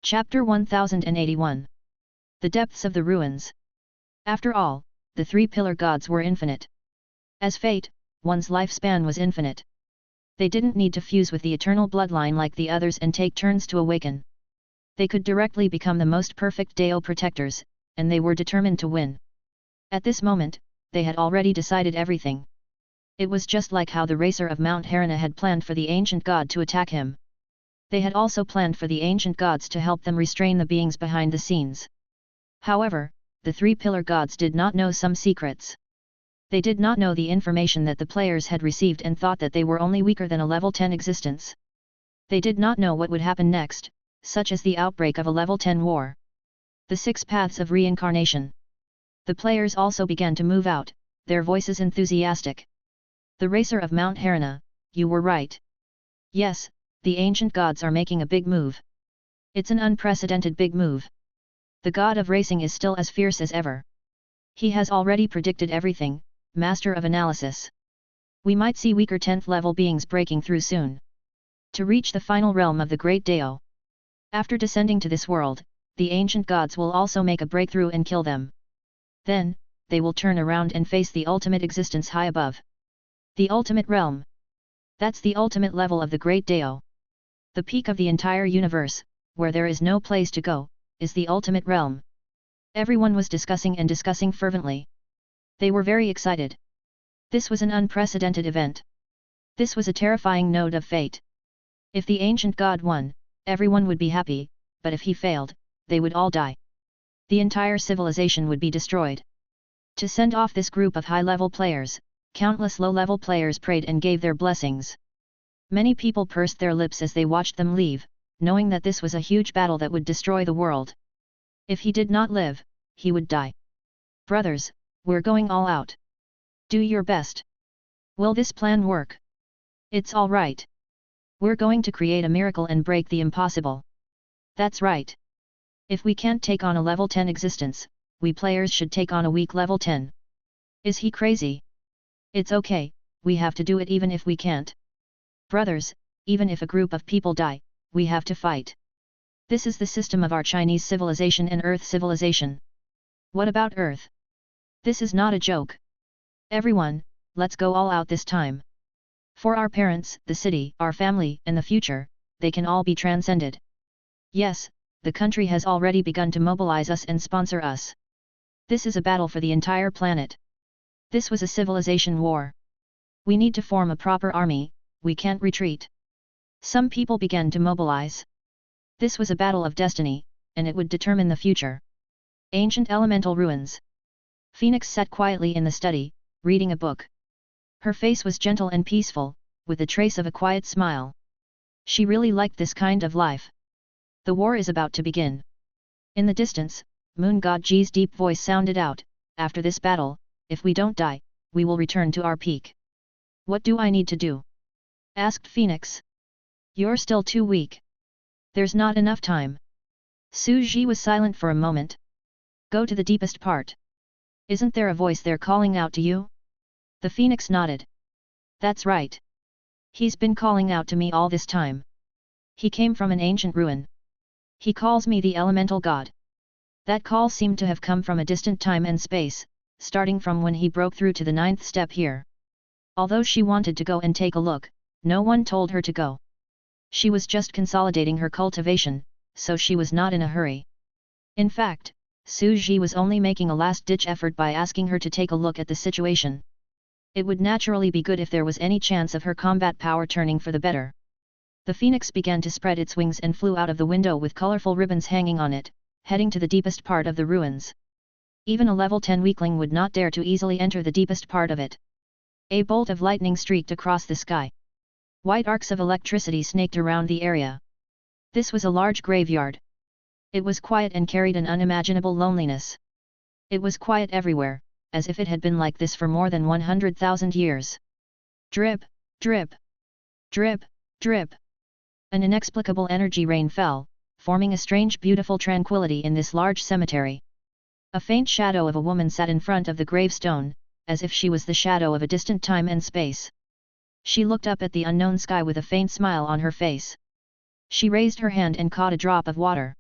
Chapter 1081. The Depths of the Ruins. After all, the three pillar gods were infinite. As fate, one's lifespan was infinite. They didn't need to fuse with the eternal bloodline like the others and take turns to awaken. They could directly become the most perfect Deo protectors, and they were determined to win. At this moment, they had already decided everything. It was just like how the racer of Mount Harana had planned for the ancient god to attack him. They had also planned for the ancient gods to help them restrain the beings behind the scenes. However, the three pillar gods did not know some secrets. They did not know the information that the players had received and thought that they were only weaker than a level 10 existence. They did not know what would happen next, such as the outbreak of a level 10 war. The 6 paths of reincarnation. The players also began to move out, their voices enthusiastic. The racer of Mount Harana, you were right. Yes, the ancient gods are making a big move. It's an unprecedented big move. The god of racing is still as fierce as ever. He has already predicted everything, master of analysis. We might see weaker 10th level beings breaking through soon. To reach the final realm of the great Deo. After descending to this world, the ancient gods will also make a breakthrough and kill them. Then, they will turn around and face the ultimate existence high above. The ultimate realm. That's the ultimate level of the great Deo. The peak of the entire universe, where there is no place to go, is the ultimate realm. Everyone was discussing fervently. They were very excited. This was an unprecedented event. This was a terrifying node of fate. If the ancient god won, everyone would be happy, but if he failed, they would all die. The entire civilization would be destroyed. To send off this group of high-level players, countless low-level players prayed and gave their blessings. Many people pursed their lips as they watched them leave, knowing that this was a huge battle that would destroy the world. If he did not live, he would die. Brothers, we're going all out. Do your best. Will this plan work? It's all right. We're going to create a miracle and break the impossible. That's right. If we can't take on a level 10 existence, we players should take on a weak level 10. Is he crazy? It's okay, we have to do it even if we can't. Brothers, even if a group of people die, we have to fight. This is the system of our Chinese civilization and Earth civilization. What about Earth? This is not a joke. Everyone, let's go all out this time. For our parents, the city, our family, and the future, they can all be transcended. Yes, the country has already begun to mobilize us and sponsor us. This is a battle for the entire planet. This was a civilization war. We need to form a proper army, we can't retreat. Some people began to mobilize. This was a battle of destiny, and it would determine the future. Ancient elemental ruins. Phoenix sat quietly in the study, reading a book. Her face was gentle and peaceful, with a trace of a quiet smile. She really liked this kind of life. The war is about to begin. In the distance, Moon God Ji's deep voice sounded out, after this battle, if we don't die, we will return to our peak. What do I need to do? Asked Phoenix. You're still too weak. There's not enough time. Su Ji was silent for a moment. Go to the deepest part. Isn't there a voice there calling out to you? The Phoenix nodded. That's right. He's been calling out to me all this time. He came from an ancient ruin. He calls me the elemental god. That call seemed to have come from a distant time and space, starting from when he broke through to the 9th step here. Although she wanted to go and take a look, no one told her to go. She was just consolidating her cultivation, so she was not in a hurry. In fact, Su Ji was only making a last-ditch effort by asking her to take a look at the situation. It would naturally be good if there was any chance of her combat power turning for the better. The phoenix began to spread its wings and flew out of the window with colorful ribbons hanging on it, heading to the deepest part of the ruins. Even a level 10 weakling would not dare to easily enter the deepest part of it. A bolt of lightning streaked across the sky. White arcs of electricity snaked around the area. This was a large graveyard. It was quiet and carried an unimaginable loneliness. It was quiet everywhere, as if it had been like this for more than 100,000 years. Drip, drip, drip, drip. An inexplicable energy rain fell, forming a strange beautiful tranquility in this large cemetery. A faint shadow of a woman sat in front of the gravestone, as if she was the shadow of a distant time and space. She looked up at the unknown sky with a faint smile on her face. She raised her hand and caught a drop of water.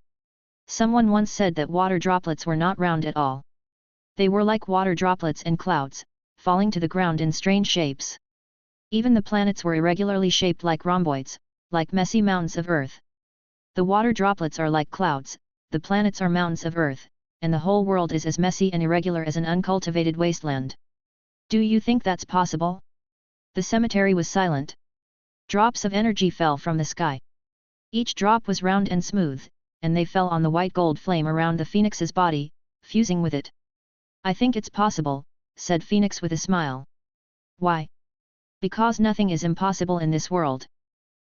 Someone once said that water droplets were not round at all. They were like water droplets and clouds, falling to the ground in strange shapes. Even the planets were irregularly shaped like rhomboids, like messy mounds of earth. The water droplets are like clouds, the planets are mountains of earth, and the whole world is as messy and irregular as an uncultivated wasteland. Do you think that's possible? The cemetery was silent. Drops of energy fell from the sky. Each drop was round and smooth, and they fell on the white gold flame around the phoenix's body, fusing with it. I think it's possible, said Phoenix with a smile. Why? Because nothing is impossible in this world.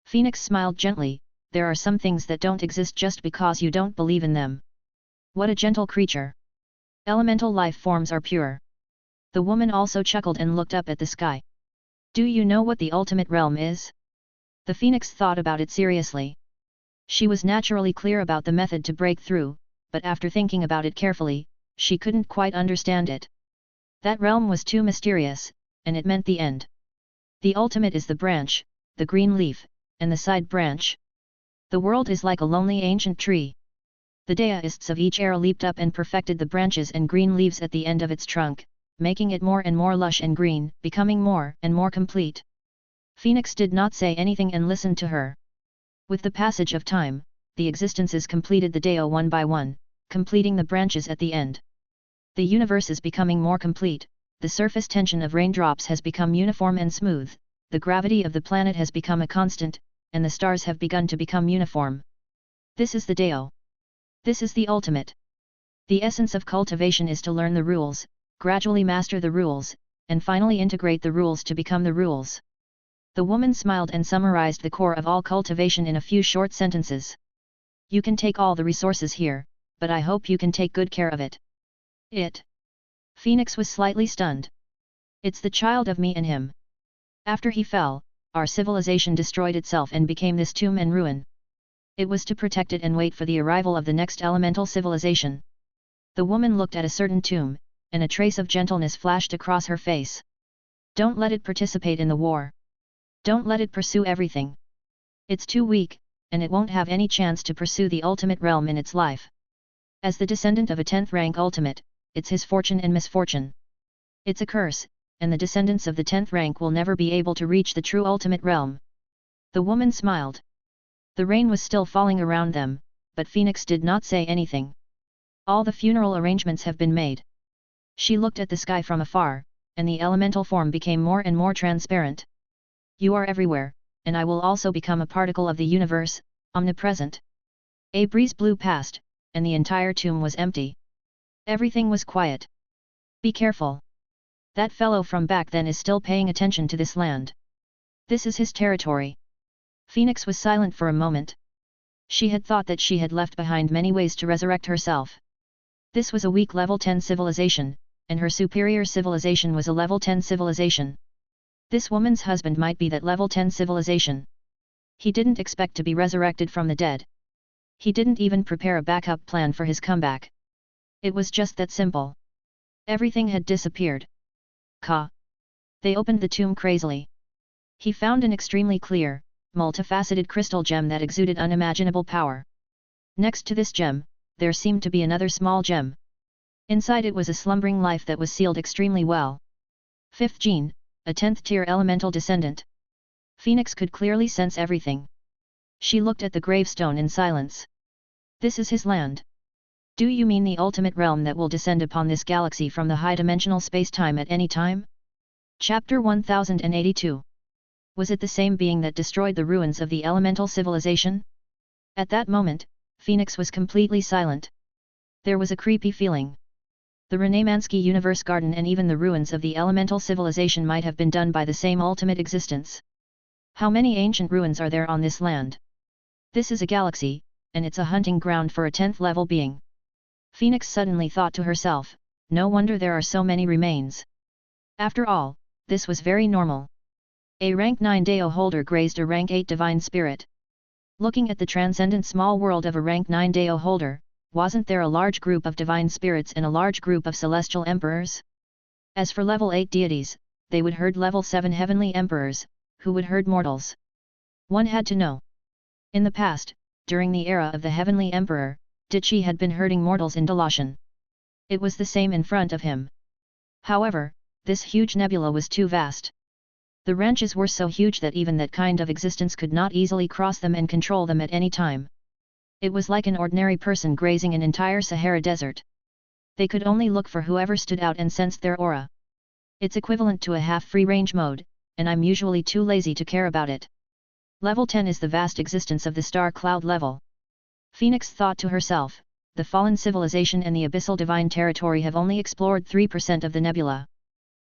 Phoenix smiled gently. There are some things that don't exist just because you don't believe in them. What a gentle creature. Elemental life forms are pure. The woman also chuckled and looked up at the sky. Do you know what the ultimate realm is? The phoenix thought about it seriously. She was naturally clear about the method to break through, but after thinking about it carefully, she couldn't quite understand it. That realm was too mysterious, and it meant the end. The ultimate is the branch, the green leaf, and the side branch. The world is like a lonely ancient tree. The deists of each era leaped up and perfected the branches and green leaves at the end of its trunk, making it more and more lush and green, becoming more and more complete. Phoenix did not say anything and listened to her. With the passage of time, the existences completed the deo one by one, completing the branches at the end. The universe is becoming more complete, the surface tension of raindrops has become uniform and smooth, the gravity of the planet has become a constant, and the stars have begun to become uniform. This is the deo. This is the ultimate. The essence of cultivation is to learn the rules, gradually master the rules, and finally integrate the rules to become the rules. The woman smiled and summarized the core of all cultivation in a few short sentences. You can take all the resources here, but I hope you can take good care of it. It. Phoenix was slightly stunned. It's the child of me and him. After he fell, our civilization destroyed itself and became this tomb and ruin. It was to protect it and wait for the arrival of the next elemental civilization. The woman looked at a certain tomb, and a trace of gentleness flashed across her face. Don't let it participate in the war. Don't let it pursue everything. It's too weak, and it won't have any chance to pursue the ultimate realm in its life. As the descendant of a 10th rank ultimate, it's his fortune and misfortune. It's a curse, and the descendants of the 10th rank will never be able to reach the true ultimate realm. The woman smiled. The rain was still falling around them, but Phoenix did not say anything. All the funeral arrangements have been made. She looked at the sky from afar, and the elemental form became more and more transparent. You are everywhere, and I will also become a particle of the universe, omnipresent. A breeze blew past, and the entire tomb was empty. Everything was quiet. Be careful. That fellow from back then is still paying attention to this land. This is his territory. Phoenix was silent for a moment. She had thought that she had left behind many ways to resurrect herself. This was a weak level 10 civilization, and her superior civilization was a level 10 civilization. This woman's husband might be that level 10 civilization. He didn't expect to be resurrected from the dead. He didn't even prepare a backup plan for his comeback. It was just that simple. Everything had disappeared. Ka. They opened the tomb crazily. He found an extremely clear, multifaceted crystal gem that exuded unimaginable power. Next to this gem, there seemed to be another small gem. Inside it was a slumbering life that was sealed extremely well. 5th gene, a 10th tier elemental descendant. Phoenix could clearly sense everything. She looked at the gravestone in silence. This is his land. Do you mean the ultimate realm that will descend upon this galaxy from the high-dimensional space-time at any time? Chapter 1082. Was it the same being that destroyed the ruins of the elemental civilization? At that moment, Phoenix was completely silent. There was a creepy feeling. The Renemansky Universe Garden and even the ruins of the elemental civilization might have been done by the same ultimate existence. How many ancient ruins are there on this land? This is a galaxy, and it's a hunting ground for a 10th level being. Phoenix suddenly thought to herself, no wonder there are so many remains. After all, this was very normal. A rank 9 Deo holder grazed a rank 8 divine spirit. Looking at the transcendent small world of a rank 9 Deo holder, wasn't there a large group of divine spirits and a large group of celestial emperors? As for level 8 deities, they would herd level 7 heavenly emperors, who would herd mortals. One had to know. In the past, during the era of the heavenly emperor, Did she had been hurting mortals in Delashan. It was the same in front of him. However, this huge nebula was too vast. The wrenches were so huge that even that kind of existence could not easily cross them and control them at any time. It was like an ordinary person grazing an entire Sahara desert. They could only look for whoever stood out and sensed their aura. It's equivalent to a half free-range mode, and I'm usually too lazy to care about it. Level 10 is the vast existence of the star cloud level. Phoenix thought to herself, the fallen civilization and the abyssal divine territory have only explored 3% of the nebula.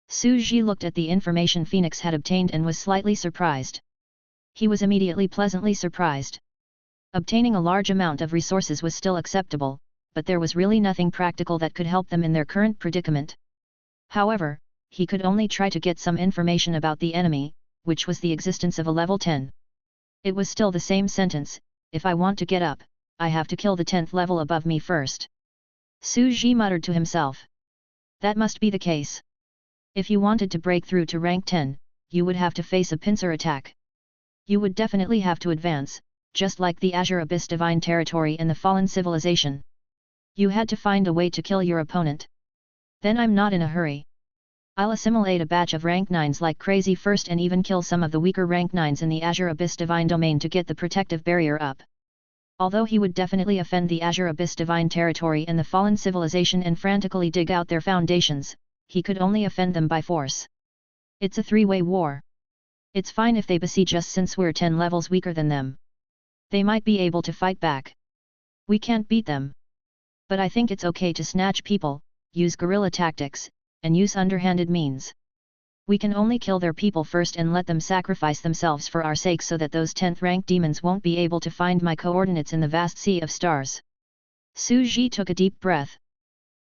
Su Ji looked at the information Phoenix had obtained and was slightly surprised. He was immediately pleasantly surprised. Obtaining a large amount of resources was still acceptable, but there was really nothing practical that could help them in their current predicament. However, he could only try to get some information about the enemy, which was the existence of a level 10. It was still the same sentence, if I want to get up, I have to kill the 10th level above me first. Su Ji muttered to himself. That must be the case. If you wanted to break through to rank 10, you would have to face a pincer attack. You would definitely have to advance, just like the Azure Abyss Divine Territory and the Fallen Civilization. You had to find a way to kill your opponent. Then I'm not in a hurry. I'll assimilate a batch of rank 9s like crazy first and even kill some of the weaker rank 9s in the Azure Abyss Divine Domain to get the protective barrier up. Although he would definitely offend the Azure Abyss Divine Territory and the Fallen Civilization and frantically dig out their foundations, he could only offend them by force. It's a three-way war. It's fine if they besiege us since we're 10 levels weaker than them. They might be able to fight back. We can't beat them. But I think it's okay to snatch people, use guerrilla tactics, and use underhanded means. We can only kill their people first and let them sacrifice themselves for our sake so that those 10th rank demons won't be able to find my coordinates in the vast sea of stars. Su Ji took a deep breath.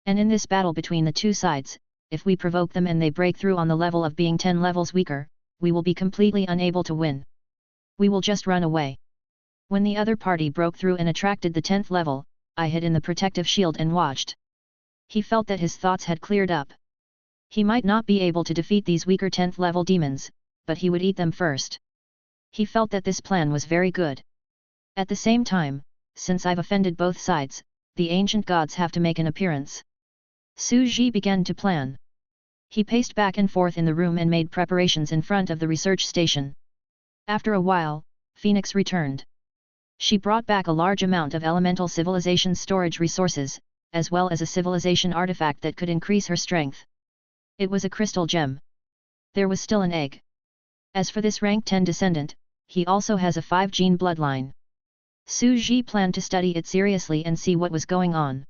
And in this battle between the two sides, if we provoke them and they break through on the level of being 10 levels weaker, we will be completely unable to win. We will just run away. When the other party broke through and attracted the 10th level, I hid in the protective shield and watched. He felt that his thoughts had cleared up. He might not be able to defeat these weaker 10th level demons, but he would eat them first. He felt that this plan was very good. At the same time, since I've offended both sides, the ancient gods have to make an appearance. Su Ji began to plan. He paced back and forth in the room and made preparations in front of the research station. After a while, Phoenix returned. She brought back a large amount of elemental civilization storage resources, as well as a civilization artifact that could increase her strength. It was a crystal gem. There was still an egg. As for this rank 10 descendant, he also has a 5-gene bloodline. Su Ji planned to study it seriously and see what was going on.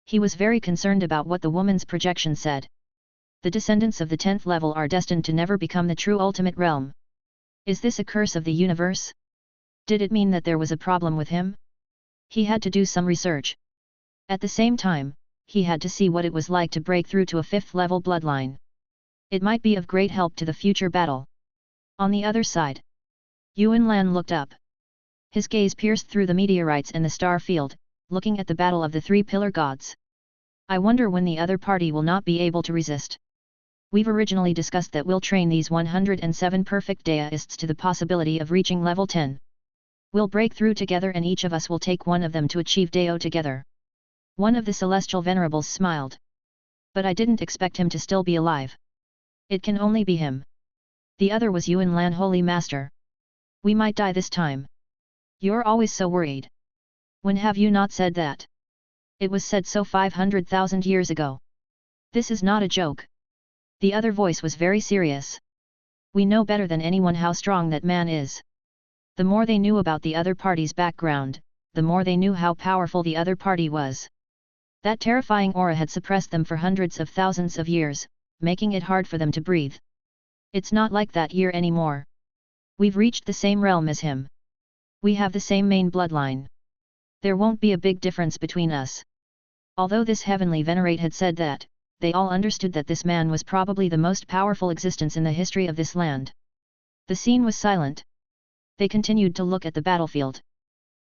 He was very concerned about what the woman's projection said. The descendants of the 10th level are destined to never become the true ultimate realm. Is this a curse of the universe? Did it mean that there was a problem with him? He had to do some research. At the same time, he had to see what it was like to break through to a 5th level bloodline. It might be of great help to the future battle. On the other side, Yuan Lan looked up. His gaze pierced through the meteorites and the star field, looking at the battle of the 3 pillar gods. I wonder when the other party will not be able to resist. We've originally discussed that we'll train these 107 perfect deists to the possibility of reaching level 10. We'll break through together and each of us will take one of them to achieve Deo together. One of the celestial venerables smiled. But I didn't expect him to still be alive. It can only be him. The other was Yuan Lan, Holy Master. We might die this time. You're always so worried. When have you not said that? It was said so 500,000 years ago. This is not a joke. The other voice was very serious. We know better than anyone how strong that man is. The more they knew about the other party's background, the more they knew how powerful the other party was. That terrifying aura had suppressed them for hundreds of thousands of years, making it hard for them to breathe. It's not like that here anymore. We've reached the same realm as him. We have the same main bloodline. There won't be a big difference between us. Although this heavenly venerate had said that, they all understood that this man was probably the most powerful existence in the history of this land. The scene was silent. They continued to look at the battlefield.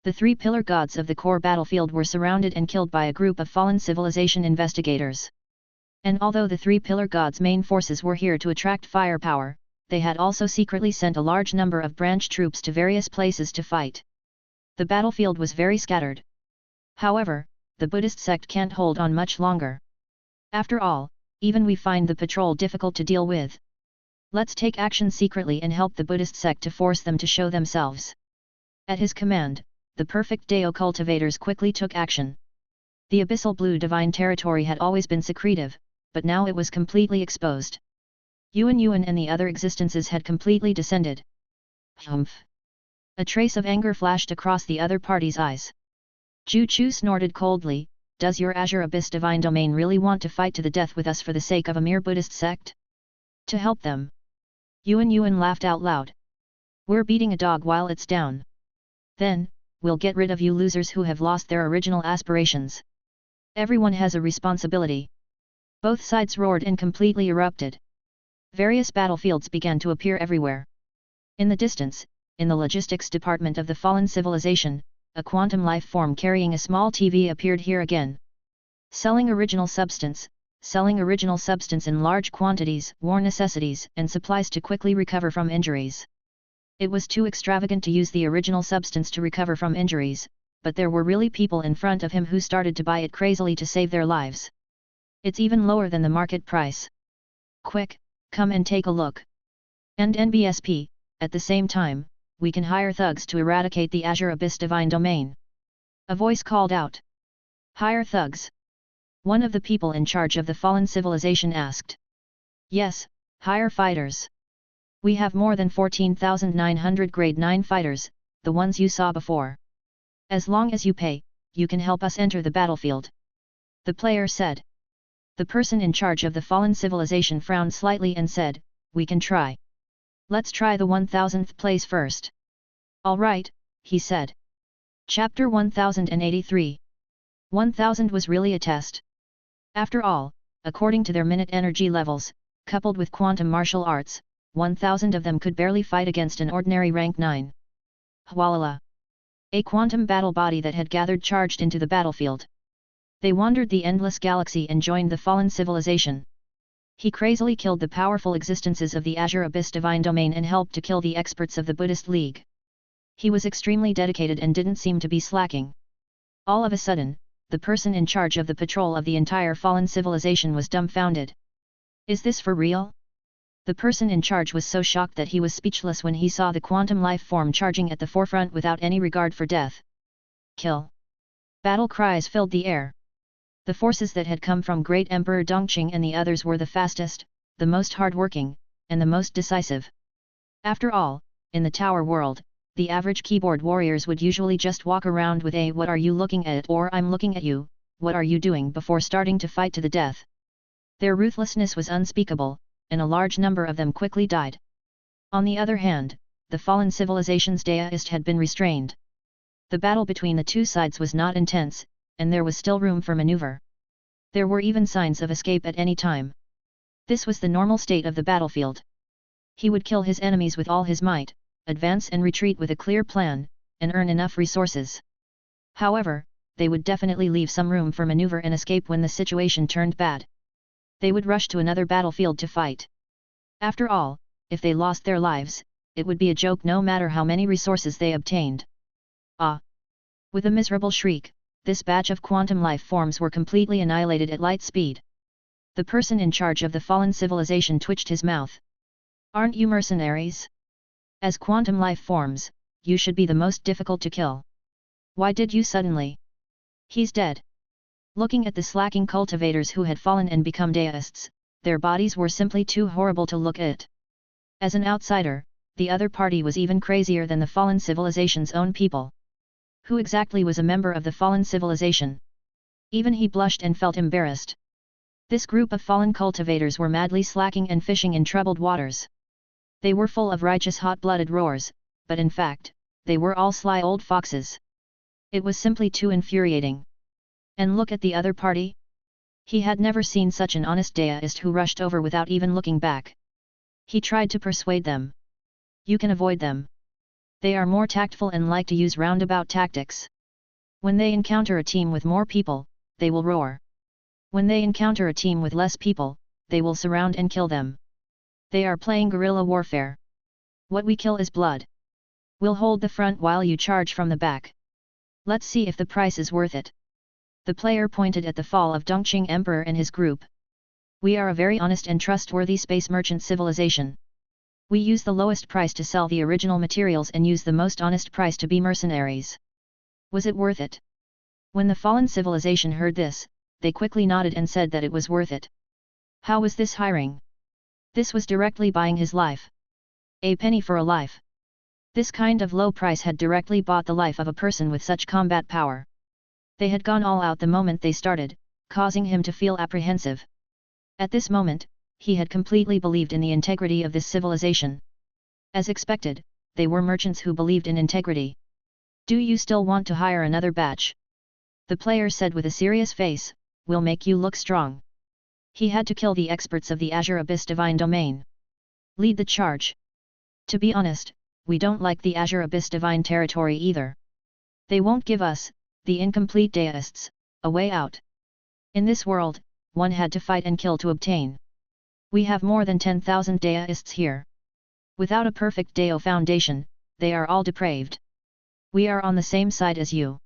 The 3 pillar gods of the core battlefield were surrounded and killed by a group of fallen civilization investigators. And although the 3 pillar gods' main forces were here to attract firepower, they had also secretly sent a large number of branch troops to various places to fight. The battlefield was very scattered. However, the Buddhist sect can't hold on much longer. After all, even we find the patrol difficult to deal with. Let's take action secretly and help the Buddhist sect to force them to show themselves. At his command, the perfect Deo cultivators quickly took action. The abyssal blue divine territory had always been secretive, but now it was completely exposed. Yuan and the other existences had completely descended. Humph! A trace of anger flashed across the other party's eyes. Ju Chu snorted coldly, does your Azure Abyss divine domain really want to fight to the death with us for the sake of a mere Buddhist sect? To help them? Yuan laughed out loud. We're beating a dog while it's down. Then, we'll get rid of you losers who have lost their original aspirations. Everyone has a responsibility. Both sides roared and completely erupted. Various battlefields began to appear everywhere. In the distance, in the logistics department of the fallen civilization, a quantum life form carrying a small TV appeared here again. Selling original substance in large quantities, war necessities and supplies to quickly recover from injuries. It was too extravagant to use the original substance to recover from injuries, but there were really people in front of him who started to buy it crazily to save their lives. It's even lower than the market price. Quick, come and take a look. And NBSP, at the same time, we can hire thugs to eradicate the Azure Abyss divine domain. A voice called out. Hire thugs? One of the people in charge of the fallen civilization asked. Yes, hire fighters. We have more than 14,900 grade 9 fighters, the ones you saw before. As long as you pay, you can help us enter the battlefield. The player said. The person in charge of the fallen civilization frowned slightly and said, we can try. Let's try the 1000th place first. All right, he said. Chapter 1083. 1000 was really a test. After all, according to their minute energy levels, coupled with quantum martial arts, 1000 of them could barely fight against an ordinary rank 9. Hualala! A quantum battle body that had gathered charged into the battlefield. They wandered the endless galaxy and joined the fallen civilization. He crazily killed the powerful existences of the Azure Abyss divine domain and helped to kill the experts of the Buddhist League. He was extremely dedicated and didn't seem to be slacking. All of a sudden, the person in charge of the patrol of the entire fallen civilization was dumbfounded. Is this for real? The person in charge was so shocked that he was speechless when he saw the quantum life form charging at the forefront without any regard for death. Kill! Battle cries filled the air. The forces that had come from Great Emperor Dongqing and the others were the fastest, the most hard-working, and the most decisive. After all, in the tower world, the average keyboard warriors would usually just walk around with a "what are you looking at" or "I'm looking at you, what are you doing" before starting to fight to the death. Their ruthlessness was unspeakable, and a large number of them quickly died. On the other hand, the fallen civilization's deist had been restrained. The battle between the two sides was not intense, and there was still room for maneuver. There were even signs of escape at any time. This was the normal state of the battlefield. He would kill his enemies with all his might, advance and retreat with a clear plan, and earn enough resources. However, they would definitely leave some room for maneuver and escape when the situation turned bad. They would rush to another battlefield to fight. After all, if they lost their lives, it would be a joke no matter how many resources they obtained. Ah! With a miserable shriek, this batch of quantum life forms were completely annihilated at light speed. The person in charge of the fallen civilization twitched his mouth. Aren't you mercenaries? As quantum life forms, you should be the most difficult to kill. Why did you suddenly? He's dead. Looking at the slacking cultivators who had fallen and become deists, their bodies were simply too horrible to look at. As an outsider, the other party was even crazier than the fallen civilization's own people. Who exactly was a member of the fallen civilization? Even he blushed and felt embarrassed. This group of fallen cultivators were madly slacking and fishing in troubled waters. They were full of righteous hot-blooded roars, but in fact, they were all sly old foxes. It was simply too infuriating. And look at the other party? He had never seen such an honest deist who rushed over without even looking back. He tried to persuade them. You can avoid them. They are more tactful and like to use roundabout tactics. When they encounter a team with more people, they will roar. When they encounter a team with less people, they will surround and kill them. They are playing guerrilla warfare. What we kill is blood. We'll hold the front while you charge from the back. Let's see if the price is worth it. The player pointed at the fall of Dongqing Emperor and his group. We are a very honest and trustworthy space merchant civilization. We use the lowest price to sell the original materials and use the most honest price to be mercenaries. Was it worth it? When the fallen civilization heard this, they quickly nodded and said that it was worth it. How was this hiring? This was directly buying his life. A penny for a life. This kind of low price had directly bought the life of a person with such combat power. They had gone all out the moment they started, causing him to feel apprehensive. At this moment, he had completely believed in the integrity of this civilization. As expected, they were merchants who believed in integrity. Do you still want to hire another batch? The player said with a serious face, we'll make you look strong. He had to kill the experts of the Azure Abyss Divine Domain. Lead the charge. To be honest, we don't like the Azure Abyss Divine Territory either. They won't give us, the incomplete deists, a way out. In this world, one had to fight and kill to obtain. We have more than 10,000 deists here. Without a perfect Deo foundation, they are all depraved. We are on the same side as you.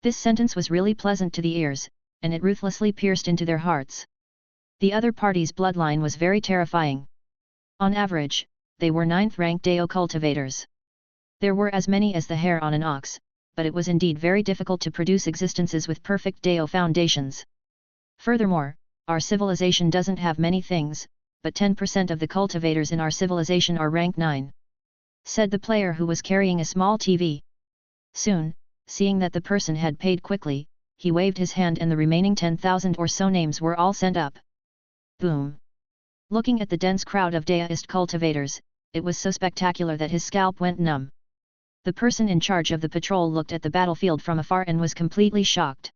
This sentence was really pleasant to the ears, and it ruthlessly pierced into their hearts. The other party's bloodline was very terrifying. On average, they were 9th-rank Deo cultivators. There were as many as the hair on an ox, but it was indeed very difficult to produce existences with perfect Deo foundations. Furthermore, our civilization doesn't have many things, but 10% of the cultivators in our civilization are rank 9. Said the player who was carrying a small TV. Soon, seeing that the person had paid quickly, he waved his hand and the remaining 10,000 or so names were all sent up. Boom! Looking at the dense crowd of deist cultivators, it was so spectacular that his scalp went numb. The person in charge of the patrol looked at the battlefield from afar and was completely shocked.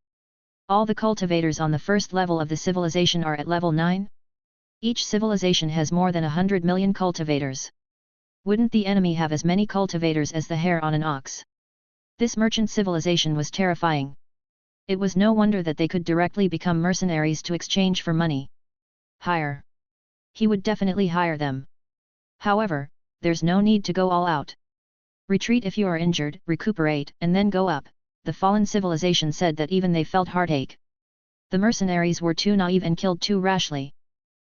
All the cultivators on the first level of the civilization are at level 9? Each civilization has more than 100 million cultivators. Wouldn't the enemy have as many cultivators as the hair on an ox? This merchant civilization was terrifying. It was no wonder that they could directly become mercenaries to exchange for money. Hire. He would definitely hire them. However, there's no need to go all out. Retreat if you are injured, recuperate, and then go up. The fallen civilization said that even they felt heartache. The mercenaries were too naive and killed too rashly.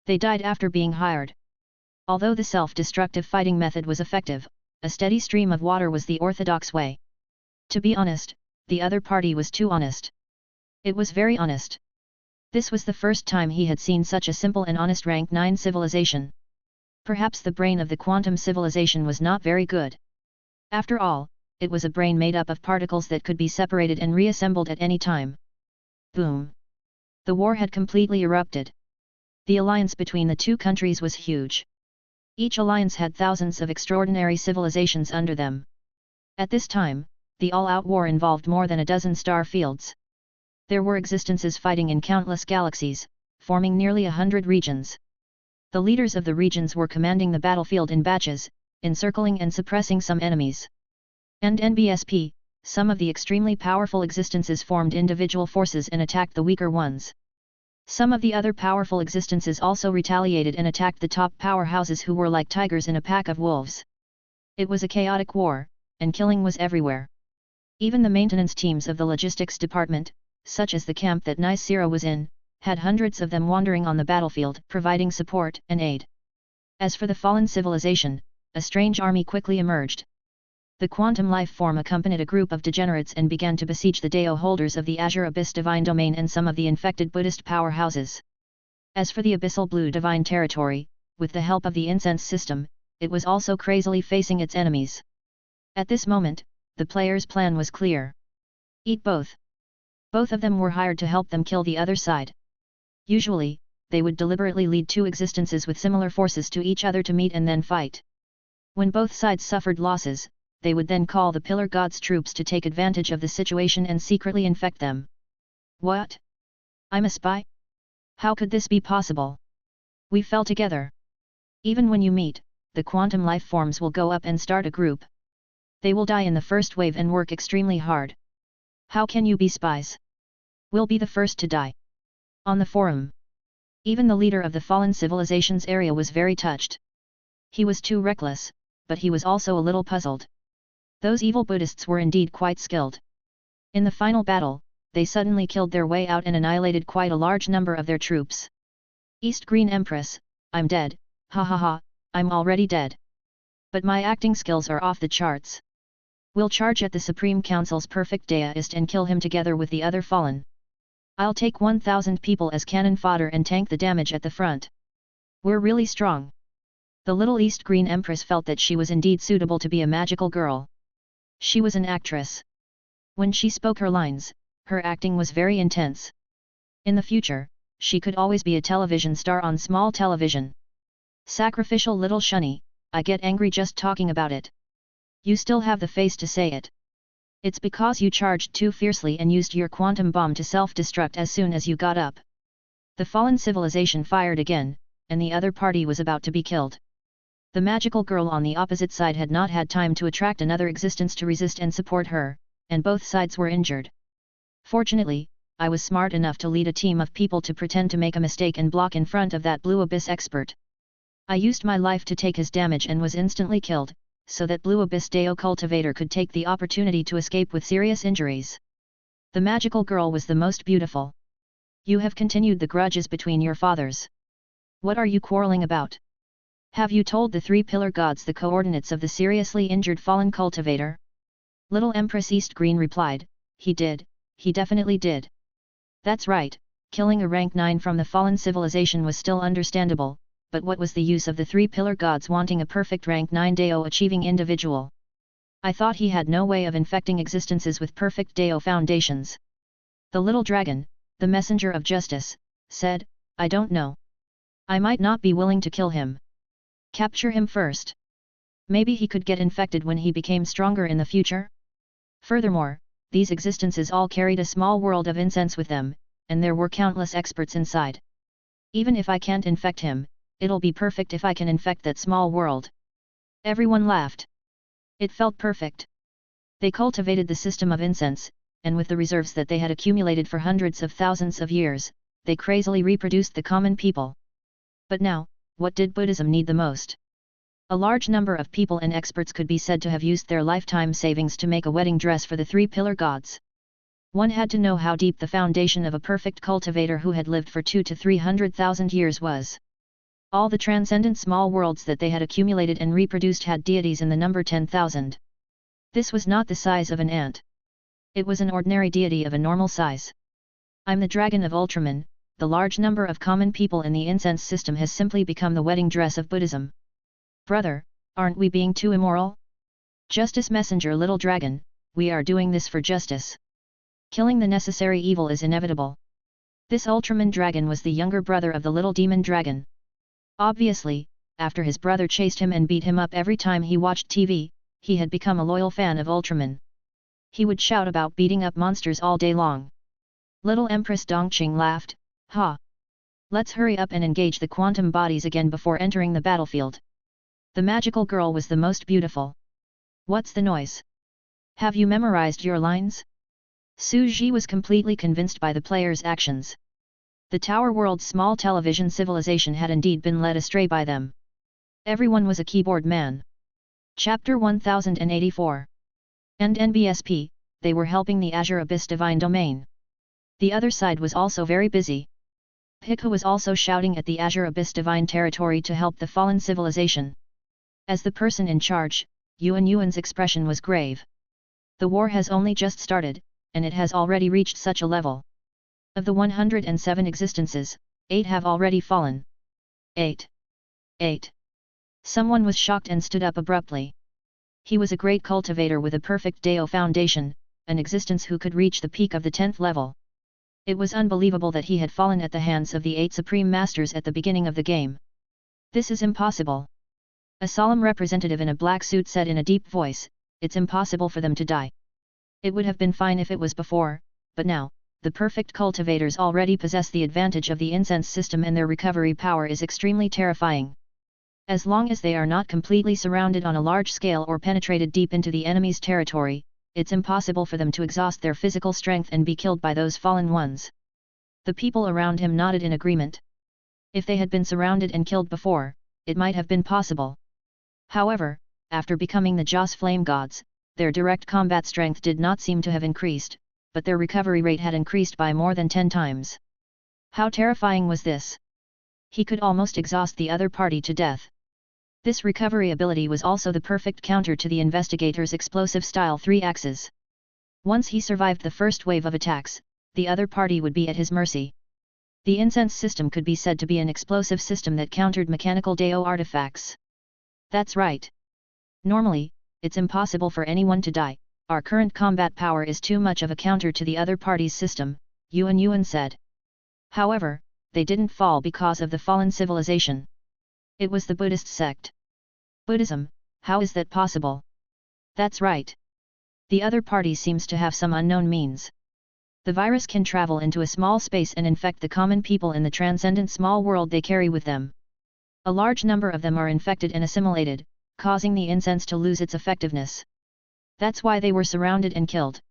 They died after being hired. Although the self-destructive fighting method was effective, a steady stream of water was the orthodox way. To be honest, the other party was too honest. It was very honest. This was the first time he had seen such a simple and honest rank 9 civilization. Perhaps the brain of the quantum civilization was not very good. After all, it was a brain made up of particles that could be separated and reassembled at any time. Boom! The war had completely erupted. The alliance between the two countries was huge. Each alliance had thousands of extraordinary civilizations under them. At this time, the all-out war involved more than a dozen star fields. There were existences fighting in countless galaxies, forming nearly 100 regions. The leaders of the regions were commanding the battlefield in batches, encircling and suppressing some enemies. And NBSP, some of the extremely powerful existences formed individual forces and attacked the weaker ones. Some of the other powerful existences also retaliated and attacked the top powerhouses who were like tigers in a pack of wolves. It was a chaotic war, and killing was everywhere. Even the maintenance teams of the logistics department, such as the camp that Nicera was in, had hundreds of them wandering on the battlefield, providing support and aid. As for the fallen civilization, a strange army quickly emerged. The quantum life form accompanied a group of degenerates and began to besiege the Deo holders of the Azure Abyss Divine Domain and some of the infected Buddhist powerhouses. As for the Abyssal Blue Divine Territory, with the help of the incense system, it was also crazily facing its enemies. At this moment, the player's plan was clear. Eat both. Both of them were hired to help them kill the other side. Usually, they would deliberately lead two existences with similar forces to each other to meet and then fight. When both sides suffered losses, they would then call the Pillar God's troops to take advantage of the situation and secretly infect them. What? I'm a spy? How could this be possible? We fell together. Even when you meet, the quantum life forms will go up and start a group. They will die in the first wave and work extremely hard. How can you be spies? We'll be the first to die. On the forum. Even the leader of the fallen civilizations area was very touched. He was too reckless, but he was also a little puzzled. Those evil Buddhists were indeed quite skilled. In the final battle, they suddenly killed their way out and annihilated quite a large number of their troops. East Green Empress, I'm dead, ha ha ha, I'm already dead. But my acting skills are off the charts. We'll charge at the Supreme Council's perfect deist and kill him together with the other fallen. I'll take 1,000 people as cannon fodder and tank the damage at the front. We're really strong. The little East Green Empress felt that she was indeed suitable to be a magical girl. She was an actress. When she spoke her lines, her acting was very intense. In the future, she could always be a television star on small television. Sacrificial little shunny, I get angry just talking about it. You still have the face to say it. It's because you charged too fiercely and used your quantum bomb to self-destruct as soon as you got up. The fallen civilization fired again, and the other party was about to be killed. The magical girl on the opposite side had not had time to attract another existence to resist and support her, and both sides were injured. Fortunately, I was smart enough to lead a team of people to pretend to make a mistake and block in front of that Blue Abyss expert. I used my life to take his damage and was instantly killed, so that Blue Abyss Deo Cultivator could take the opportunity to escape with serious injuries. The magical girl was the most beautiful. You have continued the grudges between your fathers. What are you quarreling about? Have you told the three pillar gods the coordinates of the seriously injured fallen cultivator? Little Empress East Green replied, he did, he definitely did. That's right, killing a rank 9 from the fallen civilization was still understandable, but what was the use of the three pillar gods wanting a perfect rank 9 Deo achieving individual? I thought he had no way of infecting existences with perfect Deo foundations. The little dragon, the messenger of justice, said, I don't know. I might not be willing to kill him. Capture him first. Maybe he could get infected when he became stronger in the future? Furthermore, these existences all carried a small world of incense with them, and there were countless experts inside. Even if I can't infect him, it'll be perfect if I can infect that small world. Everyone laughed. It felt perfect. They cultivated the system of incense, and with the reserves that they had accumulated for hundreds of thousands of years, they crazily reproduced the common people. But now, what did Buddhism need the most? A large number of people and experts could be said to have used their lifetime savings to make a wedding dress for the three pillar gods. One had to know how deep the foundation of a perfect cultivator who had lived for 200 to 300,000 years was. All the transcendent small worlds that they had accumulated and reproduced had deities in the number 10,000. This was not the size of an ant. It was an ordinary deity of a normal size. I'm the dragon of Ultraman. The large number of common people in the incense system has simply become the wedding dress of Buddhism. Brother, aren't we being too immoral? Justice Messenger Little Dragon, we are doing this for justice. Killing the necessary evil is inevitable. This Ultraman dragon was the younger brother of the little demon dragon. Obviously, after his brother chased him and beat him up every time he watched TV, he had become a loyal fan of Ultraman. He would shout about beating up monsters all day long. Little Empress Dongqing laughed, ha! Let's hurry up and engage the quantum bodies again before entering the battlefield. The magical girl was the most beautiful. What's the noise? Have you memorized your lines? Su Ji was completely convinced by the players' actions. The Tower World's small television civilization had indeed been led astray by them. Everyone was a keyboard man. Chapter 1084. And NBSP, they were helping the Azure Abyss Divine Domain. The other side was also very busy. Pika was also shouting at the Azure Abyss Divine Territory to help the fallen civilization. As the person in charge, Yuan's expression was grave. The war has only just started, and it has already reached such a level. Of the 107 existences, 8 have already fallen. 8. Someone was shocked and stood up abruptly. He was a great cultivator with a perfect Deo foundation, an existence who could reach the peak of the 10th level. It was unbelievable that he had fallen at the hands of the 8 Supreme Masters at the beginning of the game. This is impossible. A solemn representative in a black suit said in a deep voice, it's impossible for them to die. It would have been fine if it was before, but now, the perfect cultivators already possess the advantage of the incense system and their recovery power is extremely terrifying. As long as they are not completely surrounded on a large scale or penetrated deep into the enemy's territory, it's impossible for them to exhaust their physical strength and be killed by those fallen ones. The people around him nodded in agreement. If they had been surrounded and killed before, it might have been possible. However, after becoming the Joss Flame Gods, their direct combat strength did not seem to have increased, but their recovery rate had increased by more than 10 times. How terrifying was this? He could almost exhaust the other party to death. This recovery ability was also the perfect counter to the investigator's explosive style 3 axes. Once he survived the first wave of attacks, the other party would be at his mercy. The incense system could be said to be an explosive system that countered mechanical Dao artifacts. That's right. Normally, it's impossible for anyone to die. Our current combat power is too much of a counter to the other party's system, Yuan said. However, they didn't fall because of the fallen civilization. It was the Buddhist sect. Buddhism, how is that possible? That's right. The other party seems to have some unknown means. The virus can travel into a small space and infect the common people in the transcendent small world they carry with them. A large number of them are infected and assimilated, causing the incense to lose its effectiveness. That's why they were surrounded and killed.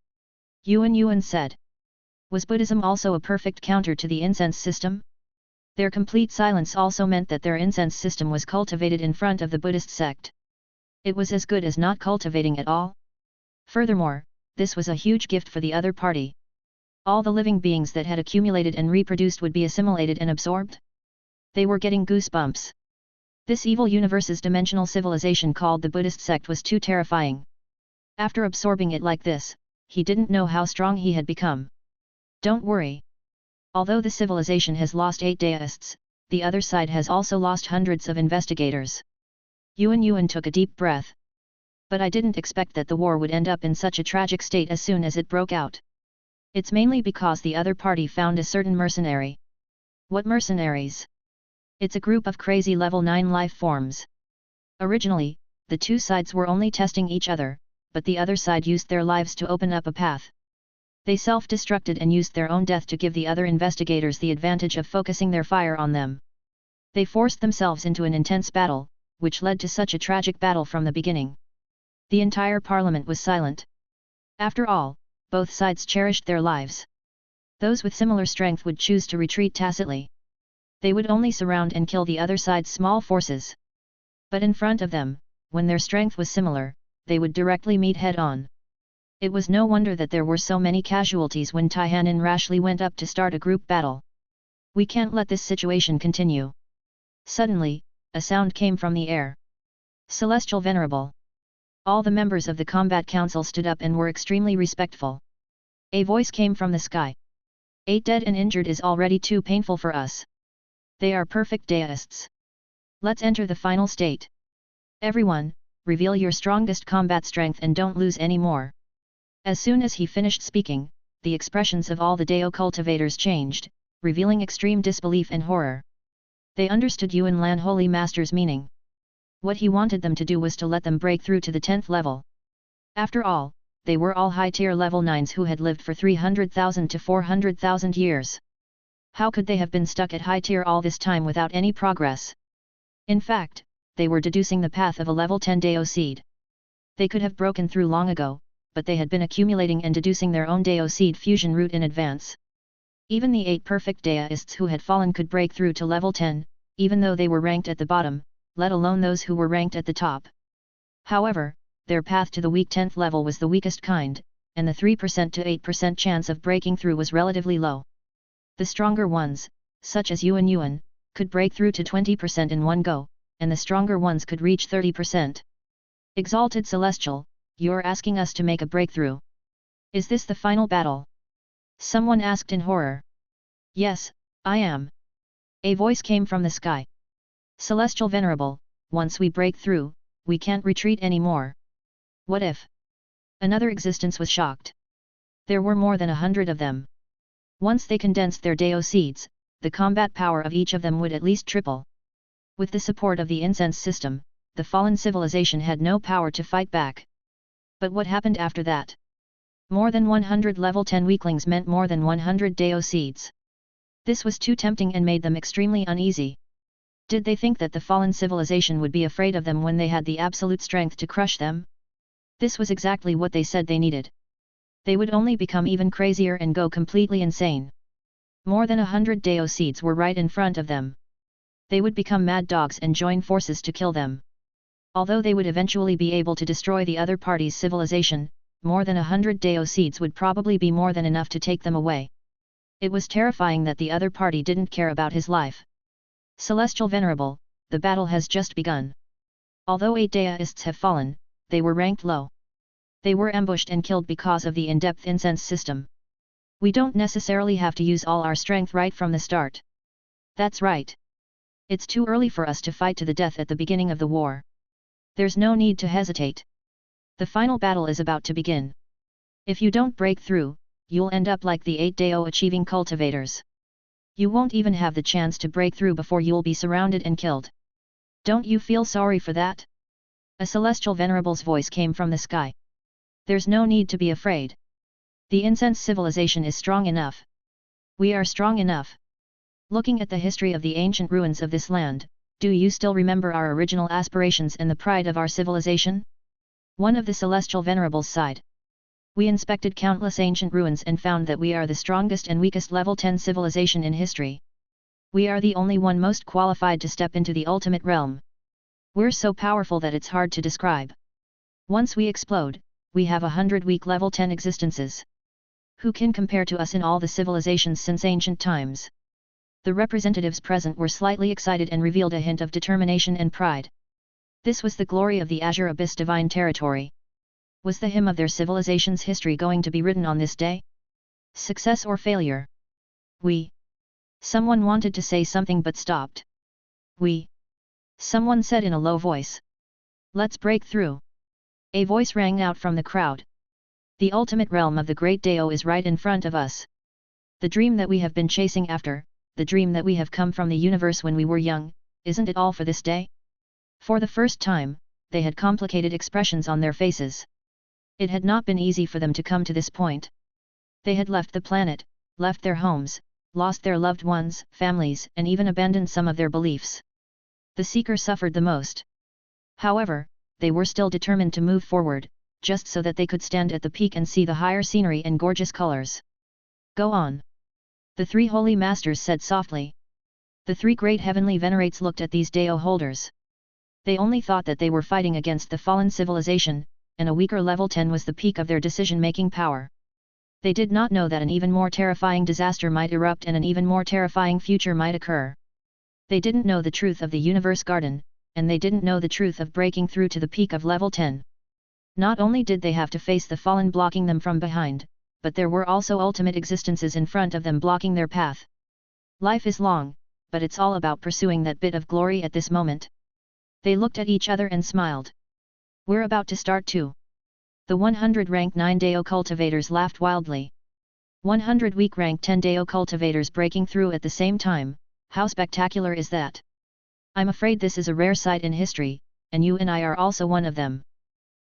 Yuan said. Was Buddhism also a perfect counter to the incense system? Their complete silence also meant that their incense system was cultivated in front of the Buddhist sect. It was as good as not cultivating at all. Furthermore, this was a huge gift for the other party. All the living beings that had accumulated and reproduced would be assimilated and absorbed. They were getting goosebumps. This evil universe's dimensional civilization called the Buddhist sect was too terrifying. After absorbing it like this, he didn't know how strong he had become. Don't worry. Although the civilization has lost 8 deists, the other side has also lost hundreds of investigators. Yuan took a deep breath. But I didn't expect that the war would end up in such a tragic state as soon as it broke out. It's mainly because the other party found a certain mercenary. What mercenaries? It's a group of crazy level 9 life forms. Originally, the two sides were only testing each other, but the other side used their lives to open up a path. They self-destructed and used their own death to give the other investigators the advantage of focusing their fire on them. They forced themselves into an intense battle, which led to such a tragic battle from the beginning. The entire parliament was silent. After all, both sides cherished their lives. Those with similar strength would choose to retreat tacitly. They would only surround and kill the other side's small forces. But in front of them, when their strength was similar, they would directly meet head-on. It was no wonder that there were so many casualties when Taihanin rashly went up to start a group battle. We can't let this situation continue. Suddenly, a sound came from the air. Celestial Venerable. All the members of the combat council stood up and were extremely respectful. A voice came from the sky. 8 dead and injured is already too painful for us. They are perfect deists. Let's enter the final state. Everyone, reveal your strongest combat strength and don't lose any more. As soon as he finished speaking, the expressions of all the Dao cultivators changed, revealing extreme disbelief and horror. They understood Yuan Lan Holy Master's meaning. What he wanted them to do was to let them break through to the 10th level. After all, they were all high-tier level 9s who had lived for 300,000 to 400,000 years. How could they have been stuck at high tier all this time without any progress? In fact, they were deducing the path of a level 10 Dao seed. They could have broken through long ago, but they had been accumulating and deducing their own Dao seed fusion route in advance. Even the 8 perfect Daists who had fallen could break through to level 10, even though they were ranked at the bottom, let alone those who were ranked at the top. However, their path to the weak 10th level was the weakest kind, and the 3% to 8% chance of breaking through was relatively low. The stronger ones, such as Yuan, could break through to 20% in one go, and the stronger ones could reach 30%. Exalted Celestial, you're asking us to make a breakthrough. Is this the final battle? Someone asked in horror. Yes, I am. A voice came from the sky. Celestial Venerable, once we break through, we can't retreat anymore. What if? Another existence was shocked. There were more than 100 of them. Once they condensed their Dao seeds, the combat power of each of them would at least triple. With the support of the incense system, the fallen civilization had no power to fight back. But what happened after that? More than 100 level 10 weaklings meant more than 100 Dao seeds. This was too tempting and made them extremely uneasy. Did they think that the fallen civilization would be afraid of them when they had the absolute strength to crush them? This was exactly what they said they needed. They would only become even crazier and go completely insane. More than 100 Dao seeds were right in front of them. They would become mad dogs and join forces to kill them. Although they would eventually be able to destroy the other party's civilization, more than 100 Dao seeds would probably be more than enough to take them away. It was terrifying that the other party didn't care about his life. Celestial Venerable, the battle has just begun. Although 8 Daoists have fallen, they were ranked low. They were ambushed and killed because of the in-depth incense system. We don't necessarily have to use all our strength right from the start. That's right. It's too early for us to fight to the death at the beginning of the war. There's no need to hesitate. The final battle is about to begin. If you don't break through, you'll end up like the 8 Dao achieving cultivators. You won't even have the chance to break through before you'll be surrounded and killed. Don't you feel sorry for that? A celestial venerable's voice came from the sky. There's no need to be afraid. The incense civilization is strong enough. We are strong enough. Looking at the history of the ancient ruins of this land, do you still remember our original aspirations and the pride of our civilization? One of the celestial venerables sighed. We inspected countless ancient ruins and found that we are the strongest and weakest level 10 civilization in history. We are the only one most qualified to step into the ultimate realm. We're so powerful that it's hard to describe. Once we explode, we have 100 weak level 10 existences. Who can compare to us in all the civilizations since ancient times? The representatives present were slightly excited and revealed a hint of determination and pride. This was the glory of the Azure Abyss Divine Territory. Was the hymn of their civilization's history going to be written on this day? Success or failure? Someone wanted to say something but stopped. Someone said in a low voice. Let's break through. A voice rang out from the crowd. The ultimate realm of the Great Dao is right in front of us. The dream that we have been chasing after, the dream that we have come from the universe when we were young, isn't it all for this day? For the first time, they had complicated expressions on their faces. It had not been easy for them to come to this point. They had left the planet, left their homes, lost their loved ones, families, and even abandoned some of their beliefs. The seeker suffered the most. However, they were still determined to move forward, just so that they could stand at the peak and see the higher scenery and gorgeous colors. Go on. The 3 holy masters said softly. The 3 great heavenly venerates looked at these Dao holders. They only thought that they were fighting against the fallen civilization, and a weaker level 10 was the peak of their decision-making power. They did not know that an even more terrifying disaster might erupt and an even more terrifying future might occur. They didn't know the truth of the universe garden, and they didn't know the truth of breaking through to the peak of level 10. Not only did they have to face the fallen blocking them from behind, but there were also ultimate existences in front of them blocking their path. Life is long, but it's all about pursuing that bit of glory at this moment. They looked at each other and smiled. We're about to start too. The 100 rank 9 Dao cultivators laughed wildly. 100 weak rank 10 Dao cultivators breaking through at the same time, how spectacular is that? I'm afraid this is a rare sight in history, and you and I are also one of them.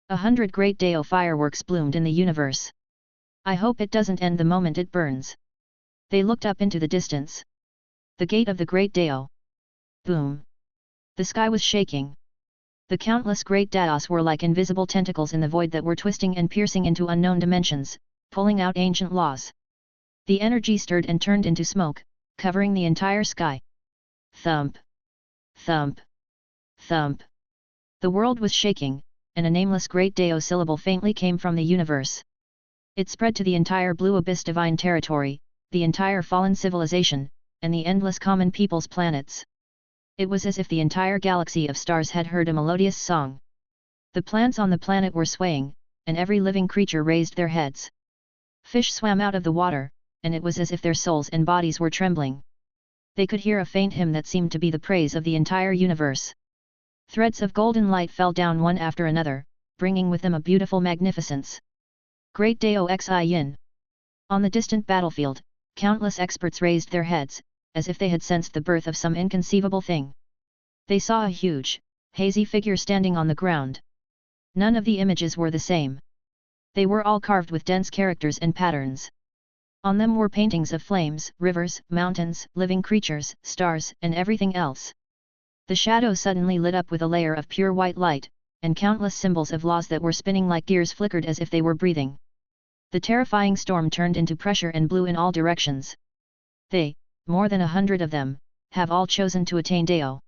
100 great Dao fireworks bloomed in the universe. I hope it doesn't end the moment it burns. They looked up into the distance. The gate of the great Dao. Boom. The sky was shaking. The countless great Daos were like invisible tentacles in the void that were twisting and piercing into unknown dimensions, pulling out ancient laws. The energy stirred and turned into smoke, covering the entire sky. Thump. Thump. Thump. The world was shaking, and a nameless great Dao syllable faintly came from the universe. It spread to the entire Blue Abyss Divine Territory, the entire fallen civilization, and the endless common people's planets. It was as if the entire galaxy of stars had heard a melodious song. The plants on the planet were swaying, and every living creature raised their heads. Fish swam out of the water, and it was as if their souls and bodies were trembling. They could hear a faint hymn that seemed to be the praise of the entire universe. Threads of golden light fell down one after another, bringing with them a beautiful magnificence. Great Dao Xi Yin. On the distant battlefield, countless experts raised their heads, as if they had sensed the birth of some inconceivable thing. They saw a huge, hazy figure standing on the ground. None of the images were the same. They were all carved with dense characters and patterns. On them were paintings of flames, rivers, mountains, living creatures, stars, and everything else. The shadow suddenly lit up with a layer of pure white light, and countless symbols of laws that were spinning like gears flickered as if they were breathing. The terrifying storm turned into pressure and blew in all directions. They, more than 100 of them, have all chosen to attain Dao.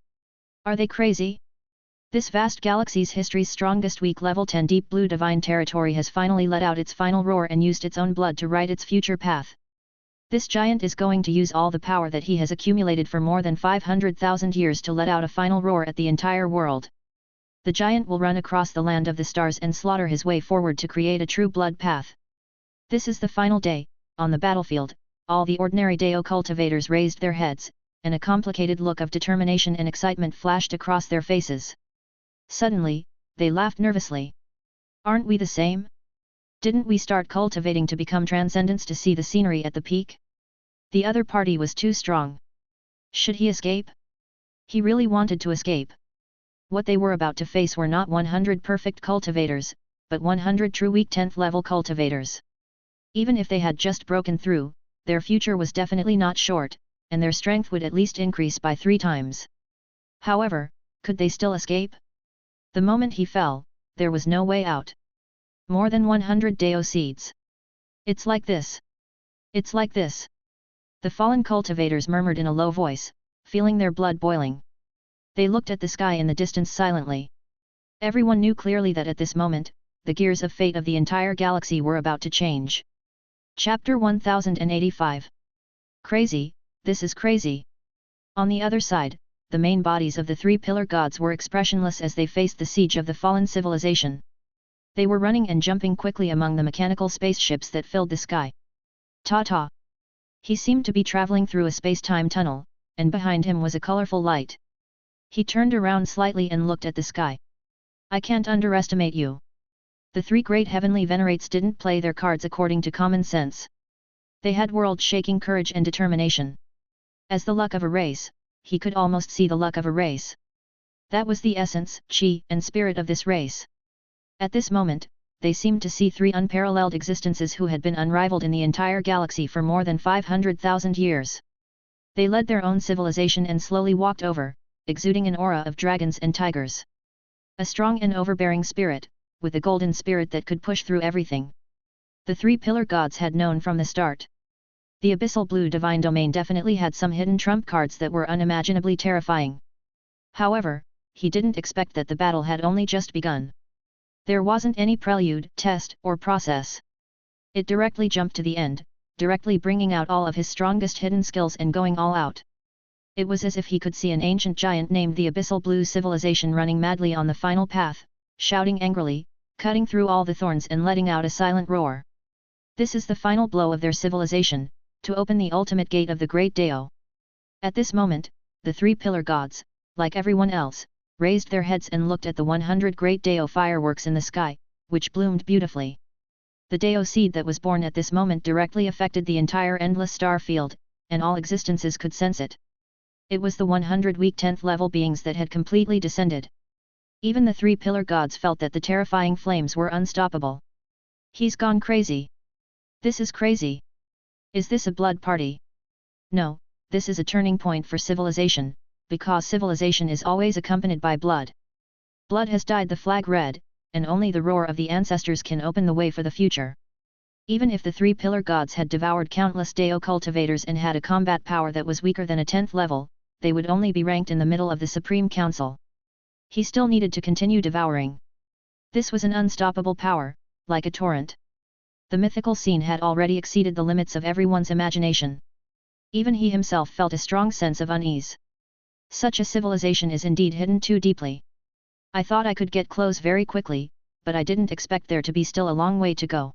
Are they crazy? This vast galaxy's history's strongest weak level 10 deep blue divine territory has finally let out its final roar and used its own blood to write its future path. This giant is going to use all the power that he has accumulated for more than 500,000 years to let out a final roar at the entire world. The giant will run across the land of the stars and slaughter his way forward to create a true blood path. This is the final day. On the battlefield, all the ordinary Deo cultivators raised their heads, and a complicated look of determination and excitement flashed across their faces. Suddenly, they laughed nervously. Aren't we the same? Didn't we start cultivating to become transcendents to see the scenery at the peak? The other party was too strong. Should he escape? He really wanted to escape. What they were about to face were not 100 perfect cultivators, but 100 true weak 10th level cultivators. Even if they had just broken through, their future was definitely not short, and their strength would at least increase by 3 times. However, could they still escape? The moment he fell, there was no way out. More than 100 Deo seeds. It's like this. It's like this. The fallen cultivators murmured in a low voice, feeling their blood boiling. They looked at the sky in the distance silently. Everyone knew clearly that at this moment, the gears of fate of the entire galaxy were about to change. Chapter 1085. Crazy, this is crazy. On the other side, the main bodies of the 3 pillar gods were expressionless as they faced the siege of the fallen civilization. They were running and jumping quickly among the mechanical spaceships that filled the sky. Ta-ta! He seemed to be traveling through a space-time tunnel, and behind him was a colorful light. He turned around slightly and looked at the sky. I can't underestimate you. The 3 great heavenly venerates didn't play their cards according to common sense. They had world-shaking courage and determination. As the luck of a race, he could almost see the luck of a race. That was the essence, chi, and spirit of this race. At this moment, they seemed to see 3 unparalleled existences who had been unrivaled in the entire galaxy for more than 500,000 years. They led their own civilization and slowly walked over, exuding an aura of dragons and tigers. A strong and overbearing spirit, with a golden spirit that could push through everything. The 3 pillar gods had known from the start. The abyssal blue divine domain definitely had some hidden trump cards that were unimaginably terrifying. However, he didn't expect that the battle had only just begun. There wasn't any prelude, test, or process. It directly jumped to the end, directly bringing out all of his strongest hidden skills and going all out. It was as if he could see an ancient giant named the Abyssal Blue Civilization running madly on the final path, shouting angrily, cutting through all the thorns and letting out a silent roar. This is the final blow of their civilization, to open the ultimate gate of the Great Deo. At this moment, the 3 pillar gods, like everyone else, raised their heads and looked at the 100 great Deo fireworks in the sky, which bloomed beautifully. The Deo seed that was born at this moment directly affected the entire endless star field, and all existences could sense it. It was the 100 weak 10th level beings that had completely descended. Even the 3 pillar gods felt that the terrifying flames were unstoppable. He's gone crazy. This is crazy. Is this a blood party? No, this is a turning point for civilization, because civilization is always accompanied by blood. Blood has dyed the flag red, and only the roar of the ancestors can open the way for the future. Even if the 3 pillar gods had devoured countless Deo cultivators and had a combat power that was weaker than a 10th level, they would only be ranked in the middle of the Supreme Council. He still needed to continue devouring. This was an unstoppable power, like a torrent. The mythical scene had already exceeded the limits of everyone's imagination. Even he himself felt a strong sense of unease. Such a civilization is indeed hidden too deeply. I thought I could get close very quickly, but I didn't expect there to be still a long way to go.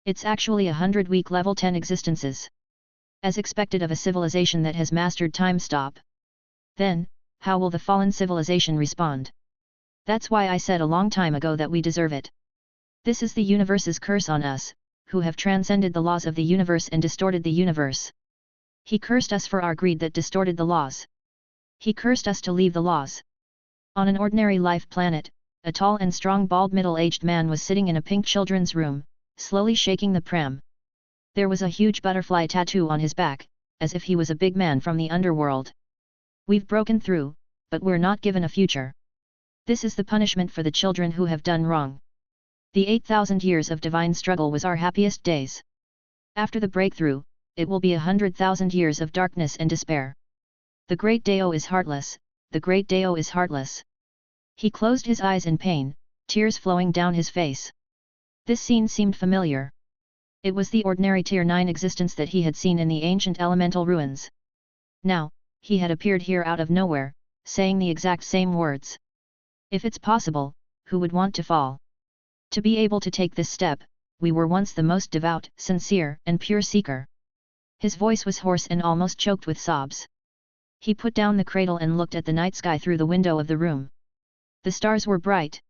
It's actually 100 weak level 10 existences. As expected of a civilization that has mastered time stop. Then, how will the fallen civilization respond? That's why I said a long time ago that we deserve it. This is the universe's curse on us, who have transcended the laws of the universe and distorted the universe. He cursed us for our greed that distorted the laws. He cursed us to leave the laws. On an ordinary life planet, a tall and strong bald middle-aged man was sitting in a pink children's room, slowly shaking the pram. There was a huge butterfly tattoo on his back, as if he was a big man from the underworld. We've broken through, but we're not given a future. This is the punishment for the children who have done wrong. The 8,000 years of divine struggle was our happiest days. After the breakthrough, it will be 100,000 years of darkness and despair. The Great Deo is heartless, the Great Deo is heartless. He closed his eyes in pain, tears flowing down his face. This scene seemed familiar. It was the ordinary Tier 9 existence that he had seen in the ancient elemental ruins. Now, he had appeared here out of nowhere, saying the exact same words. If it's possible, who would want to fall? To be able to take this step, we were once the most devout, sincere, and pure seeker. His voice was hoarse and almost choked with sobs. He put down the cradle and looked at the night sky through the window of the room. The stars were bright.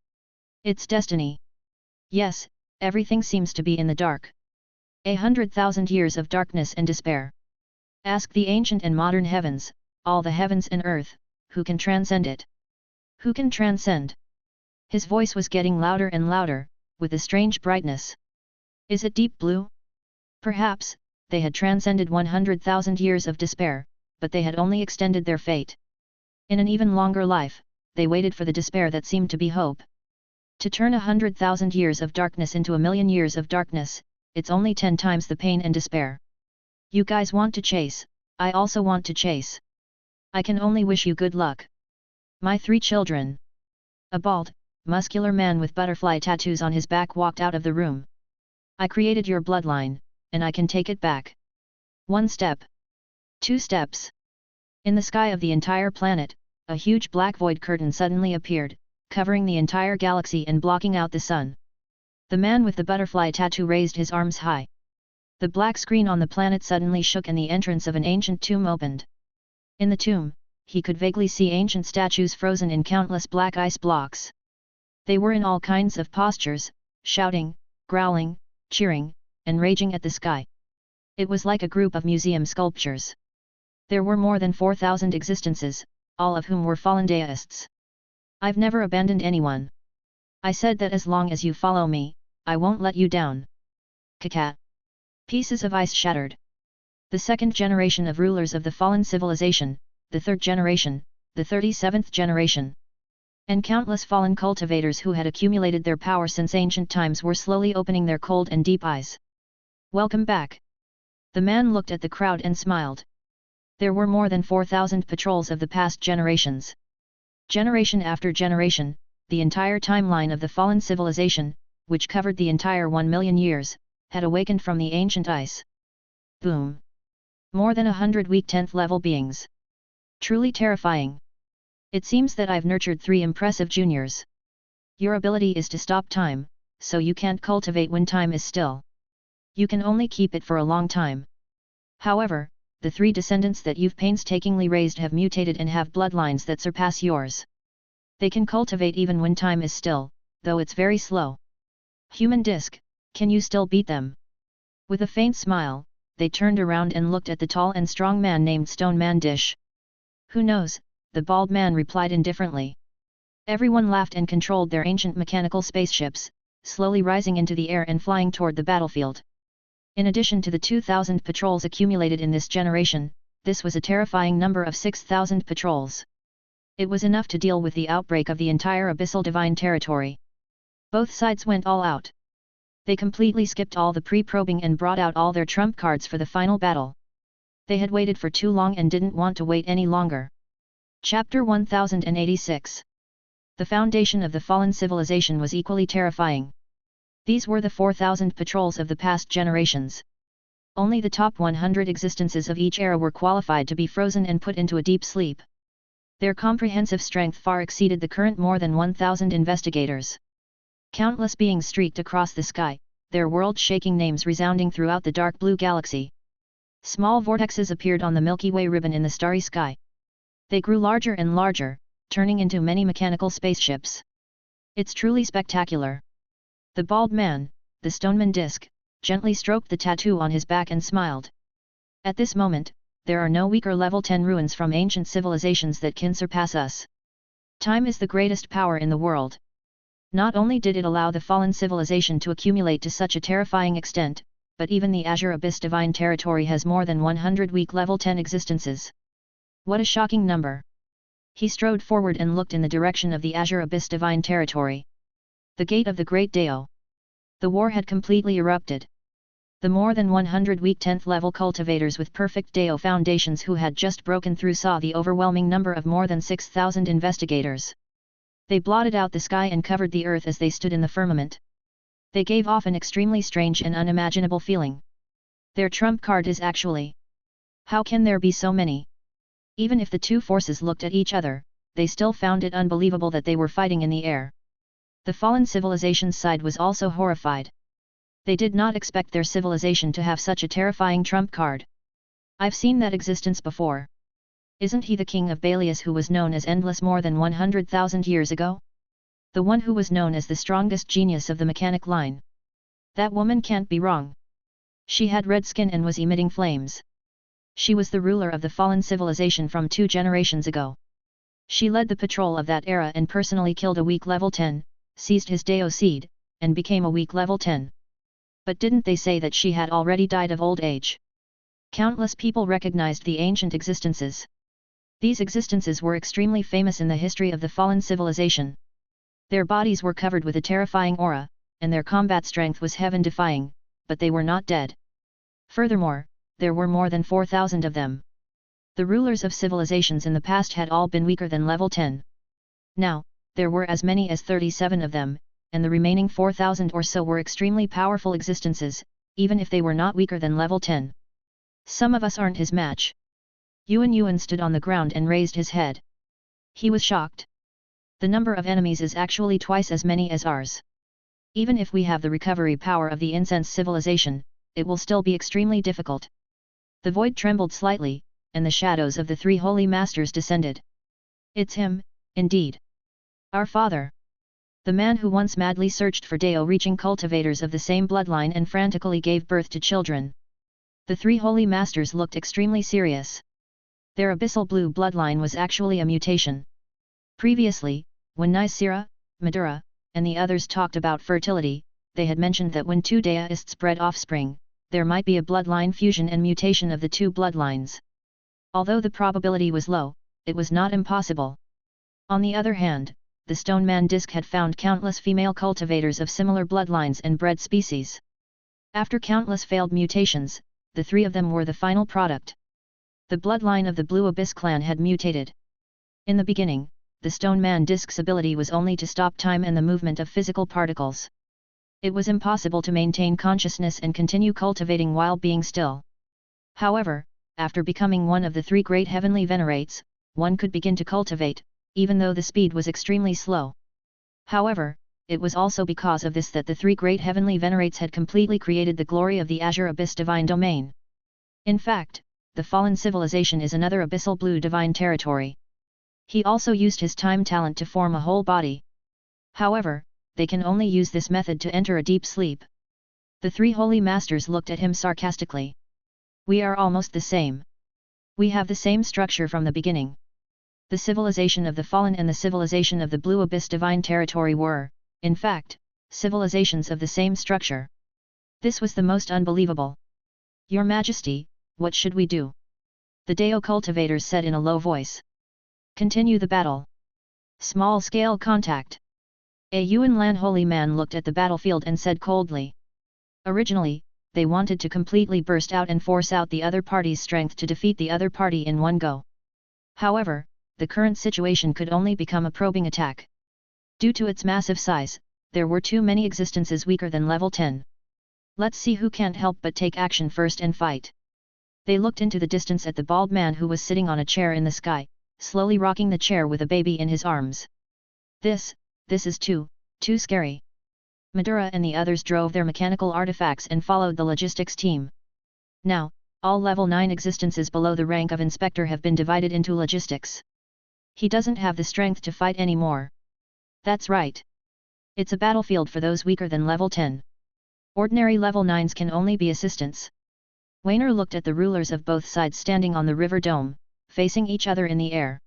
It's destiny. Yes, everything seems to be in the dark. 100,000 years of darkness and despair. Ask the ancient and modern heavens, all the heavens and earth, who can transcend it? Who can transcend? His voice was getting louder and louder, with a strange brightness. Is it deep blue? Perhaps, they had transcended 100,000 years of despair, but they had only extended their fate. In an even longer life, they waited for the despair that seemed to be hope. To turn 100,000 years of darkness into 1,000,000 years of darkness, it's only 10 times the pain and despair. You guys want to chase, I also want to chase. I can only wish you good luck. My 3 children. A bald, muscular man with butterfly tattoos on his back walked out of the room. I created your bloodline, and I can take it back. 1 step. 2 steps. In the sky of the entire planet, a huge black void curtain suddenly appeared, covering the entire galaxy and blocking out the sun. The man with the butterfly tattoo raised his arms high. The black screen on the planet suddenly shook and the entrance of an ancient tomb opened. In the tomb, he could vaguely see ancient statues frozen in countless black ice blocks. They were in all kinds of postures, shouting, growling, cheering, and raging at the sky. It was like a group of museum sculptures. There were more than 4,000 existences, all of whom were fallen deists. I've never abandoned anyone. I said that as long as you follow me, I won't let you down. Kakat. Pieces of ice shattered. The 2nd generation of rulers of the fallen civilization, the 3rd generation, the 37th generation, and countless fallen cultivators who had accumulated their power since ancient times were slowly opening their cold and deep eyes. Welcome back. The man looked at the crowd and smiled. There were more than 4,000 patrols of the past generations. Generation after generation, the entire timeline of the fallen civilization, which covered the entire 1,000,000 years, had awakened from the ancient ice. Boom! More than 100 weak 10th level beings. Truly terrifying. It seems that I've nurtured 3 impressive juniors. Your ability is to stop time, so you can't cultivate when time is still. You can only keep it for a long time. However, the 3 descendants that you've painstakingly raised have mutated and have bloodlines that surpass yours. They can cultivate even when time is still, though it's very slow. Human disc, can you still beat them? With a faint smile, they turned around and looked at the tall and strong man named Stone Man Dish. Who knows, the bald man replied indifferently. Everyone laughed and controlled their ancient mechanical spaceships, slowly rising into the air and flying toward the battlefield. In addition to the 2,000 patrols accumulated in this generation, this was a terrifying number of 6,000 patrols. It was enough to deal with the outbreak of the entire abyssal divine territory. Both sides went all out. They completely skipped all the pre-probing and brought out all their trump cards for the final battle. They had waited for too long and didn't want to wait any longer. Chapter 1086. The foundation of the fallen civilization was equally terrifying. These were the 4,000 patrols of the past generations. Only the top 100 existences of each era were qualified to be frozen and put into a deep sleep. Their comprehensive strength far exceeded the current more than 1,000 investigators. Countless beings streaked across the sky, their world-shaking names resounding throughout the dark blue galaxy. Small vortexes appeared on the Milky Way ribbon in the starry sky. They grew larger and larger, turning into many mechanical spaceships. It's truly spectacular. The bald man, the stoneman disc, gently stroked the tattoo on his back and smiled. At this moment, there are no weaker level 10 ruins from ancient civilizations that can surpass us. Time is the greatest power in the world. Not only did it allow the fallen civilization to accumulate to such a terrifying extent, but even the Azure Abyss Divine Territory has more than 100 weak level 10 existences. What a shocking number! He strode forward and looked in the direction of the Azure Abyss Divine Territory. The gate of the Great Dao. The war had completely erupted. The more than 100 weak 10th level cultivators with perfect Dao foundations who had just broken through saw the overwhelming number of more than 6,000 investigators. They blotted out the sky and covered the earth as they stood in the firmament. They gave off an extremely strange and unimaginable feeling. Their trump card is actually. How can there be so many? Even if the two forces looked at each other, they still found it unbelievable that they were fighting in the air. The fallen civilization's side was also horrified. They did not expect their civilization to have such a terrifying trump card. I've seen that existence before. Isn't he the king of Balius who was known as Endless more than 100,000 years ago? The one who was known as the strongest genius of the mechanic line. That woman can't be wrong. She had red skin and was emitting flames. She was the ruler of the fallen civilization from 2 generations ago. She led the patrol of that era and personally killed a weak level 10, seized his Deo seed, and became a weak level 10. But didn't they say that she had already died of old age? Countless people recognized the ancient existences. These existences were extremely famous in the history of the fallen civilization. Their bodies were covered with a terrifying aura, and their combat strength was heaven-defying, but they were not dead. Furthermore, there were more than 4,000 of them. The rulers of civilizations in the past had all been weaker than level 10. Now, there were as many as 37 of them, and the remaining 4,000 or so were extremely powerful existences, even if they were not weaker than level 10. Some of us aren't his match. Yuan stood on the ground and raised his head. He was shocked. The number of enemies is actually twice as many as ours. Even if we have the recovery power of the incense civilization, it will still be extremely difficult. The void trembled slightly, and the shadows of the 3 holy masters descended. It's him, indeed. Our father. The man who once madly searched for Deo-reaching cultivators of the same bloodline and frantically gave birth to children. The 3 holy masters looked extremely serious. Their abyssal blue bloodline was actually a mutation. Previously, when Nicera, Madura, and the others talked about fertility, they had mentioned that when 2 deists bred offspring, there might be a bloodline fusion and mutation of the 2 bloodlines. Although the probability was low, it was not impossible. On the other hand, the Stone Man disc had found countless female cultivators of similar bloodlines and bred species. After countless failed mutations, the 3 of them were the final product. The bloodline of the Blue Abyss clan had mutated. In the beginning, the Stone Man disc's ability was only to stop time and the movement of physical particles. It was impossible to maintain consciousness and continue cultivating while being still. However, after becoming one of the 3 great heavenly venerates, one could begin to cultivate, even though the speed was extremely slow. However, it was also because of this that the 3 great heavenly venerates had completely created the glory of the Azure Abyss divine domain. In fact, the fallen civilization is another abyssal blue divine territory. He also used his time talent to form a whole body. However, they can only use this method to enter a deep sleep. The 3 holy masters looked at him sarcastically. We are almost the same. We have the same structure from the beginning. The civilization of the fallen and the civilization of the Blue Abyss divine territory were, in fact, civilizations of the same structure. This was the most unbelievable. Your Majesty, what should we do? The Deo cultivators said in a low voice. Continue the battle. Small-scale contact. A Yuan Lan holy man looked at the battlefield and said coldly. Originally, they wanted to completely burst out and force out the other party's strength to defeat the other party in one go. However, the current situation could only become a probing attack. Due to its massive size, there were too many existences weaker than level 10. Let's see who can't help but take action first and fight. They looked into the distance at the bald man who was sitting on a chair in the sky, slowly rocking the chair with a baby in his arms. This is too scary. Madura and the others drove their mechanical artifacts and followed the logistics team. Now, all level 9 existences below the rank of inspector have been divided into logistics. He doesn't have the strength to fight anymore. That's right. It's a battlefield for those weaker than level 10. Ordinary level 9s can only be assistants. Wainer looked at the rulers of both sides standing on the river dome, facing each other in the air.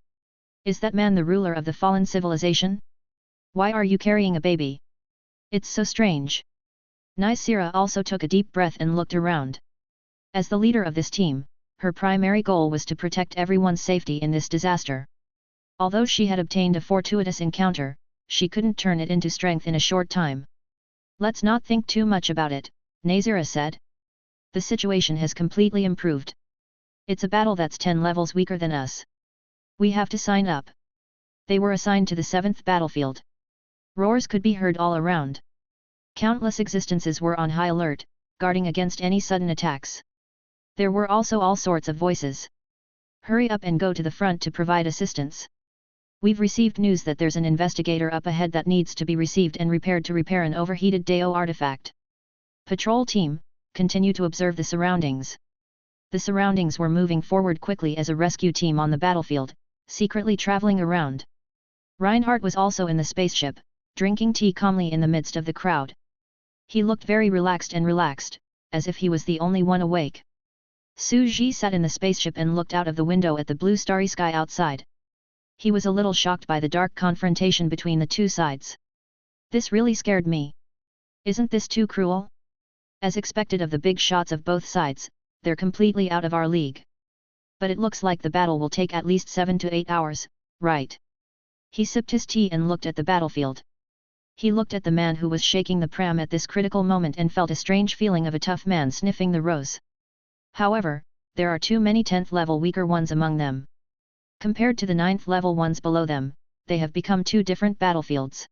Is that man the ruler of the fallen civilization? Why are you carrying a baby? It's so strange. Nicera also took a deep breath and looked around. As the leader of this team, her primary goal was to protect everyone's safety in this disaster. Although she had obtained a fortuitous encounter, she couldn't turn it into strength in a short time. Let's not think too much about it, Nicera said. The situation has completely improved. It's a battle that's 10 levels weaker than us. We have to sign up. They were assigned to the 7th battlefield. Roars could be heard all around. Countless existences were on high alert, guarding against any sudden attacks. There were also all sorts of voices. Hurry up and go to the front to provide assistance. We've received news that there's an investigator up ahead that needs to be received and repaired to repair an overheated Deo artifact. Patrol team, continue to observe the surroundings. The surroundings were moving forward quickly as a rescue team on the battlefield, secretly traveling around. Reinhardt was also in the spaceship, drinking tea calmly in the midst of the crowd. He looked very relaxed, as if he was the only one awake. Su Ji sat in the spaceship and looked out of the window at the blue starry sky outside. He was a little shocked by the dark confrontation between the two sides. This really scared me. Isn't this too cruel? As expected of the big shots of both sides, they're completely out of our league. But it looks like the battle will take at least 7 to 8 hours, right? He sipped his tea and looked at the battlefield. He looked at the man who was shaking the pram at this critical moment and felt a strange feeling of a tough man sniffing the rose. However, there are too many 10th level weaker ones among them. Compared to the 9th level ones below them, they have become two different battlefields.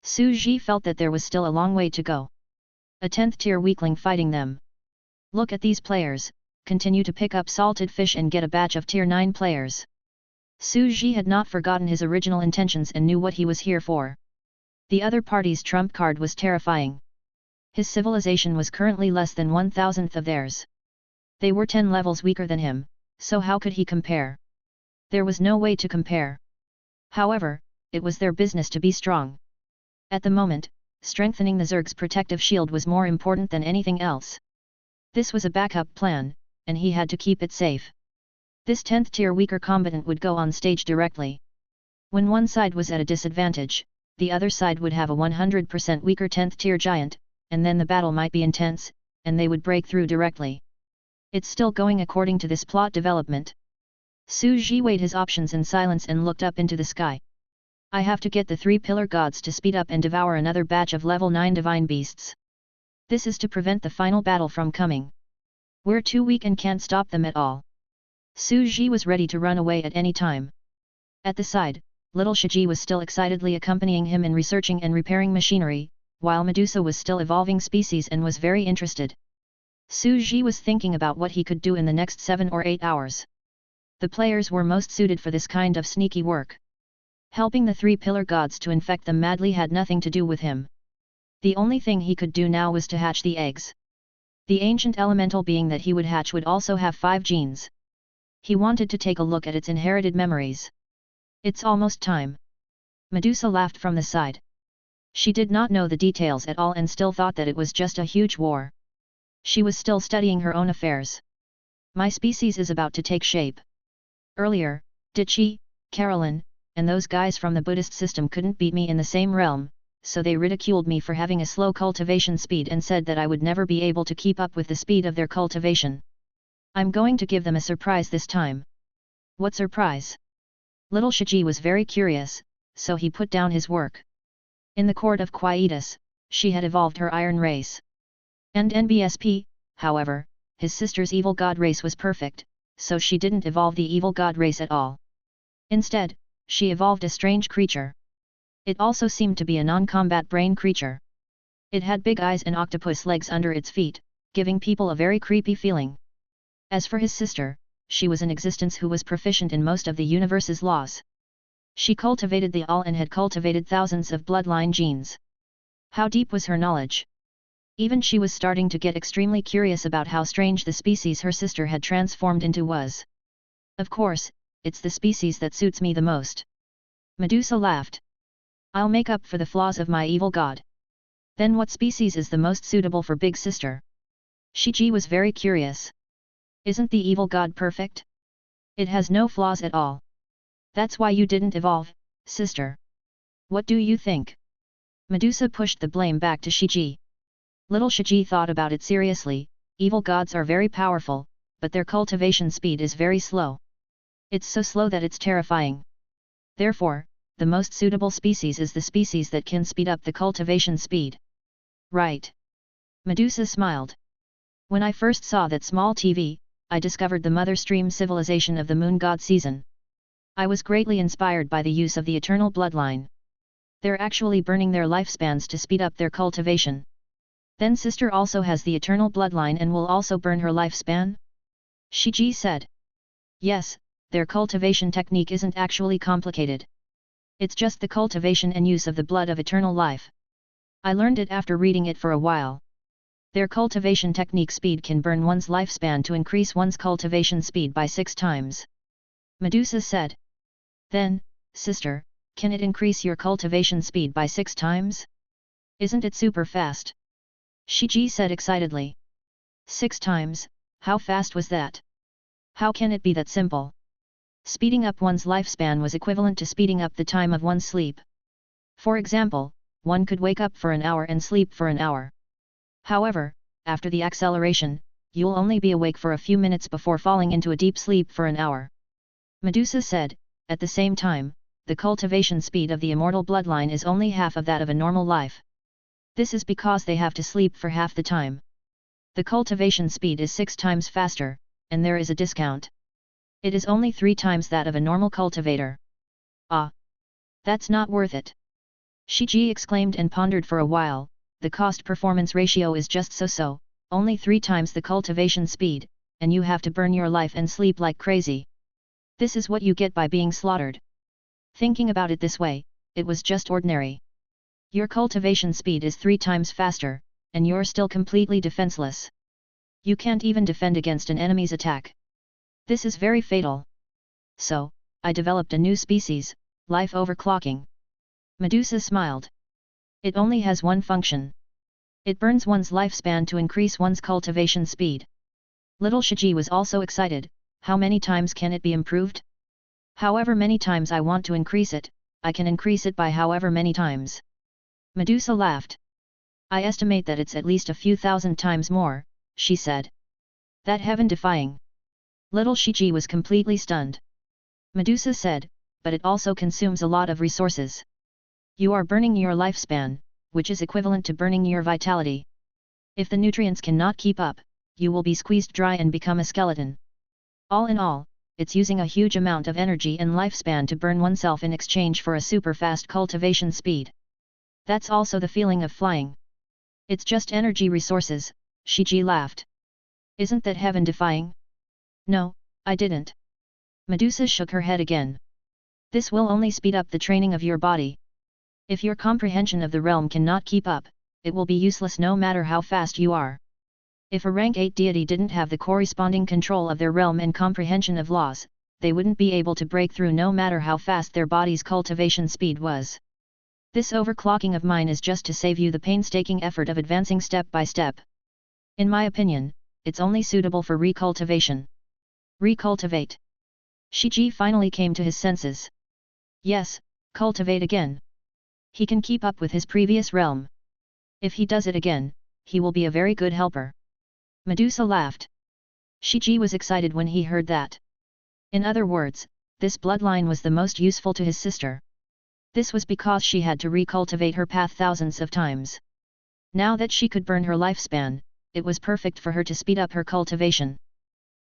Su Ji felt that there was still a long way to go. A 10th tier weakling fighting them. Look at these players, continue to pick up salted fish and get a batch of tier 9 players. Su Ji had not forgotten his original intentions and knew what he was here for. The other party's trump card was terrifying. His civilization was currently less than 1,000th of theirs. They were 10 levels weaker than him, so how could he compare? There was no way to compare. However, it was their business to be strong. At the moment, strengthening the Zerg's protective shield was more important than anything else. This was a backup plan, and he had to keep it safe. This 10th tier weaker combatant would go on stage directly. When one side was at a disadvantage, the other side would have a 100% weaker 10th tier giant, and then the battle might be intense, and they would break through directly. It's still going according to this plot development. Su Ji weighed his options in silence and looked up into the sky. I have to get the 3 pillar gods to speed up and devour another batch of level 9 divine beasts. This is to prevent the final battle from coming. We're too weak and can't stop them at all. Su Ji was ready to run away at any time. At the side, little Shiji was still excitedly accompanying him in researching and repairing machinery, while Medusa was still evolving species and was very interested. Su Ji was thinking about what he could do in the next 7 or 8 hours. The players were most suited for this kind of sneaky work. Helping the 3 pillar gods to infect them madly had nothing to do with him. The only thing he could do now was to hatch the eggs. The ancient elemental being that he would hatch would also have 5 genes. He wanted to take a look at its inherited memories. It's almost time. Medusa laughed from the side. She did not know the details at all and still thought that it was just a huge war. She was still studying her own affairs. My species is about to take shape. Earlier, Ditchy, Carolyn, and those guys from the Buddhist system couldn't beat me in the same realm, so they ridiculed me for having a slow cultivation speed and said that I would never be able to keep up with the speed of their cultivation. I'm going to give them a surprise this time. What surprise? Little Shiji was very curious, so he put down his work. In the court of Quietus, she had evolved her iron race. And NBSP, however, his sister's evil god race was perfect, so she didn't evolve the evil god race at all. Instead, she evolved a strange creature. It also seemed to be a non-combat brain creature. It had big eyes and octopus legs under its feet, giving people a very creepy feeling. As for his sister, she was an existence who was proficient in most of the universe's laws. She cultivated the all and had cultivated thousands of bloodline genes. How deep was her knowledge? Even she was starting to get extremely curious about how strange the species her sister had transformed into was. Of course, it's the species that suits me the most. Medusa laughed. I'll make up for the flaws of my evil god. Then what species is the most suitable for big sister? Shiji was very curious. Isn't the evil god perfect? It has no flaws at all. That's why you didn't evolve, sister. What do you think? Medusa pushed the blame back to Shiji. Little Shiji thought about it seriously. Evil gods are very powerful, but their cultivation speed is very slow. It's so slow that it's terrifying. Therefore, the most suitable species is the species that can speed up the cultivation speed. Right. Medusa smiled. When I first saw that small TV, I discovered the mother stream civilization of the moon god season. I was greatly inspired by the use of the eternal bloodline. They're actually burning their lifespans to speed up their cultivation. Then sister also has the eternal bloodline and will also burn her lifespan? Shiji said. Yes, their cultivation technique isn't actually complicated. It's just the cultivation and use of the blood of eternal life. I learned it after reading it for a while. Their cultivation technique speed can burn one's lifespan to increase one's cultivation speed by 6 times. Medusa said. Then, sister, can it increase your cultivation speed by 6 times? Isn't it super fast? Shiji said excitedly. 6 times, how fast was that? How can it be that simple? Speeding up one's lifespan was equivalent to speeding up the time of one's sleep. For example, one could wake up for an hour and sleep for an hour. However, after the acceleration, you'll only be awake for a few minutes before falling into a deep sleep for an hour. Medusa said, at the same time, the cultivation speed of the immortal bloodline is only half of that of a normal life. This is because they have to sleep for half the time. The cultivation speed is 6 times faster, and there is a discount. It is only 3 times that of a normal cultivator. Ah! That's not worth it. Shiji exclaimed and pondered for a while. The cost-performance ratio is just so, only 3 times the cultivation speed, and you have to burn your life and sleep like crazy. This is what you get by being slaughtered. Thinking about it this way, it was just ordinary. Your cultivation speed is 3 times faster, and you're still completely defenseless. You can't even defend against an enemy's attack. This is very fatal. So, I developed a new species, life overclocking. Medusa smiled. It only has one function. It burns one's lifespan to increase one's cultivation speed. Little Shiji was also excited. How many times can it be improved? However many times I want to increase it, I can increase it by however many times. Medusa laughed. I estimate that it's at least a few thousand times more, she said. That heaven-defying. Little Shiji was completely stunned. Medusa said, but it also consumes a lot of resources. You are burning your lifespan, which is equivalent to burning your vitality. If the nutrients cannot keep up, you will be squeezed dry and become a skeleton. All in all, it's using a huge amount of energy and lifespan to burn oneself in exchange for a super fast cultivation speed. That's also the feeling of flying. It's just energy resources, Shiji laughed. Isn't that heaven-defying? No, I didn't. Medusa shook her head again. This will only speed up the training of your body. If your comprehension of the realm cannot keep up, it will be useless no matter how fast you are. If a rank 8 deity didn't have the corresponding control of their realm and comprehension of laws, they wouldn't be able to break through no matter how fast their body's cultivation speed was. This overclocking of mine is just to save you the painstaking effort of advancing step by step. In my opinion, it's only suitable for recultivation. Recultivate. Shiji finally came to his senses. Yes, cultivate again. He can keep up with his previous realm. If he does it again, he will be a very good helper. Medusa laughed. Shiji was excited when he heard that. In other words, this bloodline was the most useful to his sister. This was because she had to recultivate her path thousands of times. Now that she could burn her lifespan, it was perfect for her to speed up her cultivation.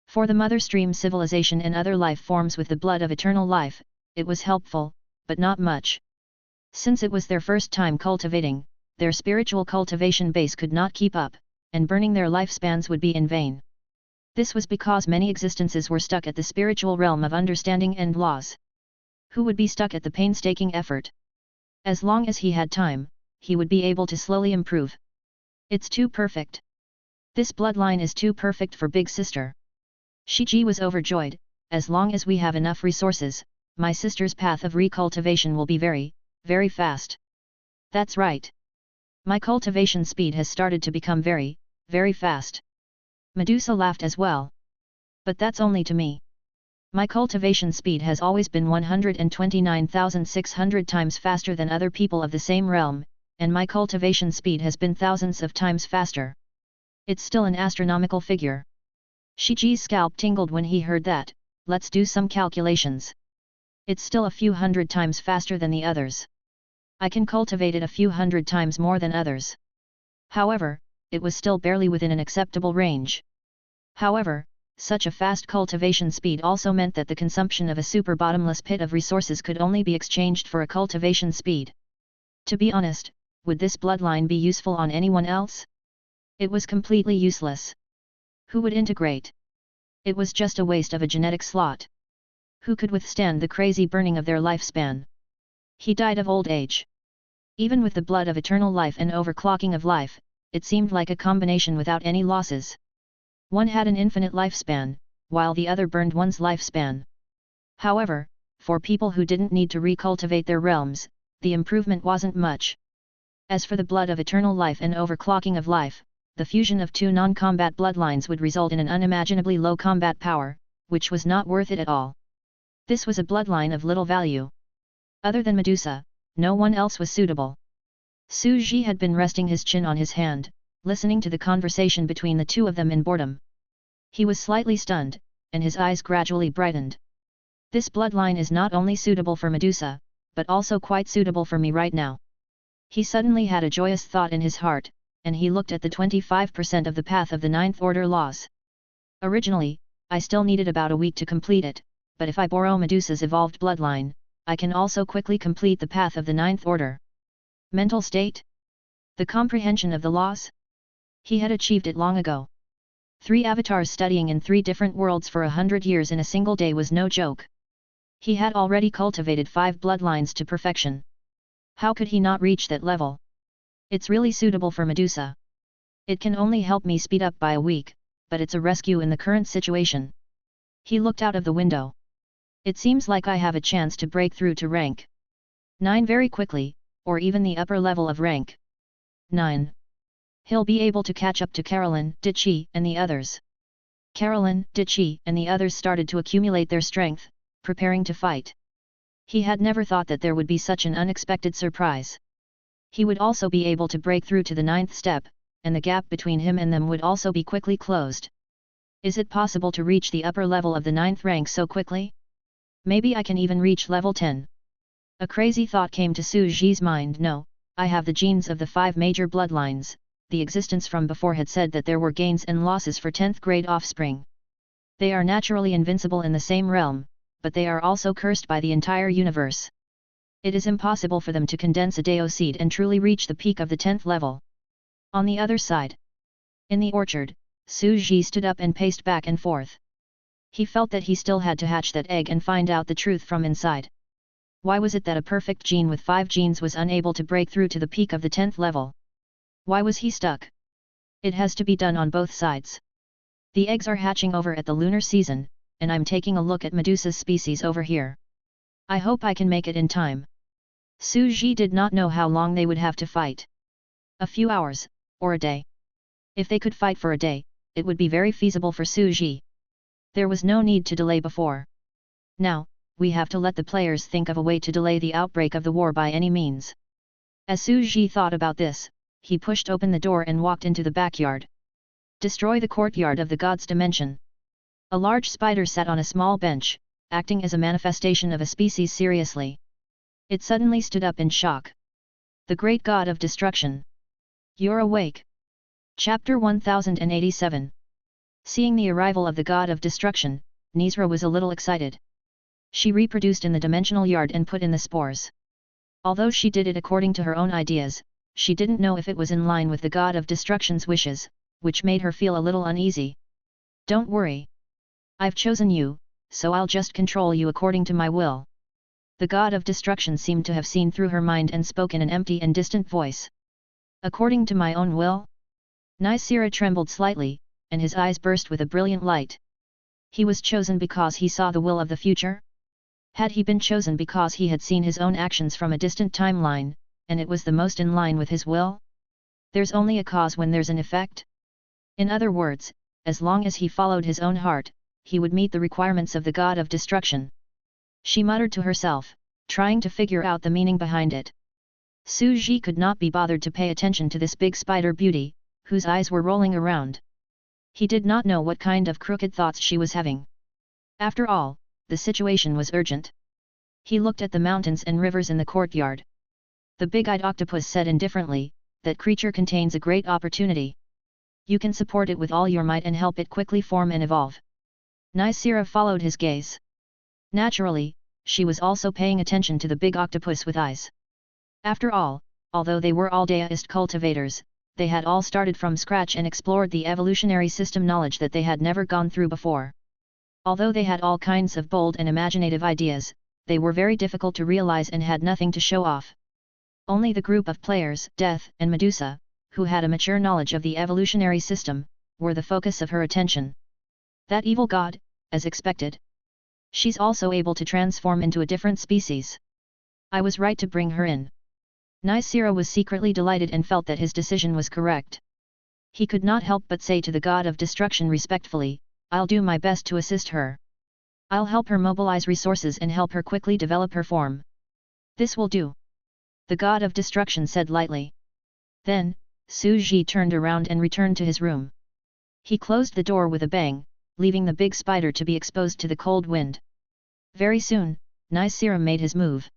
For the Mother Stream civilization and other life forms with the blood of eternal life, it was helpful, but not much. Since it was their first time cultivating, their spiritual cultivation base could not keep up, and burning their lifespans would be in vain. This was because many existences were stuck at the spiritual realm of understanding and laws. Who would be stuck at the painstaking effort? As long as he had time, he would be able to slowly improve. It's too perfect. This bloodline is too perfect for Big Sister. Shiji was overjoyed. As long as we have enough resources, my sister's path of recultivation will be very, very fast. That's right. My cultivation speed has started to become very, very fast. Medusa laughed as well. But that's only to me. My cultivation speed has always been 129,600 times faster than other people of the same realm, and my cultivation speed has been thousands of times faster. It's still an astronomical figure. Shiji's scalp tingled when he heard that. Let's do some calculations. It's still a few hundred times faster than the others. I can cultivate it a few hundred times more than others. However, it was still barely within an acceptable range. However, such a fast cultivation speed also meant that the consumption of a super bottomless pit of resources could only be exchanged for a cultivation speed. To be honest, would this bloodline be useful on anyone else? It was completely useless. Who would integrate? It was just a waste of a genetic slot. Who could withstand the crazy burning of their lifespan? He died of old age. Even with the blood of eternal life and overclocking of life, it seemed like a combination without any losses. One had an infinite lifespan, while the other burned one's lifespan. However, for people who didn't need to recultivate their realms, the improvement wasn't much. As for the blood of eternal life and overclocking of life, the fusion of two non-combat bloodlines would result in an unimaginably low combat power, which was not worth it at all. This was a bloodline of little value. Other than Medusa, no one else was suitable. Su Ji had been resting his chin on his hand, listening to the conversation between the two of them in boredom. He was slightly stunned, and his eyes gradually brightened. This bloodline is not only suitable for Medusa, but also quite suitable for me right now. He suddenly had a joyous thought in his heart, and he looked at the 25% of the path of the Ninth Order laws. Originally, I still needed about a week to complete it, but if I borrow Medusa's evolved bloodline, I can also quickly complete the path of the Ninth Order. Mental state? The comprehension of the laws? He had achieved it long ago. 3 avatars studying in 3 different worlds for 100 years in a single day was no joke. He had already cultivated 5 bloodlines to perfection. How could he not reach that level? It's really suitable for Medusa. It can only help me speed up by a week, but it's a rescue in the current situation. He looked out of the window. It seems like I have a chance to break through to rank 9 very quickly, or even the upper level of rank 9. He'll be able to catch up to Carolyn, Ditchy, and the others. Carolyn, Ditchy, and the others started to accumulate their strength, preparing to fight. He had never thought that there would be such an unexpected surprise. He would also be able to break through to the 9th step, and the gap between him and them would also be quickly closed. Is it possible to reach the upper level of the 9th rank so quickly? Maybe I can even reach level 10. A crazy thought came to Su Ji's mind. No, I have the genes of the 5 major bloodlines. The existence from before had said that there were gains and losses for 10th grade offspring. They are naturally invincible in the same realm, but they are also cursed by the entire universe. It is impossible for them to condense a Deo seed and truly reach the peak of the 10th level. On the other side, in the orchard, Su Ji stood up and paced back and forth. He felt that he still had to hatch that egg and find out the truth from inside. Why was it that a perfect gene with 5 genes was unable to break through to the peak of the 10th level? Why was he stuck? It has to be done on both sides. The eggs are hatching over at the lunar season, and I'm taking a look at Medusa's species over here. I hope I can make it in time. Su Ji did not know how long they would have to fight. A few hours, or a day. If they could fight for a day, it would be very feasible for Su Ji. There was no need to delay before. Now, we have to let the players think of a way to delay the outbreak of the war by any means. As Su Ji thought about this, he pushed open the door and walked into the backyard. Destroy the courtyard of the god's dimension. A large spider sat on a small bench, acting as a manifestation of a species seriously. It suddenly stood up in shock. The great god of destruction. You're awake. Chapter 1087. Seeing the arrival of the god of destruction, Nisra was a little excited. She reproduced in the dimensional yard and put in the spores. Although she did it according to her own ideas, she didn't know if it was in line with the god of destruction's wishes, which made her feel a little uneasy. Don't worry. I've chosen you, so I'll just control you according to my will. The god of destruction seemed to have seen through her mind and spoke in an empty and distant voice. According to my own will? Nisra trembled slightly, and his eyes burst with a brilliant light. He was chosen because he saw the will of the future? Had he been chosen because he had seen his own actions from a distant timeline, and it was the most in line with his will? There's only a cause when there's an effect. In other words, as long as he followed his own heart, he would meet the requirements of the god of destruction. She muttered to herself, trying to figure out the meaning behind it. Su Ji could not be bothered to pay attention to this big spider beauty, whose eyes were rolling around. He did not know what kind of crooked thoughts she was having. After all, the situation was urgent. He looked at the mountains and rivers in the courtyard. The big-eyed octopus said indifferently, that creature contains a great opportunity. You can support it with all your might and help it quickly form and evolve. Nysera followed his gaze. Naturally, she was also paying attention to the big octopus with eyes. After all, although they were all deist cultivators, they had all started from scratch and explored the evolutionary system knowledge that they had never gone through before. Although they had all kinds of bold and imaginative ideas, they were very difficult to realize and had nothing to show off. Only the group of players, Death and Medusa, who had a mature knowledge of the evolutionary system, were the focus of her attention. That evil god, as expected. She's also able to transform into a different species. I was right to bring her in. Nysera was secretly delighted and felt that his decision was correct. He could not help but say to the god of destruction respectfully, "I'll do my best to assist her. I'll help her mobilize resources and help her quickly develop her form." "This will do," the god of destruction said lightly. Then, Su Ji turned around and returned to his room. He closed the door with a bang, leaving the big spider to be exposed to the cold wind. Very soon, Nysera made his move.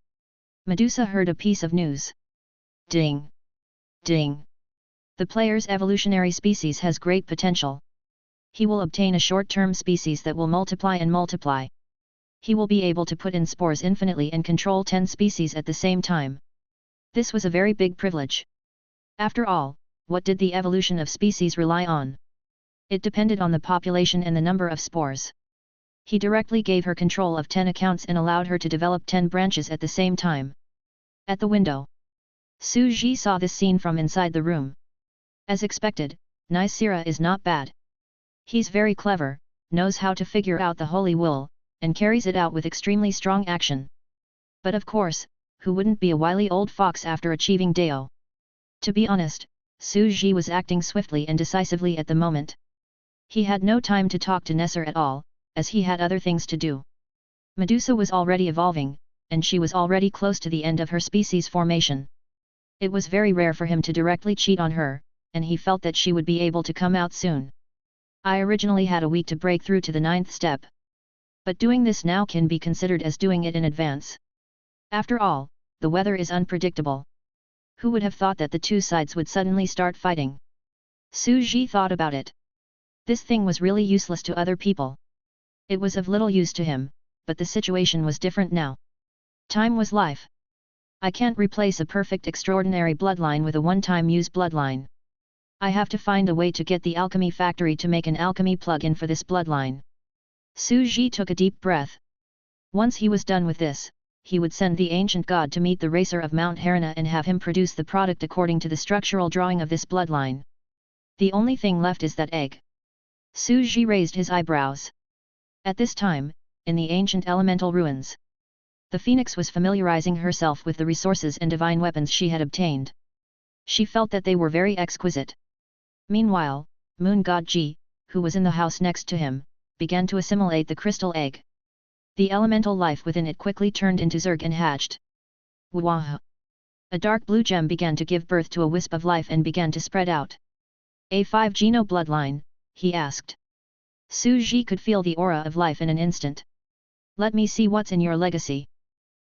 Medusa heard a piece of news. Ding! Ding! The player's evolutionary species has great potential. He will obtain a short-term species that will multiply and multiply. He will be able to put in spores infinitely and control 10 species at the same time. This was a very big privilege. After all, what did the evolution of species rely on? It depended on the population and the number of spores. He directly gave her control of 10 accounts and allowed her to develop 10 branches at the same time. At the window, Su Ji saw this scene from inside the room. As expected, Nysera is not bad. He's very clever, knows how to figure out the holy will, and carries it out with extremely strong action. But of course, who wouldn't be a wily old fox after achieving Dao? To be honest, Su Ji was acting swiftly and decisively at the moment. He had no time to talk to Nesser at all, as he had other things to do. Medusa was already evolving, and she was already close to the end of her species formation. It was very rare for him to directly cheat on her, and he felt that she would be able to come out soon. I originally had a week to break through to the 9th step. But doing this now can be considered as doing it in advance. After all, the weather is unpredictable. Who would have thought that the two sides would suddenly start fighting? Su Ji thought about it. This thing was really useless to other people. It was of little use to him, but the situation was different now. Time was life. I can't replace a perfect extraordinary bloodline with a one-time use bloodline. I have to find a way to get the alchemy factory to make an alchemy plug-in for this bloodline. Su Ji took a deep breath. Once he was done with this, he would send the ancient god to meet the racer of Mount Harana and have him produce the product according to the structural drawing of this bloodline. The only thing left is that egg. Su Ji raised his eyebrows. At this time, in the ancient elemental ruins, the phoenix was familiarizing herself with the resources and divine weapons she had obtained. She felt that they were very exquisite. Meanwhile, moon god Ji, who was in the house next to him, began to assimilate the crystal egg. The elemental life within it quickly turned into Zerg and hatched. Wah! A dark blue gem began to give birth to a wisp of life and began to spread out. A 5 Geno bloodline, he asked. Su Ji could feel the aura of life in an instant. Let me see what's in your legacy.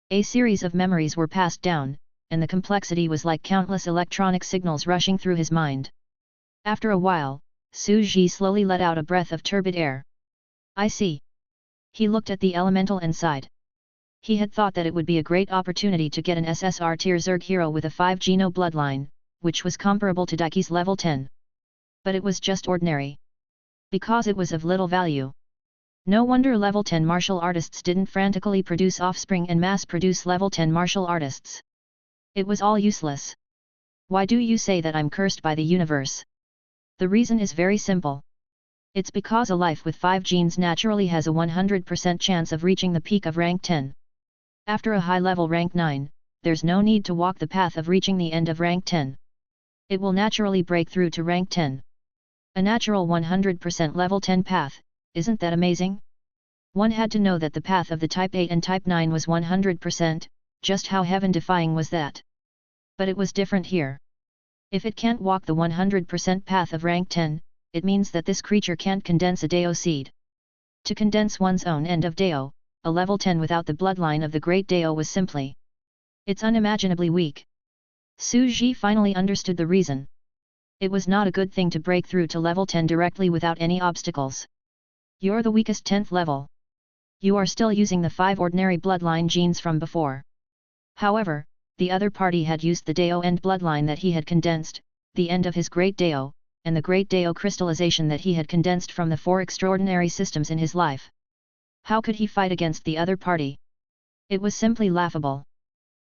A series of memories were passed down, and the complexity was like countless electronic signals rushing through his mind. After a while, Su Ji slowly let out a breath of turbid air. I see. He looked at the elemental and sighed. He had thought that it would be a great opportunity to get an SSR tier Zerg hero with a 5 Geno bloodline, which was comparable to Daiki's level 10. But it was just ordinary. Because it was of little value. No wonder level 10 martial artists didn't frantically produce offspring and mass-produce level 10 martial artists. It was all useless. Why do you say that I'm cursed by the universe? The reason is very simple. It's because a life with 5 genes naturally has a 100% chance of reaching the peak of rank 10. After a high-level rank 9, there's no need to walk the path of reaching the end of rank 10. It will naturally break through to rank 10. A natural 100% level 10 path, isn't that amazing? One had to know that the path of the Type 8 and Type 9 was 100%, just how heaven-defying was that? But it was different here. If it can't walk the 100% path of rank 10, it means that this creature can't condense a Dao seed. To condense one's own end of Dao, a level 10 without the bloodline of the great Dao was simply. It's unimaginably weak. Su Ji finally understood the reason. It was not a good thing to break through to level 10 directly without any obstacles. You're the weakest 10th level. You are still using the 5 ordinary bloodline genes from before. However, the other party had used the Dao end bloodline that he had condensed, the end of his Great Dao, and the Great Dao crystallization that he had condensed from the 4 extraordinary systems in his life. How could he fight against the other party? It was simply laughable.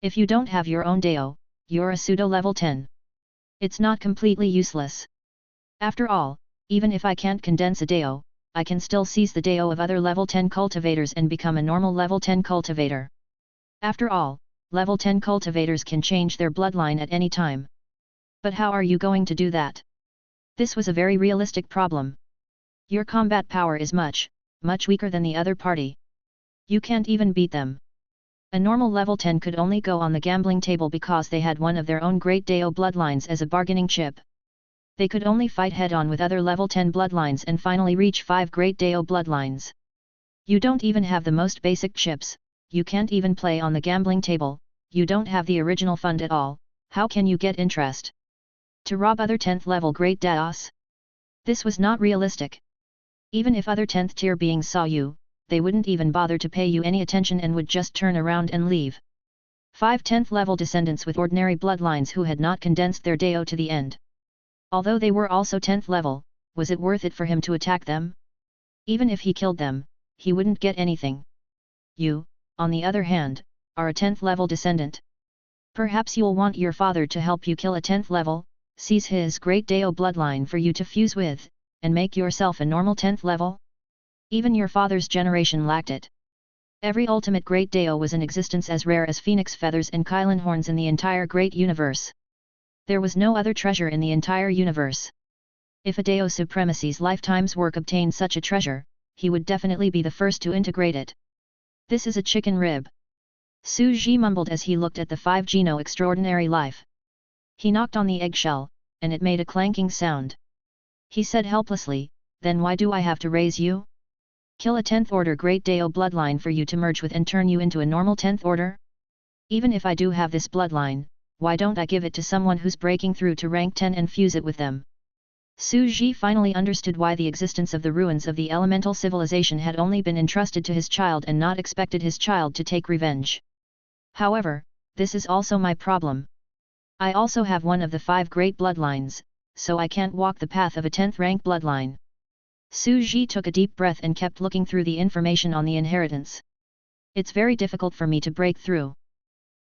If you don't have your own Dao, you're a pseudo level 10. It's not completely useless. After all, even if I can't condense a Dao, I can still seize the Dao of other level 10 cultivators and become a normal level 10 cultivator. After all, level 10 cultivators can change their bloodline at any time. But how are you going to do that? This was a very realistic problem. Your combat power is much weaker than the other party. You can't even beat them. A normal level 10 could only go on the gambling table because they had one of their own Great Dao bloodlines as a bargaining chip. They could only fight head-on with other level 10 bloodlines and finally reach 5 Great Dao bloodlines. You don't even have the most basic chips, you can't even play on the gambling table, you don't have the original fund at all, how can you get interest to rob other 10th level Great Daos? This was not realistic. Even if other 10th tier beings saw you, they wouldn't even bother to pay you any attention and would just turn around and leave. 5 10th level descendants with ordinary bloodlines who had not condensed their Dao to the end. Although they were also 10th level, was it worth it for him to attack them? Even if he killed them, he wouldn't get anything. You, on the other hand, are a 10th level descendant. Perhaps you'll want your father to help you kill a 10th level, seize his Great Dao bloodline for you to fuse with, and make yourself a normal 10th level? Even your father's generation lacked it. Every ultimate Great Dao was in existence as rare as phoenix feathers and Kylan horns in the entire great universe. There was no other treasure in the entire universe. If a Dao Supremacy's lifetime's work obtained such a treasure, he would definitely be the first to integrate it. This is a chicken rib. Su Ji mumbled as he looked at the 5 Geno extraordinary life. He knocked on the eggshell, and it made a clanking sound. He said helplessly, then why do I have to raise you? Kill a 10th order Great Dao bloodline for you to merge with and turn you into a normal 10th order? Even if I do have this bloodline, why don't I give it to someone who's breaking through to rank 10 and fuse it with them? Su Ji finally understood why the existence of the ruins of the elemental civilization had only been entrusted to his child and not expected his child to take revenge. However, this is also my problem. I also have one of the 5 great bloodlines, so I can't walk the path of a 10th rank bloodline. Su Ji took a deep breath and kept looking through the information on the inheritance. It's very difficult for me to break through.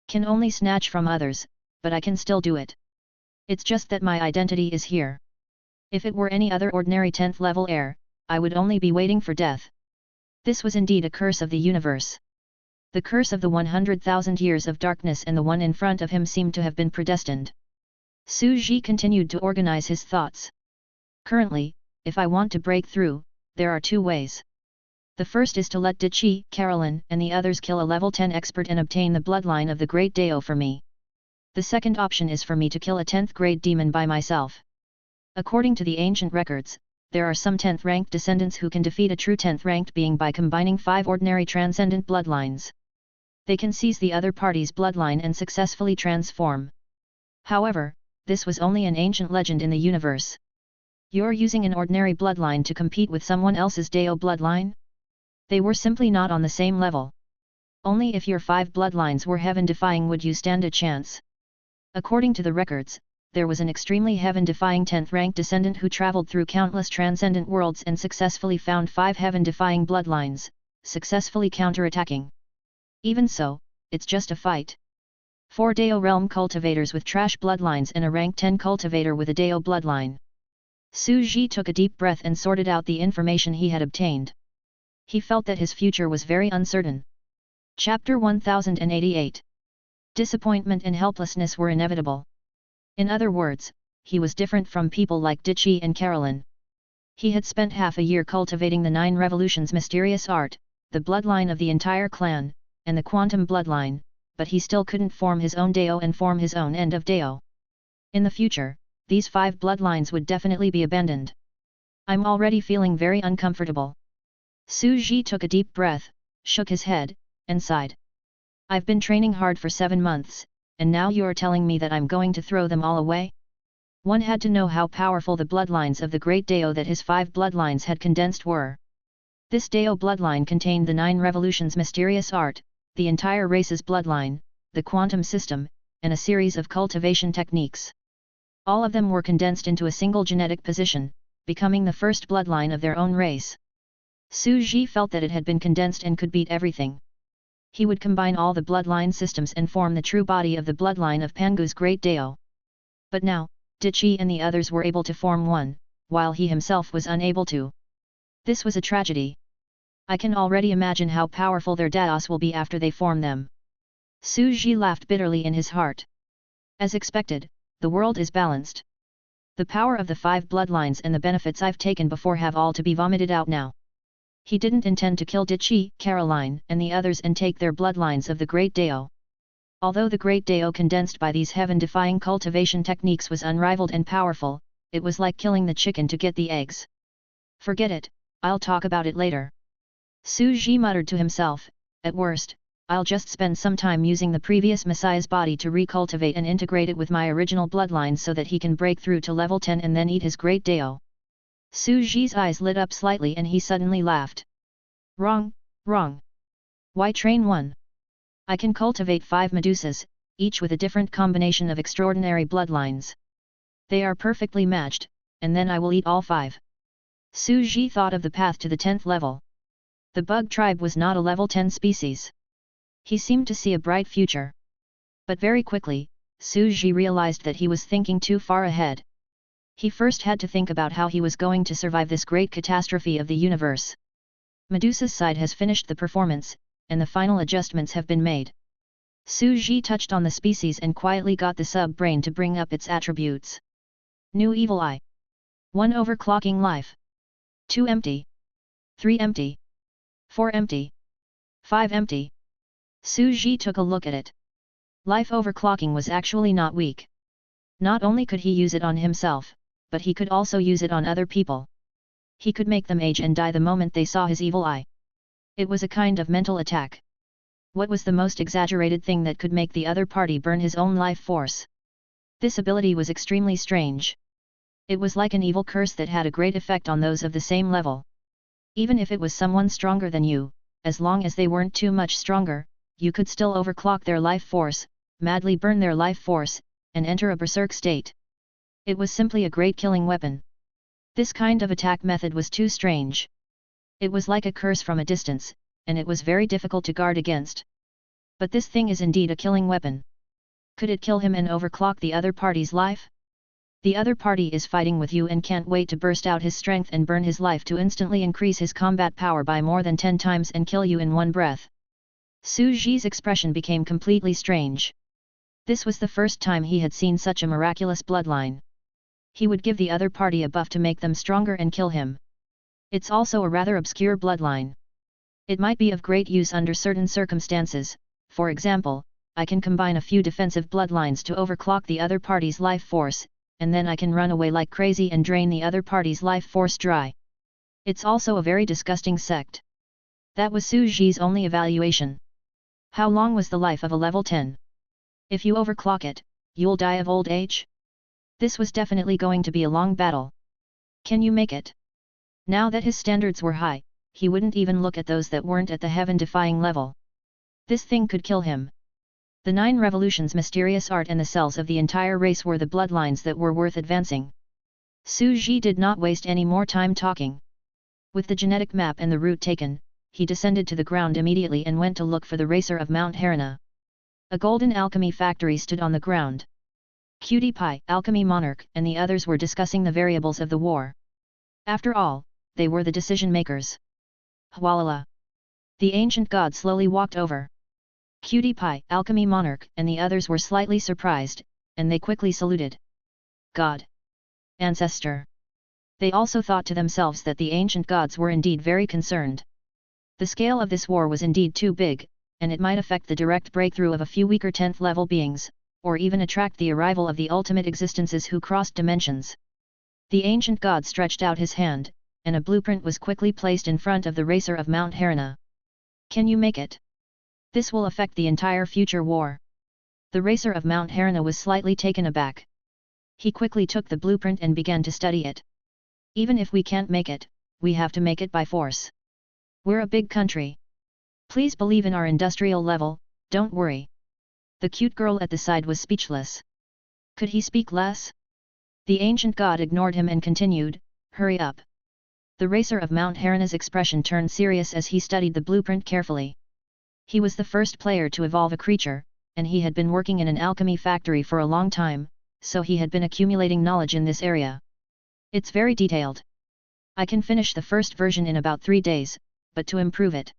Can only snatch from others, but I can still do it. It's just that my identity is here. If it were any other ordinary 10th level heir, I would only be waiting for death. This was indeed a curse of the universe. The curse of the 100,000 years of darkness and the one in front of him seemed to have been predestined. Su Ji continued to organize his thoughts. Currently, if I want to break through, there are 2 ways. The first is to let Dichi, Carolyn, and the others kill a level 10 expert and obtain the bloodline of the Great Dao for me. The second option is for me to kill a 10th grade demon by myself. According to the ancient records, there are some 10th ranked descendants who can defeat a true 10th ranked being by combining 5 ordinary transcendent bloodlines. They can seize the other party's bloodline and successfully transform. However, this was only an ancient legend in the universe. You're using an ordinary bloodline to compete with someone else's Dao bloodline? They were simply not on the same level. Only if your 5 bloodlines were heaven-defying would you stand a chance. According to the records, there was an extremely heaven-defying 10th rank descendant who traveled through countless transcendent worlds and successfully found 5 heaven-defying bloodlines, successfully counter-attacking. Even so, it's just a fight. 4 Dao realm cultivators with trash bloodlines and a rank 10 cultivator with a Dao bloodline. Su Ji took a deep breath and sorted out the information he had obtained. He felt that his future was very uncertain. Chapter 1088. Disappointment and helplessness were inevitable. In other words, he was different from people like Dichi and Carolyn. He had spent half a year cultivating the 9 revolutions mysterious art, the bloodline of the entire clan, and the quantum bloodline, but he still couldn't form his own Dao and form his own end of Dao. In the future, these 5 bloodlines would definitely be abandoned. I'm already feeling very uncomfortable. Su Ji took a deep breath, shook his head, and sighed. I've been training hard for 7 months, and now you're telling me that I'm going to throw them all away? One had to know how powerful the bloodlines of the Great Dao that his 5 bloodlines had condensed were. This Dao bloodline contained the 9 revolutions mysterious art, the entire race's bloodline, the quantum system, and a series of cultivation techniques. All of them were condensed into a single genetic position, becoming the first bloodline of their own race. Su Ji felt that it had been condensed and could beat everything. He would combine all the bloodline systems and form the true body of the bloodline of Pangu's great Dao. But now, Dichi and the others were able to form one, while he himself was unable to. This was a tragedy. I can already imagine how powerful their Daos will be after they form them. Su Ji laughed bitterly in his heart. As expected, the world is balanced. The power of the 5 bloodlines and the benefits I've taken before have all to be vomited out now. He didn't intend to kill Dichi, Caroline, and the others and take their bloodlines of the Great Dao. Although the Great Dao condensed by these heaven-defying cultivation techniques was unrivaled and powerful, it was like killing the chicken to get the eggs. Forget it, I'll talk about it later. Su Ji muttered to himself, at worst, I'll just spend some time using the previous Messiah's body to recultivate and integrate it with my original bloodline so that he can break through to level 10 and then eat his Great Dao. Su Ji's eyes lit up slightly and he suddenly laughed. Wrong, wrong. Why train one? I can cultivate 5 Medusas, each with a different combination of extraordinary bloodlines. They are perfectly matched, and then I will eat all 5. Su Ji thought of the path to the 10th level. The bug tribe was not a level 10 species. He seemed to see a bright future. But very quickly, Su Ji realized that he was thinking too far ahead. He first had to think about how he was going to survive this great catastrophe of the universe. Medusa's side has finished the performance, and the final adjustments have been made. Su Ji touched on the species and quietly got the sub-brain to bring up its attributes. New evil eye. 1 overclocking life. 2 empty. 3 empty. 4 empty. 5 empty. Su Ji took a look at it. Life overclocking was actually not weak. Not only could he use it on himself, but he could also use it on other people. He could make them age and die the moment they saw his evil eye. It was a kind of mental attack. What was the most exaggerated thing that could make the other party burn his own life force? This ability was extremely strange. It was like an evil curse that had a great effect on those of the same level. Even if it was someone stronger than you, as long as they weren't too much stronger, you could still overclock their life force, madly burn their life force, and enter a berserk state. It was simply a great killing weapon. This kind of attack method was too strange. It was like a curse from a distance, and it was very difficult to guard against. But this thing is indeed a killing weapon. Could it kill him and overclock the other party's life? The other party is fighting with you and can't wait to burst out his strength and burn his life to instantly increase his combat power by more than 10 times and kill you in one breath. Su Ji's expression became completely strange. This was the first time he had seen such a miraculous bloodline. He would give the other party a buff to make them stronger and kill him. It's also a rather obscure bloodline. It might be of great use under certain circumstances. For example, I can combine a few defensive bloodlines to overclock the other party's life force, and then I can run away like crazy and drain the other party's life force dry. It's also a very disgusting sect. That was Su Ji's only evaluation. How long was the life of a level 10? If you overclock it, you'll die of old age? This was definitely going to be a long battle. Can you make it? Now that his standards were high, he wouldn't even look at those that weren't at the heaven-defying level. This thing could kill him. The 9 revolutions mysterious art and the cells of the entire race were the bloodlines that were worth advancing. Su Ji did not waste any more time talking. With the genetic map and the route taken, he descended to the ground immediately and went to look for the racer of Mount Harana. A golden alchemy factory stood on the ground. Cutie Pie, Alchemy Monarch, and the others were discussing the variables of the war. After all, they were the decision-makers. Hwalala. The ancient god slowly walked over. Cutie Pie, Alchemy Monarch, and the others were slightly surprised, and they quickly saluted. God. Ancestor. They also thought to themselves that the ancient gods were indeed very concerned. The scale of this war was indeed too big, and it might affect the direct breakthrough of a few weaker 10th level beings, or even attract the arrival of the ultimate existences who crossed dimensions. The ancient god stretched out his hand, and a blueprint was quickly placed in front of the racer of Mount Harana. Can you make it? This will affect the entire future war. The racer of Mount Harana was slightly taken aback. He quickly took the blueprint and began to study it. Even if we can't make it, we have to make it by force. We're a big country. Please believe in our industrial level, don't worry. The cute girl at the side was speechless. Could he speak less? The ancient god ignored him and continued, hurry up. The racer of Mount Harana's expression turned serious as he studied the blueprint carefully. He was the first player to evolve a creature, and he had been working in an alchemy factory for a long time, so he had been accumulating knowledge in this area. It's very detailed. I can finish the first version in about 3 days, but to improve it.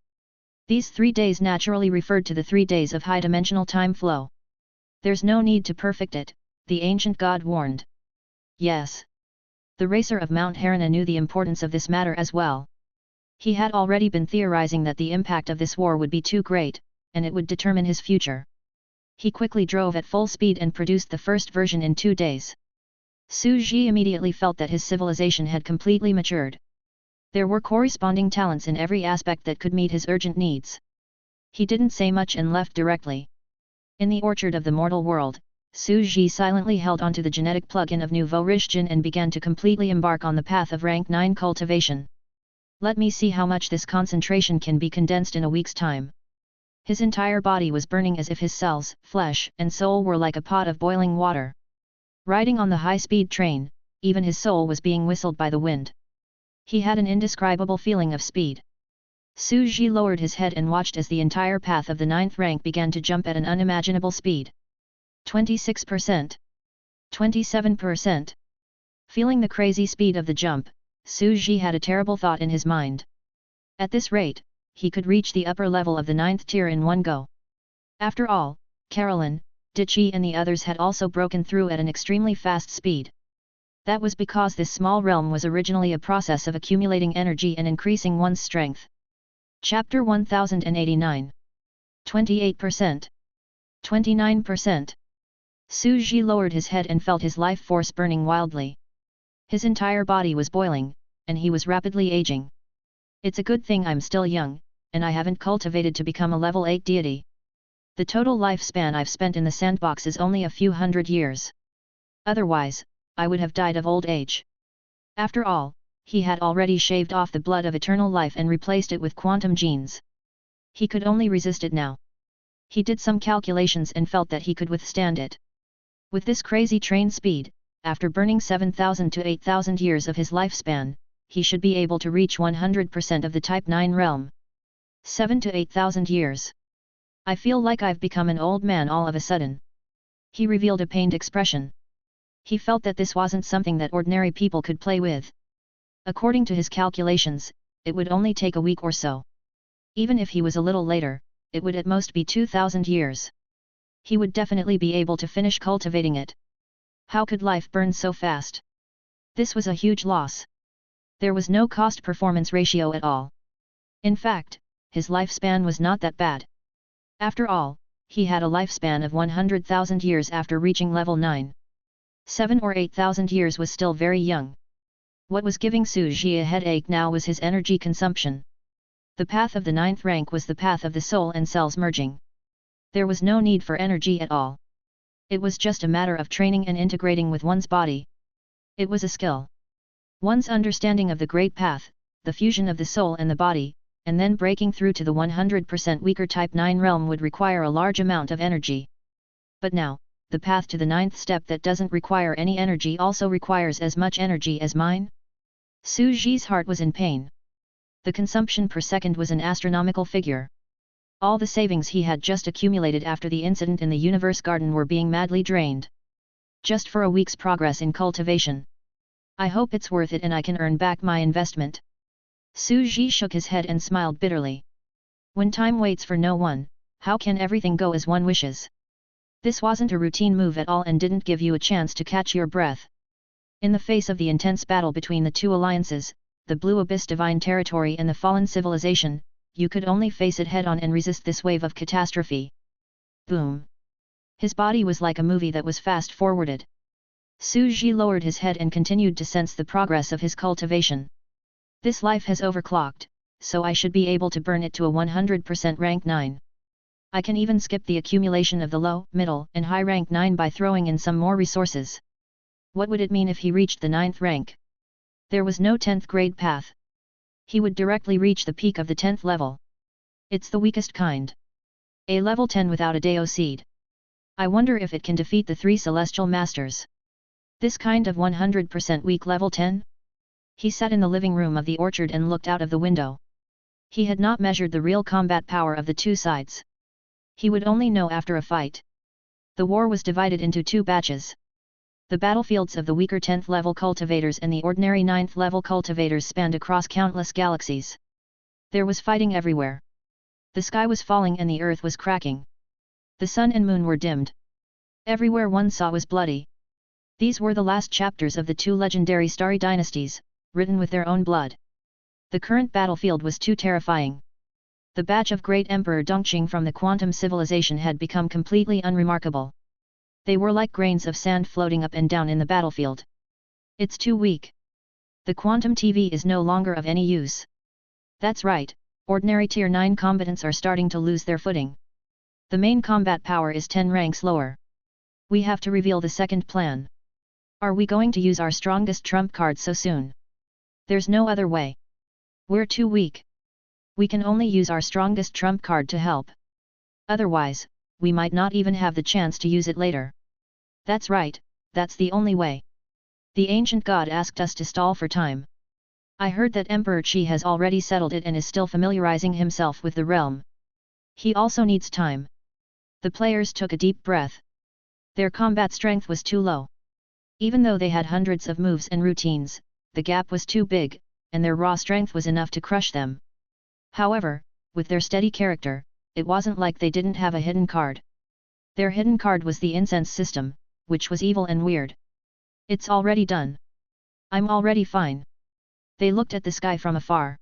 These 3 days naturally referred to the 3 days of high-dimensional time flow. There's no need to perfect it, the ancient god warned. Yes. The racer of Mount Harana knew the importance of this matter as well. He had already been theorizing that the impact of this war would be too great, and it would determine his future. He quickly drove at full speed and produced the first version in 2 days. Su Ji immediately felt that his civilization had completely matured. There were corresponding talents in every aspect that could meet his urgent needs. He didn't say much and left directly. In the orchard of the mortal world, Su Ji silently held onto the genetic plug-in of Nouveau Riche Jin and began to completely embark on the path of rank 9 cultivation. Let me see how much this concentration can be condensed in a week's time. His entire body was burning as if his cells, flesh, and soul were like a pot of boiling water. Riding on the high-speed train, even his soul was being whistled by the wind. He had an indescribable feeling of speed. Su Ji lowered his head and watched as the entire path of the 9th rank began to jump at an unimaginable speed. 26%. 27%. Feeling the crazy speed of the jump, Su Ji had a terrible thought in his mind. At this rate, he could reach the upper level of the 9th tier in one go. After all, Caroline, Dichi and the others had also broken through at an extremely fast speed. That was because this small realm was originally a process of accumulating energy and increasing one's strength. Chapter 1089. 28%. 29%. Su Ji lowered his head and felt his life force burning wildly. His entire body was boiling, and he was rapidly aging. It's a good thing I'm still young, and I haven't cultivated to become a level 8 deity. The total lifespan I've spent in the sandbox is only a few hundred years. Otherwise, I would have died of old age. After all, he had already shaved off the blood of eternal life and replaced it with quantum genes. He could only resist it now. He did some calculations and felt that he could withstand it. With this crazy train speed, after burning 7,000 to 8,000 years of his lifespan, he should be able to reach 100% of the Type 9 realm. 7 to 8,000 years. I feel like I've become an old man all of a sudden. He revealed a pained expression. He felt that this wasn't something that ordinary people could play with. According to his calculations, it would only take a week or so. Even if he was a little later, it would at most be 2,000 years. He would definitely be able to finish cultivating it. How could life burn so fast? This was a huge loss. There was no cost-performance ratio at all. In fact, his lifespan was not that bad. After all, he had a lifespan of 100,000 years after reaching level 9. 7 or 8,000 years was still very young. What was giving Su Ji a headache now was his energy consumption. The path of the 9th rank was the path of the soul and cells merging. There was no need for energy at all. It was just a matter of training and integrating with one's body. It was a skill. One's understanding of the Great Path, the fusion of the soul and the body, and then breaking through to the 100% weaker Type 9 realm would require a large amount of energy. But now, the path to the 9th step that doesn't require any energy also requires as much energy as mine? Su Ji's heart was in pain. The consumption per second was an astronomical figure. All the savings he had just accumulated after the incident in the universe garden were being madly drained. Just for a week's progress in cultivation. I hope it's worth it and I can earn back my investment. Su Ji shook his head and smiled bitterly. When time waits for no one, how can everything go as one wishes? This wasn't a routine move at all and didn't give you a chance to catch your breath. In the face of the intense battle between the two alliances, the Blue Abyss Divine Territory and the Fallen Civilization, you could only face it head-on and resist this wave of catastrophe. Boom! His body was like a movie that was fast-forwarded. Su Ji lowered his head and continued to sense the progress of his cultivation. This life has overclocked, so I should be able to burn it to a 100% rank 9. I can even skip the accumulation of the low, middle, and high rank 9 by throwing in some more resources. What would it mean if he reached the 9th rank? There was no 10th grade path. he would directly reach the peak of the 10th level. It's the weakest kind. A level 10 without a Deo seed. I wonder if it can defeat the 3 celestial masters. This kind of 100% weak level 10? He sat in the living room of the orchard and looked out of the window. He had not measured the real combat power of the two sides. He would only know after a fight. The war was divided into 2 batches. The battlefields of the weaker 10th level cultivators and the ordinary 9th level cultivators spanned across countless galaxies. There was fighting everywhere. The sky was falling and the earth was cracking. The sun and moon were dimmed. Everywhere one saw was bloody. These were the last chapters of the 2 legendary starry dynasties, written with their own blood. The current battlefield was too terrifying. The batch of great Emperor Dongqing from the quantum civilization had become completely unremarkable. They were like grains of sand floating up and down in the battlefield. It's too weak. The quantum TV is no longer of any use. That's right, ordinary tier 9 combatants are starting to lose their footing. The main combat power is 10 ranks lower. We have to reveal the second plan. Are we going to use our strongest trump card so soon? There's no other way. We're too weak. We can only use our strongest trump card to help. Otherwise, we might not even have the chance to use it later. That's right, that's the only way. The ancient god asked us to stall for time. I heard that Emperor Qi has already settled it and is still familiarizing himself with the realm. He also needs time. The players took a deep breath. Their combat strength was too low. Even though they had hundreds of moves and routines, the gap was too big, and their raw strength was enough to crush them. However, with their steady character, it wasn't like they didn't have a hidden card. Their hidden card was the incense system, which was evil and weird. It's already done. I'm already fine. They looked at the sky from afar.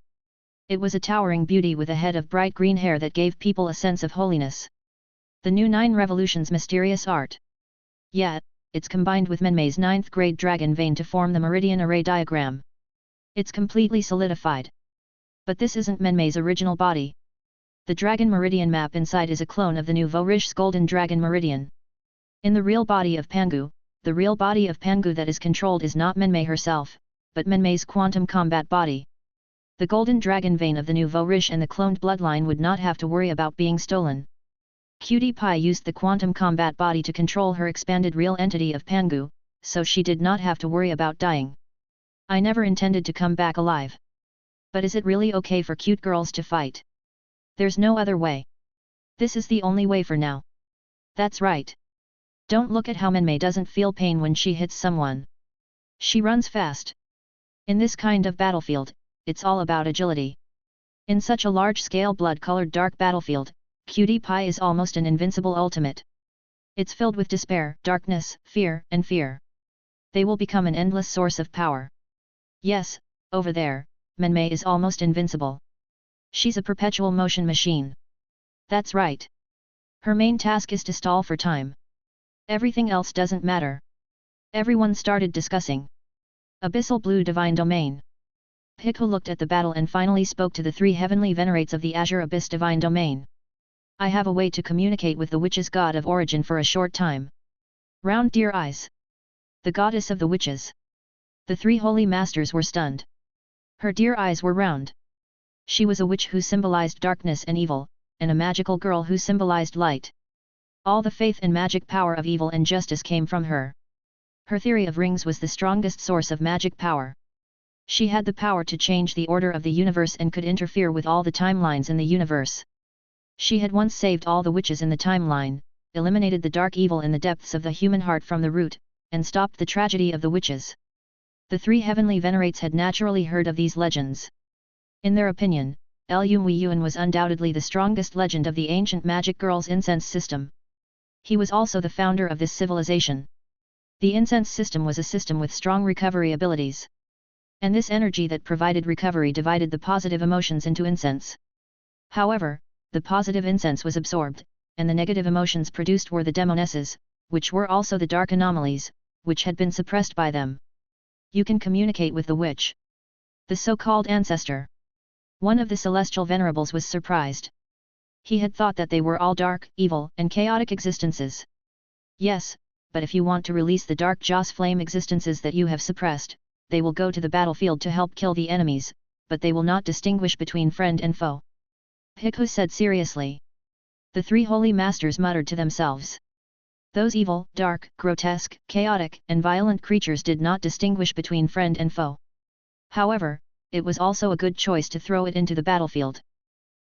It was a towering beauty with a head of bright green hair that gave people a sense of holiness. The new 9 Revolutions mysterious art. Yet, it's combined with Menmei's 9th grade dragon vein to form the meridian array diagram. It's completely solidified. But this isn't Menmei's original body. The dragon meridian map inside is a clone of the new Vorish's golden dragon meridian. In the real body of Pangu, the real body of Pangu that is controlled is not Menmei herself, but Menmei's quantum combat body. The golden dragon vein of the new Vorish and the cloned bloodline would not have to worry about being stolen. Cutie Pie used the quantum combat body to control her expanded real entity of Pangu, so she did not have to worry about dying. I never intended to come back alive. But is it really okay for cute girls to fight? There's no other way. This is the only way for now. That's right. Don't look at how Menmei doesn't feel pain when she hits someone. She runs fast. In this kind of battlefield, it's all about agility. In such a large-scale blood-colored dark battlefield, Cutie Pie is almost an invincible ultimate. It's filled with despair, darkness, fear, and fear. They will become an endless source of power. Yes, over there, Menmei is almost invincible. She's a perpetual motion machine. That's right. Her main task is to stall for time. Everything else doesn't matter. Everyone started discussing. Abyssal Blue Divine Domain. Pico looked at the battle and finally spoke to the 3 heavenly venerates of the Azure Abyss Divine Domain. I have a way to communicate with the witch's god of origin for a short time. Round dear eyes. The goddess of the witches. The 3 holy masters were stunned. Her dear eyes were round. She was a witch who symbolized darkness and evil, and a magical girl who symbolized light. All the faith and magic power of evil and justice came from her. Her theory of rings was the strongest source of magic power. She had the power to change the order of the universe and could interfere with all the timelines in the universe. She had once saved all the witches in the timeline, eliminated the dark evil in the depths of the human heart from the root, and stopped the tragedy of the witches. The 3 heavenly venerates had naturally heard of these legends. In their opinion, Wei Yuan was undoubtedly the strongest legend of the ancient magic girl's incense system. He was also the founder of this civilization. The incense system was a system with strong recovery abilities. And this energy that provided recovery divided the positive emotions into incense. However, the positive incense was absorbed, and the negative emotions produced were the demonesses, which were also the dark anomalies, which had been suppressed by them. You can communicate with the witch. The so-called ancestor. One of the celestial venerables was surprised. He had thought that they were all dark, evil, and chaotic existences. Yes, but if you want to release the dark Joss flame existences that you have suppressed, they will go to the battlefield to help kill the enemies, but they will not distinguish between friend and foe. Hikhu said seriously. The three holy masters muttered to themselves. Those evil, dark, grotesque, chaotic, and violent creatures did not distinguish between friend and foe. However, it was also a good choice to throw it into the battlefield.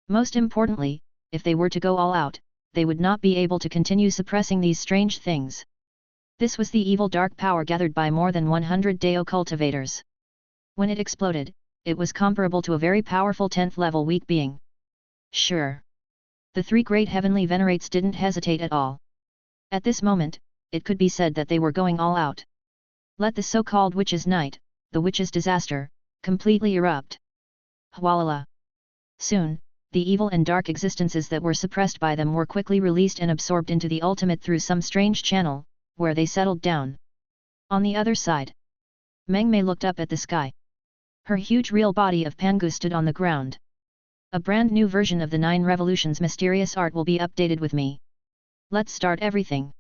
Most importantly, if they were to go all out, they would not be able to continue suppressing these strange things. This was the evil dark power gathered by more than 100 Dao cultivators. When it exploded, it was comparable to a very powerful 10th level weak being. Sure. The three great heavenly venerates didn't hesitate at all. At this moment, it could be said that they were going all out. Let the so-called witch's night, the witch's disaster, completely erupt. Hwalala. Soon, the evil and dark existences that were suppressed by them were quickly released and absorbed into the ultimate through some strange channel, where they settled down. On the other side, Meng Mei looked up at the sky. Her huge real body of Pangu stood on the ground. A brand new version of the 9 Revolutions mysterious art will be updated with me. Let's start everything.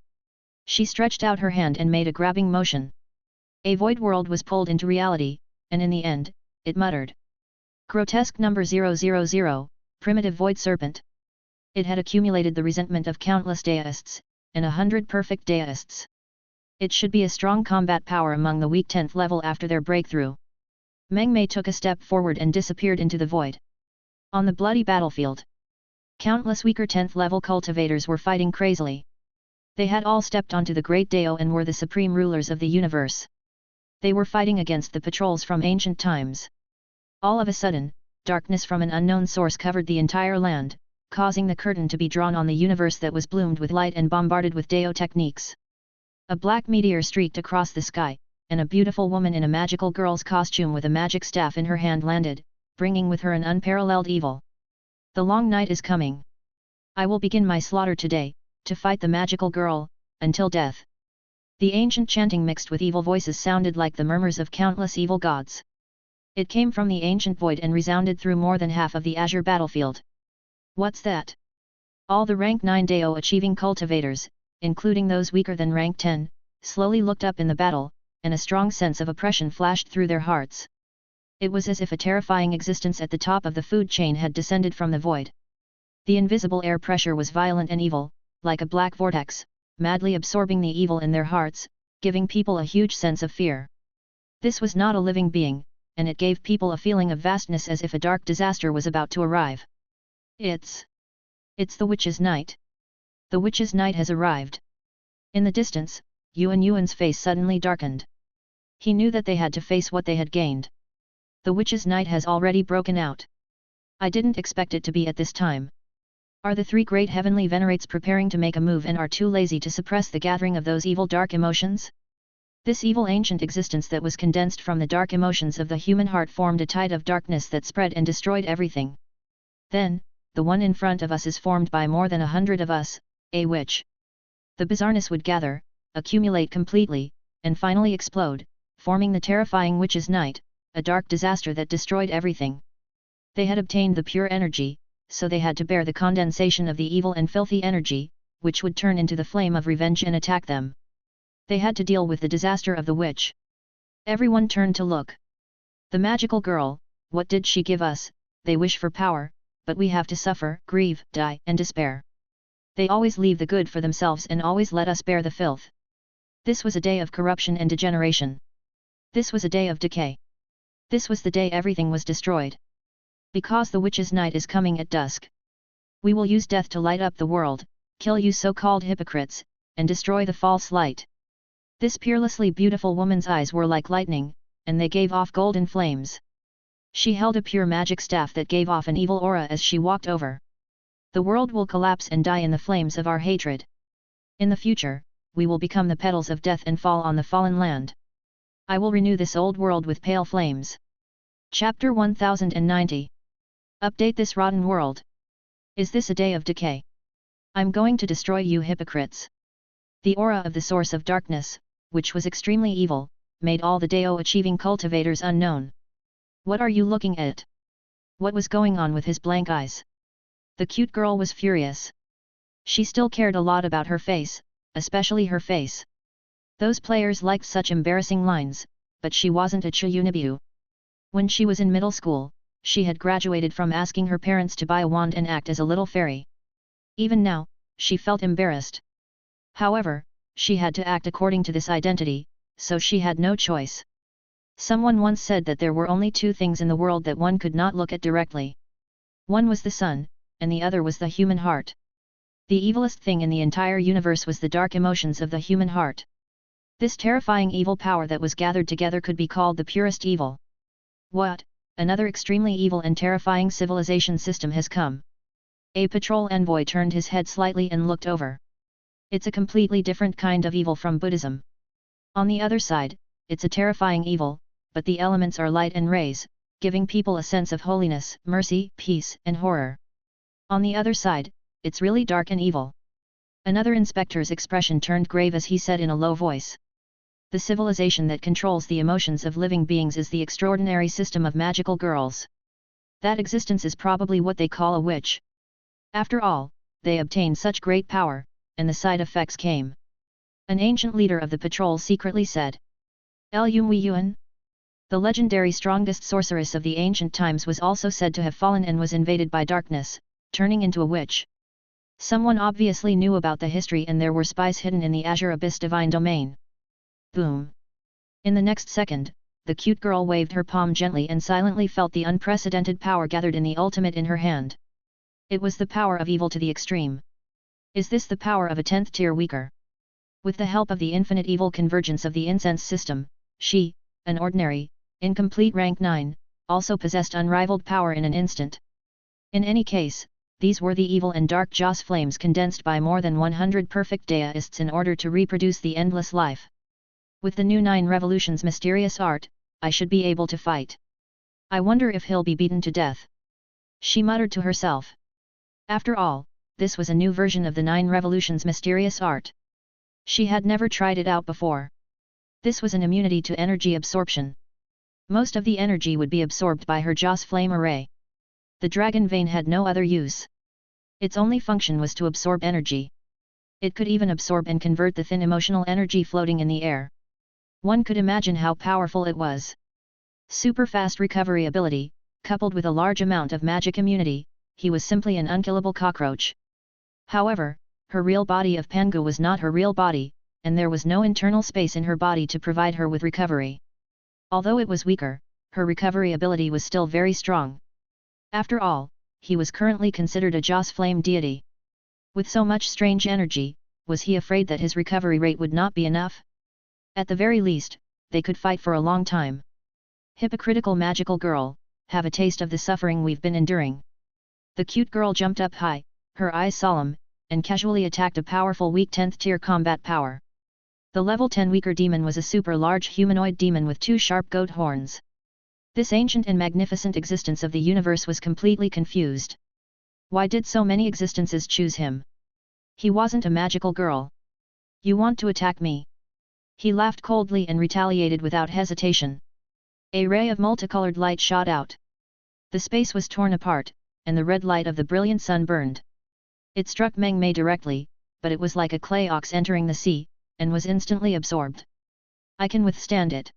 She stretched out her hand and made a grabbing motion. A void world was pulled into reality, and in the end, it muttered. Grotesque number 000, primitive void serpent. It had accumulated the resentment of countless deists, and 100 perfect deists. It should be a strong combat power among the weak 10th level after their breakthrough. Meng Mei took a step forward and disappeared into the void. On the bloody battlefield, countless weaker 10th level cultivators were fighting crazily. They had all stepped onto the great Dao and were the supreme rulers of the universe. They were fighting against the patrols from ancient times. All of a sudden, darkness from an unknown source covered the entire land, causing the curtain to be drawn on the universe that was bloomed with light and bombarded with Dao techniques. A black meteor streaked across the sky, and a beautiful woman in a magical girl's costume with a magic staff in her hand landed, bringing with her an unparalleled evil. The long night is coming. I will begin my slaughter today, to fight the magical girl, until death. The ancient chanting mixed with evil voices sounded like the murmurs of countless evil gods. It came from the ancient void and resounded through more than half of the azure battlefield. What's that? All the rank 9 Dao achieving cultivators, including those weaker than rank 10, slowly looked up in the battle, and a strong sense of oppression flashed through their hearts. It was as if a terrifying existence at the top of the food chain had descended from the void. The invisible air pressure was violent and evil, like a black vortex, madly absorbing the evil in their hearts, giving people a huge sense of fear. This was not a living being, and it gave people a feeling of vastness as if a dark disaster was about to arrive. It's the witch's night. The witch's night has arrived. In the distance, Yuan's face suddenly darkened. He knew that they had to face what they had gained. The witch's night has already broken out. I didn't expect it to be at this time. Are the three great heavenly venerates preparing to make a move and are too lazy to suppress the gathering of those evil dark emotions? This evil ancient existence that was condensed from the dark emotions of the human heart formed a tide of darkness that spread and destroyed everything. Then, the one in front of us is formed by more than 100 of us, a witch. The bizarreness would gather, accumulate completely, and finally explode, forming the terrifying witch's night, a dark disaster that destroyed everything. They had obtained the pure energy, so they had to bear the condensation of the evil and filthy energy, which would turn into the flame of revenge and attack them. They had to deal with the disaster of the witch. Everyone turned to look. The magical girl, what did she give us? They wish for power, but we have to suffer, grieve, die, and despair. They always leave the good for themselves and always let us bear the filth. This was a day of corruption and degeneration. This was a day of decay. This was the day everything was destroyed. Because the witch's night is coming at dusk. We will use death to light up the world, kill you so-called hypocrites, and destroy the false light. This peerlessly beautiful woman's eyes were like lightning, and they gave off golden flames. She held a pure magic staff that gave off an evil aura as she walked over. The world will collapse and die in the flames of our hatred. In the future, we will become the petals of death and fall on the fallen land. I will renew this old world with pale flames. Chapter 1090. Update this rotten world. Is this a day of decay? I'm going to destroy you hypocrites. The aura of the source of darkness, which was extremely evil, made all the Dao achieving cultivators unknown. What are you looking at? What was going on with his blank eyes? The cute girl was furious. She still cared a lot about her face, especially her face. Those players liked such embarrassing lines, but she wasn't a Chiyunibu. When she was in middle school, she had graduated from asking her parents to buy a wand and act as a little fairy. Even now, she felt embarrassed. However, she had to act according to this identity, so she had no choice. Someone once said that there were only two things in the world that one could not look at directly. One was the sun, and the other was the human heart. The evilest thing in the entire universe was the dark emotions of the human heart. This terrifying evil power that was gathered together could be called the purest evil. What? Another extremely evil and terrifying civilization system has come. A patrol envoy turned his head slightly and looked over. It's a completely different kind of evil from Buddhism. On the other side, it's a terrifying evil, but the elements are light and rays, giving people a sense of holiness, mercy, peace, and horror. On the other side, it's really dark and evil. Another inspector's expression turned grave as he said in a low voice. The civilization that controls the emotions of living beings is the extraordinary system of magical girls. That existence is probably what they call a witch. After all, they obtained such great power, and the side effects came. An ancient leader of the patrol secretly said. Yuan. The legendary strongest sorceress of the ancient times was also said to have fallen and was invaded by darkness, turning into a witch. Someone obviously knew about the history and there were spies hidden in the Azure Abyss divine domain. Boom! In the next second, the cute girl waved her palm gently and silently felt the unprecedented power gathered in the ultimate in her hand. It was the power of evil to the extreme. Is this the power of a 10th tier weaker? With the help of the infinite evil convergence of the incense system, she, an ordinary, incomplete rank 9, also possessed unrivaled power in an instant. In any case, these were the evil and dark Joss flames condensed by more than 100 perfect deists in order to reproduce the endless life. With the new 9 revolutions mysterious art, I should be able to fight. I wonder if he'll be beaten to death. She muttered to herself. After all, this was a new version of the 9 revolutions mysterious art. She had never tried it out before. This was an immunity to energy absorption. Most of the energy would be absorbed by her Joss flame array. The dragon vein had no other use. Its only function was to absorb energy. It could even absorb and convert the thin emotional energy floating in the air. One could imagine how powerful it was. Super fast recovery ability, coupled with a large amount of magic immunity, he was simply an unkillable cockroach. However, her real body of Pangu was not her real body, and there was no internal space in her body to provide her with recovery. Although it was weaker, her recovery ability was still very strong. After all, he was currently considered a Joss flame deity. With so much strange energy, was he afraid that his recovery rate would not be enough? At the very least, they could fight for a long time. Hypocritical magical girl, have a taste of the suffering we've been enduring. The cute girl jumped up high, her eyes solemn, and casually attacked a powerful weak 10th tier combat power. The level 10 weaker demon was a super large humanoid demon with 2 sharp goat horns. This ancient and magnificent existence of the universe was completely confused. Why did so many existences choose him? He wasn't a magical girl. You want to attack me? He laughed coldly and retaliated without hesitation. A ray of multicolored light shot out. The space was torn apart, and the red light of the brilliant sun burned. It struck Meng Mei directly, but it was like a clay ox entering the sea, and was instantly absorbed. I can withstand it.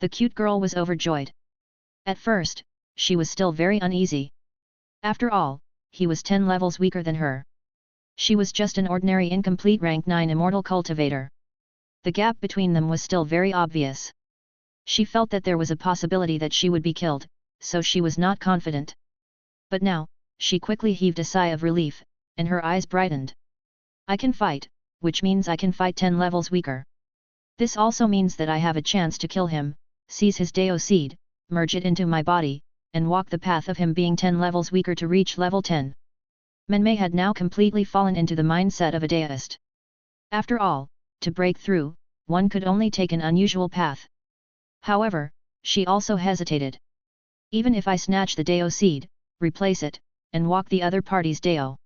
The cute girl was overjoyed. At first, she was still very uneasy. After all, he was 10 levels weaker than her. She was just an ordinary incomplete rank 9 immortal cultivator. The gap between them was still very obvious. She felt that there was a possibility that she would be killed, so she was not confident. But now, she quickly heaved a sigh of relief, and her eyes brightened. I can fight, which means I can fight 10 levels weaker. This also means that I have a chance to kill him, seize his Deo seed, merge it into my body, and walk the path of him being 10 levels weaker to reach level 10. Menmei had now completely fallen into the mindset of a deist. After all, to break through, one could only take an unusual path. However, she also hesitated. Even if I snatch the Deo seed, replace it, and walk the other party's Deo,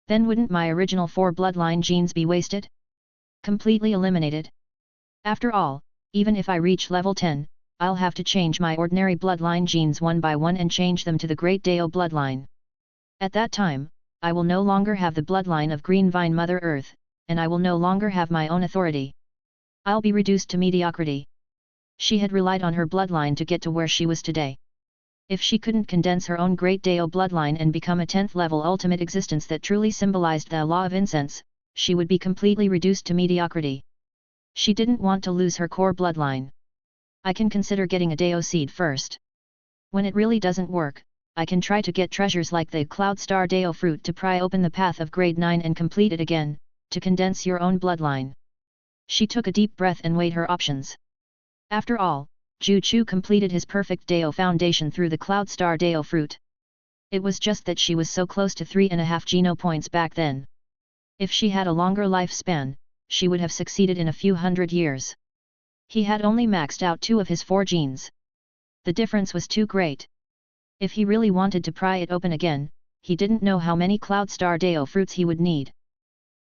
then wouldn't my original 4 bloodline genes be wasted? Completely eliminated? After all, even if I reach level 10, I'll have to change my ordinary bloodline genes one by one and change them to the Great Deo bloodline. At that time, I will no longer have the bloodline of Green Vine Mother Earth, and I will no longer have my own authority. I'll be reduced to mediocrity. She had relied on her bloodline to get to where she was today. If she couldn't condense her own great Dao bloodline and become a 10th level ultimate existence that truly symbolized the law of incense, she would be completely reduced to mediocrity. She didn't want to lose her core bloodline. I can consider getting a Dao seed first. When it really doesn't work, I can try to get treasures like the Cloud Star Dao fruit to pry open the path of grade 9 and complete it again, to condense your own bloodline. She took a deep breath and weighed her options. After all, Ju Chu completed his perfect Dao foundation through the Cloud Star Dao fruit. It was just that she was so close to 3.5 Geno points back then. If she had a longer lifespan, she would have succeeded in a few hundred years. He had only maxed out 2 of his 4 genes. The difference was too great. If he really wanted to pry it open again, he didn't know how many Cloud Star Dao fruits he would need.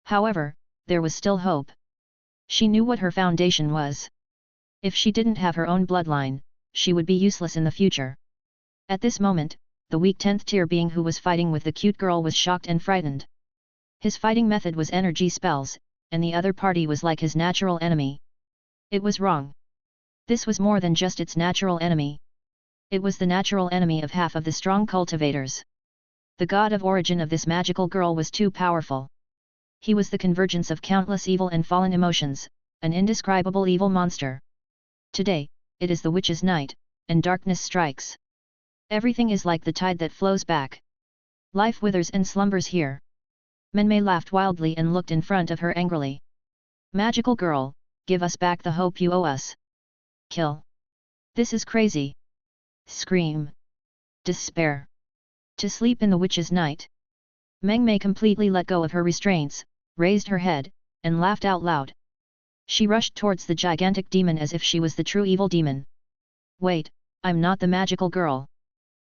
However, there was still hope. She knew what her foundation was. If she didn't have her own bloodline, she would be useless in the future. At this moment, the weak 10th tier being who was fighting with the cute girl was shocked and frightened. His fighting method was energy spells, and the other party was like his natural enemy. It was wrong. This was more than just its natural enemy. It was the natural enemy of half of the strong cultivators. The god of origin of this magical girl was too powerful. He was the convergence of countless evil and fallen emotions, an indescribable evil monster. Today, it is the witch's night, and darkness strikes. Everything is like the tide that flows back. Life withers and slumbers here. Menmei laughed wildly and looked in front of her angrily. Magical girl, give us back the hope you owe us. Kill. This is crazy. Scream. Despair. To sleep in the witch's night. Mengmei completely let go of her restraints, raised her head, and laughed out loud. She rushed towards the gigantic demon as if she was the true evil demon. Wait, I'm not the magical girl.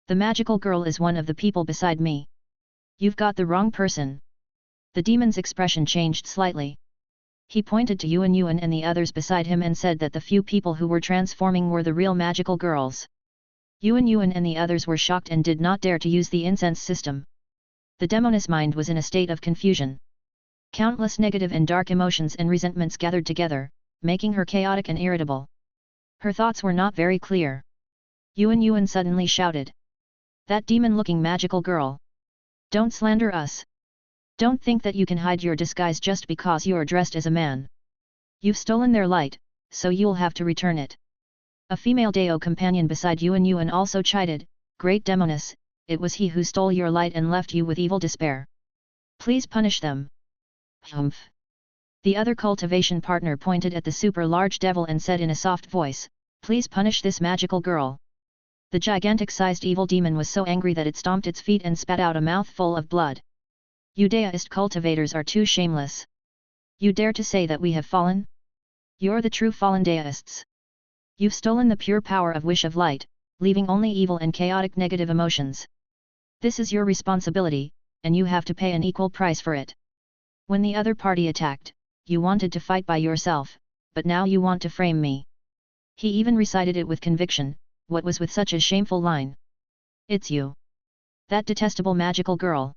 The magical girl is one of the people beside me. You've got the wrong person. The demon's expression changed slightly. He pointed to Yuan Yuan and the others beside him and said that the few people who were transforming were the real magical girls. Yuan Yuan and the others were shocked and did not dare to use the incense system. The demoness mind was in a state of confusion. Countless negative and dark emotions and resentments gathered together, making her chaotic and irritable. Her thoughts were not very clear. Yuan Yuan suddenly shouted. That demon-looking magical girl! Don't slander us! Don't think that you can hide your disguise just because you are dressed as a man. You've stolen their light, so you'll have to return it. A female Dao companion beside Yuan Yuan also chided, Great demoness, it was he who stole your light and left you with evil despair. Please punish them. Humph. The other cultivation partner pointed at the super large devil and said in a soft voice, Please punish this magical girl. The gigantic-sized evil demon was so angry that it stomped its feet and spat out a mouthful of blood. You Daoist cultivators are too shameless. You dare to say that we have fallen? You're the true fallen Daoists. You've stolen the pure power of Wish of Light, leaving only evil and chaotic negative emotions. This is your responsibility, and you have to pay an equal price for it. When the other party attacked, you wanted to fight by yourself, but now you want to frame me. He even recited it with conviction, what was with such a shameful line? It's you. That detestable magical girl.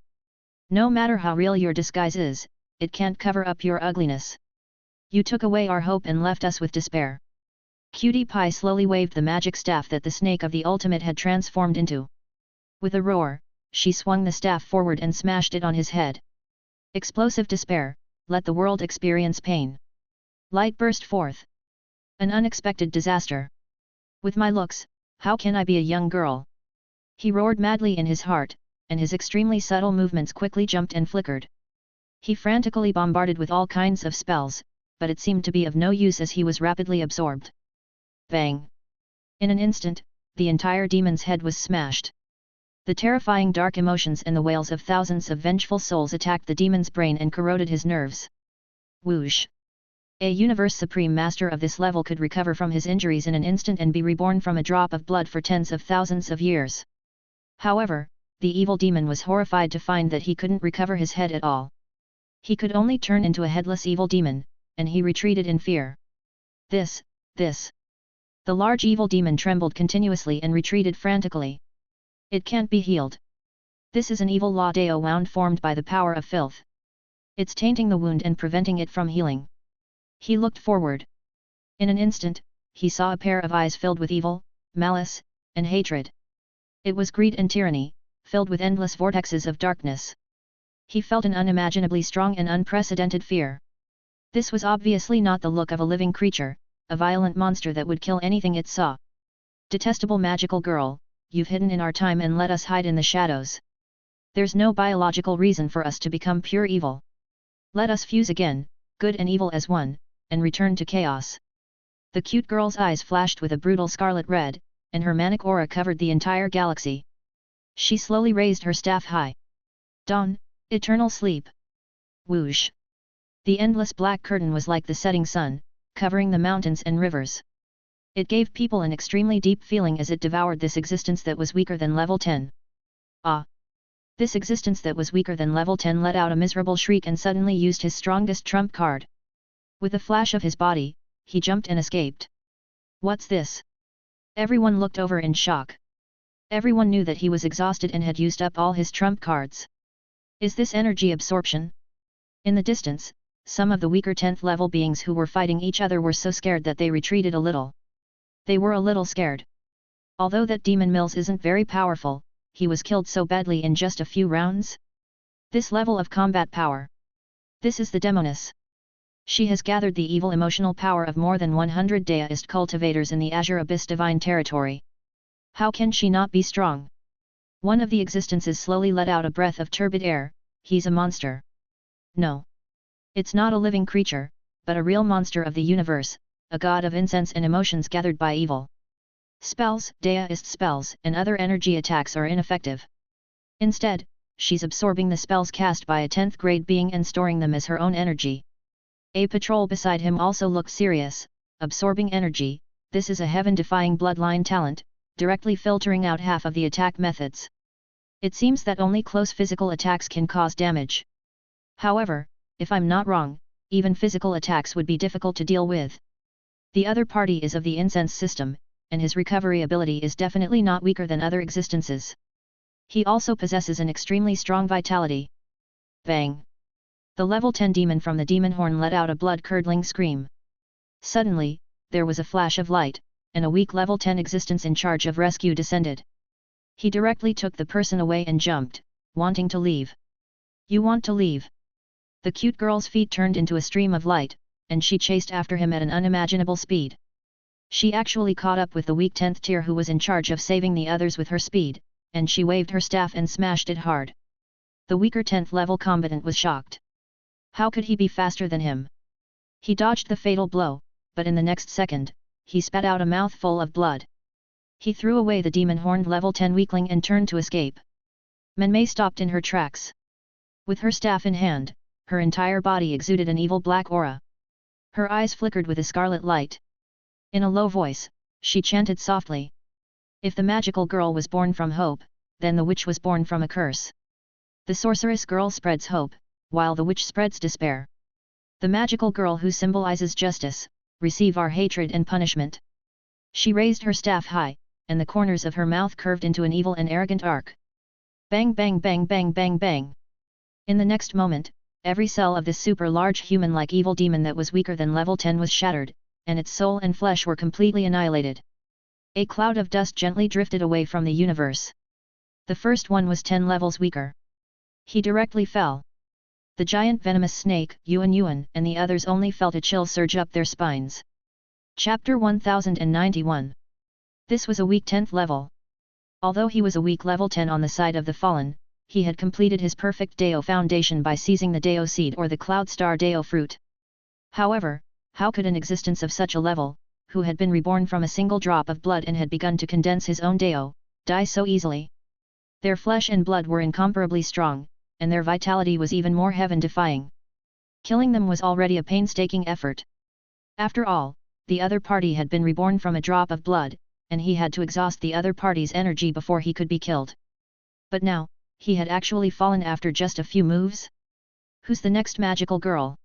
No matter how real your disguise is, it can't cover up your ugliness. You took away our hope and left us with despair. Cutie Pie slowly waved the magic staff that the snake of the ultimate had transformed into. With a roar, she swung the staff forward and smashed it on his head. Explosive despair, let the world experience pain. Light burst forth. An unexpected disaster. With my looks, how can I be a young girl? He roared madly in his heart, and his extremely subtle movements quickly jumped and flickered. He frantically bombarded with all kinds of spells, but it seemed to be of no use as he was rapidly absorbed. Bang! In an instant, the entire demon's head was smashed. The terrifying dark emotions and the wails of thousands of vengeful souls attacked the demon's brain and corroded his nerves. Whoosh! A Universe Supreme Master of this level could recover from his injuries in an instant and be reborn from a drop of blood for tens of thousands of years. However, the evil demon was horrified to find that he couldn't recover his head at all. He could only turn into a headless evil demon, and he retreated in fear. This. The large evil demon trembled continuously and retreated frantically. It can't be healed. This is an evil law Dao wound formed by the power of filth. It's tainting the wound and preventing it from healing. He looked forward. In an instant, he saw a pair of eyes filled with evil, malice, and hatred. It was greed and tyranny, filled with endless vortexes of darkness. He felt an unimaginably strong and unprecedented fear. This was obviously not the look of a living creature, a violent monster that would kill anything it saw. Detestable magical girl, you've hidden in our time and let us hide in the shadows. There's no biological reason for us to become pure evil. Let us fuse again, good and evil as one, and return to chaos. The cute girl's eyes flashed with a brutal scarlet red, and her manic aura covered the entire galaxy. She slowly raised her staff high. Dawn, eternal sleep. Whoosh! The endless black curtain was like the setting sun, covering the mountains and rivers. It gave people an extremely deep feeling as it devoured this existence that was weaker than level 10. Ah! This existence that was weaker than level 10 let out a miserable shriek and suddenly used his strongest trump card. With a flash of his body, he jumped and escaped. What's this? Everyone looked over in shock. Everyone knew that he was exhausted and had used up all his trump cards. Is this energy absorption? In the distance, some of the weaker 10th level beings who were fighting each other were so scared that they retreated a little. They were a little scared. Although that demon Mills isn't very powerful, he was killed so badly in just a few rounds. This level of combat power. This is the Demoness. She has gathered the evil emotional power of more than 100 Deist cultivators in the Azure Abyss Divine Territory. How can she not be strong? One of the existences slowly let out a breath of turbid air. He's a monster. No. It's not a living creature, but a real monster of the universe, a god of incense and emotions gathered by evil. Spells, Deist spells, and other energy attacks are ineffective. Instead, she's absorbing the spells cast by a 10th grade being and storing them as her own energy. A patrol beside him also looked serious. Absorbing energy, this is a heaven-defying bloodline talent, directly filtering out half of the attack methods. It seems that only close physical attacks can cause damage. However, if I'm not wrong, even physical attacks would be difficult to deal with. The other party is of the incense system, and his recovery ability is definitely not weaker than other existences. He also possesses an extremely strong vitality. Bang! The level 10 demon from the demon horn let out a blood-curdling scream. Suddenly, there was a flash of light, and a weak level 10 existence in charge of rescue descended. He directly took the person away and jumped, wanting to leave. You want to leave? The cute girl's feet turned into a stream of light, and she chased after him at an unimaginable speed. She actually caught up with the weak 10th tier who was in charge of saving the others with her speed, and she waved her staff and smashed it hard. The weaker 10th level combatant was shocked. How could he be faster than him? He dodged the fatal blow, but in the next second, he spat out a mouthful of blood. He threw away the demon-horned level 10 weakling and turned to escape. Menmei stopped in her tracks. With her staff in hand, her entire body exuded an evil black aura. Her eyes flickered with a scarlet light. In a low voice, she chanted softly. If the magical girl was born from hope, then the witch was born from a curse. The sorceress girl spreads hope, while the witch spreads despair. The magical girl who symbolizes justice, receive our hatred and punishment. She raised her staff high, and the corners of her mouth curved into an evil and arrogant arc. Bang bang bang bang bang bang. In the next moment, every cell of this super large human-like evil demon that was weaker than level 10 was shattered, and its soul and flesh were completely annihilated. A cloud of dust gently drifted away from the universe. The first one was 10 levels weaker. He directly fell. The giant venomous snake, Yuan, and the others only felt a chill surge up their spines. Chapter 1091. This was a weak 10th level. Although he was a weak level 10 on the side of the fallen, he had completed his perfect Deo foundation by seizing the Deo seed or the Cloud Star Deo fruit. However, how could an existence of such a level, who had been reborn from a single drop of blood and had begun to condense his own Deo, die so easily? Their flesh and blood were incomparably strong, and their vitality was even more heaven-defying. Killing them was already a painstaking effort. After all, the other party had been reborn from a drop of blood, and he had to exhaust the other party's energy before he could be killed. But now, he had actually fallen after just a few moves? Who's the next magical girl?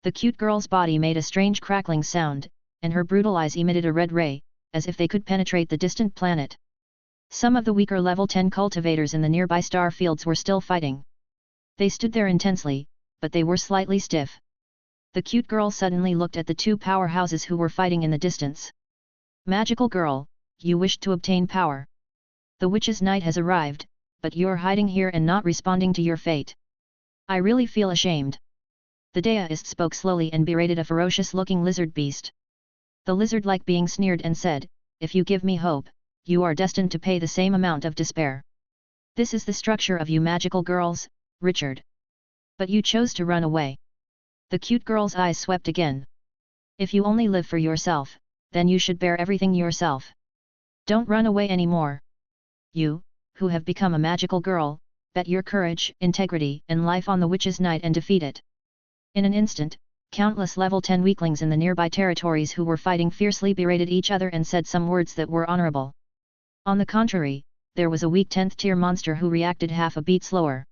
The cute girl's body made a strange crackling sound, and her brutal eyes emitted a red ray, as if they could penetrate the distant planet. Some of the weaker level 10 cultivators in the nearby star fields were still fighting. They stood there intensely, but they were slightly stiff. The cute girl suddenly looked at the two powerhouses who were fighting in the distance. Magical girl, you wished to obtain power. The witch's night has arrived, but you're hiding here and not responding to your fate. I really feel ashamed. The deist spoke slowly and berated a ferocious-looking lizard beast. The lizard-like being sneered and said, "If you give me hope, you are destined to pay the same amount of despair. This is the structure of you magical girls, Richard. But you chose to run away." The cute girl's eyes swept again. "If you only live for yourself, then you should bear everything yourself. Don't run away anymore. You, who have become a magical girl, bet your courage, integrity, and life on the witch's night and defeat it." In an instant, countless level 10 weaklings in the nearby territories who were fighting fiercely berated each other and said some words that were honorable. On the contrary, there was a weak 10th tier monster who reacted half a beat slower.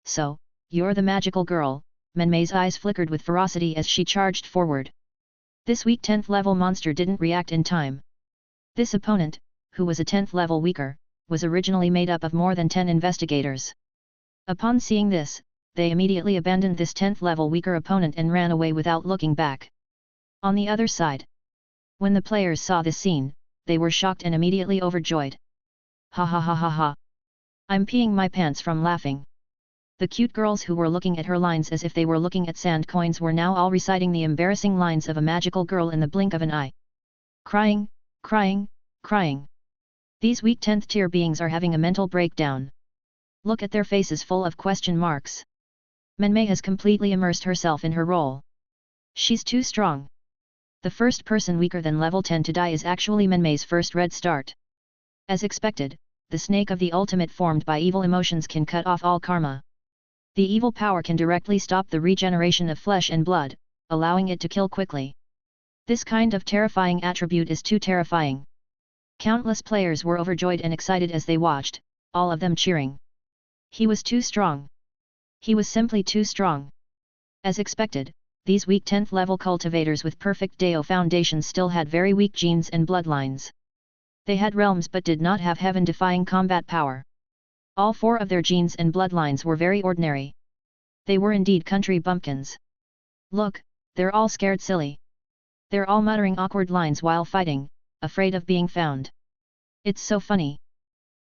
"So, you're the magical girl," Menmei's eyes flickered with ferocity as she charged forward. This weak 10th level monster didn't react in time. This opponent, who was a 10th level weaker, was originally made up of more than 10 investigators. Upon seeing this, they immediately abandoned this 10th level weaker opponent and ran away without looking back. On the other side, when the players saw this scene, they were shocked and immediately overjoyed. "Ha ha ha ha ha! I'm peeing my pants from laughing." The cute girls who were looking at her lines as if they were looking at sand coins were now all reciting the embarrassing lines of a magical girl in the blink of an eye. Crying, crying, crying. These weak 10th tier beings are having a mental breakdown. Look at their faces full of question marks. Menmei has completely immersed herself in her role. She's too strong. The first person weaker than level 10 to die is actually Menmei's first red start. As expected, the snake of the ultimate formed by evil emotions can cut off all karma. The evil power can directly stop the regeneration of flesh and blood, allowing it to kill quickly. This kind of terrifying attribute is too terrifying. Countless players were overjoyed and excited as they watched, all of them cheering. He was too strong. He was simply too strong. As expected, these weak 10th level cultivators with perfect Deo foundations still had very weak genes and bloodlines. They had realms but did not have heaven-defying combat power. All 4 of their genes and bloodlines were very ordinary. They were indeed country bumpkins. Look, they're all scared silly. They're all muttering awkward lines while fighting, afraid of being found. It's so funny.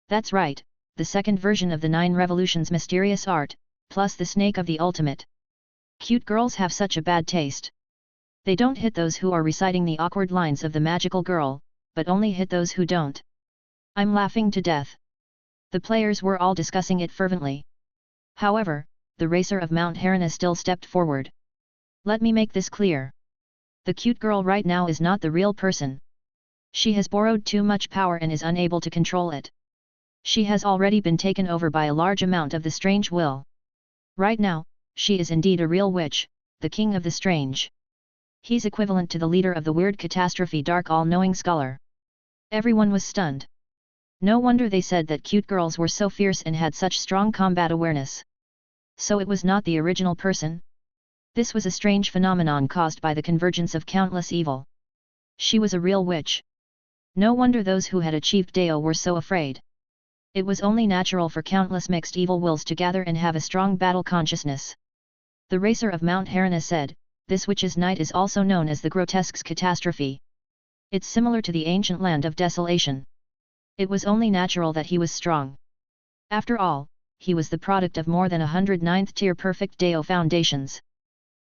That's right, the second version of the 9 Revolutions mysterious art, plus the snake of the ultimate. Cute girls have such a bad taste. They don't hit those who are reciting the awkward lines of the magical girl, but only hit those who don't. I'm laughing to death. The players were all discussing it fervently. However, the racer of Mount Harana still stepped forward. "Let me make this clear. The cute girl right now is not the real person. She has borrowed too much power and is unable to control it. She has already been taken over by a large amount of the strange will. Right now, she is indeed a real witch, the king of the strange. He's equivalent to the leader of the weird catastrophe dark all-knowing scholar." Everyone was stunned. No wonder they said that cute girls were so fierce and had such strong combat awareness. So it was not the original person? This was a strange phenomenon caused by the convergence of countless evil. She was a real witch. No wonder those who had achieved Deo were so afraid. It was only natural for countless mixed evil wills to gather and have a strong battle consciousness. The racer of Mount Harana said, "This witch's night is also known as the grotesque's catastrophe. It's similar to the ancient land of desolation. It was only natural that he was strong. After all, he was the product of more than 100 9th tier perfect Deo foundations.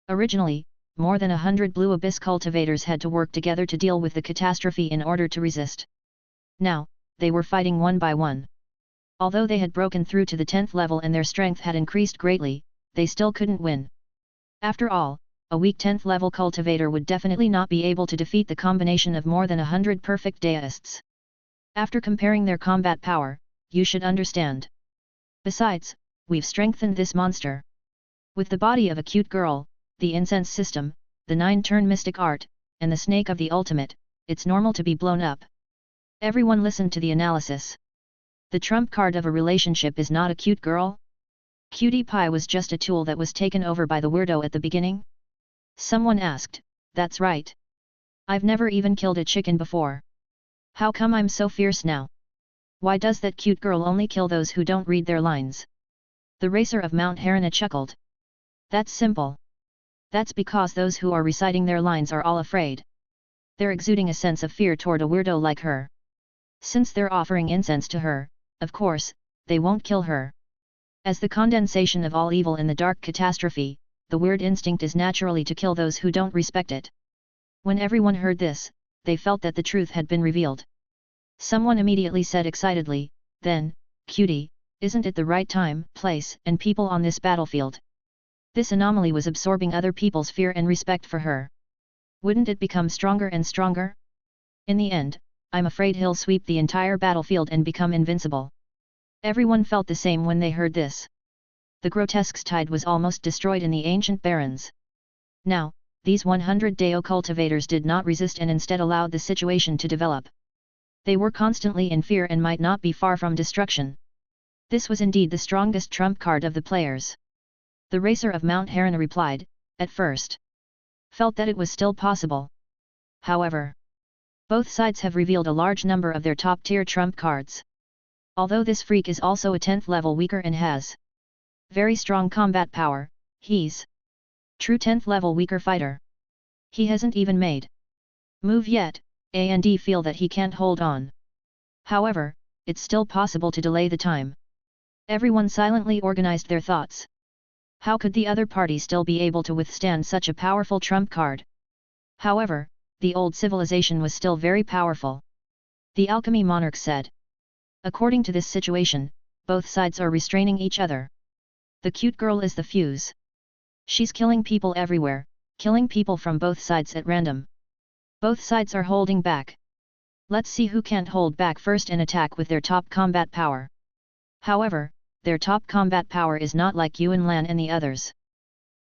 Originally, more than 100 Blue Abyss cultivators had to work together to deal with the catastrophe in order to resist. Now, they were fighting one by one. Although they had broken through to the 10th level and their strength had increased greatly, they still couldn't win. After all, a weak 10th level cultivator would definitely not be able to defeat the combination of more than 100 perfect deists. After comparing their combat power, you should understand. Besides, we've strengthened this monster. With the body of a cute girl, the incense system, the 9-turn mystic art, and the snake of the ultimate, it's normal to be blown up." Everyone listened to the analysis. The trump card of a relationship is not a cute girl? Cutie Pie was just a tool that was taken over by the weirdo at the beginning? Someone asked. That's right. I've never even killed a chicken before. How come I'm so fierce now? Why does that cute girl only kill those who don't read their lines? The racer of Mount Harana chuckled. That's simple. That's because those who are reciting their lines are all afraid. They're exuding a sense of fear toward a weirdo like her. Since they're offering incense to her, of course, they won't kill her. As the condensation of all evil in the dark catastrophe, the weird instinct is naturally to kill those who don't respect it. When everyone heard this, they felt that the truth had been revealed. Someone immediately said excitedly, "Then, cutie, isn't it the right time, place, and people on this battlefield?" This anomaly was absorbing other people's fear and respect for her. Wouldn't it become stronger and stronger? In the end, I'm afraid he'll sweep the entire battlefield and become invincible. Everyone felt the same when they heard this. The grotesque's tide was almost destroyed in the ancient barrens. Now, these 100 Deo cultivators did not resist and instead allowed the situation to develop. They were constantly in fear and might not be far from destruction. This was indeed the strongest trump card of the players. The racer of Mount Harana replied, at first. Felt that it was still possible. However, both sides have revealed a large number of their top-tier trump cards. Although this freak is also a 10th level weaker and has very strong combat power, he's true 10th level weaker fighter. He hasn't even made move yet, and feel that he can't hold on. However, it's still possible to delay the time. Everyone silently organized their thoughts. How could the other party still be able to withstand such a powerful trump card? However, the old civilization was still very powerful. The alchemy monarch said. According to this situation, both sides are restraining each other. The cute girl is the fuse. She's killing people everywhere, killing people from both sides at random. Both sides are holding back. Let's see who can't hold back first and attack with their top combat power. However, their top combat power is not like Yuan Lan and the others.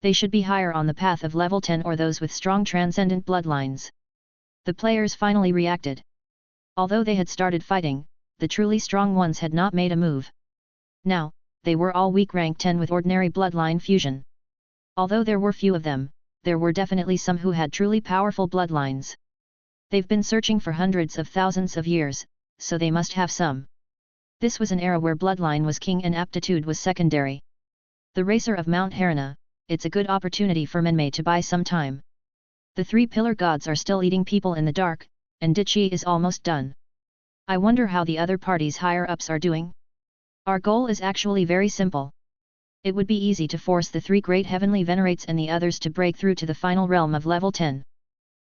They should be higher on the path of level 10 or those with strong transcendent bloodlines. The players finally reacted. Although they had started fighting, the truly strong ones had not made a move. Now, they were all weak rank 10 with ordinary bloodline fusion. Although there were few of them, there were definitely some who had truly powerful bloodlines. They've been searching for hundreds of thousands of years, so they must have some. This was an era where bloodline was king and aptitude was secondary. The racer of Mount Harana, it's a good opportunity for Menmei to buy some time. The three pillar gods are still eating people in the dark, and Dichi is almost done. I wonder how the other parties' higher-ups are doing? Our goal is actually very simple. It would be easy to force the three great heavenly venerates and the others to break through to the final realm of level 10.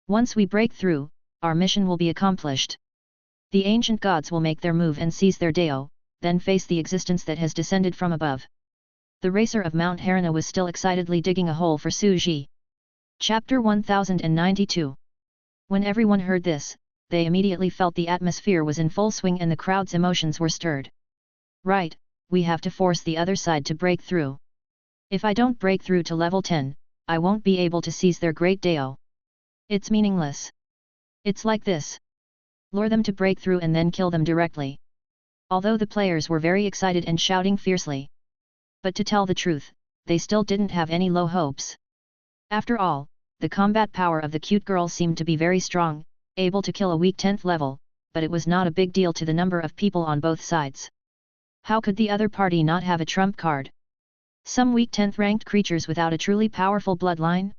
Once we break through, our mission will be accomplished. The ancient gods will make their move and seize their Deo, then face the existence that has descended from above. The racer of Mount Harana was still excitedly digging a hole for Su Ji. Chapter 1092. When everyone heard this, they immediately felt the atmosphere was in full swing and the crowd's emotions were stirred. Right, we have to force the other side to break through. If I don't break through to level 10, I won't be able to seize their great Deo. It's meaningless. It's like this. Lure them to break through and then kill them directly. Although the players were very excited and shouting fiercely. But to tell the truth, they still didn't have any low hopes. After all, the combat power of the cute girl seemed to be very strong, able to kill a weak 10th level, but it was not a big deal to the number of people on both sides. How could the other party not have a trump card? Some weak 10th ranked creatures without a truly powerful bloodline?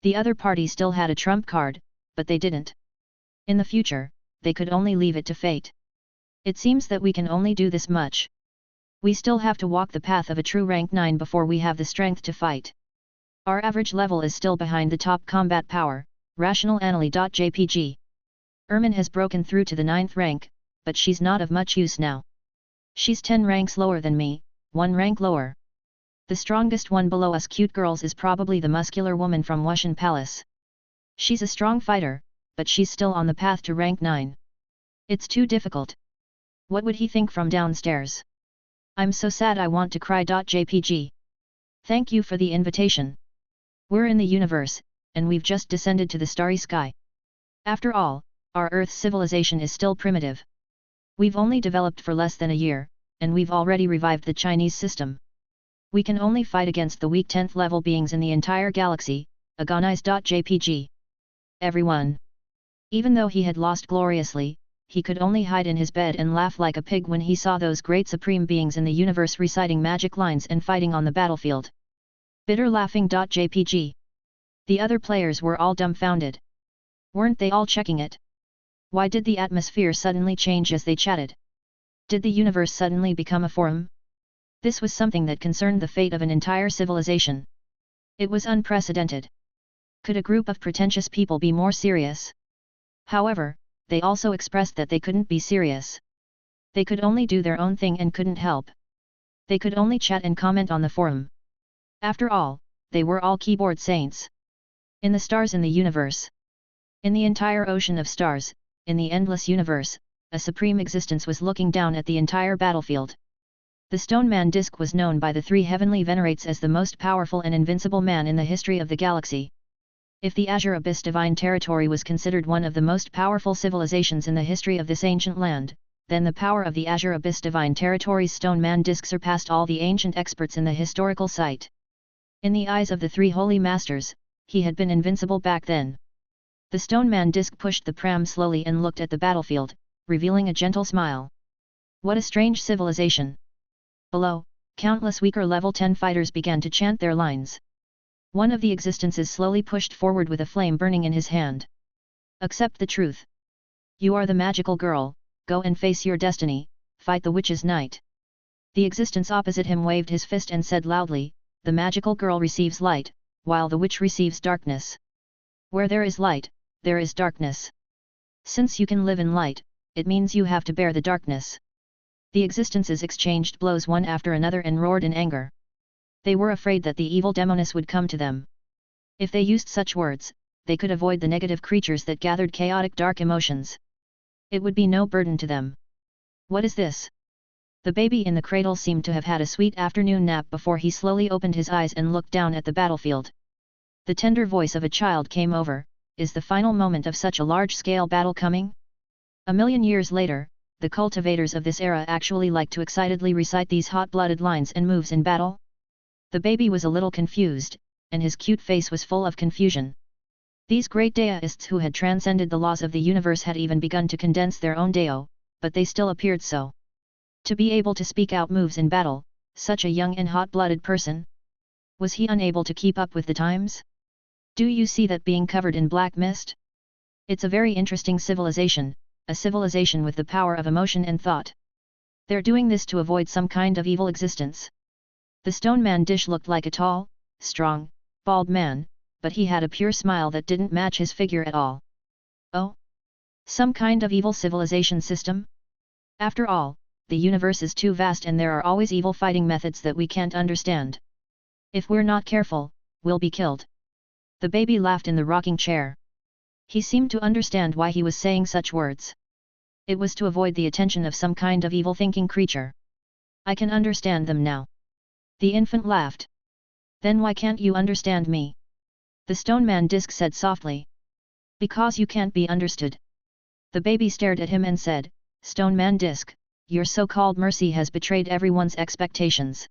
The other party still had a trump card, but they didn't. In the future, they could only leave it to fate. It seems that we can only do this much. We still have to walk the path of a true rank 9 before we have the strength to fight. Our average level is still behind the top combat power, Rational Annalie.jpg. Ermin has broken through to the 9th rank, but she's not of much use now. She's 10 ranks lower than me, 1 rank lower. The strongest one below us cute girls is probably the muscular woman from Wushan Palace. She's a strong fighter, but she's still on the path to rank 9. It's too difficult. What would he think from downstairs? I'm so sad I want to cry.jpg. Thank you for the invitation. We're in the universe, and we've just descended to the starry sky. After all, our Earth's civilization is still primitive. We've only developed for less than a year, and we've already revived the Chinese system. We can only fight against the weak 10th level beings in the entire galaxy, agonize.jpg. Everyone. Even though he had lost gloriously, he could only hide in his bed and laugh like a pig when he saw those great supreme beings in the universe reciting magic lines and fighting on the battlefield. Bitter laughing.jpg. The other players were all dumbfounded. Weren't they all checking it? Why did the atmosphere suddenly change as they chatted? Did the universe suddenly become a forum? This was something that concerned the fate of an entire civilization. It was unprecedented. Could a group of pretentious people be more serious? However, they also expressed that they couldn't be serious. They could only do their own thing and couldn't help. They could only chat and comment on the forum. After all, they were all keyboard saints. In the stars in the universe. In the entire ocean of stars, in the endless universe, a supreme existence was looking down at the entire battlefield. The Stone Man disc was known by the three heavenly venerates as the most powerful and invincible man in the history of the galaxy. If the Azure Abyss Divine Territory was considered one of the most powerful civilizations in the history of this ancient land, then the power of the Azure Abyss Divine Territory's Stone Man disc surpassed all the ancient experts in the historical site. In the eyes of the three holy masters, he had been invincible back then. The Stone Man disc pushed the pram slowly and looked at the battlefield, revealing a gentle smile. What a strange civilization! Below, countless weaker level 10 fighters began to chant their lines. One of the existences slowly pushed forward with a flame burning in his hand. Accept the truth. You are the magical girl, go and face your destiny, fight the witch's knight. The existence opposite him waved his fist and said loudly, the magical girl receives light, while the witch receives darkness. Where there is light, there is darkness. Since you can live in light, it means you have to bear the darkness. The existences exchanged blows one after another and roared in anger. They were afraid that the evil demoness would come to them. If they used such words, they could avoid the negative creatures that gathered chaotic dark emotions. It would be no burden to them. What is this? The baby in the cradle seemed to have had a sweet afternoon nap before he slowly opened his eyes and looked down at the battlefield. The tender voice of a child came over, is the final moment of such a large-scale battle coming? A million years later, the cultivators of this era actually like to excitedly recite these hot-blooded lines and moves in battle? The baby was a little confused, and his cute face was full of confusion. These great deists who had transcended the laws of the universe had even begun to condense their own deo, but they still appeared so. To be able to speak out moves in battle, such a young and hot-blooded person? Was he unable to keep up with the times? Do you see that being covered in black mist? It's a very interesting civilization, a civilization with the power of emotion and thought. They're doing this to avoid some kind of evil existence. The Stone Man dish looked like a tall, strong, bald man, but he had a pure smile that didn't match his figure at all. Oh? Some kind of evil civilization system? After all, the universe is too vast and there are always evil fighting methods that we can't understand. If we're not careful, we'll be killed. The baby laughed in the rocking chair. He seemed to understand why he was saying such words. It was to avoid the attention of some kind of evil-thinking creature. I can understand them now. The infant laughed. Then why can't you understand me? The Stone Man disc said softly. Because you can't be understood. The baby stared at him and said, Stone Man disc, your so-called mercy has betrayed everyone's expectations.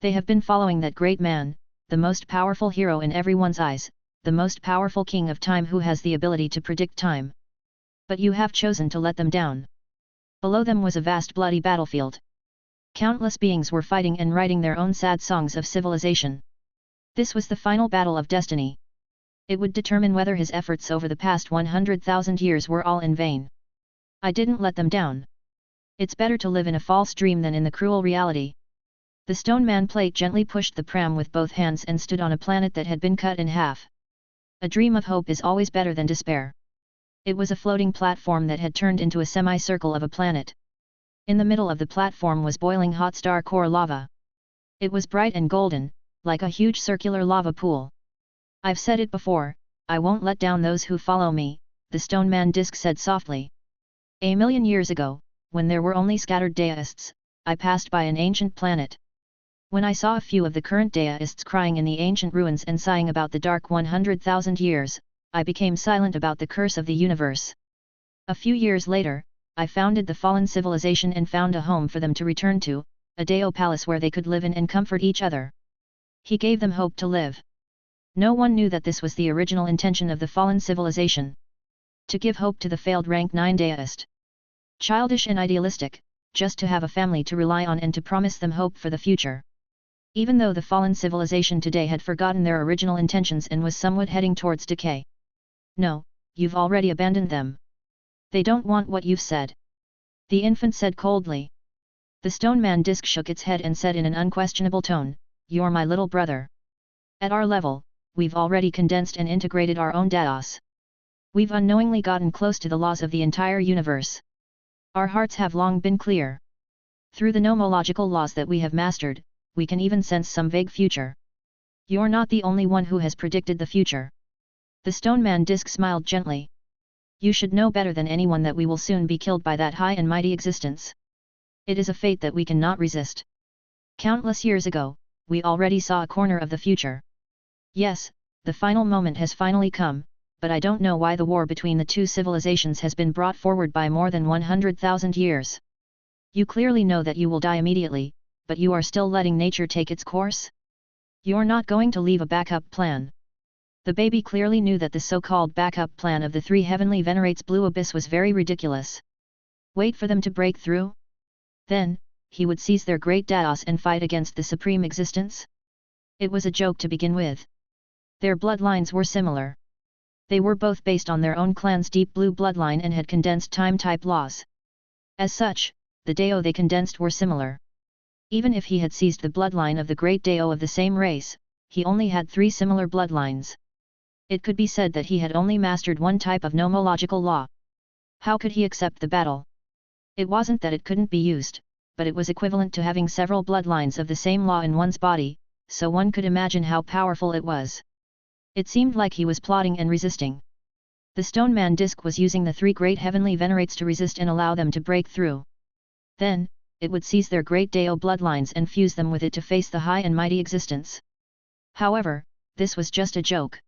They have been following that great man, the most powerful hero in everyone's eyes, the most powerful king of time who has the ability to predict time. But you have chosen to let them down. Below them was a vast bloody battlefield. Countless beings were fighting and writing their own sad songs of civilization. This was the final battle of destiny. It would determine whether his efforts over the past 100,000 years were all in vain. I didn't let them down. It's better to live in a false dream than in the cruel reality. The Stone Man plate gently pushed the pram with both hands and stood on a planet that had been cut in half. A dream of hope is always better than despair. It was a floating platform that had turned into a semicircle of a planet. In the middle of the platform was boiling hot star core lava. It was bright and golden, like a huge circular lava pool. I've said it before, I won't let down those who follow me, the Stone Man disc said softly. A million years ago, when there were only scattered deists, I passed by an ancient planet. When I saw a few of the current deists crying in the ancient ruins and sighing about the dark 100,000 years, I became silent about the curse of the universe. A few years later, I founded the fallen civilization and found a home for them to return to, a Deo palace where they could live in and comfort each other. He gave them hope to live. No one knew that this was the original intention of the fallen civilization. To give hope to the failed rank 9 deist. Childish and idealistic, just to have a family to rely on and to promise them hope for the future. Even though the fallen civilization today had forgotten their original intentions and was somewhat heading towards decay. No, you've already abandoned them. They don't want what you've said. The infant said coldly. The stone man disc shook its head and said in an unquestionable tone, "You're my little brother. At our level, we've already condensed and integrated our own daos. We've unknowingly gotten close to the laws of the entire universe. Our hearts have long been clear. Through the nomological laws that we have mastered, we can even sense some vague future. You're not the only one who has predicted the future." The stone man disc smiled gently. "You should know better than anyone that we will soon be killed by that high and mighty existence. It is a fate that we cannot resist. Countless years ago, we already saw a corner of the future. Yes, the final moment has finally come, but I don't know why the war between the two civilizations has been brought forward by more than 100,000 years. You clearly know that you will die immediately, but you are still letting nature take its course? You're not going to leave a backup plan." The baby clearly knew that the so-called backup plan of the three heavenly venerates Blue Abyss was very ridiculous. Wait for them to break through? Then, he would seize their great daos and fight against the supreme existence? It was a joke to begin with. Their bloodlines were similar. They were both based on their own clan's deep blue bloodline and had condensed time-type laws. As such, the Dao they condensed were similar. Even if he had seized the bloodline of the great Dao of the same race, he only had 3 similar bloodlines. It could be said that he had only mastered one type of nomological law. How could he accept the battle? It wasn't that it couldn't be used, but it was equivalent to having several bloodlines of the same law in one's body, so one could imagine how powerful it was. It seemed like he was plotting and resisting. The stone man disc was using the 3 great heavenly venerates to resist and allow them to break through. Then, it would seize their great Dao bloodlines and fuse them with it to face the high and mighty existence. However, this was just a joke.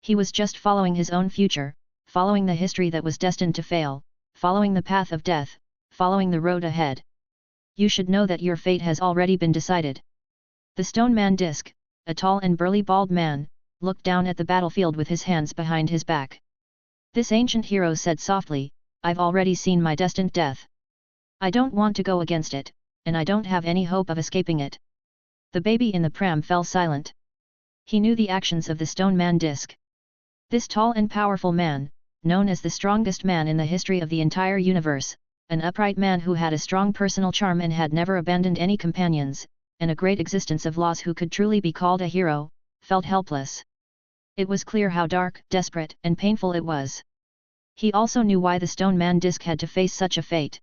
He was just following his own future, following the history that was destined to fail, following the path of death, following the road ahead. You should know that your fate has already been decided. The stone man disc, a tall and burly bald man, looked down at the battlefield with his hands behind his back. This ancient hero said softly, "I've already seen my destined death. I don't want to go against it, and I don't have any hope of escaping it." The baby in the pram fell silent. He knew the actions of the stone man disc. This tall and powerful man, known as the strongest man in the history of the entire universe, an upright man who had a strong personal charm and had never abandoned any companions, and a great existence of laws who could truly be called a hero, felt helpless. It was clear how dark, desperate, and painful it was. He also knew why the stone man disc had to face such a fate.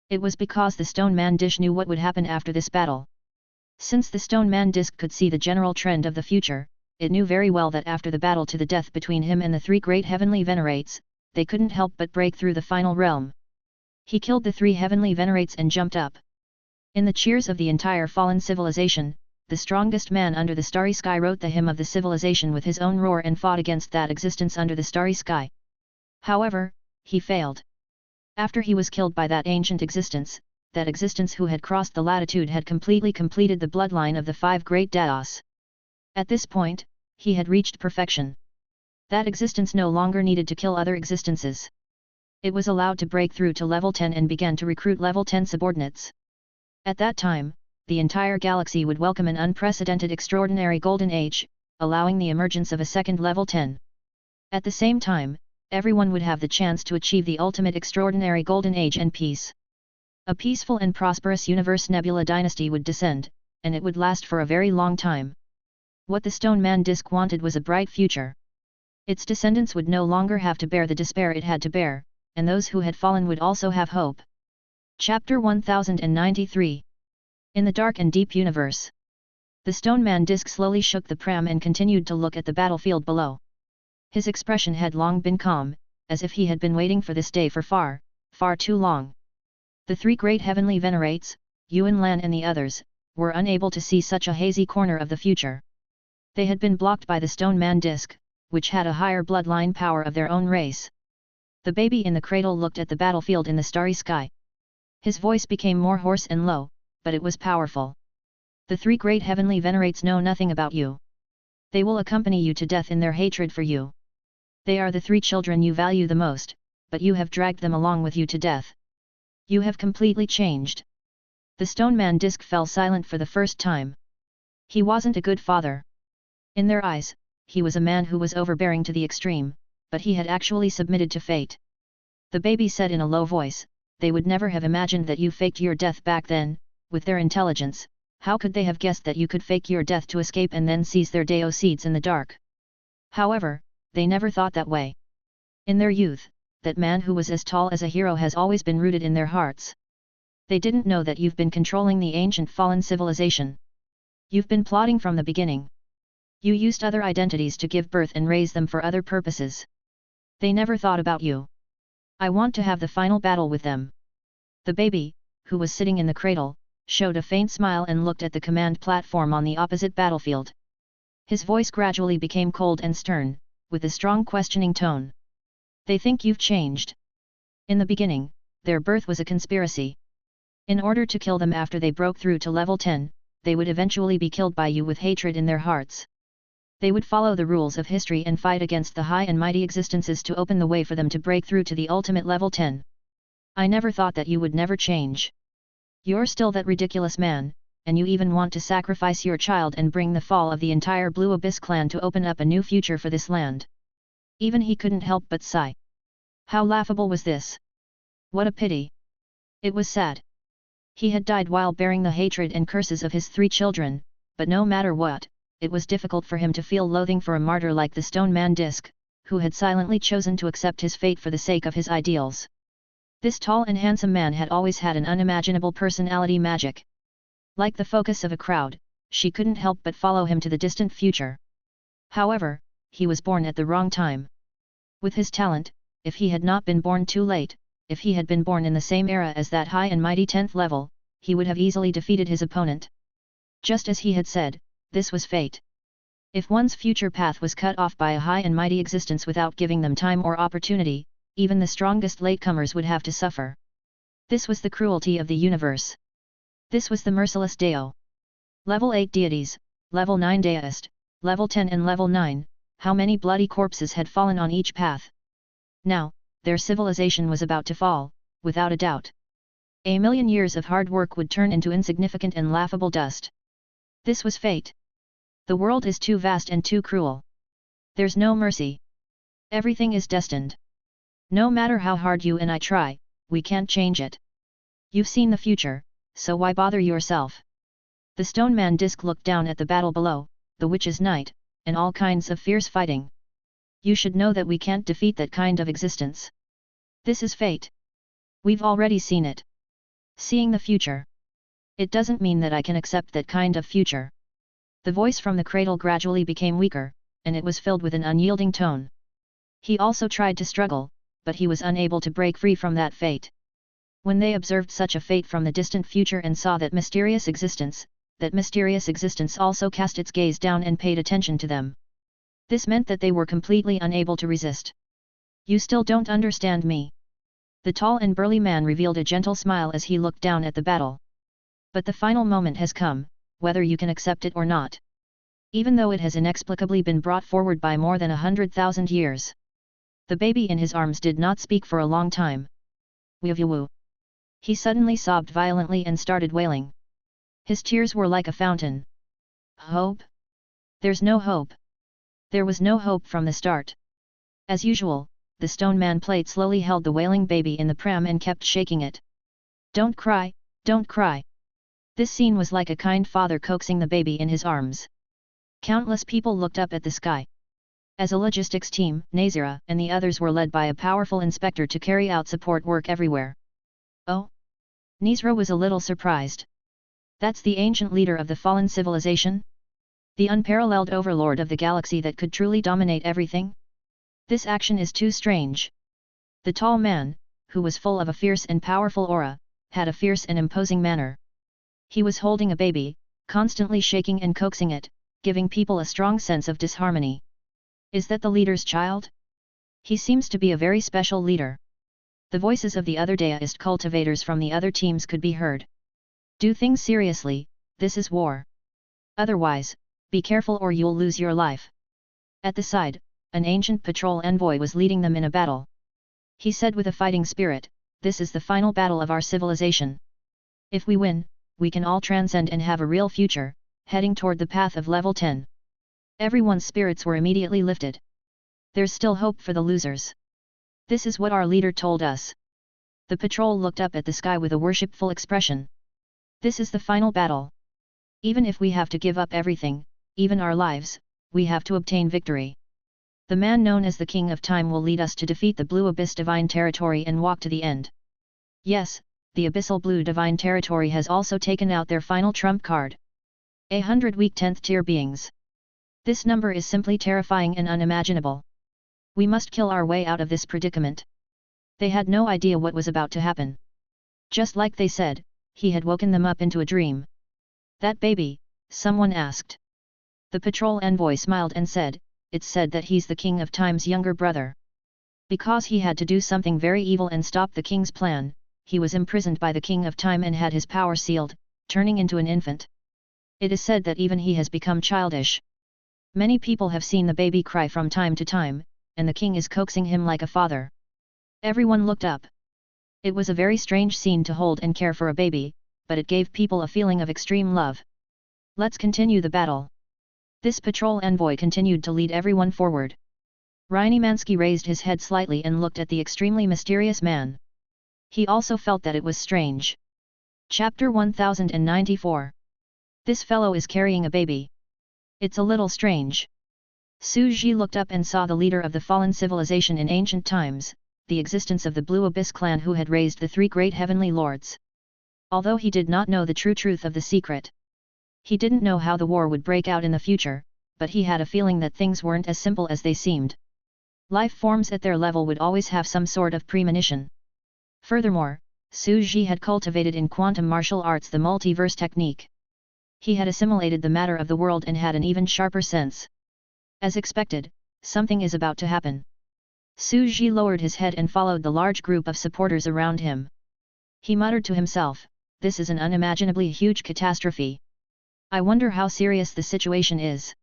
It was because the stone man disc knew what would happen after this battle. Since the stone man disc could see the general trend of the future, it knew very well that after the battle to the death between him and the 3 great heavenly venerates, they couldn't help but break through the final realm. He killed the 3 heavenly venerates and jumped up. In the cheers of the entire fallen civilization, the strongest man under the starry sky wrote the hymn of the civilization with his own roar and fought against that existence under the starry sky. However, he failed. After he was killed by that ancient existence, that existence who had crossed the latitude had completely completed the bloodline of the 5 great daos. At this point, he had reached perfection. That existence no longer needed to kill other existences. It was allowed to break through to level 10 and began to recruit level 10 subordinates. At that time, the entire galaxy would welcome an unprecedented extraordinary golden age, allowing the emergence of a second level 10. At the same time, everyone would have the chance to achieve the ultimate extraordinary golden age and peace. A peaceful and prosperous universe nebula dynasty would descend, and it would last for a very long time. What the stone man disc wanted was a bright future. Its descendants would no longer have to bear the despair it had to bear, and those who had fallen would also have hope. Chapter 1093. In the dark and deep universe. The stone man disc slowly shook the pram and continued to look at the battlefield below. His expression had long been calm, as if he had been waiting for this day for far, far too long. The 3 great heavenly venerates, Yuan Lan and the others, were unable to see such a hazy corner of the future. They had been blocked by the stone man disc, which had a higher bloodline power of their own race. The baby in the cradle looked at the battlefield in the starry sky. His voice became more hoarse and low, but it was powerful. The 3 great heavenly venerates know nothing about you. They will accompany you to death in their hatred for you. They are the 3 children you value the most, but you have dragged them along with you to death. You have completely changed. The stone man disc fell silent for the first time. He wasn't a good father. In their eyes, he was a man who was overbearing to the extreme, but he had actually submitted to fate. The baby said in a low voice, they would never have imagined that you faked your death back then. With their intelligence, how could they have guessed that you could fake your death to escape and then seize their Deo seeds in the dark? However, they never thought that way. In their youth, that man who was as tall as a hero has always been rooted in their hearts. They didn't know that you've been controlling the ancient fallen civilization. You've been plotting from the beginning. You used other identities to give birth and raise them for other purposes. They never thought about you. I want to have the final battle with them. The baby, who was sitting in the cradle, showed a faint smile and looked at the command platform on the opposite battlefield. His voice gradually became cold and stern, with a strong questioning tone. They think you've changed. In the beginning, their birth was a conspiracy. In order to kill them after they broke through to level 10, they would eventually be killed by you with hatred in their hearts. They would follow the rules of history and fight against the high and mighty existences to open the way for them to break through to the ultimate level 10. I never thought that you would never change. You're still that ridiculous man, and you even want to sacrifice your child and bring the fall of the entire Blue Abyss clan to open up a new future for this land. Even he couldn't help but sigh. How laughable was this? What a pity. It was sad. He had died while bearing the hatred and curses of his 3 children, but no matter what, it was difficult for him to feel loathing for a martyr like the Stone Man Disc, who had silently chosen to accept his fate for the sake of his ideals. This tall and handsome man had always had an unimaginable personality magic. Like the focus of a crowd, she couldn't help but follow him to the distant future. However, he was born at the wrong time. With his talent, if he had not been born too late, if he had been born in the same era as that high and mighty 10th level, he would have easily defeated his opponent. Just as he had said, this was fate. If one's future path was cut off by a high and mighty existence without giving them time or opportunity, even the strongest latecomers would have to suffer. This was the cruelty of the universe. This was the merciless Deo. Level 8 deities, level 9 deist, level 10 and level 9, how many bloody corpses had fallen on each path? Now, their civilization was about to fall, without a doubt. A million years of hard work would turn into insignificant and laughable dust. This was fate. The world is too vast and too cruel. There's no mercy. Everything is destined. No matter how hard you and I try, we can't change it. You've seen the future, so why bother yourself? The Stone Man Disc looked down at the battle below, the Witch's Night, and all kinds of fierce fighting. You should know that we can't defeat that kind of existence. This is fate. We've already seen it. Seeing the future. It doesn't mean that I can accept that kind of future. The voice from the cradle gradually became weaker, and it was filled with an unyielding tone. He also tried to struggle, but he was unable to break free from that fate. When they observed such a fate from the distant future and saw that mysterious existence also cast its gaze down and paid attention to them. This meant that they were completely unable to resist. You still don't understand me. The tall and burly man revealed a gentle smile as he looked down at the battle. But the final moment has come, whether you can accept it or not. Even though it has inexplicably been brought forward by more than 100,000 years. The baby in his arms did not speak for a long time. Woo. He suddenly sobbed violently and started wailing. His tears were like a fountain. Hope? There's no hope. There was no hope from the start. As usual, the Stone Man Plate slowly held the wailing baby in the pram and kept shaking it. Don't cry, don't cry. This scene was like a kind father coaxing the baby in his arms. Countless people looked up at the sky. As a logistics team, Nazira and the others were led by a powerful inspector to carry out support work everywhere. Oh? Nazira was a little surprised. That's the ancient leader of the fallen civilization? The unparalleled overlord of the galaxy that could truly dominate everything? This action is too strange. The tall man, who was full of a fierce and powerful aura, had a fierce and imposing manner. He was holding a baby, constantly shaking and coaxing it, giving people a strong sense of disharmony. Is that the leader's child? He seems to be a very special leader. The voices of the other deist cultivators from the other teams could be heard. Do things seriously, this is war. Otherwise, be careful or you'll lose your life. At the side, an ancient patrol envoy was leading them in a battle. He said with a fighting spirit, this is the final battle of our civilization. If we win, we can all transcend and have a real future, heading toward the path of level 10. Everyone's spirits were immediately lifted. There's still hope for the losers. This is what our leader told us. The patrol looked up at the sky with a worshipful expression. This is the final battle. Even if we have to give up everything, even our lives, we have to obtain victory. The man known as the King of Time will lead us to defeat the Blue Abyss Divine Territory and walk to the end. Yes, the Abyssal Blue Divine Territory has also taken out their final trump card. 100 weak 10th tier beings. This number is simply terrifying and unimaginable. We must kill our way out of this predicament. They had no idea what was about to happen. Just like they said, he had woken them up into a dream. That baby, someone asked. The patrol envoy smiled and said, it's said that he's the King of Time's younger brother. Because he had to do something very evil and stop the king's plan, he was imprisoned by the King of Time and had his power sealed, turning into an infant. It is said that even he has become childish. Many people have seen the baby cry from time to time, and the king is coaxing him like a father. Everyone looked up. It was a very strange scene to hold and care for a baby, but it gave people a feeling of extreme love. Let's continue the battle. This patrol envoy continued to lead everyone forward. Rynimansky raised his head slightly and looked at the extremely mysterious man. He also felt that it was strange. Chapter 1094. This fellow is carrying a baby. It's a little strange. Su Ji looked up and saw the leader of the fallen civilization in ancient times, the existence of the Blue Abyss clan who had raised the three great heavenly lords. Although he did not know the true truth of the secret. He didn't know how the war would break out in the future, but he had a feeling that things weren't as simple as they seemed. Life forms at their level would always have some sort of premonition. Furthermore, Su Ji had cultivated in quantum martial arts the multiverse technique. He had assimilated the matter of the world and had an even sharper sense. As expected, something is about to happen. Su Ji lowered his head and followed the large group of supporters around him. He muttered to himself, this is an unimaginably huge catastrophe. I wonder how serious the situation is.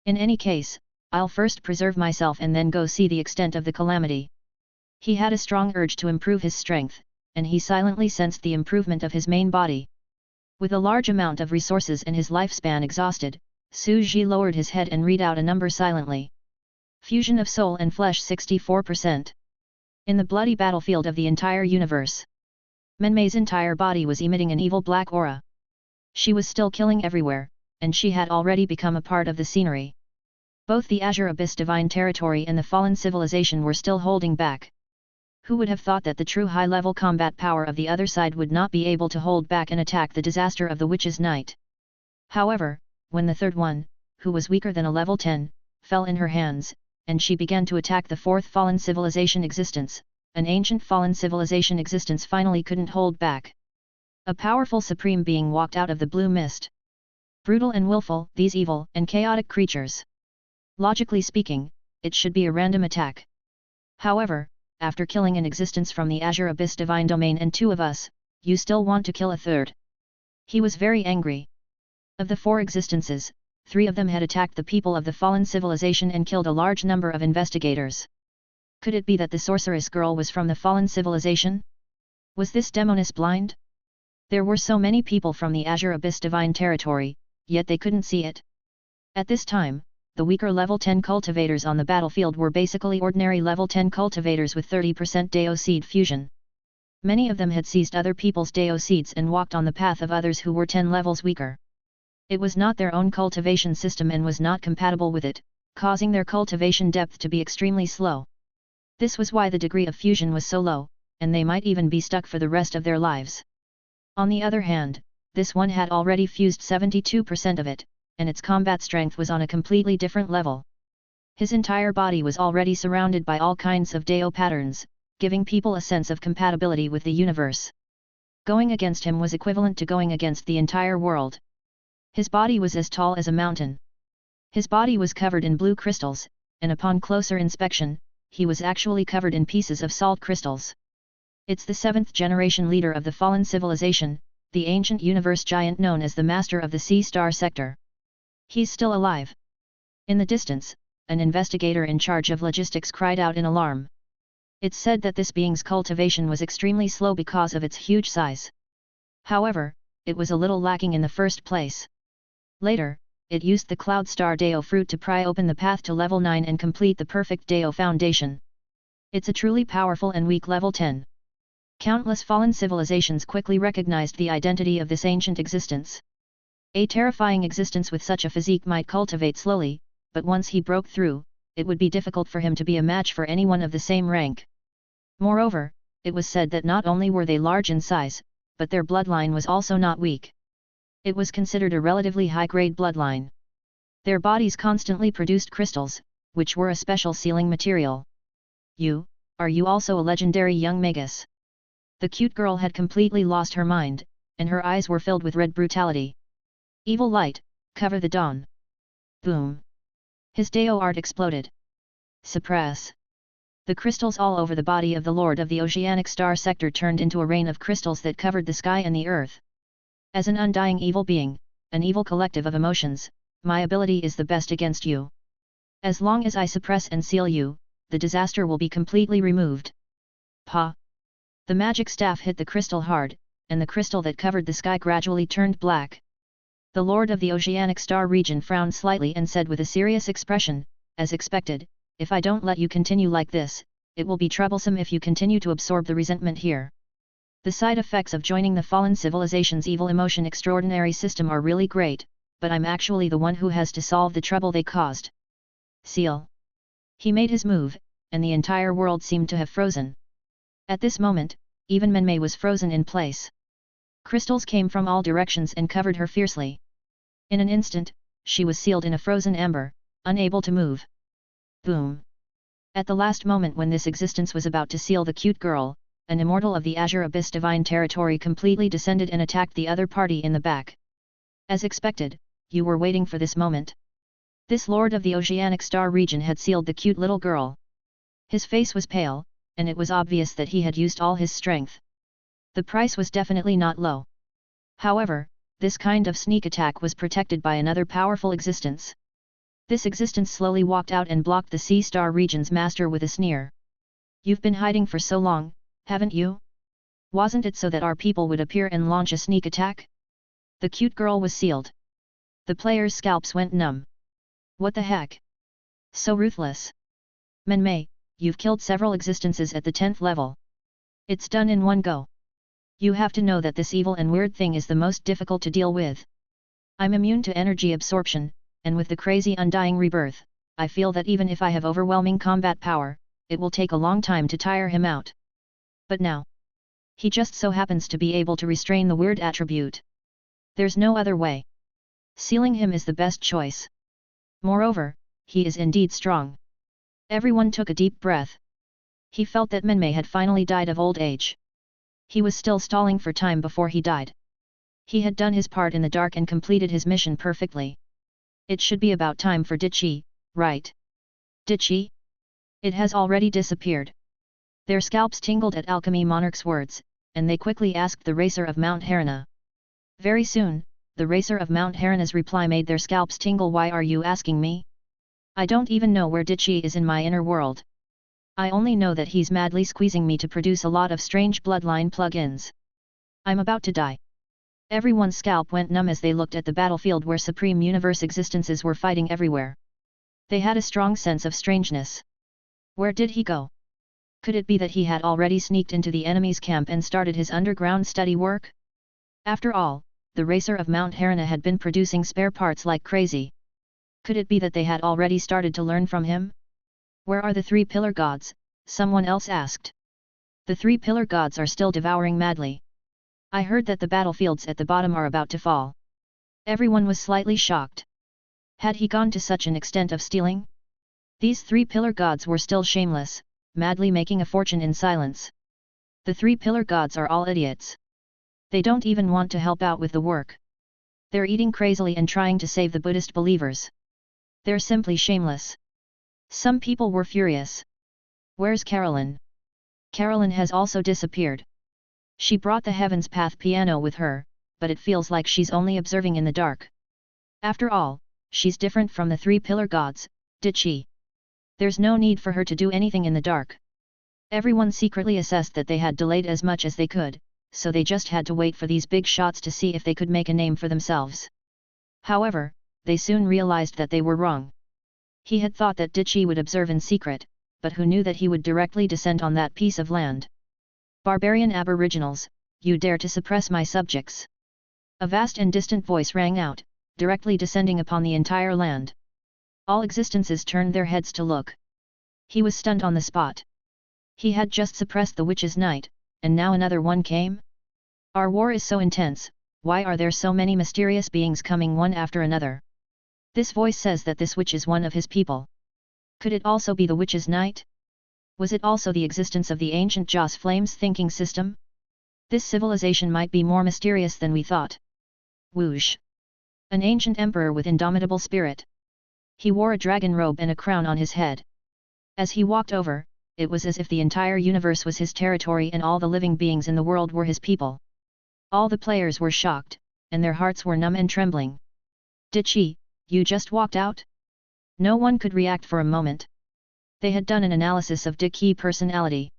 In any case, I'll first preserve myself and then go see the extent of the calamity. He had a strong urge to improve his strength, and he silently sensed the improvement of his main body. With a large amount of resources and his lifespan exhausted, Su Ji lowered his head and read out a number silently. Fusion of soul and flesh 64%. In the bloody battlefield of the entire universe, Menmei's entire body was emitting an evil black aura. She was still killing everywhere, and she had already become a part of the scenery. Both the Azure Abyss Divine Territory and the fallen civilization were still holding back. Who would have thought that the true high-level combat power of the other side would not be able to hold back and attack the disaster of the Witch's Night? However, when the third one, who was weaker than a level 10, fell in her hands, and she began to attack the fourth fallen civilization existence, an ancient fallen civilization existence finally couldn't hold back. A powerful supreme being walked out of the blue mist. Brutal and willful, these evil and chaotic creatures. Logically speaking, it should be a random attack. However, after killing an existence from the Azure Abyss Divine Domain and two of us, you still want to kill a third. He was very angry. Of the four existences, three of them had attacked the people of the fallen civilization and killed a large number of investigators. Could it be that the sorceress girl was from the fallen civilization? Was this demoness blind? There were so many people from the Azure Abyss Divine Territory, yet they couldn't see it. At this time, the weaker level 10 cultivators on the battlefield were basically ordinary level 10 cultivators with 30% Deo seed fusion. Many of them had seized other people's Deo seeds and walked on the path of others who were 10 levels weaker. It was not their own cultivation system and was not compatible with it, causing their cultivation depth to be extremely slow. This was why the degree of fusion was so low, and they might even be stuck for the rest of their lives. On the other hand, this one had already fused 72% of it, and its combat strength was on a completely different level. His entire body was already surrounded by all kinds of Deo patterns, giving people a sense of compatibility with the universe. Going against him was equivalent to going against the entire world. His body was as tall as a mountain. His body was covered in blue crystals, and upon closer inspection, he was actually covered in pieces of salt crystals. It's the 7th generation leader of the fallen civilization, the ancient universe giant known as the Master of the Sea Star Sector. He's still alive. In the distance, an investigator in charge of logistics cried out in alarm. It's said that this being's cultivation was extremely slow because of its huge size. However, it was a little lacking in the first place. Later, it used the Cloud Star Deo fruit to pry open the path to level 9 and complete the perfect Deo foundation. It's a truly powerful and weak level 10. Countless fallen civilizations quickly recognized the identity of this ancient existence. A terrifying existence with such a physique might cultivate slowly, but once he broke through, it would be difficult for him to be a match for anyone of the same rank. Moreover, it was said that not only were they large in size, but their bloodline was also not weak. It was considered a relatively high-grade bloodline. Their bodies constantly produced crystals, which were a special sealing material. Are you also a legendary young magus? The cute girl had completely lost her mind, and her eyes were filled with red brutality. Evil light, cover the dawn. Boom. His Deo art exploded. Suppress. The crystals all over the body of the Lord of the Oceanic Star Sector turned into a rain of crystals that covered the sky and the earth. As an undying evil being, an evil collective of emotions, my ability is the best against you. As long as I suppress and seal you, the disaster will be completely removed. Pa! The magic staff hit the crystal hard, and the crystal that covered the sky gradually turned black. The Lord of the Oceanic Star region frowned slightly and said with a serious expression, as expected, if I don't let you continue like this, it will be troublesome if you continue to absorb the resentment here. The side effects of joining the fallen civilization's evil emotion extraordinary system are really great, but I'm actually the one who has to solve the trouble they caused. Seal. He made his move, and the entire world seemed to have frozen. At this moment, even Menmei was frozen in place. Crystals came from all directions and covered her fiercely. In an instant, she was sealed in a frozen amber, unable to move. Boom! At the last moment when this existence was about to seal the cute girl, an immortal of the Azure Abyss divine territory completely descended and attacked the other party in the back. As expected, you were waiting for this moment. This Lord of the Oceanic Star region had sealed the cute little girl. His face was pale, and it was obvious that he had used all his strength. The price was definitely not low. However, this kind of sneak attack was protected by another powerful existence. This existence slowly walked out and blocked the Sea Star region's master with a sneer. You've been hiding for so long, haven't you? Wasn't it so that our people would appear and launch a sneak attack? The cute girl was sealed. The players' scalps went numb. What the heck? So ruthless. Menmei, you've killed several existences at the 10th level. It's done in one go. You have to know that this evil and weird thing is the most difficult to deal with. I'm immune to energy absorption, and with the crazy undying rebirth, I feel that even if I have overwhelming combat power, it will take a long time to tire him out. But now, he just so happens to be able to restrain the weird attribute. There's no other way. Sealing him is the best choice. Moreover, he is indeed strong. Everyone took a deep breath. He felt that Menmei had finally died of old age. He was still stalling for time before he died. He had done his part in the dark and completed his mission perfectly. It should be about time for Dichi, right? Dichi? It has already disappeared. Their scalps tingled at Alchemy Monarch's words, and they quickly asked the racer of Mount Harana. Very soon, the racer of Mount Harana's reply made their scalps tingle. Why are you asking me? I don't even know where Dichi is in my inner world. I only know that he's madly squeezing me to produce a lot of strange bloodline plugins. I'm about to die. Everyone's scalp went numb as they looked at the battlefield where supreme universe existences were fighting everywhere. They had a strong sense of strangeness. Where did he go? Could it be that he had already sneaked into the enemy's camp and started his underground study work? After all, the racer of Mount Harana had been producing spare parts like crazy. Could it be that they had already started to learn from him? Where are the 3 pillar gods? Someone else asked. The 3 pillar gods are still devouring madly. I heard that the battlefields at the bottom are about to fall. Everyone was slightly shocked. Had he gone to such an extent of stealing? These 3 pillar gods were still shameless, madly making a fortune in silence. The 3 pillar gods are all idiots. They don't even want to help out with the work. They're eating crazily and trying to save the Buddhist believers. They're simply shameless. Some people were furious. Where's Carolyn? Carolyn has also disappeared. She brought the Heaven's Path piano with her, but it feels like she's only observing in the dark. After all, she's different from the 3 pillar gods, Dichi. There's no need for her to do anything in the dark. Everyone secretly assessed that they had delayed as much as they could, so they just had to wait for these big shots to see if they could make a name for themselves. However, they soon realized that they were wrong. He had thought that Dichi would observe in secret, but who knew that he would directly descend on that piece of land? Barbarian aboriginals, you dare to suppress my subjects. A vast and distant voice rang out, directly descending upon the entire land. All existences turned their heads to look. He was stunned on the spot. He had just suppressed the witch's night, and now another one came? Our war is so intense, why are there so many mysterious beings coming one after another? This voice says that this witch is one of his people. Could it also be the witch's night? Was it also the existence of the ancient Joss Flames thinking system? This civilization might be more mysterious than we thought. Whoosh! An ancient emperor with indomitable spirit. He wore a dragon robe and a crown on his head. As he walked over, it was as if the entire universe was his territory and all the living beings in the world were his people. All the players were shocked, and their hearts were numb and trembling. Ditchy, you just walked out? No one could react for a moment. They had done an analysis of Ditchy's personality.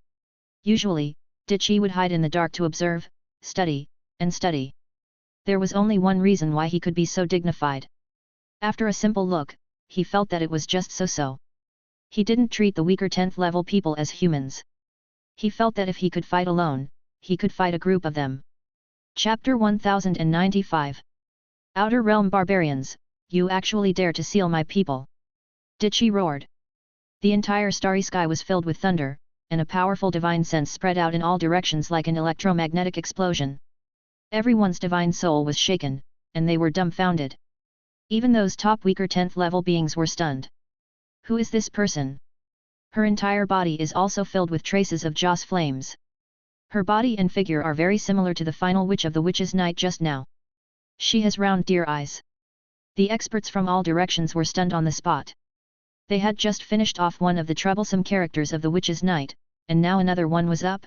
Usually, Ditchy would hide in the dark to observe, study, and study. There was only one reason why he could be so dignified. After a simple look, he felt that it was just so. He didn't treat the weaker 10th level people as humans. He felt that if he could fight alone, he could fight a group of them. Chapter 1095. Outer Realm Barbarians, you actually dare to seal my people! Ditchy roared. The entire starry sky was filled with thunder, and a powerful divine sense spread out in all directions like an electromagnetic explosion. Everyone's divine soul was shaken, and they were dumbfounded. Even those top weaker 10th level beings were stunned. Who is this person? Her entire body is also filled with traces of Joss flames. Her body and figure are very similar to the final witch of the witch's night just now. She has round deer eyes. The experts from all directions were stunned on the spot. They had just finished off one of the troublesome characters of the witch's night, and now another one was up?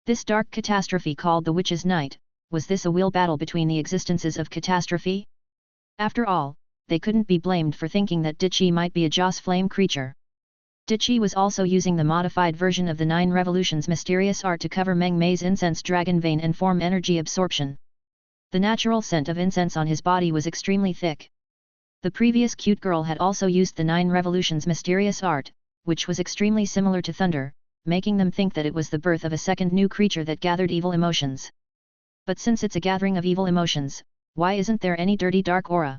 This dark catastrophe called the witch's night, was this a will battle between the existences of catastrophe? After all, they couldn't be blamed for thinking that Ditchy might be a Joss flame creature. Ditchy was also using the modified version of the 9 Revolutions mysterious art to cover Meng Mei's incense dragon vein and form energy absorption. The natural scent of incense on his body was extremely thick. The previous cute girl had also used the 9 Revolutions mysterious art, which was extremely similar to thunder, making them think that it was the birth of a second new creature that gathered evil emotions. But since it's a gathering of evil emotions, why isn't there any dirty dark aura?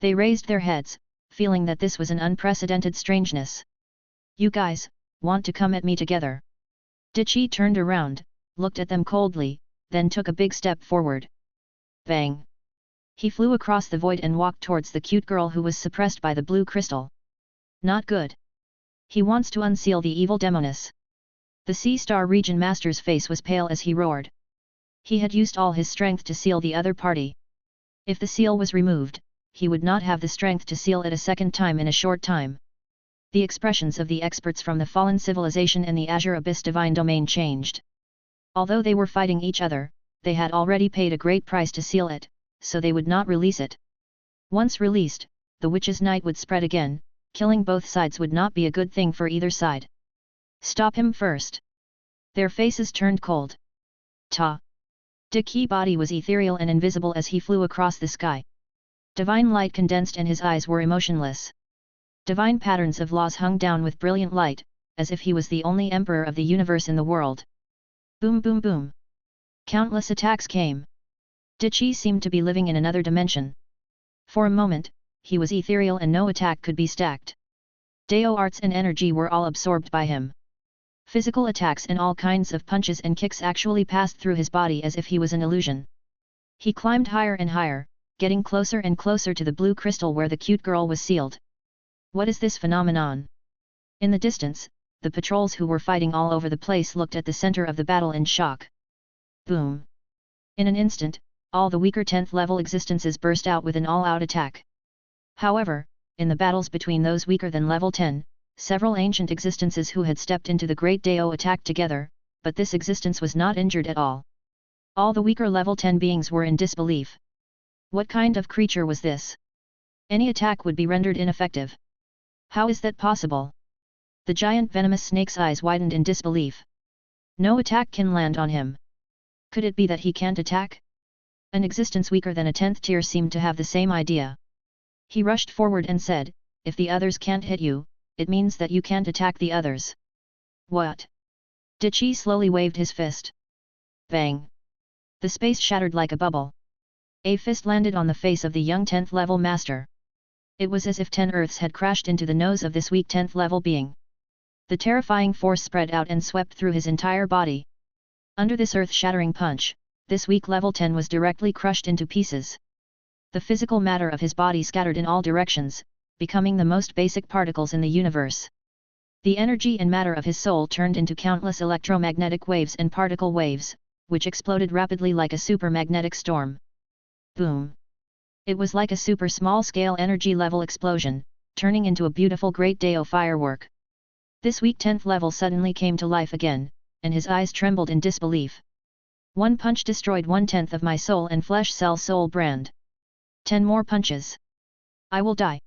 They raised their heads, feeling that this was an unprecedented strangeness. You guys, want to come at me together? Ditchy turned around, looked at them coldly, then took a big step forward. Bang! He flew across the void and walked towards the cute girl who was suppressed by the blue crystal. Not good. He wants to unseal the evil demoness. The Sea Star Region Master's face was pale as he roared. He had used all his strength to seal the other party. If the seal was removed, he would not have the strength to seal it a second time in a short time. The expressions of the experts from the fallen civilization and the Azure Abyss Divine Domain changed. Although they were fighting each other, they had already paid a great price to seal it, so they would not release it. Once released, the witch's night would spread again, killing both sides would not be a good thing for either side. Stop him first! Their faces turned cold. Ta! Ditchy's body was ethereal and invisible as he flew across the sky. Divine light condensed and his eyes were emotionless. Divine patterns of laws hung down with brilliant light, as if he was the only emperor of the universe in the world. Boom boom boom! Countless attacks came. Ditchy seemed to be living in another dimension. For a moment, he was ethereal and no attack could be stacked. Deo arts and energy were all absorbed by him. Physical attacks and all kinds of punches and kicks actually passed through his body as if he was an illusion. He climbed higher and higher, getting closer and closer to the blue crystal where the cute girl was sealed. What is this phenomenon? In the distance, the patrols who were fighting all over the place looked at the center of the battle in shock. Boom! In an instant, all the weaker 10th level existences burst out with an all-out attack. However, in the battles between those weaker than level 10, several ancient existences who had stepped into the Great Deo attacked together, but this existence was not injured at all. All the weaker level 10 beings were in disbelief. What kind of creature was this? Any attack would be rendered ineffective. How is that possible? The giant venomous snake's eyes widened in disbelief. No attack can land on him. Could it be that he can't attack? An existence weaker than a 10th tier seemed to have the same idea. He rushed forward and said, if the others can't hit you, it means that you can't attack the others. What? Dichi slowly waved his fist. Bang! The space shattered like a bubble. A fist landed on the face of the young 10th level master. It was as if 10 Earths had crashed into the nose of this weak 10th level being. The terrifying force spread out and swept through his entire body. Under this earth-shattering punch, this weak level 10 was directly crushed into pieces. The physical matter of his body scattered in all directions, becoming the most basic particles in the universe. The energy and matter of his soul turned into countless electromagnetic waves and particle waves, which exploded rapidly like a supermagnetic storm. Boom! It was like a super small-scale energy-level explosion, turning into a beautiful Great Deo firework. This weak 10th level suddenly came to life again, and his eyes trembled in disbelief. One punch destroyed 1/10 of my soul and flesh cell soul brand. 10 more punches. I will die.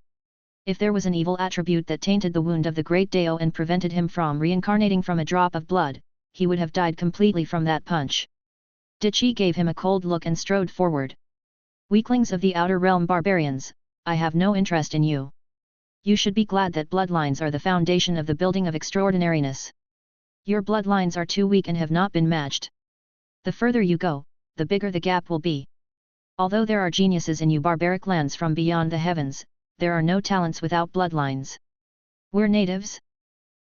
If there was an evil attribute that tainted the wound of the Great Deo and prevented him from reincarnating from a drop of blood, he would have died completely from that punch. Dichi gave him a cold look and strode forward. Weaklings of the Outer Realm barbarians, I have no interest in you. You should be glad that bloodlines are the foundation of the building of extraordinariness. Your bloodlines are too weak and have not been matched. The further you go, the bigger the gap will be. Although there are geniuses in you barbaric lands from beyond the heavens, there are no talents without bloodlines. We're natives?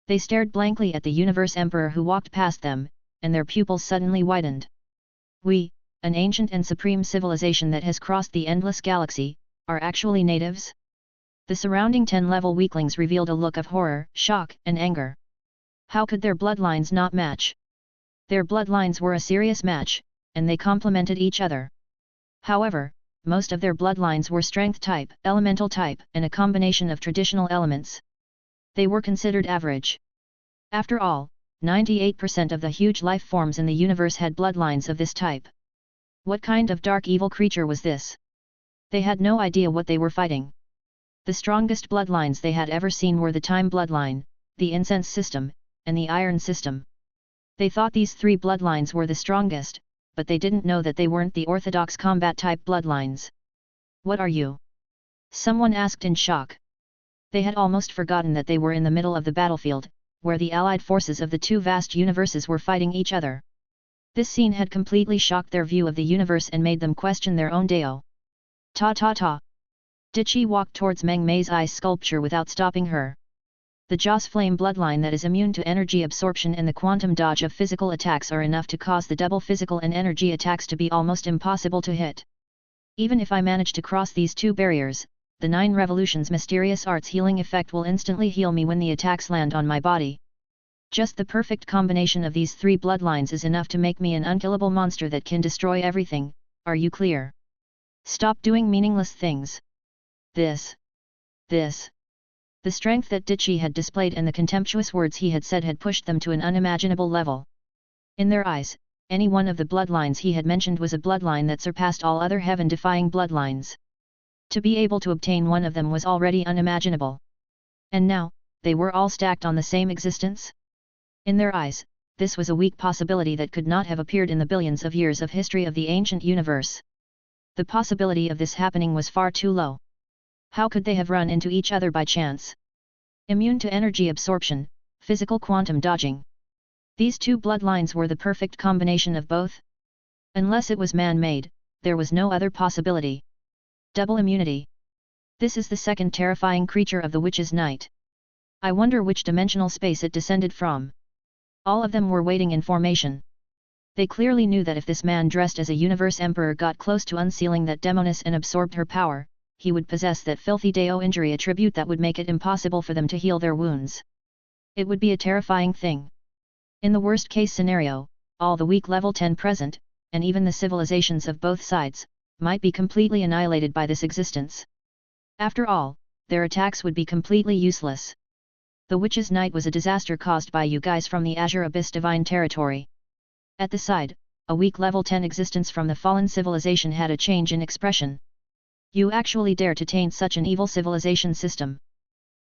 They stared blankly at the Universe Emperor who walked past them, and their pupils suddenly widened. We, an ancient and supreme civilization that has crossed the endless galaxy, are actually natives? The surrounding 10-level weaklings revealed a look of horror, shock, and anger. How could their bloodlines not match? Their bloodlines were a serious match, and they complemented each other. However, most of their bloodlines were strength type, elemental type, and a combination of traditional elements. They were considered average. After all, 98% of the huge life forms in the universe had bloodlines of this type. What kind of dark evil creature was this? They had no idea what they were fighting. The strongest bloodlines they had ever seen were the Time bloodline, the Incense system, and the Iron system. They thought these 3 bloodlines were the strongest, but they didn't know that they weren't the orthodox combat-type bloodlines. What are you? Someone asked in shock. They had almost forgotten that they were in the middle of the battlefield, where the allied forces of the 2 vast universes were fighting each other. This scene had completely shocked their view of the universe and made them question their own Deo. Ta. Dichi walked towards Meng Mei's ice sculpture without stopping her. The Joss Flame bloodline that is immune to energy absorption and the quantum dodge of physical attacks are enough to cause the double physical and energy attacks to be almost impossible to hit. Even if I manage to cross these 2 barriers, the 9 Revolutions mysterious arts healing effect will instantly heal me when the attacks land on my body. Just the perfect combination of these 3 bloodlines is enough to make me an unkillable monster that can destroy everything, are you clear? Stop doing meaningless things. This. The strength that Dichi had displayed and the contemptuous words he had said had pushed them to an unimaginable level. In their eyes, any one of the bloodlines he had mentioned was a bloodline that surpassed all other heaven-defying bloodlines. To be able to obtain one of them was already unimaginable. And now, they were all stacked on the same existence? In their eyes, this was a weak possibility that could not have appeared in the billions of years of history of the ancient universe. The possibility of this happening was far too low. How could they have run into each other by chance? Immune to energy absorption, physical quantum dodging. These 2 bloodlines were the perfect combination of both? Unless it was man-made, there was no other possibility. Double immunity. This is the second terrifying creature of the Witch's Night. I wonder which dimensional space it descended from. All of them were waiting in formation. They clearly knew that if this man dressed as a Universe Emperor got close to unsealing that demoness and absorbed her power, he would possess that filthy Deo injury attribute that would make it impossible for them to heal their wounds. It would be a terrifying thing. In the worst-case scenario, all the weak level 10 present, and even the civilizations of both sides, might be completely annihilated by this existence. After all, their attacks would be completely useless. The Witch's Night was a disaster caused by you guys from the Azure Abyss Divine Territory. At the side, a weak level 10 existence from the fallen civilization had a change in expression. You actually dare to taint such an evil civilization system.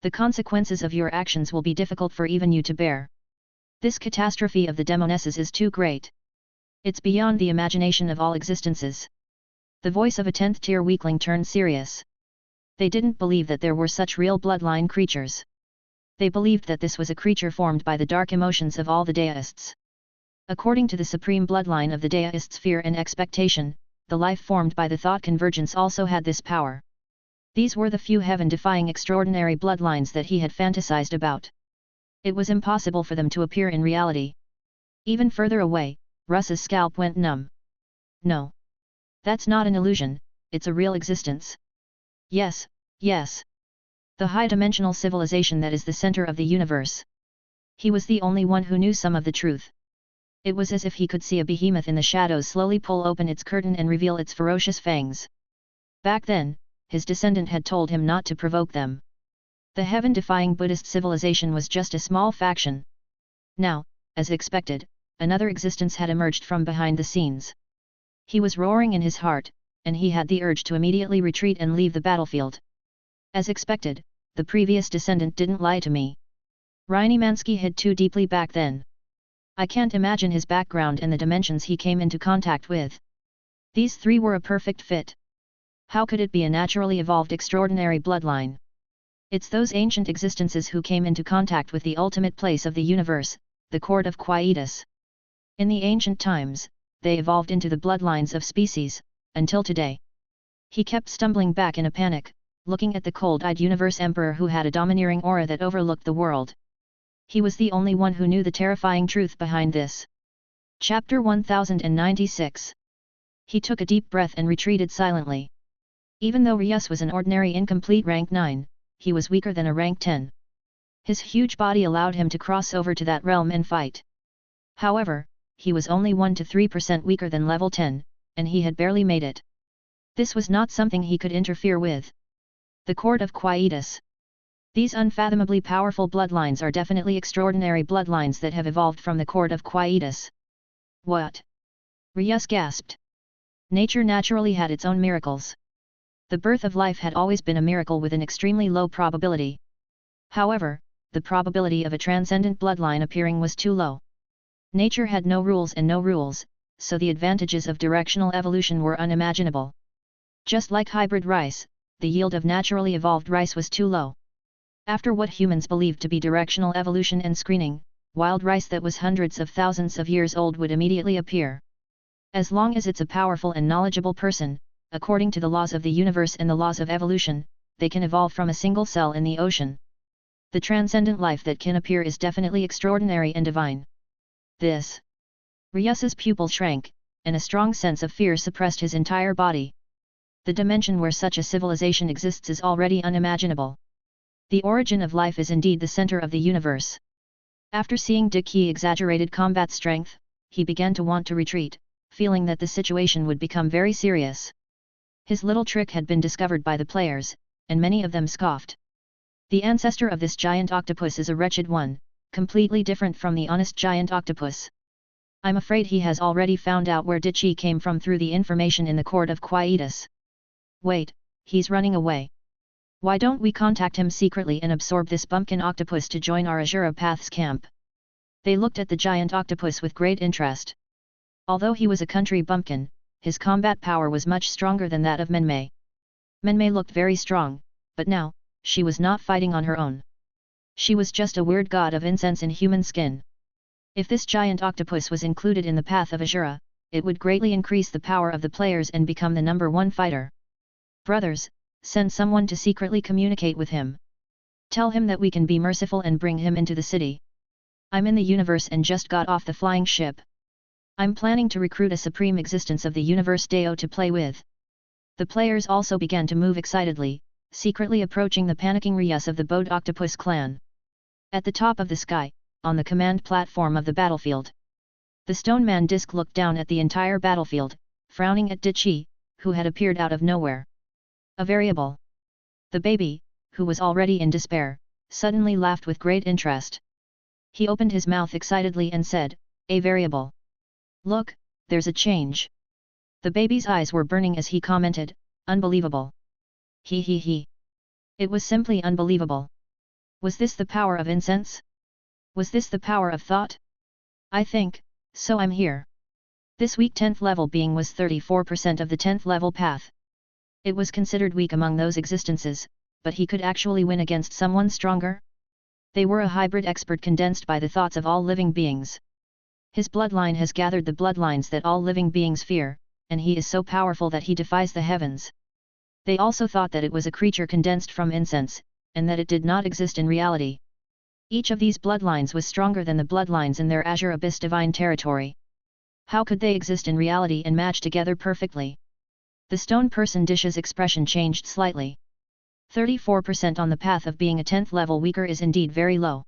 The consequences of your actions will be difficult for even you to bear. This catastrophe of the demonesses is too great. It's beyond the imagination of all existences. The voice of a 10th tier weakling turned serious. They didn't believe that there were such real bloodline creatures. They believed that this was a creature formed by the dark emotions of all the deists. According to the supreme bloodline of the deists' fear and expectation, the life formed by the thought convergence also had this power. These were the few heaven-defying extraordinary bloodlines that he had fantasized about. It was impossible for them to appear in reality. Even further away, Russ's scalp went numb. No. That's not an illusion, it's a real existence. Yes, yes. The high-dimensional civilization that is the center of the universe. He was the only one who knew some of the truth. It was as if he could see a behemoth in the shadows slowly pull open its curtain and reveal its ferocious fangs. Back then, his descendant had told him not to provoke them. The heaven-defying Buddhist civilization was just a small faction. Now, as expected, another existence had emerged from behind the scenes. He was roaring in his heart, and he had the urge to immediately retreat and leave the battlefield. As expected, the previous descendant didn't lie to me. Reinemansky hid too deeply back then. I can't imagine his background and the dimensions he came into contact with. These three were a perfect fit. How could it be a naturally evolved extraordinary bloodline? It's those ancient existences who came into contact with the ultimate place of the universe, the court of quietus. In the ancient times, they evolved into the bloodlines of species, until today. He kept stumbling back in a panic, looking at the cold-eyed universe emperor who had a domineering aura that overlooked the world. He was the only one who knew the terrifying truth behind this. Chapter 1096. He took a deep breath and retreated silently. Even though Ryus was an ordinary incomplete rank 9, he was weaker than a rank 10. His huge body allowed him to cross over to that realm and fight. However, he was only 1 to 3% weaker than level 10, and he had barely made it. This was not something he could interfere with. The court of quietus. These unfathomably powerful bloodlines are definitely extraordinary bloodlines that have evolved from the court of quietus. What? Ryus gasped. Nature naturally had its own miracles. The birth of life had always been a miracle with an extremely low probability. However, the probability of a transcendent bloodline appearing was too low. Nature had no rules and no rules, so the advantages of directional evolution were unimaginable. Just like hybrid rice, the yield of naturally evolved rice was too low. After what humans believed to be directional evolution and screening, wild rice that was hundreds of thousands of years old would immediately appear. As long as it's a powerful and knowledgeable person, according to the laws of the universe and the laws of evolution, they can evolve from a single cell in the ocean. The transcendent life that can appear is definitely extraordinary and divine. This. Ryus's pupil shrank, and a strong sense of fear suppressed his entire body. The dimension where such a civilization exists is already unimaginable. The origin of life is indeed the center of the universe. After seeing Dickey's exaggerated combat strength, he began to want to retreat, feeling that the situation would become very serious. His little trick had been discovered by the players, and many of them scoffed. The ancestor of this giant octopus is a wretched one, completely different from the honest giant octopus. I'm afraid he has already found out where Dickey came from through the information in the court of quietus. Wait, he's running away. Why don't we contact him secretly and absorb this bumpkin octopus to join our Azura Path's camp? They looked at the giant octopus with great interest. Although he was a country bumpkin, his combat power was much stronger than that of Menmei. Menmei looked very strong, but now, she was not fighting on her own. She was just a weird god of incense in human skin. If this giant octopus was included in the path of Azura, it would greatly increase the power of the players and become the #1 fighter. Brothers, send someone to secretly communicate with him. Tell him that we can be merciful and bring him into the city. I'm in the universe and just got off the flying ship. I'm planning to recruit a supreme existence of the universe Deo to play with. The players also began to move excitedly, secretly approaching the panicking Ryus of the Bode Octopus clan. At the top of the sky, on the command platform of the battlefield, the Stone Man Disc looked down at the entire battlefield, frowning at Dickey, who had appeared out of nowhere. A variable. The baby, who was already in despair, suddenly laughed with great interest. He opened his mouth excitedly and said, "A variable. Look, there's a change." The baby's eyes were burning as he commented, "Unbelievable. He. It was simply unbelievable. Was this the power of incense? Was this the power of thought? I think, so I'm here." This weak 10th level being was 34% of the 10th level path. It was considered weak among those existences, but he could actually win against someone stronger? They were a hybrid expert condensed by the thoughts of all living beings. His bloodline has gathered the bloodlines that all living beings fear, and he is so powerful that he defies the heavens. They also thought that it was a creature condensed from incense, and that it did not exist in reality. Each of these bloodlines was stronger than the bloodlines in their azure abyss divine territory. How could they exist in reality and match together perfectly? The stone person Dish's expression changed slightly. 34% on the path of being a 10th level weaker is indeed very low.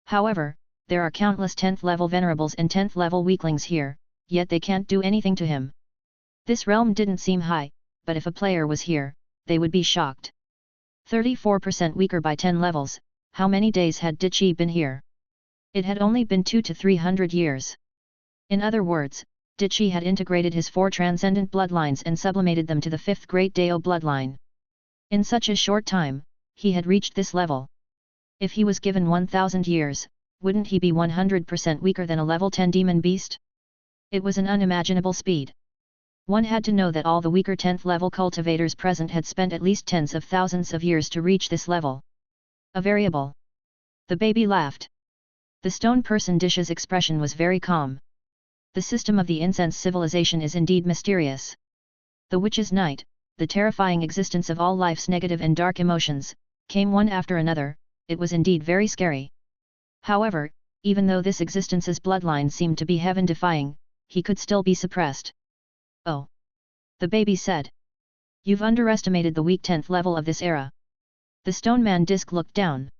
However, there are countless 10th level venerables and 10th level weaklings here, yet they can't do anything to him. This realm didn't seem high, but if a player was here, they would be shocked. 34% weaker by 10 levels. How many days had Dichi been here? It had only been 200 to 300 years. In other words, Dichi had integrated his 4 transcendent bloodlines and sublimated them to the 5th great Dao bloodline. In such a short time, he had reached this level. If he was given 1000 years, wouldn't he be 100% weaker than a level 10 demon beast? It was an unimaginable speed. One had to know that all the weaker 10th level cultivators present had spent at least tens of thousands of years to reach this level. A variable. The baby laughed. The stone person Dish's expression was very calm. The system of the incense civilization is indeed mysterious. The witch's night, the terrifying existence of all life's negative and dark emotions, came one after another. It was indeed very scary. However, even though this existence's bloodline seemed to be heaven-defying, he could still be suppressed. Oh! The baby said. You've underestimated the weak 10th level of this era. The stone man disc looked down.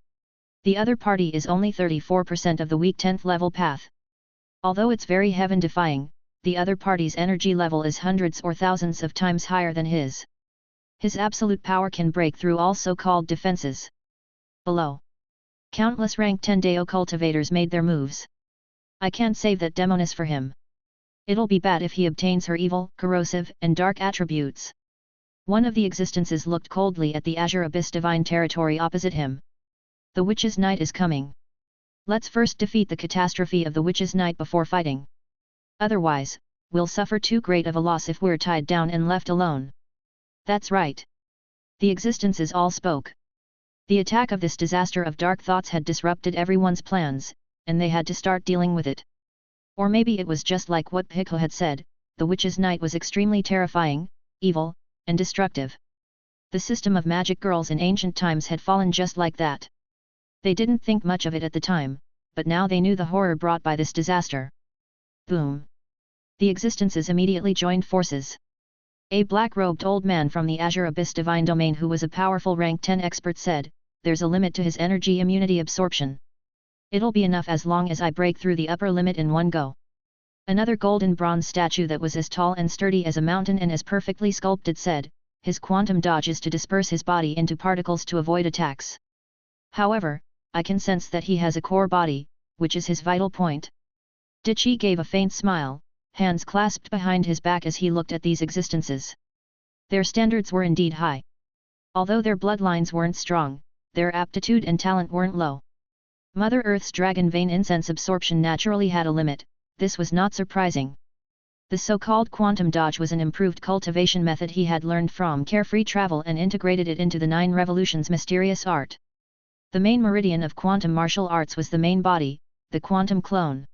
The other party is only 34% of the weak 10th level path. Although it's very heaven-defying, the other party's energy level is hundreds or thousands of times higher than his. His absolute power can break through all so-called defenses. Below. Countless rank 10 Dao cultivators made their moves. I can't save that demoness for him. It'll be bad if he obtains her evil, corrosive, and dark attributes. One of the existences looked coldly at the azure abyss divine territory opposite him. The witch's night is coming. Let's first defeat the catastrophe of the witch's night before fighting. Otherwise, we'll suffer too great of a loss if we're tied down and left alone. That's right. The existences all spoke. The attack of this disaster of dark thoughts had disrupted everyone's plans, and they had to start dealing with it. Or maybe it was just like what Pico had said, the witch's night was extremely terrifying, evil, and destructive. The system of magic girls in ancient times had fallen just like that. They didn't think much of it at the time, but now they knew the horror brought by this disaster. Boom! The existences immediately joined forces. A black-robed old man from the Azure Abyss Divine Domain who was a powerful rank 10 expert said, there's a limit to his energy immunity absorption. It'll be enough as long as I break through the upper limit in one go. Another golden bronze statue that was as tall and sturdy as a mountain and as perfectly sculpted said, his quantum dodge is to disperse his body into particles to avoid attacks. However, I can sense that he has a core body, which is his vital point. Dichi gave a faint smile, hands clasped behind his back as he looked at these existences. Their standards were indeed high. Although their bloodlines weren't strong, their aptitude and talent weren't low. Mother Earth's dragon vein incense absorption naturally had a limit. This was not surprising. The so-called quantum dodge was an improved cultivation method he had learned from carefree travel and integrated it into the 9 revolutions mysterious art. The main meridian of quantum martial arts was the main body, the quantum clone.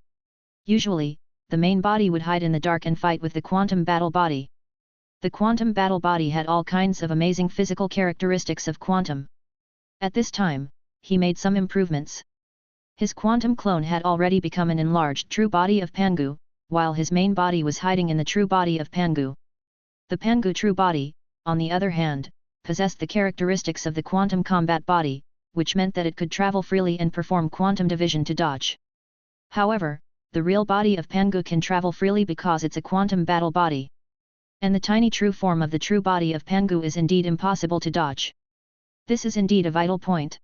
Usually, the main body would hide in the dark and fight with the quantum battle body. The quantum battle body had all kinds of amazing physical characteristics of quantum. At this time, he made some improvements. His quantum clone had already become an enlarged true body of Pangu, while his main body was hiding in the true body of Pangu. The Pangu true body, on the other hand, possessed the characteristics of the quantum combat body, which meant that it could travel freely and perform quantum division to dodge. However, the real body of Pangu can travel freely because it's a quantum battle body. And the tiny true form of the true body of Pangu is indeed impossible to dodge. This is indeed a vital point.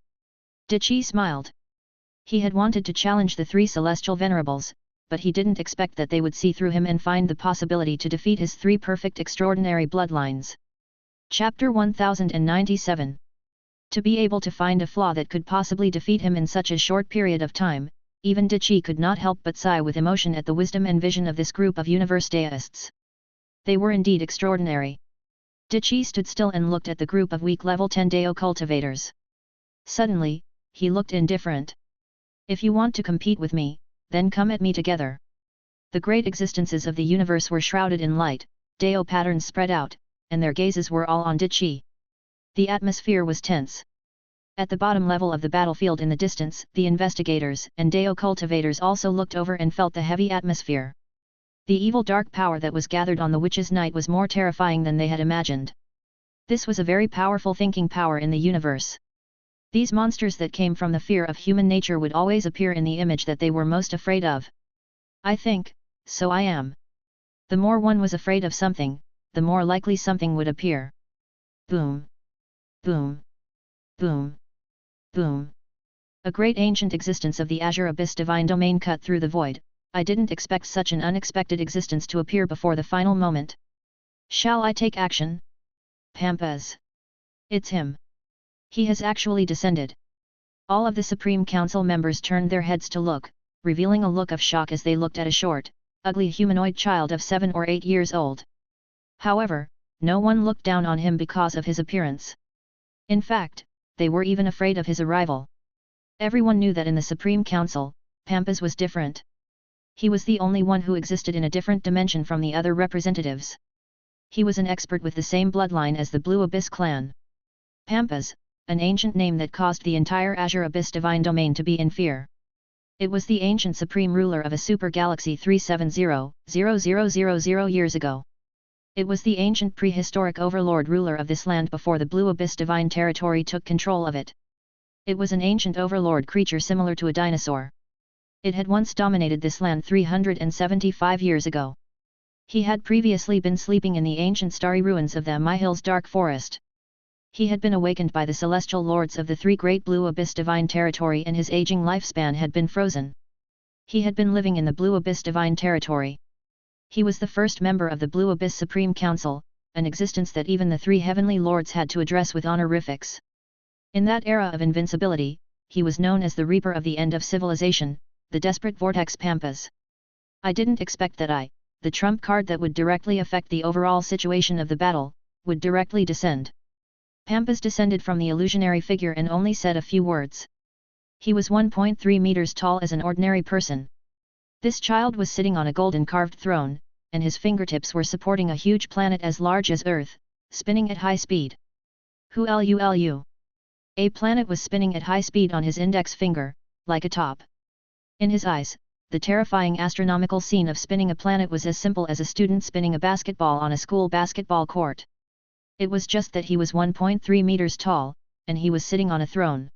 Dichi smiled. He had wanted to challenge the 3 celestial venerables, but he didn't expect that they would see through him and find the possibility to defeat his 3 perfect extraordinary bloodlines. Chapter 1097. To be able to find a flaw that could possibly defeat him in such a short period of time, even Dichi could not help but sigh with emotion at the wisdom and vision of this group of universe deists. They were indeed extraordinary. Dichi stood still and looked at the group of weak level 10 Dao cultivators. Suddenly, he looked indifferent. If you want to compete with me, then come at me together. The great existences of the universe were shrouded in light, Deo patterns spread out, and their gazes were all on Dichi. The atmosphere was tense. At the bottom level of the battlefield in the distance, the investigators and Deo cultivators also looked over and felt the heavy atmosphere. The evil dark power that was gathered on the Witch's Night was more terrifying than they had imagined. This was a very powerful thinking power in the universe. These monsters that came from the fear of human nature would always appear in the image that they were most afraid of. I think, so I am. The more one was afraid of something, the more likely something would appear. Boom. Boom. Boom. Boom. A great ancient existence of the azure abyss divine domain cut through the void. I didn't expect such an unexpected existence to appear before the final moment. Shall I take action? Pampas. It's him. He has actually descended. All of the Supreme Council members turned their heads to look, revealing a look of shock as they looked at a short, ugly humanoid child of 7 or 8 years old. However, no one looked down on him because of his appearance. In fact, they were even afraid of his arrival. Everyone knew that in the Supreme Council, Pampas was different. He was the only one who existed in a different dimension from the other representatives. He was an expert with the same bloodline as the Blue Abyss clan. Pampas, an ancient name that caused the entire Azure Abyss divine domain to be in fear. It was the ancient supreme ruler of a super galaxy 370,000 years ago. It was the ancient prehistoric overlord ruler of this land before the Blue Abyss divine territory took control of it. It was an ancient overlord creature similar to a dinosaur. It had once dominated this land 375 years ago. He had previously been sleeping in the ancient starry ruins of the Mihil's dark forest. He had been awakened by the celestial lords of the 3 great Blue Abyss divine territory and his aging lifespan had been frozen. He had been living in the Blue Abyss divine territory. He was the first member of the Blue Abyss Supreme Council, an existence that even the 3 heavenly lords had to address with honorifics. In that era of invincibility, he was known as the Reaper of the End of Civilization, the Desperate Vortex Pampas. I didn't expect that the trump card that would directly affect the overall situation of the battle, would directly descend. Pampas descended from the illusionary figure and only said a few words. He was 1.3 meters tall as an ordinary person. This child was sitting on a golden carved throne, and his fingertips were supporting a huge planet as large as Earth, spinning at high speed. Hulu. A planet was spinning at high speed on his index finger, like a top. In his eyes, the terrifying astronomical scene of spinning a planet was as simple as a student spinning a basketball on a school basketball court. It was just that he was 1.3 meters tall, and he was sitting on a throne.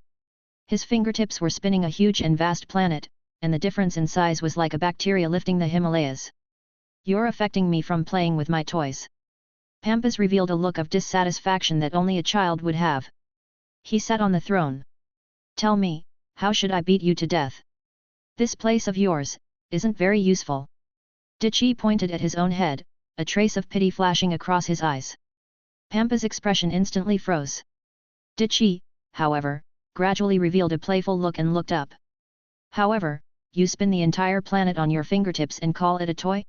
His fingertips were spinning a huge and vast planet, and the difference in size was like a bacteria lifting the Himalayas. You're affecting me from playing with my toys. Pampas revealed a look of dissatisfaction that only a child would have. He sat on the throne. Tell me, how should I beat you to death? This place of yours isn't very useful. Dichi pointed at his own head, a trace of pity flashing across his eyes. Pampas' expression instantly froze. Dichi, however, gradually revealed a playful look and looked up. However, you spin the entire planet on your fingertips and call it a toy?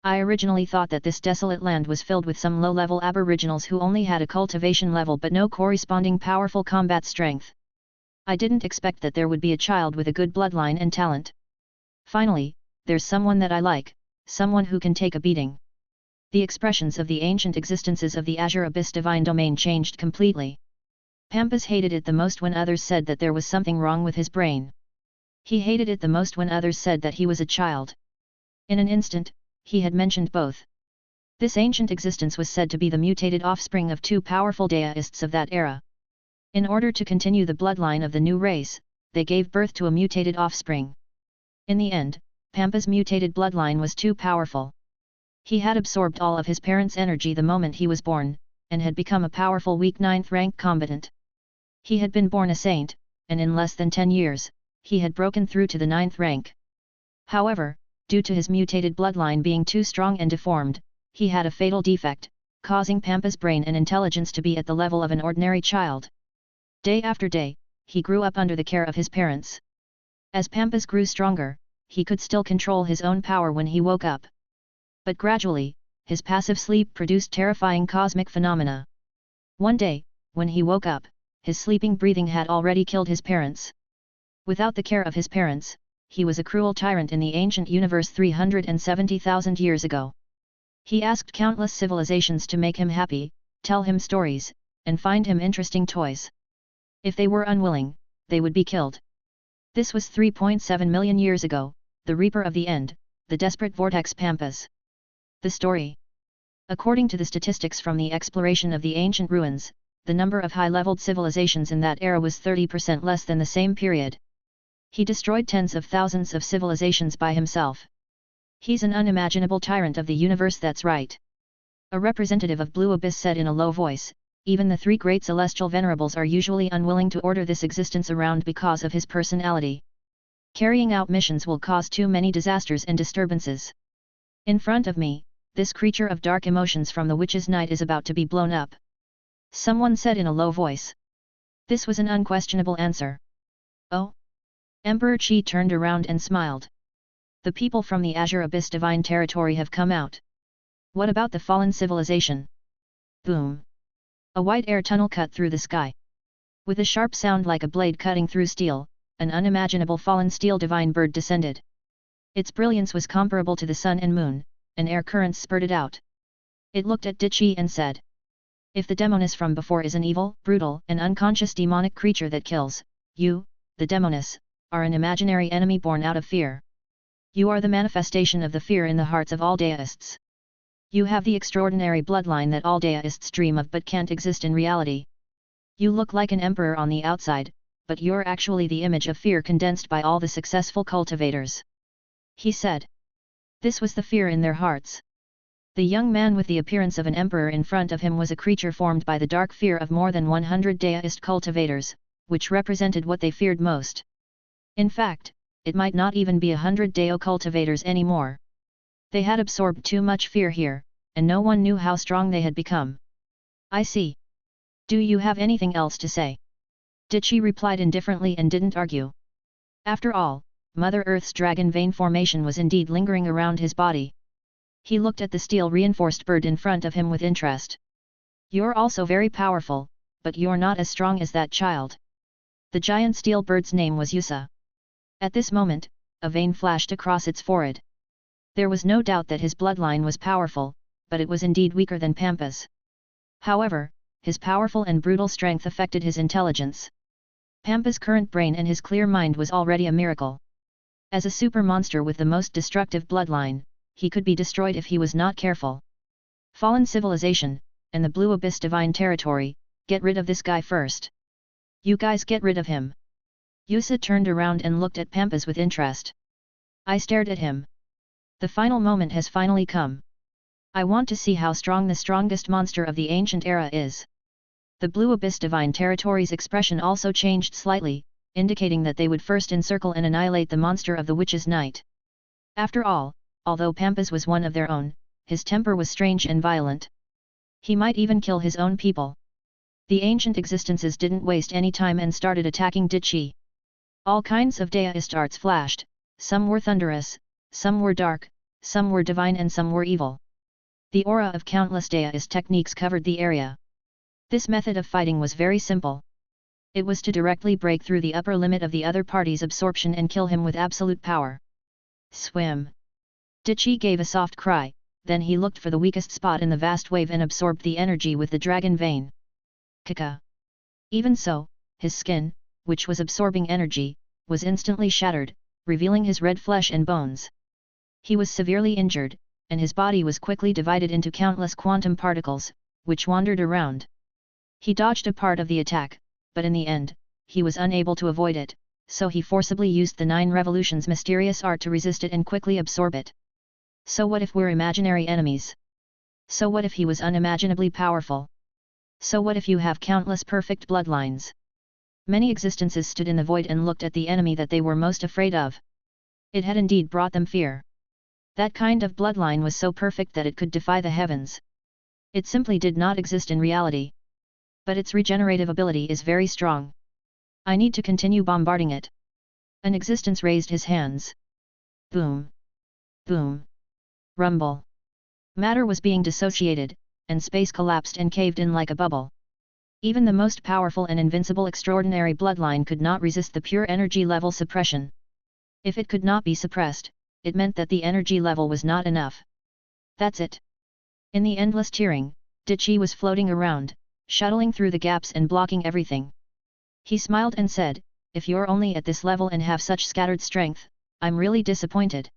I originally thought that this desolate land was filled with some low-level aboriginals who only had a cultivation level but no corresponding powerful combat strength. I didn't expect that there would be a child with a good bloodline and talent. Finally, there's someone that I like, someone who can take a beating. The expressions of the ancient existences of the Azure Abyss divine domain changed completely. Pampas hated it the most when others said that there was something wrong with his brain. He hated it the most when others said that he was a child. In an instant, he had mentioned both. This ancient existence was said to be the mutated offspring of 2 powerful deists of that era. In order to continue the bloodline of the new race, they gave birth to a mutated offspring. In the end, Pampas' mutated bloodline was too powerful. He had absorbed all of his parents' energy the moment he was born, and had become a powerful weak 9th rank combatant. He had been born a saint, and in less than 10 years, he had broken through to the 9th rank. However, due to his mutated bloodline being too strong and deformed, he had a fatal defect, causing Pampas' brain and intelligence to be at the level of an ordinary child. Day after day, he grew up under the care of his parents. As Pampas grew stronger, he could still control his own power when he woke up. But gradually, his passive sleep produced terrifying cosmic phenomena. One day, when he woke up, his sleeping breathing had already killed his parents. Without the care of his parents, he was a cruel tyrant in the ancient universe 370,000 years ago. He asked countless civilizations to make him happy, tell him stories, and find him interesting toys. If they were unwilling, they would be killed. This was 3.7 million years ago, the Reaper of the End, the desperate vortex Pampas. The story. According to the statistics from the exploration of the ancient ruins, the number of high-leveled civilizations in that era was 30% less than the same period. He destroyed tens of thousands of civilizations by himself. He's an unimaginable tyrant of the universe, that's right. A representative of Blue Abyss said in a low voice, even the three great celestial venerables are usually unwilling to order this existence around because of his personality. Carrying out missions will cause too many disasters and disturbances. In front of me, this creature of dark emotions from the Witch's Night is about to be blown up. Someone said in a low voice. This was an unquestionable answer. Oh? Emperor Qi turned around and smiled. The people from the Azure Abyss Divine Territory have come out. What about the fallen civilization? Boom! A white air tunnel cut through the sky. With a sharp sound like a blade cutting through steel, an unimaginable fallen steel divine bird descended. Its brilliance was comparable to the sun and moon, and air currents spurted out. It looked at Dichi and said, if the demoness from before is an evil, brutal, and unconscious demonic creature that kills, you, the demoness, are an imaginary enemy born out of fear. You are the manifestation of the fear in the hearts of all deists. You have the extraordinary bloodline that all deists dream of but can't exist in reality. You look like an emperor on the outside, but you're actually the image of fear condensed by all the successful cultivators. He said. This was the fear in their hearts. The young man with the appearance of an emperor in front of him was a creature formed by the dark fear of more than 100 deist cultivators, which represented what they feared most. In fact, it might not even be 100 Deo cultivators anymore. They had absorbed too much fear here, and no one knew how strong they had become. I see. Do you have anything else to say? Dichi replied indifferently and didn't argue. After all, Mother Earth's dragon vein formation was indeed lingering around his body. He looked at the steel-reinforced bird in front of him with interest. You're also very powerful, but you're not as strong as that child. The giant steel bird's name was Yusa. At this moment, a vein flashed across its forehead. There was no doubt that his bloodline was powerful, but it was indeed weaker than Pampa's. However, his powerful and brutal strength affected his intelligence. Pampa's current brain and his clear mind was already a miracle. As a super monster with the most destructive bloodline, he could be destroyed if he was not careful. Fallen civilization, and the Blue Abyss Divine Territory, get rid of this guy first. You guys get rid of him. Yusa turned around and looked at Pampas with interest. I stared at him. The final moment has finally come. I want to see how strong the strongest monster of the ancient era is. The Blue Abyss Divine Territory's expression also changed slightly, indicating that they would first encircle and annihilate the monster of the Witch's Night. After all, although Pampas was one of their own, his temper was strange and violent. He might even kill his own people. The ancient existences didn't waste any time and started attacking Dichi. All kinds of deist arts flashed, some were thunderous, some were dark, some were divine and some were evil. The aura of countless deist techniques covered the area. This method of fighting was very simple. It was to directly break through the upper limit of the other party's absorption and kill him with absolute power. Swim! Dichi gave a soft cry, then he looked for the weakest spot in the vast wave and absorbed the energy with the dragon vein. Kaka! Even so, his skin, which was absorbing energy, was instantly shattered, revealing his red flesh and bones. He was severely injured, and his body was quickly divided into countless quantum particles, which wandered around. He dodged a part of the attack, but in the end, he was unable to avoid it, so he forcibly used the 9 Revolutions mysterious art to resist it and quickly absorb it. So what if we're imaginary enemies? So what if he was unimaginably powerful? So what if you have countless perfect bloodlines? Many existences stood in the void and looked at the enemy that they were most afraid of. It had indeed brought them fear. That kind of bloodline was so perfect that it could defy the heavens. It simply did not exist in reality. But its regenerative ability is very strong. I need to continue bombarding it. An existence raised his hands. Boom! Boom! Rumble! Matter was being dissociated, and space collapsed and caved in like a bubble. Even the most powerful and invincible extraordinary bloodline could not resist the pure energy level suppression. If it could not be suppressed, it meant that the energy level was not enough. That's it. In the endless tearing, Dichi was floating around, shuttling through the gaps and blocking everything. He smiled and said, "If you're only at this level and have such scattered strength, I'm really disappointed."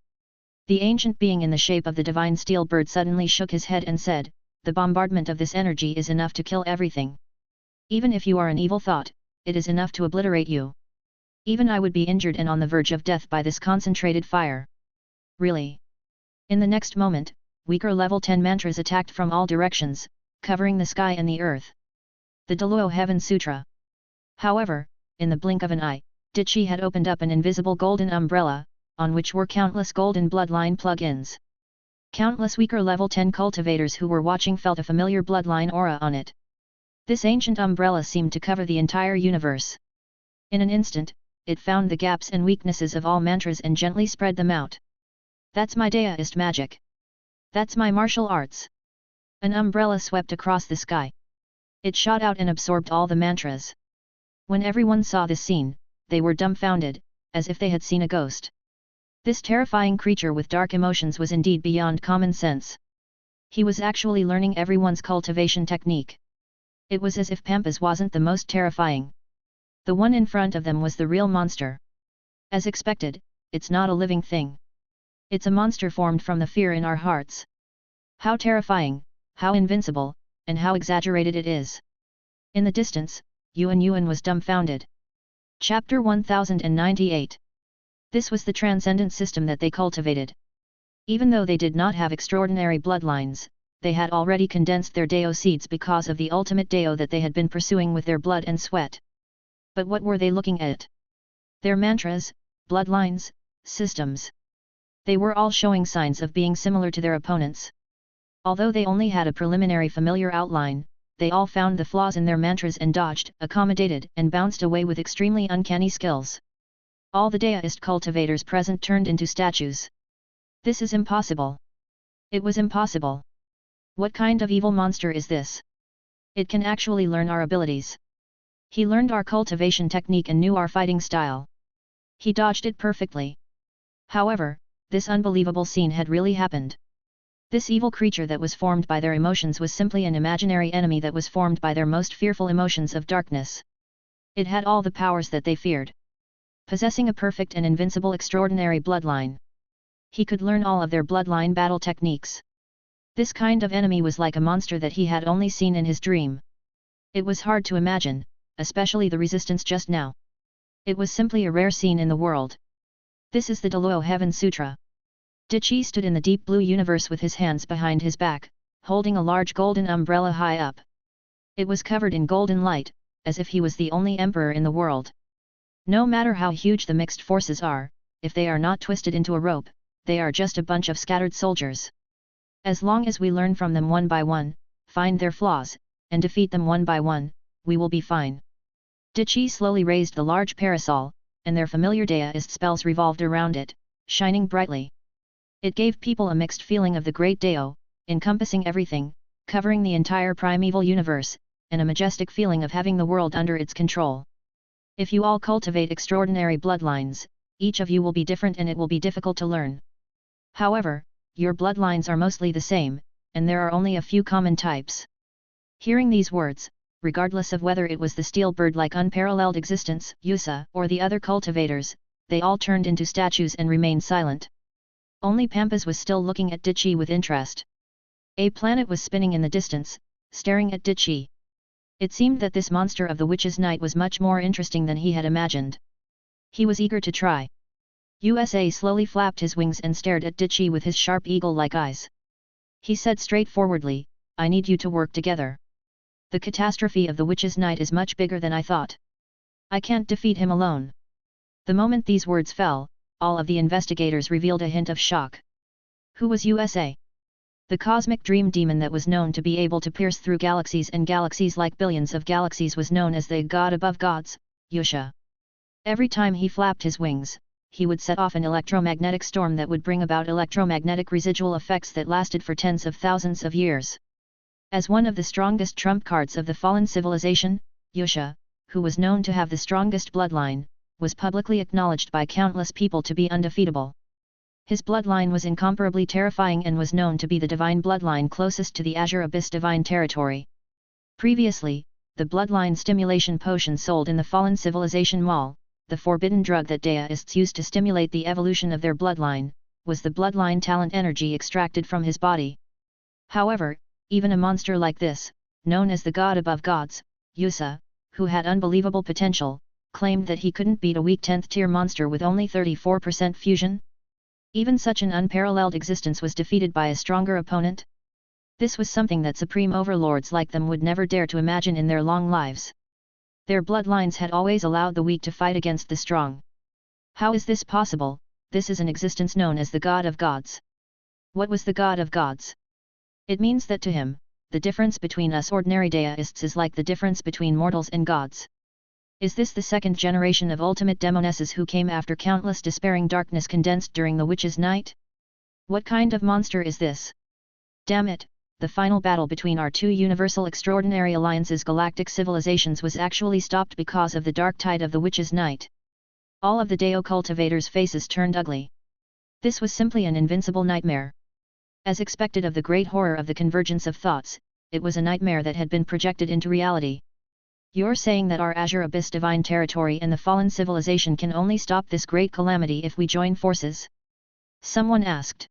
The ancient being in the shape of the divine steel bird suddenly shook his head and said, "The bombardment of this energy is enough to kill everything. Even if you are an evil thought, it is enough to obliterate you. Even I would be injured and on the verge of death by this concentrated fire." Really? In the next moment, weaker level 10 mantras attacked from all directions, covering the sky and the earth. The Deluo Heaven Sutra. However, in the blink of an eye, Dichi had opened up an invisible golden umbrella, on which were countless golden bloodline plug-ins. Countless weaker level 10 cultivators who were watching felt a familiar bloodline aura on it. This ancient umbrella seemed to cover the entire universe. In an instant, it found the gaps and weaknesses of all mantras and gently spread them out. That's my Daoist magic. That's my martial arts. An umbrella swept across the sky. It shot out and absorbed all the mantras. When everyone saw this scene, they were dumbfounded, as if they had seen a ghost. This terrifying creature with dark emotions was indeed beyond common sense. He was actually learning everyone's cultivation technique. It was as if Pampas wasn't the most terrifying. The one in front of them was the real monster. As expected, it's not a living thing. It's a monster formed from the fear in our hearts. How terrifying, how invincible, and how exaggerated it is. In the distance, Yuan was dumbfounded. Chapter 1098. This was the transcendent system that they cultivated. Even though they did not have extraordinary bloodlines, they had already condensed their Dao seeds because of the ultimate Dao that they had been pursuing with their blood and sweat. But what were they looking at? Their mantras, bloodlines, systems. They were all showing signs of being similar to their opponents. Although they only had a preliminary familiar outline, they all found the flaws in their mantras and dodged, accommodated, and bounced away with extremely uncanny skills. All the Daoist cultivators present turned into statues. This is impossible. It was impossible. What kind of evil monster is this? It can actually learn our abilities. He learned our cultivation technique and knew our fighting style. He dodged it perfectly. However, this unbelievable scene had really happened. This evil creature that was formed by their emotions was simply an imaginary enemy that was formed by their most fearful emotions of darkness. It had all the powers that they feared. Possessing a perfect and invincible extraordinary bloodline. He could learn all of their bloodline battle techniques. This kind of enemy was like a monster that he had only seen in his dream. It was hard to imagine, especially the resistance just now. It was simply a rare scene in the world. This is the Deluo Heaven Sutra. Dichi stood in the deep blue universe with his hands behind his back, holding a large golden umbrella high up. It was covered in golden light, as if he was the only emperor in the world. No matter how huge the mixed forces are, if they are not twisted into a rope, they are just a bunch of scattered soldiers. As long as we learn from them one by one, find their flaws, and defeat them one by one, we will be fine. Dichi slowly raised the large parasol, and their familiar Daoist spells revolved around it, shining brightly. It gave people a mixed feeling of the great Dao, encompassing everything, covering the entire primeval universe, and a majestic feeling of having the world under its control. If you all cultivate extraordinary bloodlines, each of you will be different and it will be difficult to learn. However, your bloodlines are mostly the same, and there are only a few common types. Hearing these words, regardless of whether it was the steel bird-like unparalleled existence, Yusa, or the other cultivators, they all turned into statues and remained silent. Only Pampas was still looking at Dichi with interest. A planet was spinning in the distance, staring at Dichi. It seemed that this monster of the witch's night was much more interesting than he had imagined. He was eager to try. USA slowly flapped his wings and stared at Dichi with his sharp eagle-like eyes. He said straightforwardly, "I need you to work together. The catastrophe of the witch's night is much bigger than I thought. I can't defeat him alone." The moment these words fell, all of the investigators revealed a hint of shock. Who was USA? The cosmic dream demon that was known to be able to pierce through galaxies and galaxies like billions of galaxies was known as the god above gods, Yusha. Every time he flapped his wings, he would set off an electromagnetic storm that would bring about electromagnetic residual effects that lasted for tens of thousands of years. As one of the strongest trump cards of the fallen civilization, Yusha, who was known to have the strongest bloodline, was publicly acknowledged by countless people to be undefeatable. His bloodline was incomparably terrifying and was known to be the divine bloodline closest to the Azure Abyss divine territory. Previously, the bloodline stimulation potion sold in the Fallen Civilization Mall, the forbidden drug that deists used to stimulate the evolution of their bloodline, was the bloodline talent energy extracted from his body. However, even a monster like this, known as the god above gods, Yusa, who had unbelievable potential, claimed that he couldn't beat a weak 10th tier monster with only 34% fusion. Even such an unparalleled existence was defeated by a stronger opponent? This was something that supreme overlords like them would never dare to imagine in their long lives. Their bloodlines had always allowed the weak to fight against the strong. How is this possible? This is an existence known as the God of Gods. What was the God of Gods? It means that to him, the difference between us ordinary deists is like the difference between mortals and gods. Is this the second generation of ultimate demonesses who came after countless despairing darkness condensed during the witch's night? What kind of monster is this? Damn it, the final battle between our two universal extraordinary alliances galactic civilizations was actually stopped because of the dark tide of the witch's night. All of the Deo cultivators' faces turned ugly. This was simply an invincible nightmare. As expected of the great horror of the convergence of thoughts, it was a nightmare that had been projected into reality. You're saying that our Azure Abyss divine territory and the fallen civilization can only stop this great calamity if we join forces? Someone asked.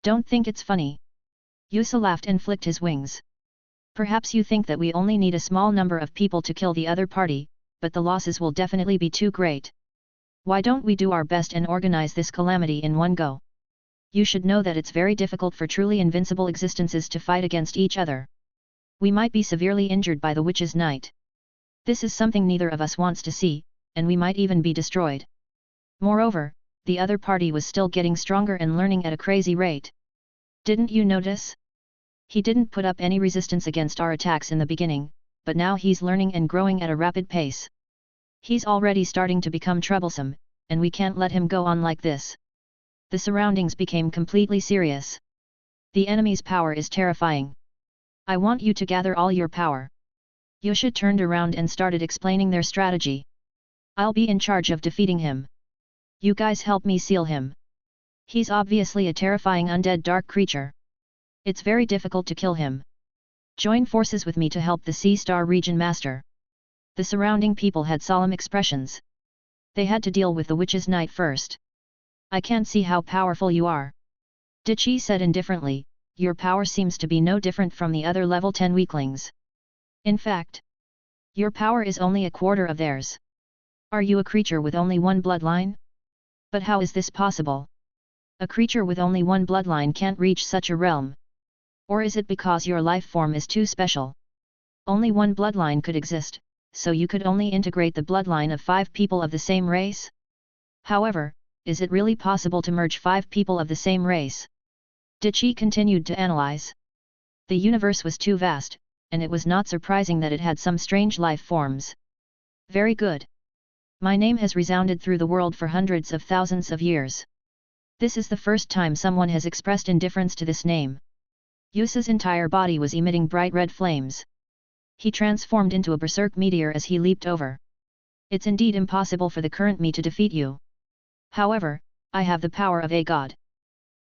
Don't think it's funny. Yusa laughed and flicked his wings. Perhaps you think that we only need a small number of people to kill the other party, but the losses will definitely be too great. Why don't we do our best and organize this calamity in one go? You should know that it's very difficult for truly invincible existences to fight against each other. We might be severely injured by the witch's night. This is something neither of us wants to see, and we might even be destroyed. Moreover, the other party was still getting stronger and learning at a crazy rate. Didn't you notice? He didn't put up any resistance against our attacks in the beginning, but now he's learning and growing at a rapid pace. He's already starting to become troublesome, and we can't let him go on like this. The surroundings became completely serious. The enemy's power is terrifying. I want you to gather all your power. Yusha turned around and started explaining their strategy. I'll be in charge of defeating him. You guys help me seal him. He's obviously a terrifying undead dark creature. It's very difficult to kill him. Join forces with me to help the Sea Star Region Master. The surrounding people had solemn expressions. They had to deal with the witch's night first. I can't see how powerful you are. Dichi said indifferently, your power seems to be no different from the other level 10 weaklings. In fact, your power is only a quarter of theirs. Are you a creature with only one bloodline? But how is this possible? A creature with only one bloodline can't reach such a realm. Or is it because your life form is too special? Only one bloodline could exist, so you could only integrate the bloodline of 5 people of the same race? However, is it really possible to merge 5 people of the same race? Dichi continued to analyze. The universe was too vast, and it was not surprising that it had some strange life forms. Very good. My name has resounded through the world for hundreds of thousands of years. This is the first time someone has expressed indifference to this name. Yusa's entire body was emitting bright red flames. He transformed into a berserk meteor as he leaped over. It's indeed impossible for the current me to defeat you. However, I have the power of a god.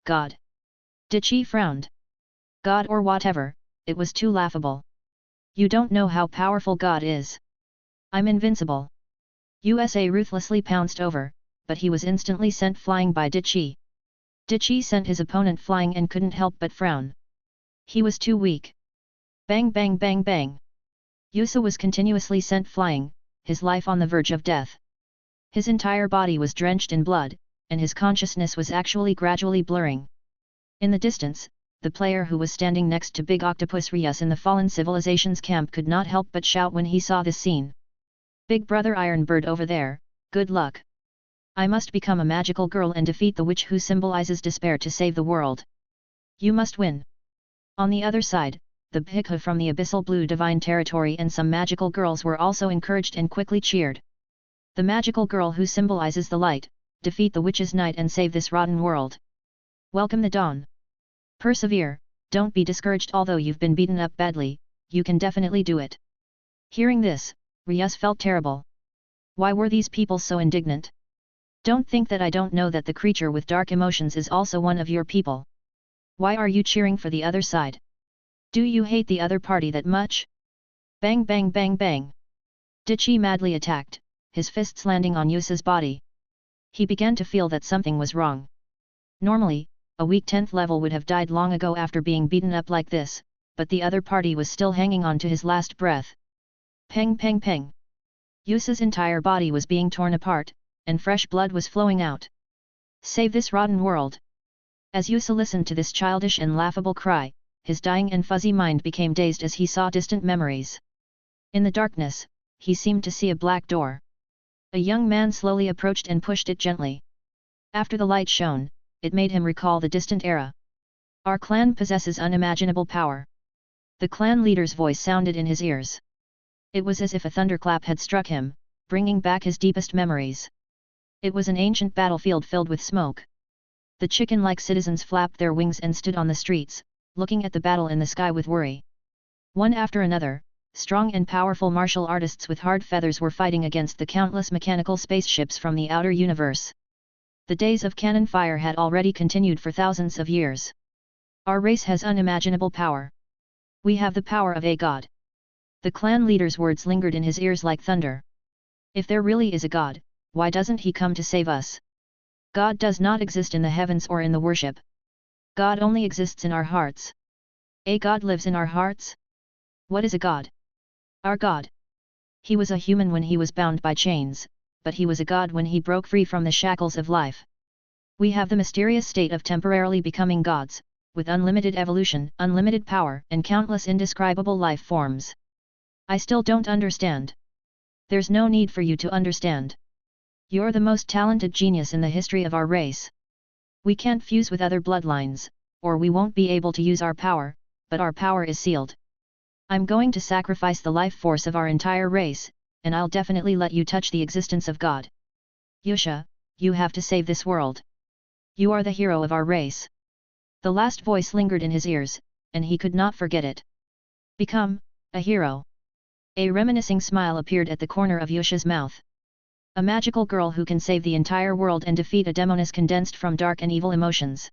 God. Dichi frowned. God or whatever, it was too laughable. You don't know how powerful God is. I'm invincible. USA ruthlessly pounced over, but he was instantly sent flying by Dichi. Dichi sent his opponent flying and couldn't help but frown. He was too weak. Bang bang bang bang. Yusa was continuously sent flying, his life on the verge of death. His entire body was drenched in blood, and his consciousness was actually gradually blurring. In the distance, the player who was standing next to Big Octopus Ryus in the Fallen Civilization's camp could not help but shout when he saw this scene. Big Brother Ironbird over there, good luck. I must become a magical girl and defeat the witch who symbolizes despair to save the world. You must win. On the other side, the Bhikha from the Abyssal Blue Divine Territory and some magical girls were also encouraged and quickly cheered. The magical girl who symbolizes the light, defeat the witch's night and save this rotten world. Welcome the dawn. Persevere, don't be discouraged although you've been beaten up badly, you can definitely do it. Hearing this, Ryus felt terrible. Why were these people so indignant? Don't think that I don't know that the creature with dark emotions is also one of your people. Why are you cheering for the other side? Do you hate the other party that much? Bang bang bang bang. Dichi madly attacked, his fists landing on Yusa's body. He began to feel that something was wrong. Normally, a weak 10th level would have died long ago after being beaten up like this, but the other party was still hanging on to his last breath. Peng peng peng. Yusa's entire body was being torn apart, and fresh blood was flowing out. Save this rotten world. As Yusa listened to this childish and laughable cry, his dying and fuzzy mind became dazed as he saw distant memories. In the darkness, he seemed to see a black door. A young man slowly approached and pushed it gently. After the light shone, it made him recall the distant era. Our clan possesses unimaginable power. The clan leader's voice sounded in his ears. It was as if a thunderclap had struck him, bringing back his deepest memories. It was an ancient battlefield filled with smoke. The chicken-like citizens flapped their wings and stood on the streets, looking at the battle in the sky with worry. One after another, strong and powerful martial artists with hard feathers were fighting against the countless mechanical spaceships from the outer universe. The days of cannon fire had already continued for thousands of years. Our race has unimaginable power. We have the power of a god. The clan leader's words lingered in his ears like thunder. If there really is a god, why doesn't he come to save us? God does not exist in the heavens or in the worship. God only exists in our hearts. A god lives in our hearts? What is a god? Our God. He was a human when he was bound by chains, but he was a god when he broke free from the shackles of life. We have the mysterious state of temporarily becoming gods, with unlimited evolution, unlimited power, and countless indescribable life forms. I still don't understand. There's no need for you to understand. You're the most talented genius in the history of our race. We can't fuse with other bloodlines, or we won't be able to use our power, but our power is sealed. I'm going to sacrifice the life force of our entire race, and I'll definitely let you touch the existence of God. Yusha, you have to save this world. You are the hero of our race. The last voice lingered in his ears, and he could not forget it. Become a hero. A reminiscing smile appeared at the corner of Yusha's mouth. A magical girl who can save the entire world and defeat a demoness condensed from dark and evil emotions.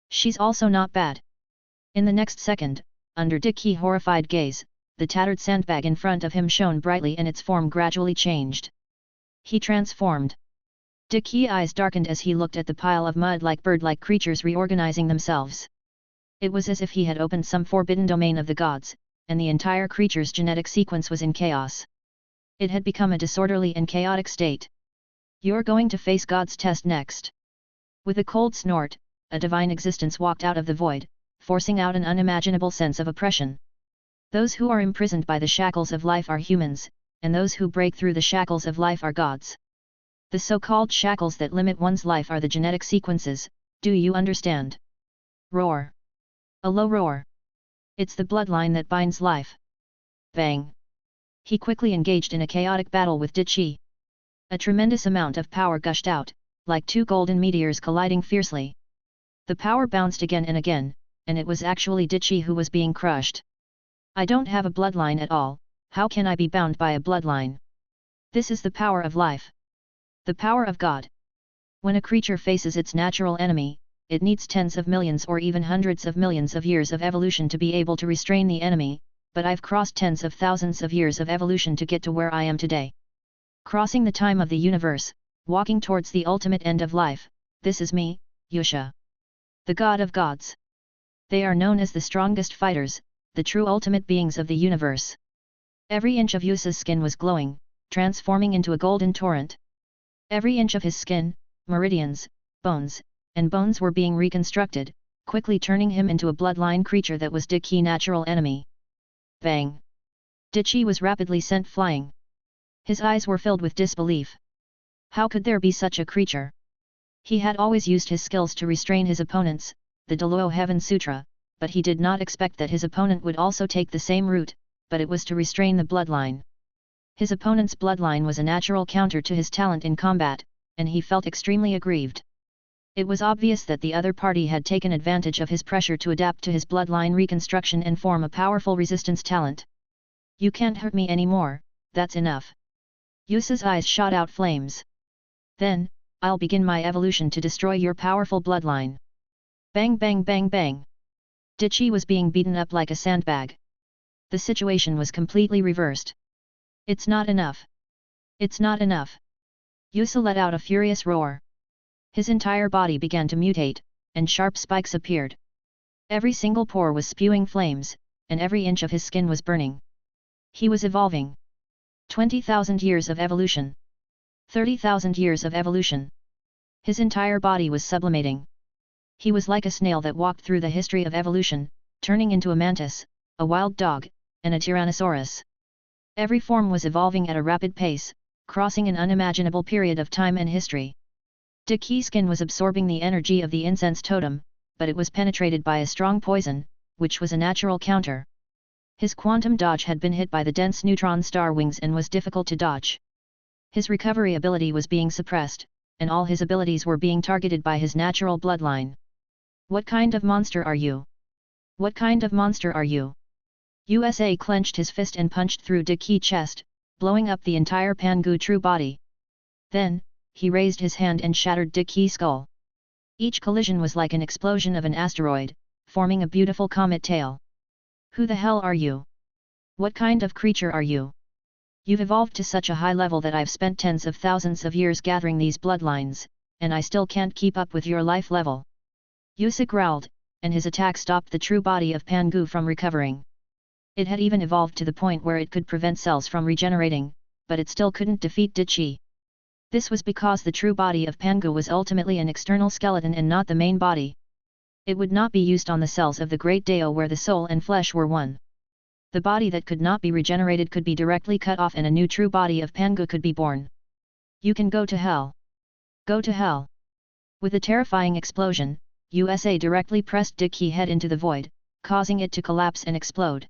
She's also not bad. In the next second, under Dickie's horrified gaze, the tattered sandbag in front of him shone brightly and its form gradually changed. He transformed. Dickie's eyes darkened as he looked at the pile of mud like bird-like creatures reorganizing themselves. It was as if he had opened some forbidden domain of the gods, and the entire creature's genetic sequence was in chaos. It had become a disorderly and chaotic state. You're going to face God's test next. With a cold snort, a divine existence walked out of the void, forcing out an unimaginable sense of oppression. Those who are imprisoned by the shackles of life are humans, and those who break through the shackles of life are gods. The so-called shackles that limit one's life are the genetic sequences, do you understand? Roar. A low roar. It's the bloodline that binds life. Bang. He quickly engaged in a chaotic battle with Dichi. A tremendous amount of power gushed out, like two golden meteors colliding fiercely. The power bounced again and again, and it was actually Dichi who was being crushed. I don't have a bloodline at all, how can I be bound by a bloodline? This is the power of life. The power of God. When a creature faces its natural enemy, it needs tens of millions or even hundreds of millions of years of evolution to be able to restrain the enemy, but I've crossed tens of thousands of years of evolution to get to where I am today. Crossing the time of the universe, walking towards the ultimate end of life, this is me, Yusha. The God of gods. They are known as the strongest fighters, the true ultimate beings of the universe. Every inch of Yusa's skin was glowing, transforming into a golden torrent. Every inch of his skin, meridians, bones, and bones were being reconstructed, quickly turning him into a bloodline creature that was Dichi's natural enemy. Bang! Dichi was rapidly sent flying. His eyes were filled with disbelief. How could there be such a creature? He had always used his skills to restrain his opponents, the Deluo Heaven Sutra, but he did not expect that his opponent would also take the same route, but it was to restrain the bloodline. His opponent's bloodline was a natural counter to his talent in combat, and he felt extremely aggrieved. It was obvious that the other party had taken advantage of his pressure to adapt to his bloodline reconstruction and form a powerful resistance talent. You can't hurt me anymore, that's enough. Yusa's eyes shot out flames. Then, I'll begin my evolution to destroy your powerful bloodline. Bang bang bang bang. Dichi was being beaten up like a sandbag. The situation was completely reversed. It's not enough. It's not enough. Yusa let out a furious roar. His entire body began to mutate, and sharp spikes appeared. Every single pore was spewing flames, and every inch of his skin was burning. He was evolving. 20,000 years of evolution. 30,000 years of evolution. His entire body was sublimating. He was like a snail that walked through the history of evolution, turning into a mantis, a wild dog, and a tyrannosaurus. Every form was evolving at a rapid pace, crossing an unimaginable period of time and history. Dichi's skin was absorbing the energy of the incense totem, but it was penetrated by a strong poison, which was a natural counter. His quantum dodge had been hit by the dense neutron star wings and was difficult to dodge. His recovery ability was being suppressed, and all his abilities were being targeted by his natural bloodline. What kind of monster are you? What kind of monster are you? USA clenched his fist and punched through Dichi's chest, blowing up the entire Pangu true body. Then, he raised his hand and shattered Dichi's skull. Each collision was like an explosion of an asteroid, forming a beautiful comet tail. Who the hell are you? What kind of creature are you? You've evolved to such a high level that I've spent tens of thousands of years gathering these bloodlines, and I still can't keep up with your life level. Yusa growled, and his attack stopped the true body of Pangu from recovering. It had even evolved to the point where it could prevent cells from regenerating, but it still couldn't defeat Dichi. This was because the true body of Pangu was ultimately an external skeleton and not the main body. It would not be used on the cells of the Great Dao where the soul and flesh were one. The body that could not be regenerated could be directly cut off and a new true body of Pangu could be born. You can go to hell. Go to hell. With a terrifying explosion, USA directly pressed Dichi's head into the void, causing it to collapse and explode.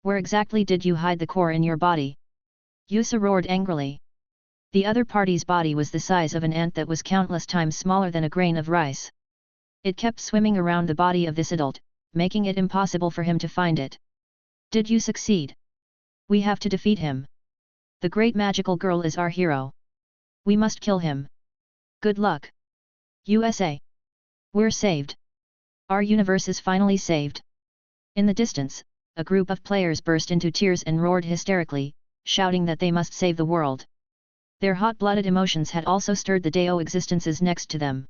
Where exactly did you hide the core in your body? Yusa roared angrily. The other party's body was the size of an ant that was countless times smaller than a grain of rice. It kept swimming around the body of this adult, making it impossible for him to find it. Did you succeed? We have to defeat him. The great magical girl is our hero. We must kill him. Good luck. USA. We're saved. Our universe is finally saved. In the distance, a group of players burst into tears and roared hysterically, shouting that they must save the world. Their hot-blooded emotions had also stirred the Dao existences next to them.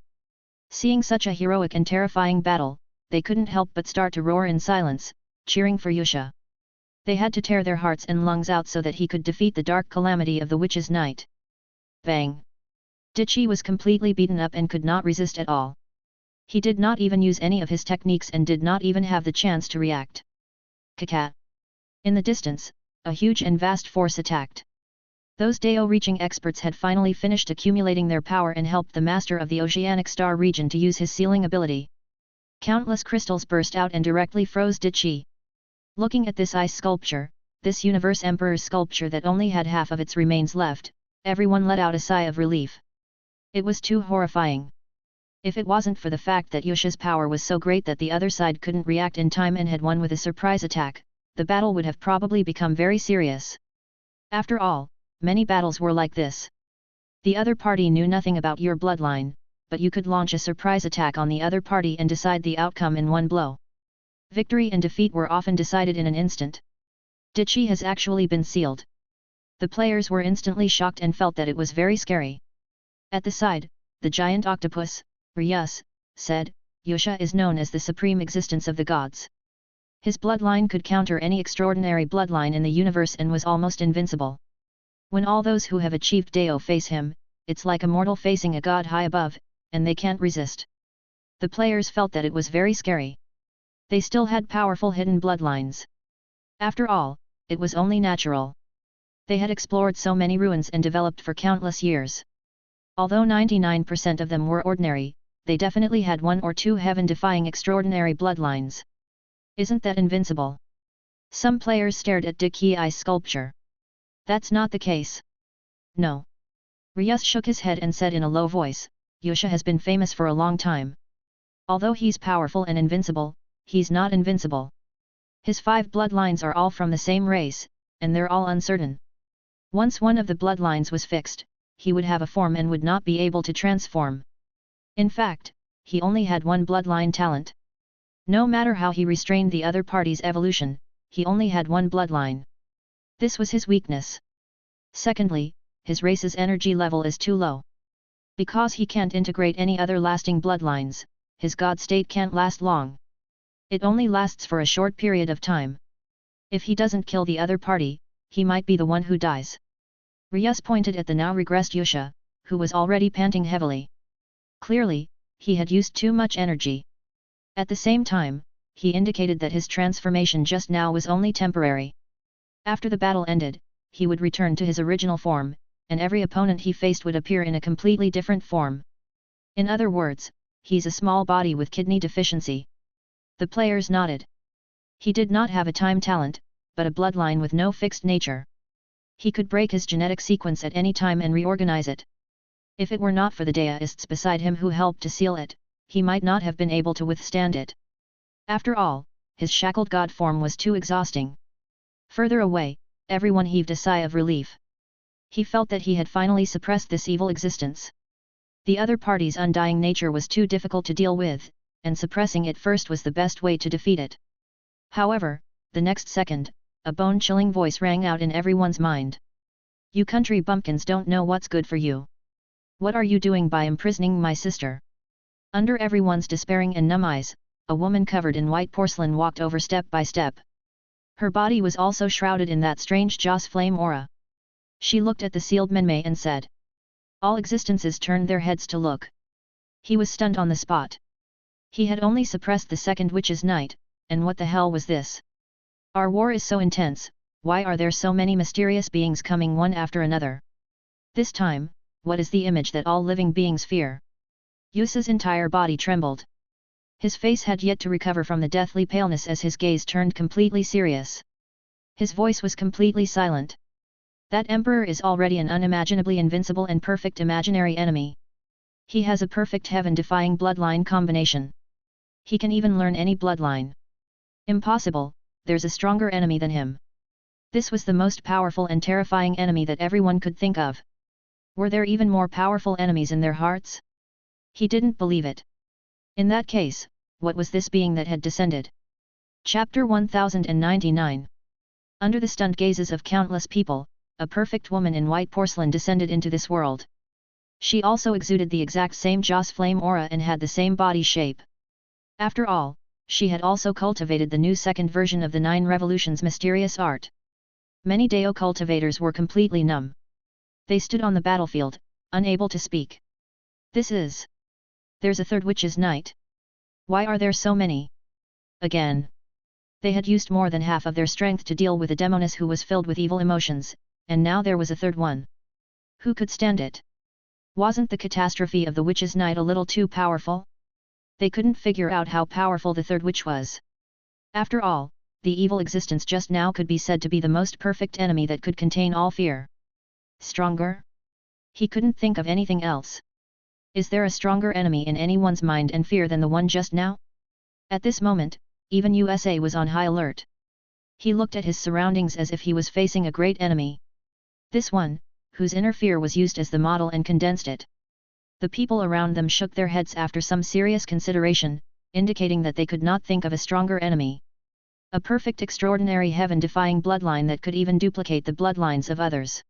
Seeing such a heroic and terrifying battle, they couldn't help but start to roar in silence, cheering for Yusha. They had to tear their hearts and lungs out so that he could defeat the dark calamity of the witch's night. Bang! Dichi was completely beaten up and could not resist at all. He did not even use any of his techniques and did not even have the chance to react. Kakat! In the distance, a huge and vast force attacked. Those Dao-reaching experts had finally finished accumulating their power and helped the master of the Oceanic Star region to use his sealing ability. Countless crystals burst out and directly froze Dichi. Looking at this ice sculpture, this universe emperor's sculpture that only had half of its remains left, everyone let out a sigh of relief. It was too horrifying. If it wasn't for the fact that Yusha's power was so great that the other side couldn't react in time and had won with a surprise attack, the battle would have probably become very serious. After all, many battles were like this. The other party knew nothing about your bloodline, but you could launch a surprise attack on the other party and decide the outcome in one blow. Victory and defeat were often decided in an instant. Dichi has actually been sealed. The players were instantly shocked and felt that it was very scary. At the side, the giant octopus, Ryus, said, Yusha is known as the supreme existence of the gods. His bloodline could counter any extraordinary bloodline in the universe and was almost invincible. When all those who have achieved Dao face him, it's like a mortal facing a god high above, and they can't resist. The players felt that it was very scary. They still had powerful hidden bloodlines. After all, it was only natural. They had explored so many ruins and developed for countless years. Although 99% of them were ordinary, they definitely had one or two heaven-defying extraordinary bloodlines. Isn't that invincible? Some players stared at Dichi's sculpture. That's not the case. No. Ryus shook his head and said in a low voice, Yusha has been famous for a long time. Although he's powerful and invincible, he's not invincible. His 5 bloodlines are all from the same race, and they're all uncertain. Once one of the bloodlines was fixed, he would have a form and would not be able to transform. In fact, he only had one bloodline talent. No matter how he restrained the other party's evolution, he only had one bloodline. This was his weakness. Secondly, his race's energy level is too low. Because he can't integrate any other lasting bloodlines, his god state can't last long. It only lasts for a short period of time. If he doesn't kill the other party, he might be the one who dies. Ryus pointed at the now regressed Yusha, who was already panting heavily. Clearly, he had used too much energy. At the same time, he indicated that his transformation just now was only temporary. After the battle ended, he would return to his original form, and every opponent he faced would appear in a completely different form. In other words, he's a small body with kidney deficiency. The players nodded. He did not have a time talent, but a bloodline with no fixed nature. He could break his genetic sequence at any time and reorganize it. If it were not for the deists beside him who helped to seal it, he might not have been able to withstand it. After all, his shackled god form was too exhausting. Further away, everyone heaved a sigh of relief. He felt that he had finally suppressed this evil existence. The other party's undying nature was too difficult to deal with, and suppressing it first was the best way to defeat it. However, the next second, a bone-chilling voice rang out in everyone's mind. "You country bumpkins don't know what's good for you. What are you doing by imprisoning my sister?" Under everyone's despairing and numb eyes, a woman covered in white porcelain walked over step by step. Her body was also shrouded in that strange joss flame aura. She looked at the sealed Menmei and said. All existences turned their heads to look. He was stunned on the spot. He had only suppressed the second witch's night, and what the hell was this? Our war is so intense, why are there so many mysterious beings coming one after another? This time, what is the image that all living beings fear? Yusa's entire body trembled. His face had yet to recover from the deathly paleness as his gaze turned completely serious. His voice was completely silent. That emperor is already an unimaginably invincible and perfect imaginary enemy. He has a perfect heaven-defying bloodline combination. He can even learn any bloodline. Impossible, there's a stronger enemy than him. This was the most powerful and terrifying enemy that everyone could think of. Were there even more powerful enemies in their hearts? He didn't believe it. In that case, what was this being that had descended? Chapter 1099. Under the stunned gazes of countless people, a perfect woman in white porcelain descended into this world. She also exuded the exact same joss flame aura and had the same body shape. After all, she had also cultivated the new second version of the 9 Revolutions mysterious art. Many Deo cultivators were completely numb. They stood on the battlefield, unable to speak. There's a third witch's night. Why are there so many? Again. They had used more than half of their strength to deal with a demoness who was filled with evil emotions, and now there was a third one. Who could stand it? Wasn't the catastrophe of the witch's night a little too powerful? They couldn't figure out how powerful the third witch was. After all, the evil existence just now could be said to be the most perfect enemy that could contain all fear. Stronger? He couldn't think of anything else. Is there a stronger enemy in anyone's mind and fear than the one just now? At this moment, even USA was on high alert. He looked at his surroundings as if he was facing a great enemy. This one, whose inner fear was used as the model and condensed it. The people around them shook their heads after some serious consideration, indicating that they could not think of a stronger enemy. A perfect extraordinary heaven-defying bloodline that could even duplicate the bloodlines of others.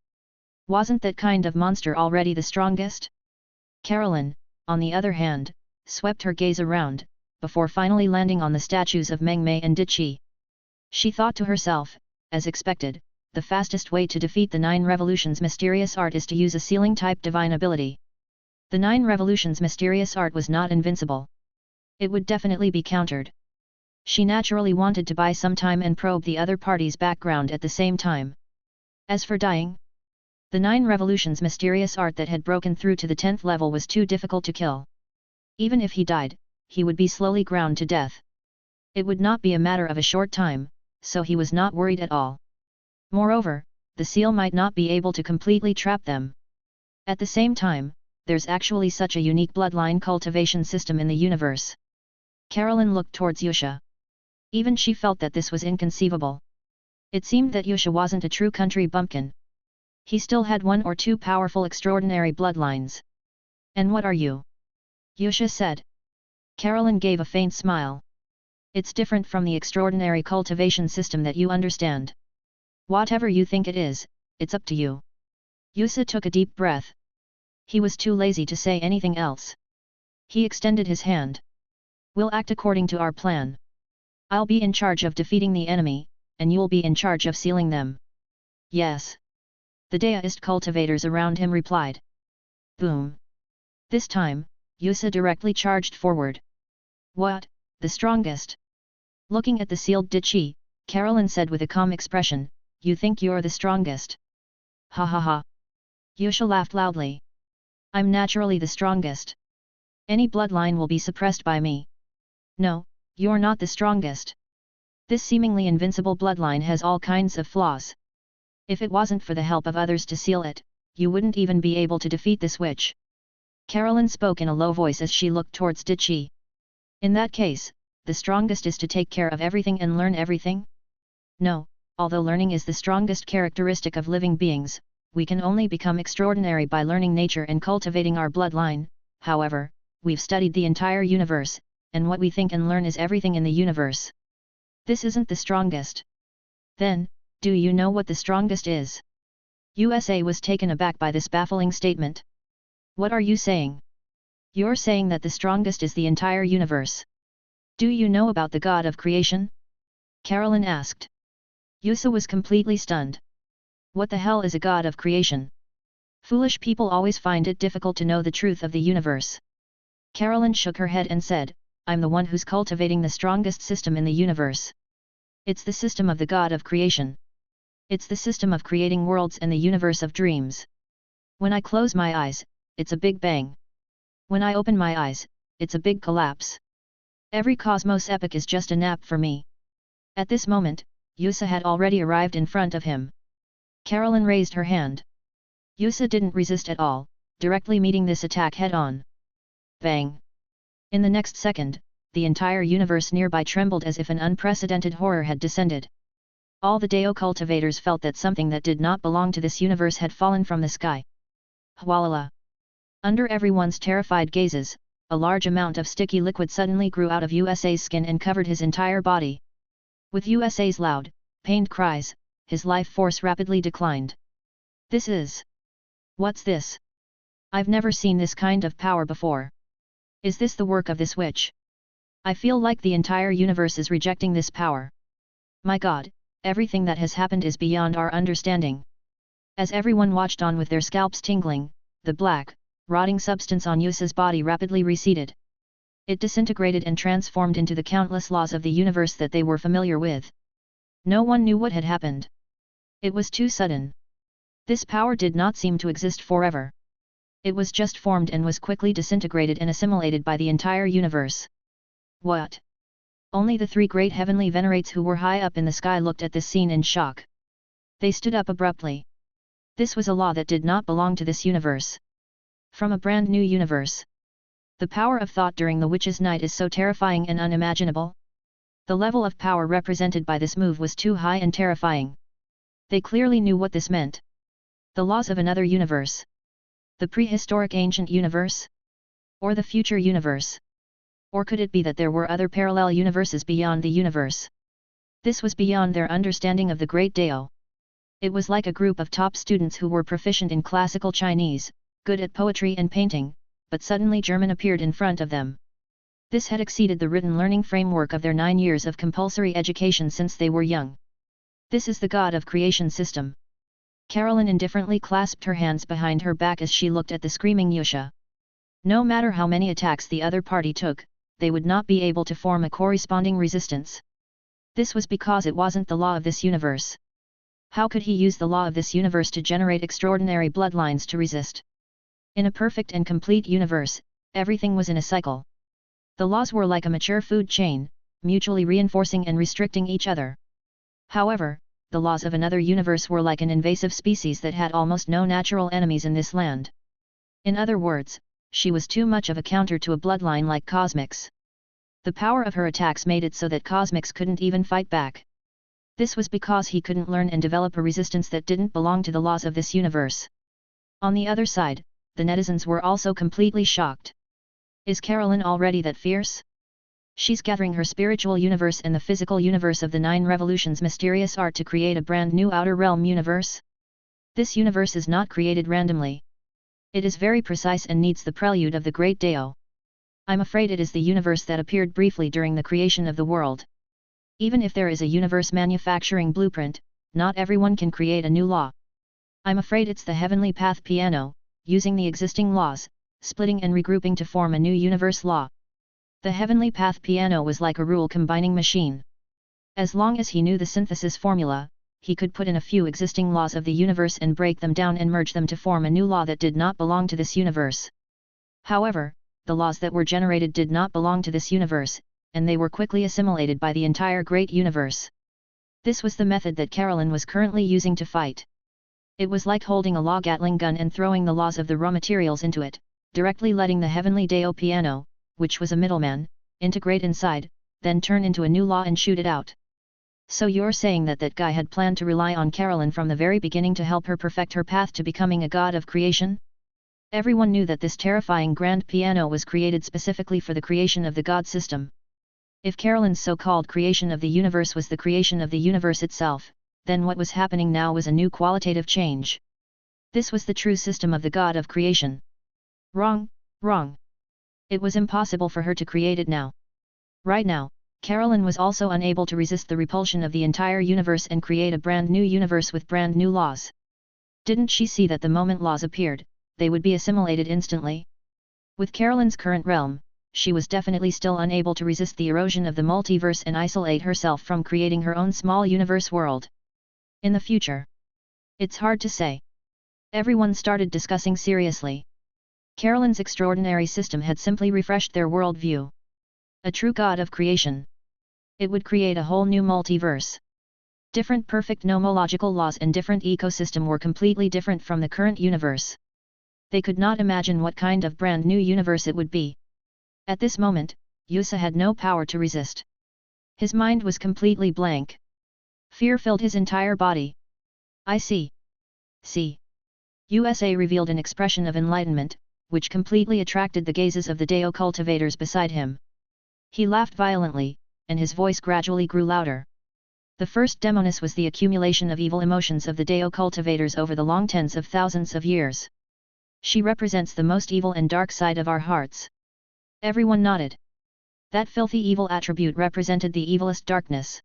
Wasn't that kind of monster already the strongest? Carolyn, on the other hand, swept her gaze around, before finally landing on the statues of Mengmei and Dichi. She thought to herself, as expected, the fastest way to defeat the 9 Revolutions mysterious art is to use a sealing-type divine ability. The 9 Revolutions mysterious art was not invincible. It would definitely be countered. She naturally wanted to buy some time and probe the other party's background at the same time. As for dying, the 9 Revolutions mysterious art that had broken through to the 10th level was too difficult to kill. Even if he died, he would be slowly ground to death. It would not be a matter of a short time, so he was not worried at all. Moreover, the seal might not be able to completely trap them. At the same time, there's actually such a unique bloodline cultivation system in the universe. Carolyn looked towards Yusha. Even she felt that this was inconceivable. It seemed that Yusha wasn't a true country bumpkin. He still had one or two powerful extraordinary bloodlines. And what are you? Yusha said. Carolyn gave a faint smile. It's different from the extraordinary cultivation system that you understand. Whatever you think it is, it's up to you. Yusa took a deep breath. He was too lazy to say anything else. He extended his hand. We'll act according to our plan. I'll be in charge of defeating the enemy, and you'll be in charge of sealing them. Yes. The deist cultivators around him replied. Boom. This time, Yusa directly charged forward. What, the strongest? Looking at the sealed Dichi, Carolyn said with a calm expression, you think you're the strongest? Ha ha ha. Yusha laughed loudly. I'm naturally the strongest. Any bloodline will be suppressed by me. No, you're not the strongest. This seemingly invincible bloodline has all kinds of flaws. If it wasn't for the help of others to seal it, you wouldn't even be able to defeat this witch. Carolyn spoke in a low voice as she looked towards Dichi. In that case, the strongest is to take care of everything and learn everything? No, although learning is the strongest characteristic of living beings, we can only become extraordinary by learning nature and cultivating our bloodline. However, we've studied the entire universe, and what we think and learn is everything in the universe. This isn't the strongest. Then, do you know what the strongest is? USA was taken aback by this baffling statement. What are you saying? You're saying that the strongest is the entire universe. Do you know about the god of creation? Carolyn asked. Yusa was completely stunned. What the hell is a god of creation? Foolish people always find it difficult to know the truth of the universe. Carolyn shook her head and said, I'm the one who's cultivating the strongest system in the universe. It's the system of the god of creation. It's the system of creating worlds and the universe of dreams. When I close my eyes, it's a big bang. When I open my eyes, it's a big collapse. Every cosmos epoch is just a nap for me. At this moment, Yusa had already arrived in front of him. Carolyn raised her hand. Yusa didn't resist at all, directly meeting this attack head-on. Bang! In the next second, the entire universe nearby trembled as if an unprecedented horror had descended. All the Dao cultivators felt that something that did not belong to this universe had fallen from the sky. Hwalala! Under everyone's terrified gazes, a large amount of sticky liquid suddenly grew out of USA's skin and covered his entire body. With USA's loud, pained cries, his life force rapidly declined. This is... What's this? I've never seen this kind of power before. Is this the work of this witch? I feel like the entire universe is rejecting this power. My God, everything that has happened is beyond our understanding. As everyone watched on with their scalps tingling, the black, rotting substance on Yusa's body rapidly receded. It disintegrated and transformed into the countless laws of the universe that they were familiar with. No one knew what had happened. It was too sudden. This power did not seem to exist forever. It was just formed and was quickly disintegrated and assimilated by the entire universe. What? Only the three great heavenly venerates who were high up in the sky looked at this scene in shock. They stood up abruptly. This was a law that did not belong to this universe. From a brand new universe. The power of thought during the witch's night is so terrifying and unimaginable. The level of power represented by this move was too high and terrifying. They clearly knew what this meant. The laws of another universe. The prehistoric ancient universe? Or the future universe? Or could it be that there were other parallel universes beyond the universe? This was beyond their understanding of the Great Dao. It was like a group of top students who were proficient in classical Chinese, good at poetry and painting, but suddenly German appeared in front of them. This had exceeded the written learning framework of their 9 years of compulsory education since they were young. This is the God of Creation system. Carolyn indifferently clasped her hands behind her back as she looked at the screaming Yusha. No matter how many attacks the other party took, they would not be able to form a corresponding resistance. This was because it wasn't the law of this universe. How could he use the law of this universe to generate extraordinary bloodlines to resist? In a perfect and complete universe, everything was in a cycle. The laws were like a mature food chain, mutually reinforcing and restricting each other. However, the laws of another universe were like an invasive species that had almost no natural enemies in this land. In other words, she was too much of a counter to a bloodline like Cosmix. The power of her attacks made it so that Cosmix couldn't even fight back. This was because he couldn't learn and develop a resistance that didn't belong to the laws of this universe. On the other side, the netizens were also completely shocked. Is Carolyn already that fierce? She's gathering her spiritual universe and the physical universe of the 9 revolutions mysterious art to create a brand new outer realm universe? This universe is not created randomly. It is very precise and needs the prelude of the great Dao. I'm afraid it is the universe that appeared briefly during the creation of the world. Even if there is a universe manufacturing blueprint, not everyone can create a new law. I'm afraid it's the heavenly path piano, using the existing laws, splitting and regrouping to form a new universe law. The heavenly path piano was like a rule combining machine. As long as he knew the synthesis formula, he could put in a few existing laws of the universe and break them down and merge them to form a new law that did not belong to this universe. However, the laws that were generated did not belong to this universe, and they were quickly assimilated by the entire great universe. This was the method that Carolyn was currently using to fight. It was like holding a log Gatling gun and throwing the laws of the raw materials into it, directly letting the heavenly Dao piano, which was a middleman, integrate inside, then turn into a new law and shoot it out. So you're saying that guy had planned to rely on Carolyn from the very beginning to help her perfect her path to becoming a god of creation? Everyone knew that this terrifying grand piano was created specifically for the creation of the god system. If Carolyn's so-called creation of the universe was the creation of the universe itself, then what was happening now was a new qualitative change. This was the true system of the god of creation. Wrong, wrong. It was impossible for her to create it now. Right now, Carolyn was also unable to resist the repulsion of the entire universe and create a brand new universe with brand new laws. Didn't she see that the moment laws appeared, they would be assimilated instantly? With Carolyn's current realm, she was definitely still unable to resist the erosion of the multiverse and isolate herself from creating her own small universe world. In the future, it's hard to say. Everyone started discussing seriously. Carolyn's extraordinary system had simply refreshed their worldview. A true god of creation. It would create a whole new multiverse. Different perfect nomological laws and different ecosystem were completely different from the current universe. They could not imagine what kind of brand new universe it would be. At this moment, Yusa had no power to resist. His mind was completely blank. Fear filled his entire body. I see. See. USA revealed an expression of enlightenment, which completely attracted the gazes of the Dao cultivators beside him. He laughed violently, and his voice gradually grew louder. The first demoness was the accumulation of evil emotions of the Dao cultivators over the long tens of thousands of years. She represents the most evil and dark side of our hearts. Everyone nodded. That filthy evil attribute represented the evilest darkness.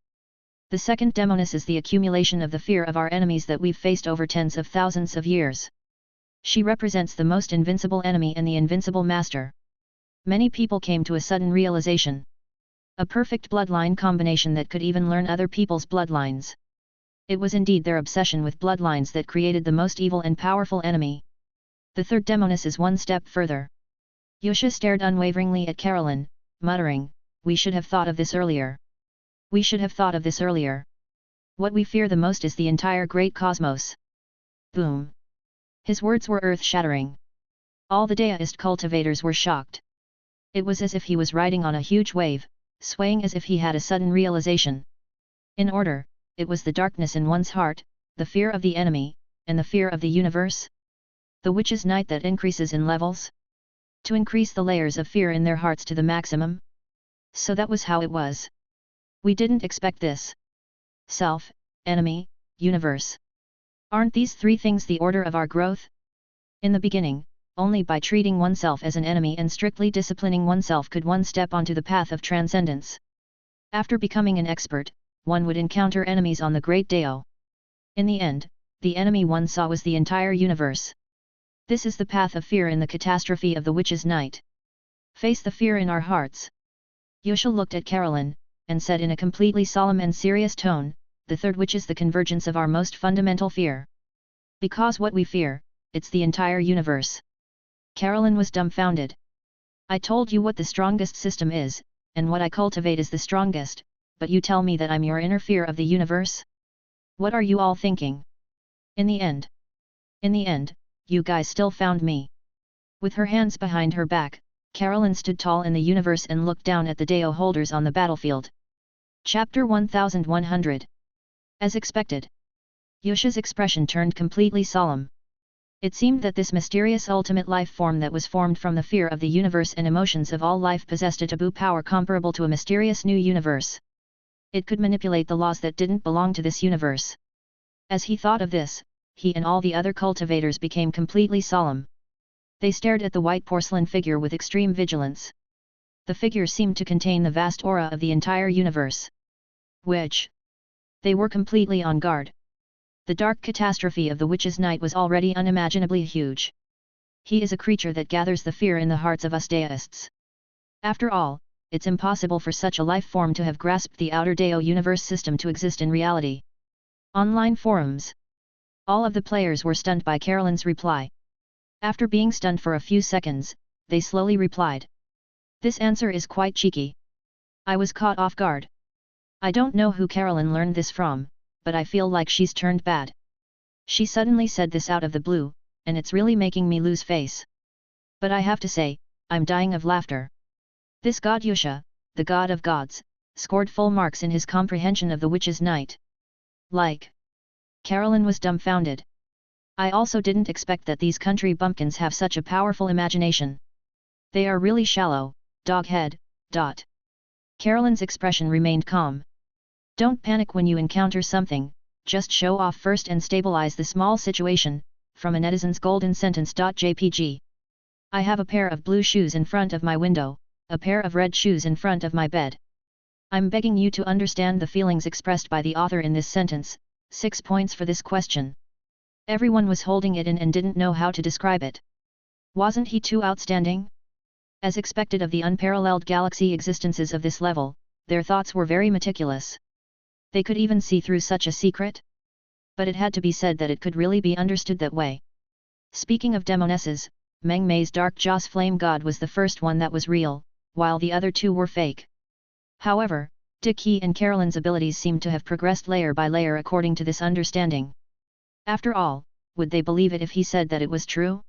The second demoness is the accumulation of the fear of our enemies that we've faced over tens of thousands of years. She represents the most invincible enemy and the invincible master. Many people came to a sudden realization. A perfect bloodline combination that could even learn other people's bloodlines. It was indeed their obsession with bloodlines that created the most evil and powerful enemy. The third demoness is one step further. Yusha stared unwaveringly at Carolyn, muttering, "We should have thought of this earlier. We should have thought of this earlier. What we fear the most is the entire great cosmos." Boom. His words were earth-shattering. All the Daoist cultivators were shocked. It was as if he was riding on a huge wave, swaying as if he had a sudden realization. In order, it was the darkness in one's heart, the fear of the enemy, and the fear of the universe. The witch's night that increases in levels? To increase the layers of fear in their hearts to the maximum? So that was how it was. We didn't expect this. Self, enemy, universe. Aren't these three things the order of our growth? In the beginning, only by treating oneself as an enemy and strictly disciplining oneself could one step onto the path of transcendence. After becoming an expert, one would encounter enemies on the Great Dao. In the end, the enemy one saw was the entire universe. This is the path of fear in the catastrophe of the witch's night. Face the fear in our hearts. Yusha looked at Carolyn, and said in a completely solemn and serious tone, "The third which is the convergence of our most fundamental fear. Because what we fear, it's the entire universe." Carolyn was dumbfounded. "I told you what the strongest system is, and what I cultivate is the strongest, but you tell me that I'm your inner fear of the universe? What are you all thinking? In the end, you guys still found me." With her hands behind her back, Carolyn stood tall in the universe and looked down at the Dao holders on the battlefield. Chapter 1100. As expected, Yusha's expression turned completely solemn. It seemed that this mysterious ultimate life form that was formed from the fear of the universe and emotions of all life possessed a taboo power comparable to a mysterious new universe. It could manipulate the laws that didn't belong to this universe. As he thought of this, he and all the other cultivators became completely solemn. They stared at the white porcelain figure with extreme vigilance. The figure seemed to contain the vast aura of the entire universe. Which? They were completely on guard. The dark catastrophe of the witch's night was already unimaginably huge. He is a creature that gathers the fear in the hearts of us deists. After all, it's impossible for such a life form to have grasped the outer Dao universe system to exist in reality. Online forums. All of the players were stunned by Carolyn's reply. After being stunned for a few seconds, they slowly replied. This answer is quite cheeky. I was caught off guard. I don't know who Carolyn learned this from, but I feel like she's turned bad. She suddenly said this out of the blue, and it's really making me lose face. But I have to say, I'm dying of laughter. This god Yusha, the god of gods, scored full marks in his comprehension of the witch's night. Like. Carolyn was dumbfounded. I also didn't expect that these country bumpkins have such a powerful imagination. They are really shallow, doghead. Carolyn's expression remained calm. Don't panic when you encounter something, just show off first and stabilize the small situation, from a netizen's golden sentence.jpg. I have a pair of blue shoes in front of my window, a pair of red shoes in front of my bed. I'm begging you to understand the feelings expressed by the author in this sentence. 6 points for this question. Everyone was holding it in and didn't know how to describe it. Wasn't he too outstanding? As expected of the unparalleled galaxy existences of this level, their thoughts were very meticulous. They could even see through such a secret? But it had to be said that it could really be understood that way. Speaking of demonesses, Meng Mei's dark Joss flame god was the first one that was real, while the other two were fake. However, Dicky and Carolyn's abilities seemed to have progressed layer by layer according to this understanding. After all, would they believe it if he said that it was true?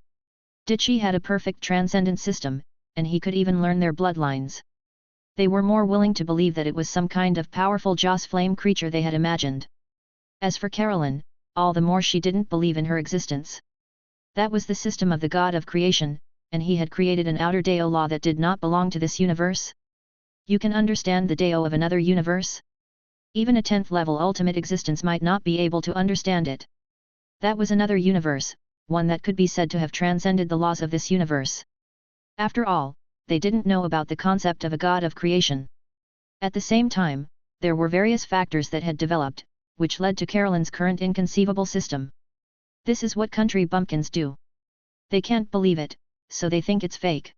Dicky had a perfect transcendent system, and he could even learn their bloodlines. They were more willing to believe that it was some kind of powerful Joss flame creature they had imagined. As for Carolyn, all the more she didn't believe in her existence. That was the system of the god of creation, and he had created an outer Dao law that did not belong to this universe. You can understand the Dao of another universe? Even a 10th level ultimate existence might not be able to understand it. That was another universe, one that could be said to have transcended the laws of this universe. After all, they didn't know about the concept of a god of creation. At the same time, there were various factors that had developed, which led to Carolyn's current inconceivable system. This is what country bumpkins do. They can't believe it, so they think it's fake.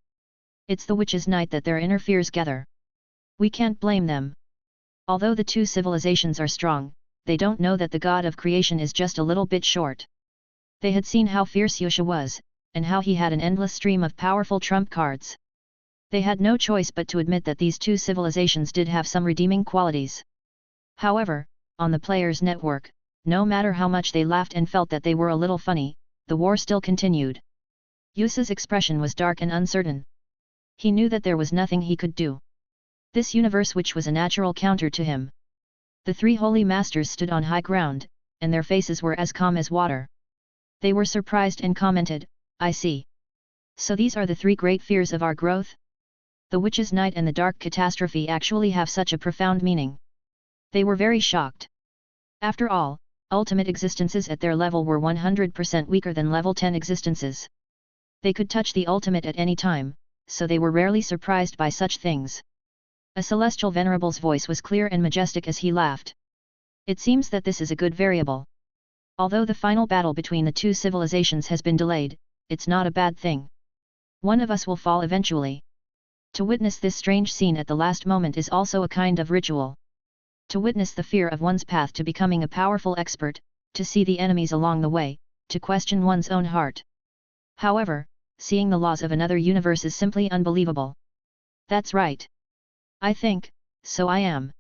It's the witch's night that their inner fears gather. We can't blame them. Although the two civilizations are strong, they don't know that the god of creation is just a little bit short. They had seen how fierce Yusha was, and how he had an endless stream of powerful trump cards. They had no choice but to admit that these two civilizations did have some redeeming qualities. However, on the players' network, no matter how much they laughed and felt that they were a little funny, the war still continued. Yusha's expression was dark and uncertain. He knew that there was nothing he could do. This universe which was a natural counter to him. The three holy masters stood on high ground, and their faces were as calm as water. They were surprised and commented, I see. So these are the three great fears of our growth? The witch's night and the dark catastrophe actually have such a profound meaning. They were very shocked. After all, ultimate existences at their level were 100% weaker than level 10 existences. They could touch the ultimate at any time, so they were rarely surprised by such things. A celestial venerable's voice was clear and majestic as he laughed. It seems that this is a good variable. Although the final battle between the two civilizations has been delayed, it's not a bad thing. One of us will fall eventually. To witness this strange scene at the last moment is also a kind of ritual. To witness the fear of one's path to becoming a powerful expert, to see the enemies along the way, to question one's own heart. However, seeing the laws of another universe is simply unbelievable. That's right. I think, so I am.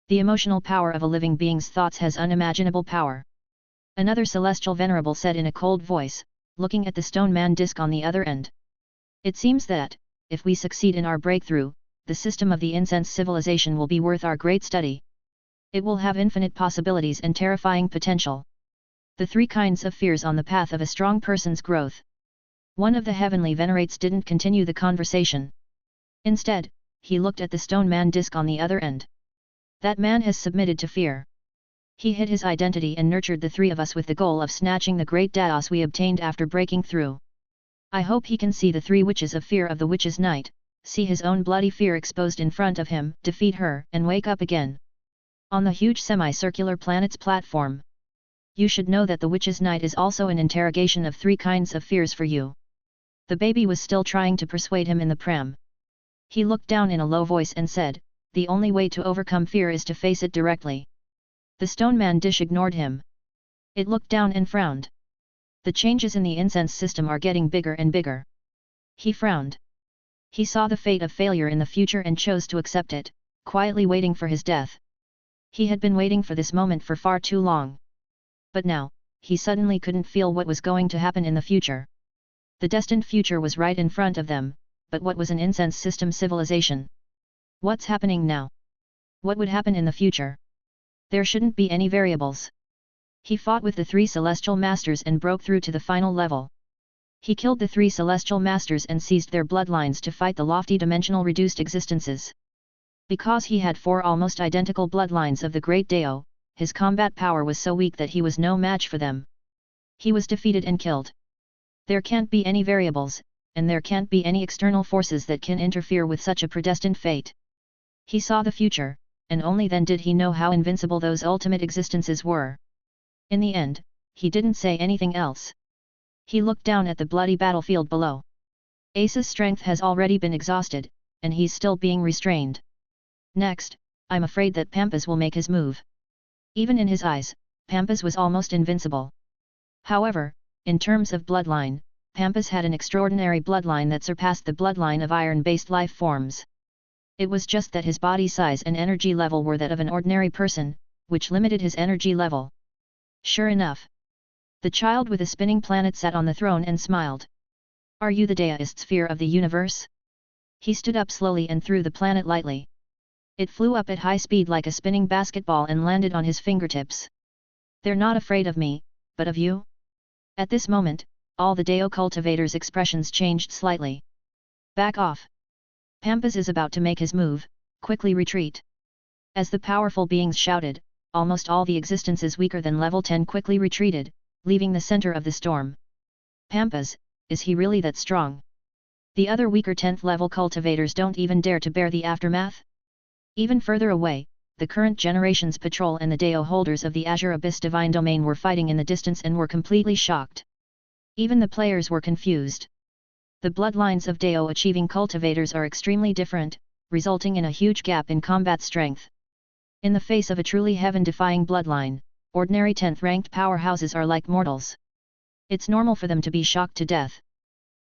The emotional power of a living being's thoughts has unimaginable power. Another celestial venerable said in a cold voice, looking at the stone man disc on the other end. It seems that, if we succeed in our breakthrough, the system of the incense civilization will be worth our great study. It will have infinite possibilities and terrifying potential. The 3 kinds of fears on the path of a strong person's growth. One of the heavenly venerates didn't continue the conversation. Instead, he looked at the stone man disc on the other end. That man has submitted to fear. He hid his identity and nurtured the 3 of us with the goal of snatching the great Daos we obtained after breaking through. I hope he can see the 3 witches of fear of the witch's night, see his own bloody fear exposed in front of him, defeat her, and wake up again. On the huge semicircular planet's platform. You should know that the witch's night is also an interrogation of 3 kinds of fears for you. The baby was still trying to persuade him in the pram. He looked down in a low voice and said, the only way to overcome fear is to face it directly. The stone man dish ignored him. It looked down and frowned. The changes in the incense system are getting bigger and bigger. He frowned. He saw the fate of failure in the future and chose to accept it, quietly waiting for his death. He had been waiting for this moment for far too long. But now, he suddenly couldn't feel what was going to happen in the future. The destined future was right in front of them, but what was an incense system civilization? What's happening now? What would happen in the future? There shouldn't be any variables. He fought with the 3 celestial masters and broke through to the final level. He killed the 3 celestial masters and seized their bloodlines to fight the lofty dimensional reduced existences. Because he had 4 almost identical bloodlines of the Great Dao, his combat power was so weak that he was no match for them. He was defeated and killed. There can't be any variables, and there can't be any external forces that can interfere with such a predestined fate. He saw the future, and only then did he know how invincible those ultimate existences were. In the end, he didn't say anything else. He looked down at the bloody battlefield below. Ace's strength has already been exhausted, and he's still being restrained. Next, I'm afraid that Pampas will make his move. Even in his eyes, Pampas was almost invincible. However, in terms of bloodline, Pampas had an extraordinary bloodline that surpassed the bloodline of iron-based life forms. It was just that his body size and energy level were that of an ordinary person, which limited his energy level. Sure enough. The child with the spinning planet sat on the throne and smiled. Are you the Daoist sphere of the universe? He stood up slowly and threw the planet lightly. It flew up at high speed like a spinning basketball and landed on his fingertips. They're not afraid of me, but of you? At this moment, all the Dao cultivators' expressions changed slightly. Back off. Pampas is about to make his move, quickly retreat. As the powerful beings shouted, almost all the existences weaker than level 10 quickly retreated, leaving the center of the storm. Pampas, is he really that strong? The other weaker 10th level cultivators don't even dare to bear the aftermath? Even further away, the current generation's patrol and the Dao holders of the Azure Abyss Divine Domain were fighting in the distance and were completely shocked. Even the players were confused. The bloodlines of Dao achieving cultivators are extremely different, resulting in a huge gap in combat strength. In the face of a truly heaven-defying bloodline, ordinary 10th ranked powerhouses are like mortals. It's normal for them to be shocked to death.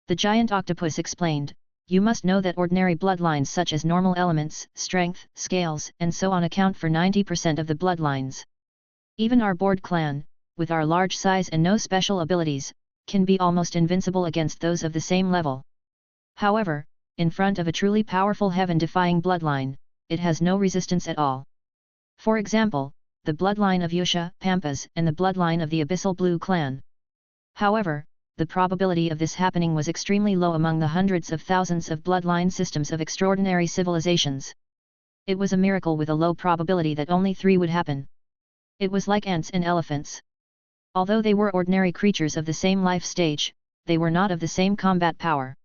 The giant octopus explained, you must know that ordinary bloodlines such as normal elements, strength, scales, and so on account for 90% of the bloodlines. Even our board clan, with our large size and no special abilities, can be almost invincible against those of the same level. However, in front of a truly powerful heaven-defying bloodline, it has no resistance at all. For example, the bloodline of Yusha, Pampas, and the bloodline of the Abyssal Blue clan. However, the probability of this happening was extremely low among the hundreds of thousands of bloodline systems of extraordinary civilizations. It was a miracle with a low probability that only 3 would happen. It was like ants and elephants. Although they were ordinary creatures of the same life stage, they were not of the same combat power.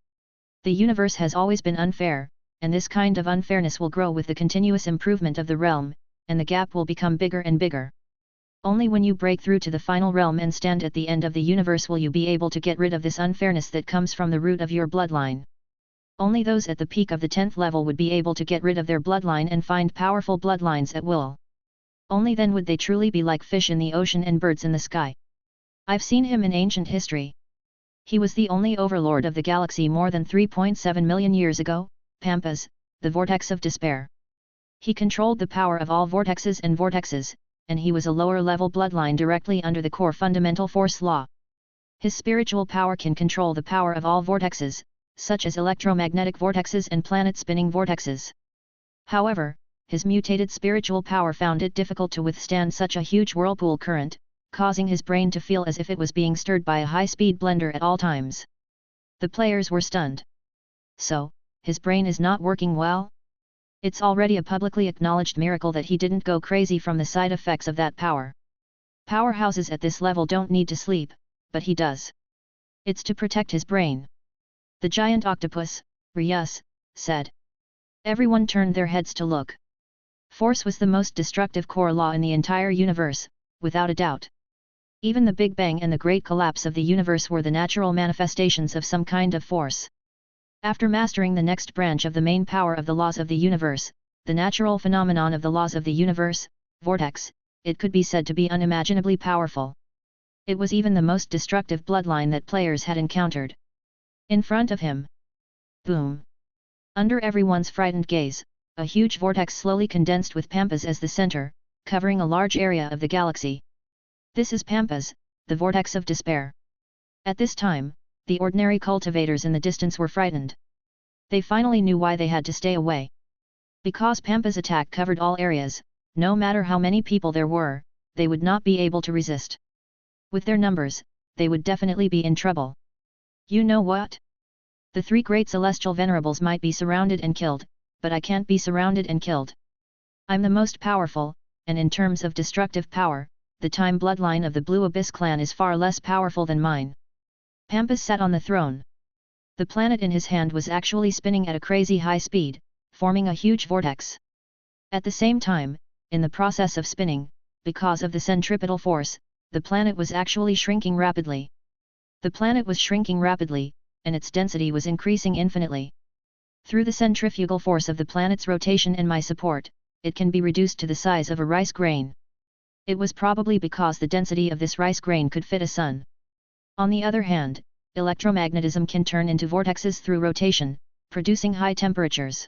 The universe has always been unfair, and this kind of unfairness will grow with the continuous improvement of the realm, and the gap will become bigger and bigger. Only when you break through to the final realm and stand at the end of the universe will you be able to get rid of this unfairness that comes from the root of your bloodline. Only those at the peak of the 10th level would be able to get rid of their bloodline and find powerful bloodlines at will. Only then would they truly be like fish in the ocean and birds in the sky. I've seen him in ancient history. He was the only overlord of the galaxy more than 3.7 million years ago, Pampas, the vortex of despair. He controlled the power of all vortexes and vortexes, and he was a lower-level bloodline directly under the core fundamental force law. His spiritual power can control the power of all vortexes, such as electromagnetic vortexes and planet-spinning vortexes. However, his mutated spiritual power found it difficult to withstand such a huge whirlpool current, causing his brain to feel as if it was being stirred by a high-speed blender at all times. The players were stunned. So, his brain is not working well? It's already a publicly acknowledged miracle that he didn't go crazy from the side effects of that power. Powerhouses at this level don't need to sleep, but he does. It's to protect his brain. The giant octopus, Ryus, said. Everyone turned their heads to look. Force was the most destructive core law in the entire universe, without a doubt. Even the Big Bang and the Great Collapse of the universe were the natural manifestations of some kind of force. After mastering the next branch of the main power of the laws of the universe, the natural phenomenon of the laws of the universe, vortex, it could be said to be unimaginably powerful. It was even the most destructive bloodline that players had encountered. In front of him. Boom! Under everyone's frightened gaze, a huge vortex slowly condensed with Pampas as the center, covering a large area of the galaxy. This is Pampas, the vortex of despair. At this time, the ordinary cultivators in the distance were frightened. They finally knew why they had to stay away. Because Pampas' attack covered all areas, no matter how many people there were, they would not be able to resist. With their numbers, they would definitely be in trouble. You know what? The three great celestial venerables might be surrounded and killed, but I can't be surrounded and killed. I'm the most powerful, and in terms of destructive power, the time bloodline of the Blue Abyss clan is far less powerful than mine. Pampas sat on the throne. The planet in his hand was actually spinning at a crazy high speed, forming a huge vortex. At the same time, in the process of spinning, because of the centripetal force, the planet was actually shrinking rapidly. The planet was shrinking rapidly, and its density was increasing infinitely. Through the centrifugal force of the planet's rotation and my support, it can be reduced to the size of a rice grain. It was probably because the density of this rice grain could fit a sun. On the other hand, electromagnetism can turn into vortexes through rotation, producing high temperatures.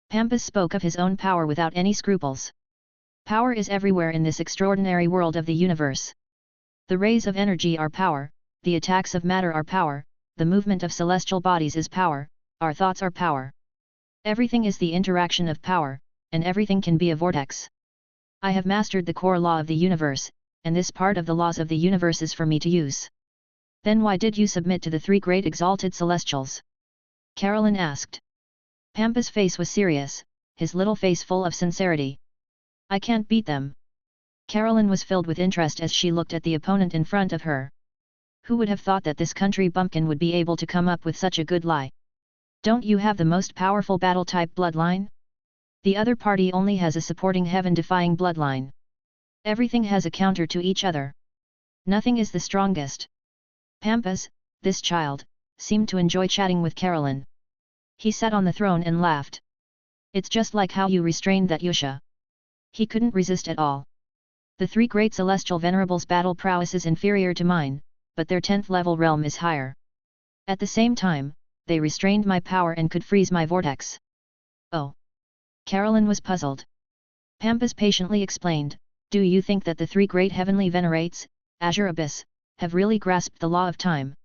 Pampas spoke of his own power without any scruples. Power is everywhere in this extraordinary world of the universe. The rays of energy are power, the attacks of matter are power, the movement of celestial bodies is power, our thoughts are power. Everything is the interaction of power, and everything can be a vortex. I have mastered the core law of the universe, and this part of the laws of the universe is for me to use. Then why did you submit to the three great exalted celestials? Carolyn asked. Pampas' face was serious, his little face full of sincerity. I can't beat them. Carolyn was filled with interest as she looked at the opponent in front of her. Who would have thought that this country bumpkin would be able to come up with such a good lie? Don't you have the most powerful battle-type bloodline? The other party only has a supporting heaven-defying bloodline. Everything has a counter to each other. Nothing is the strongest. Pampas, this child, seemed to enjoy chatting with Carolyn. He sat on the throne and laughed. It's just like how you restrained that Yusha. He couldn't resist at all. The three great celestial venerables' battle prowess is inferior to mine, but their 10th level realm is higher. At the same time, they restrained my power and could freeze my vortex. Oh. Carolyn was puzzled. Pampas patiently explained, do you think that the three great heavenly venerates, Azure Abyss, have really grasped the law of time?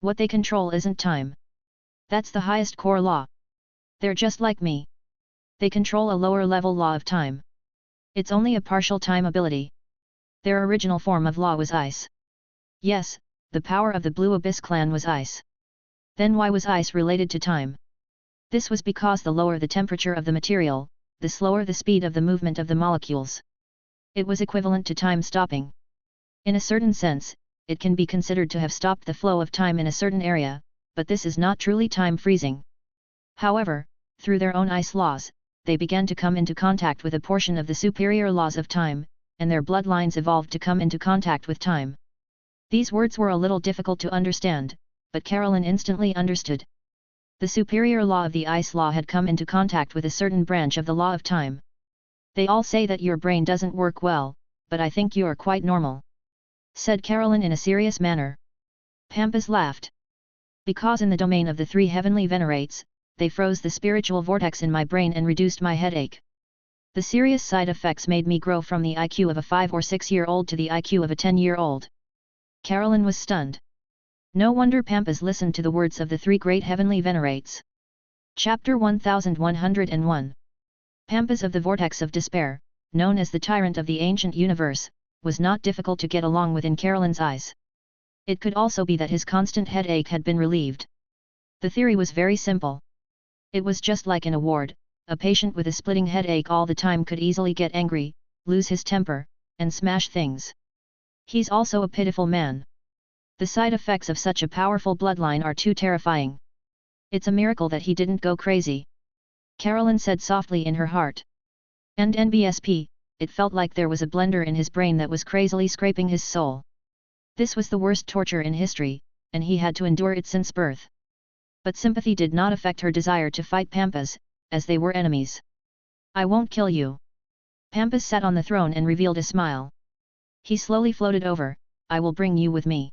What they control isn't time. That's the highest core law. They're just like me. They control a lower level law of time. It's only a partial time ability. Their original form of law was ice. Yes, the power of the Blue Abyss clan was ice. Then why was ice related to time? This was because the lower the temperature of the material, the slower the speed of the movement of the molecules. It was equivalent to time stopping. In a certain sense, it can be considered to have stopped the flow of time in a certain area, but this is not truly time freezing. However, through their own ice laws, they began to come into contact with a portion of the superior laws of time, and their bloodlines evolved to come into contact with time. These words were a little difficult to understand, but Carolyn instantly understood. The superior law of the ice law had come into contact with a certain branch of the law of time. They all say that your brain doesn't work well, but I think you are quite normal, said Carolyn in a serious manner. Pampas laughed. Because in the domain of the three heavenly venerates, they froze the spiritual vortex in my brain and reduced my headache. The serious side effects made me grow from the IQ of a 5 or 6-year-old to the IQ of a 10-year-old. Carolyn was stunned. No wonder Pampas listened to the words of the three great heavenly venerates. Chapter 1101. Pampas of the vortex of despair, known as the tyrant of the ancient universe, was not difficult to get along with in Carolyn's eyes. It could also be that his constant headache had been relieved. The theory was very simple. It was just like in a ward, a patient with a splitting headache all the time could easily get angry, lose his temper, and smash things. He's also a pitiful man. The side effects of such a powerful bloodline are too terrifying. It's a miracle that he didn't go crazy. Carolyn said softly in her heart. And NBSP, it felt like there was a blender in his brain that was crazily scraping his soul. This was the worst torture in history, and he had to endure it since birth. But sympathy did not affect her desire to fight Pampas, as they were enemies. I won't kill you. Pampas sat on the throne and revealed a smile. He slowly floated over. I will bring you with me.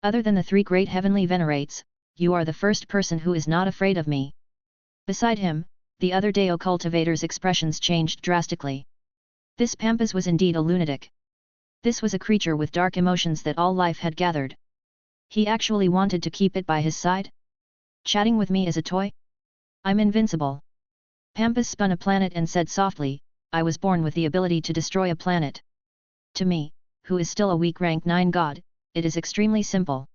Other than the three great heavenly venerates, you are the first person who is not afraid of me. Beside him, the other Deo cultivators' expressions changed drastically. This Pampas was indeed a lunatic. This was a creature with dark emotions that all life had gathered. He actually wanted to keep it by his side? Chatting with me as a toy? I'm invincible. Pampas spun a planet and said softly, I was born with the ability to destroy a planet. To me, who is still a weak rank 9 god, it is extremely simple.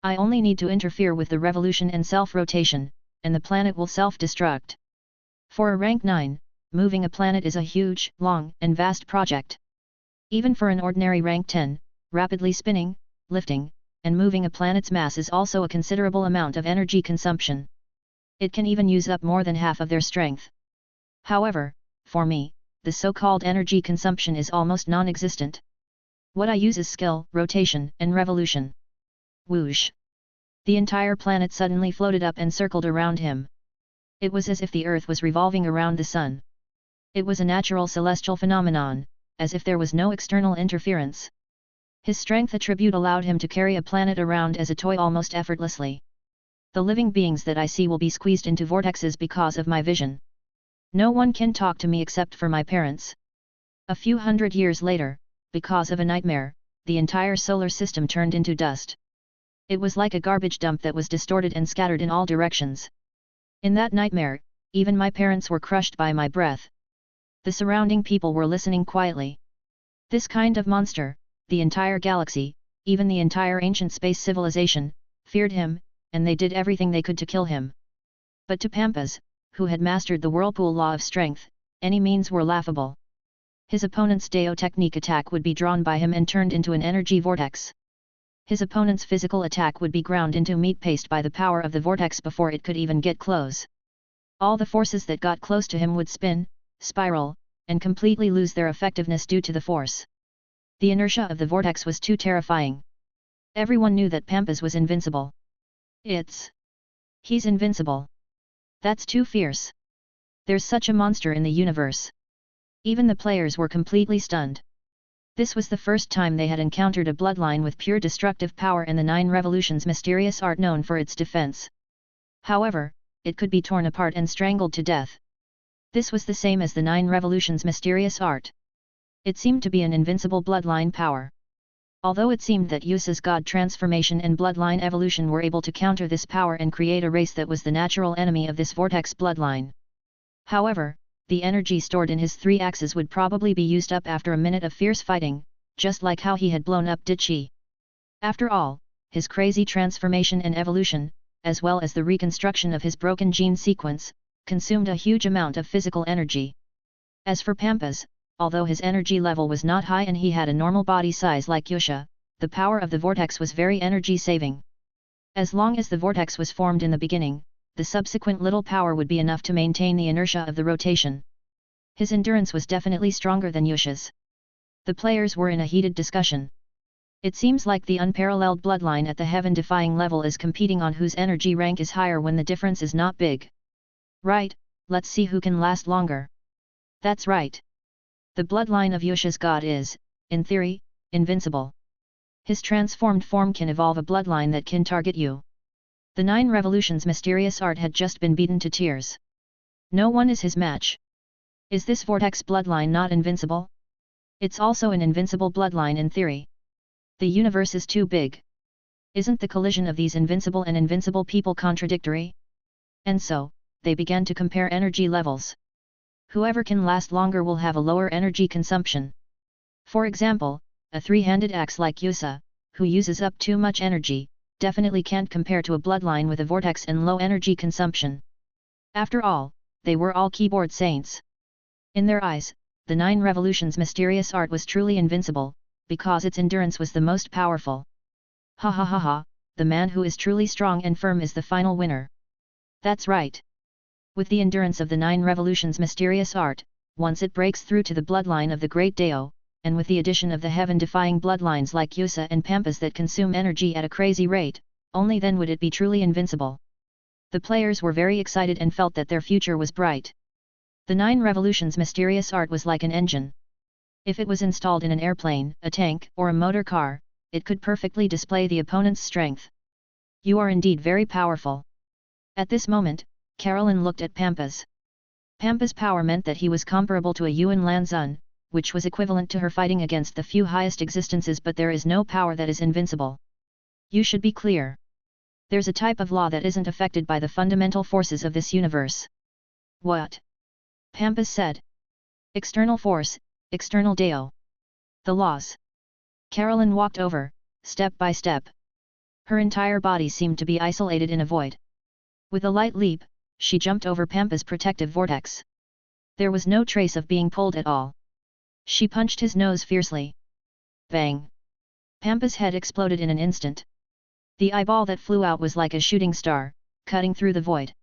I only need to interfere with the revolution and self-rotation, and the planet will self-destruct. For a rank 9, moving a planet is a huge, long, and vast project. Even for an ordinary rank 10, rapidly spinning, lifting, and moving a planet's mass is also a considerable amount of energy consumption. It can even use up more than half of their strength. However, for me, the so-called energy consumption is almost non-existent. What I use is skill, rotation, and revolution. Whoosh! The entire planet suddenly floated up and circled around him. It was as if the Earth was revolving around the Sun. It was a natural celestial phenomenon, as if there was no external interference. His strength attribute allowed him to carry a planet around as a toy almost effortlessly. The living beings that I see will be squeezed into vortexes because of my vision. No one can talk to me except for my parents. A few hundred years later, because of a nightmare, the entire solar system turned into dust. It was like a garbage dump that was distorted and scattered in all directions. In that nightmare, even my parents were crushed by my breath. The surrounding people were listening quietly. This kind of monster, the entire galaxy, even the entire ancient space civilization, feared him, and they did everything they could to kill him. But to Pampas, who had mastered the whirlpool law of strength, any means were laughable. His opponent's Deo technique attack would be drawn by him and turned into an energy vortex. His opponent's physical attack would be ground into meat paste by the power of the vortex before it could even get close. All the forces that got close to him would spin, spiral, and completely lose their effectiveness due to the force. The inertia of the vortex was too terrifying. Everyone knew that Pampas was invincible. He's invincible. That's too fierce. There's such a monster in the universe. Even the players were completely stunned. This was the first time they had encountered a bloodline with pure destructive power and the 9 Revolutions' mysterious art known for its defense. However, it could be torn apart and strangled to death. This was the same as the 9 Revolutions' mysterious art. It seemed to be an invincible bloodline power. Although it seemed that Yusa's god transformation and bloodline evolution were able to counter this power and create a race that was the natural enemy of this vortex bloodline. However, the energy stored in his 3 axes would probably be used up after a minute of fierce fighting, just like how he had blown up Dichi. After all, his crazy transformation and evolution, as well as the reconstruction of his broken gene sequence, consumed a huge amount of physical energy. As for Pampas, although his energy level was not high and he had a normal body size like Yusha, the power of the vortex was very energy-saving. As long as the vortex was formed in the beginning, the subsequent little power would be enough to maintain the inertia of the rotation. His endurance was definitely stronger than Yusha's. The players were in a heated discussion. It seems like the unparalleled bloodline at the heaven-defying level is competing on whose energy rank is higher when the difference is not big. Right, let's see who can last longer. That's right. The bloodline of Yusha's god is, in theory, invincible. His transformed form can evolve a bloodline that can target you. The 9 Revolutions' mysterious art had just been beaten to tears. No one is his match. Is this vortex bloodline not invincible? It's also an invincible bloodline in theory. The universe is too big. Isn't the collision of these invincible and invincible people contradictory? And so, they began to compare energy levels. Whoever can last longer will have a lower energy consumption. For example, a three-handed axe like Yusa, who uses up too much energy, definitely can't compare to a bloodline with a vortex and low energy consumption. After all, they were all keyboard saints. In their eyes, the 9 Revolutions mysterious art was truly invincible, because its endurance was the most powerful. Ha ha ha ha, the man who is truly strong and firm is the final winner. That's right. With the endurance of the 9 Revolutions mysterious art, once it breaks through to the bloodline of the great Dao, and with the addition of the heaven-defying bloodlines like Yusa and Pampas that consume energy at a crazy rate, only then would it be truly invincible. The players were very excited and felt that their future was bright. The 9 Revolutions mysterious art was like an engine. If it was installed in an airplane, a tank, or a motor car, it could perfectly display the opponent's strength. You are indeed very powerful. At this moment, Carolyn looked at Pampas. Pampas' power meant that he was comparable to a Yuan Lanzun, which was equivalent to her fighting against the few highest existences, but there is no power that is invincible. You should be clear. There's a type of law that isn't affected by the fundamental forces of this universe. What? Pampas said. External force, external Dao. The laws. Carolyn walked over, step by step. Her entire body seemed to be isolated in a void. With a light leap, she jumped over Pampas' protective vortex. There was no trace of being pulled at all. She punched his nose fiercely. Bang! Pampas' head exploded in an instant. The eyeball that flew out was like a shooting star, cutting through the void.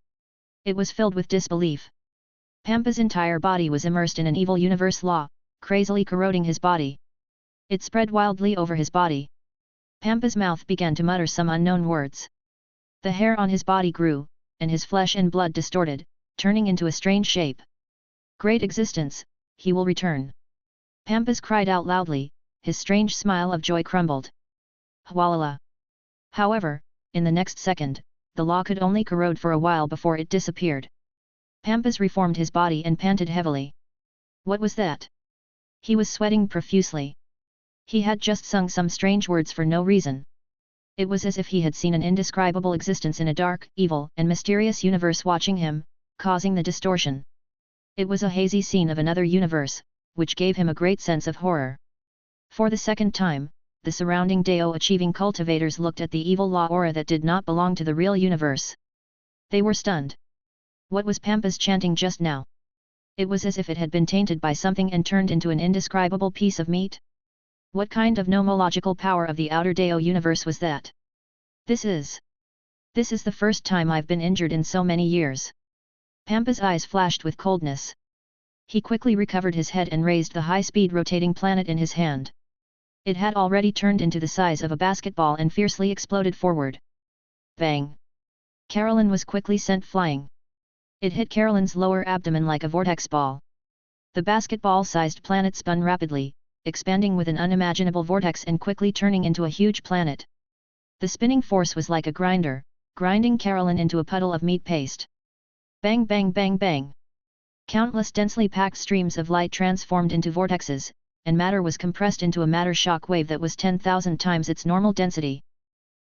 It was filled with disbelief. Pampas' entire body was immersed in an evil universe law, crazily corroding his body. It spread wildly over his body. Pampas' mouth began to mutter some unknown words. The hair on his body grew, and his flesh and blood distorted, turning into a strange shape. Great existence, he will return. Pampas cried out loudly, his strange smile of joy crumbled. Hwalala. However, in the next second, the law could only corrode for a while before it disappeared. Pampas reformed his body and panted heavily. What was that? He was sweating profusely. He had just sung some strange words for no reason. It was as if he had seen an indescribable existence in a dark, evil, and mysterious universe watching him, causing the distortion. It was a hazy scene of another universe, which gave him a great sense of horror. For the second time, the surrounding Dao-achieving cultivators looked at the evil law aura that did not belong to the real universe. They were stunned. What was Pampas chanting just now? It was as if it had been tainted by something and turned into an indescribable piece of meat. What kind of nomological power of the outer Dao universe was that? This is the first time I've been injured in so many years. Pampas' eyes flashed with coldness. He quickly recovered his head and raised the high-speed rotating planet in his hand. It had already turned into the size of a basketball and fiercely exploded forward. Bang! Carolyn was quickly sent flying. It hit Carolyn's lower abdomen like a vortex ball. The basketball-sized planet spun rapidly, expanding with an unimaginable vortex and quickly turning into a huge planet. The spinning force was like a grinder, grinding Carolyn into a puddle of meat paste. Bang bang bang bang! Countless densely packed streams of light transformed into vortexes, and matter was compressed into a matter shock wave that was 10,000 times its normal density.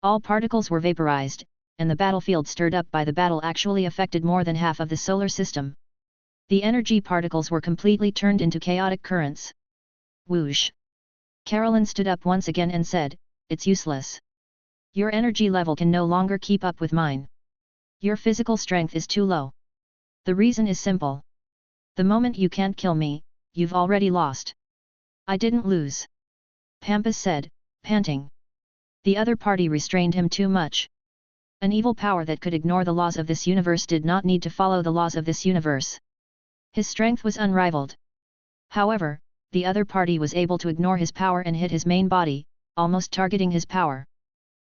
All particles were vaporized, and the battlefield stirred up by the battle actually affected more than half of the solar system. The energy particles were completely turned into chaotic currents. Whoosh! Carolyn stood up once again and said, "It's useless. Your energy level can no longer keep up with mine. Your physical strength is too low. The reason is simple. The moment you can't kill me, you've already lost." "I didn't lose," Pampas said, panting. The other party restrained him too much. An evil power that could ignore the laws of this universe did not need to follow the laws of this universe. His strength was unrivaled. However, the other party was able to ignore his power and hit his main body, almost targeting his power.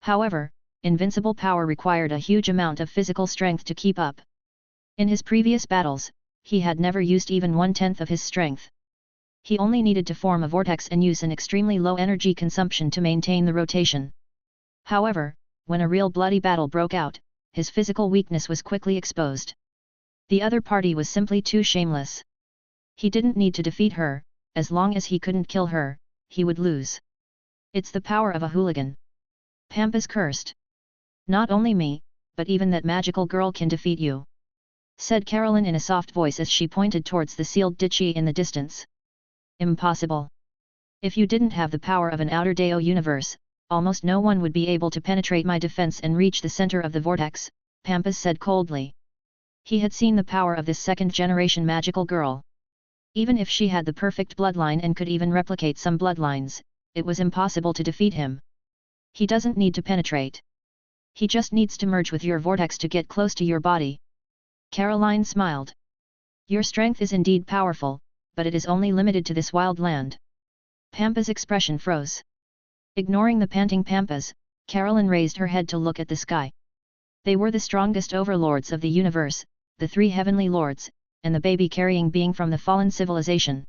However, invincible power required a huge amount of physical strength to keep up. In his previous battles, he had never used even 1/10 of his strength. He only needed to form a vortex and use an extremely low energy consumption to maintain the rotation. However, when a real bloody battle broke out, his physical weakness was quickly exposed. The other party was simply too shameless. He didn't need to defeat her, as long as he couldn't kill her, he would lose. "It's the power of a hooligan," Pampas cursed. "Not only me, but even that magical girl can defeat you." said Carolyn in a soft voice as she pointed towards the sealed ditchy in the distance. Impossible. If you didn't have the power of an outer Deo universe, almost no one would be able to penetrate my defense and reach the center of the vortex, Pampas said coldly. He had seen the power of this second-generation magical girl. Even if she had the perfect bloodline and could even replicate some bloodlines, it was impossible to defeat him. He doesn't need to penetrate. He just needs to merge with your vortex to get close to your body. Caroline smiled. Your strength is indeed powerful, but it is only limited to this wild land. Pampas' expression froze. Ignoring the panting Pampas, Caroline raised her head to look at the sky. They were the strongest overlords of the universe, the three heavenly lords, and the baby-carrying being from the fallen civilization.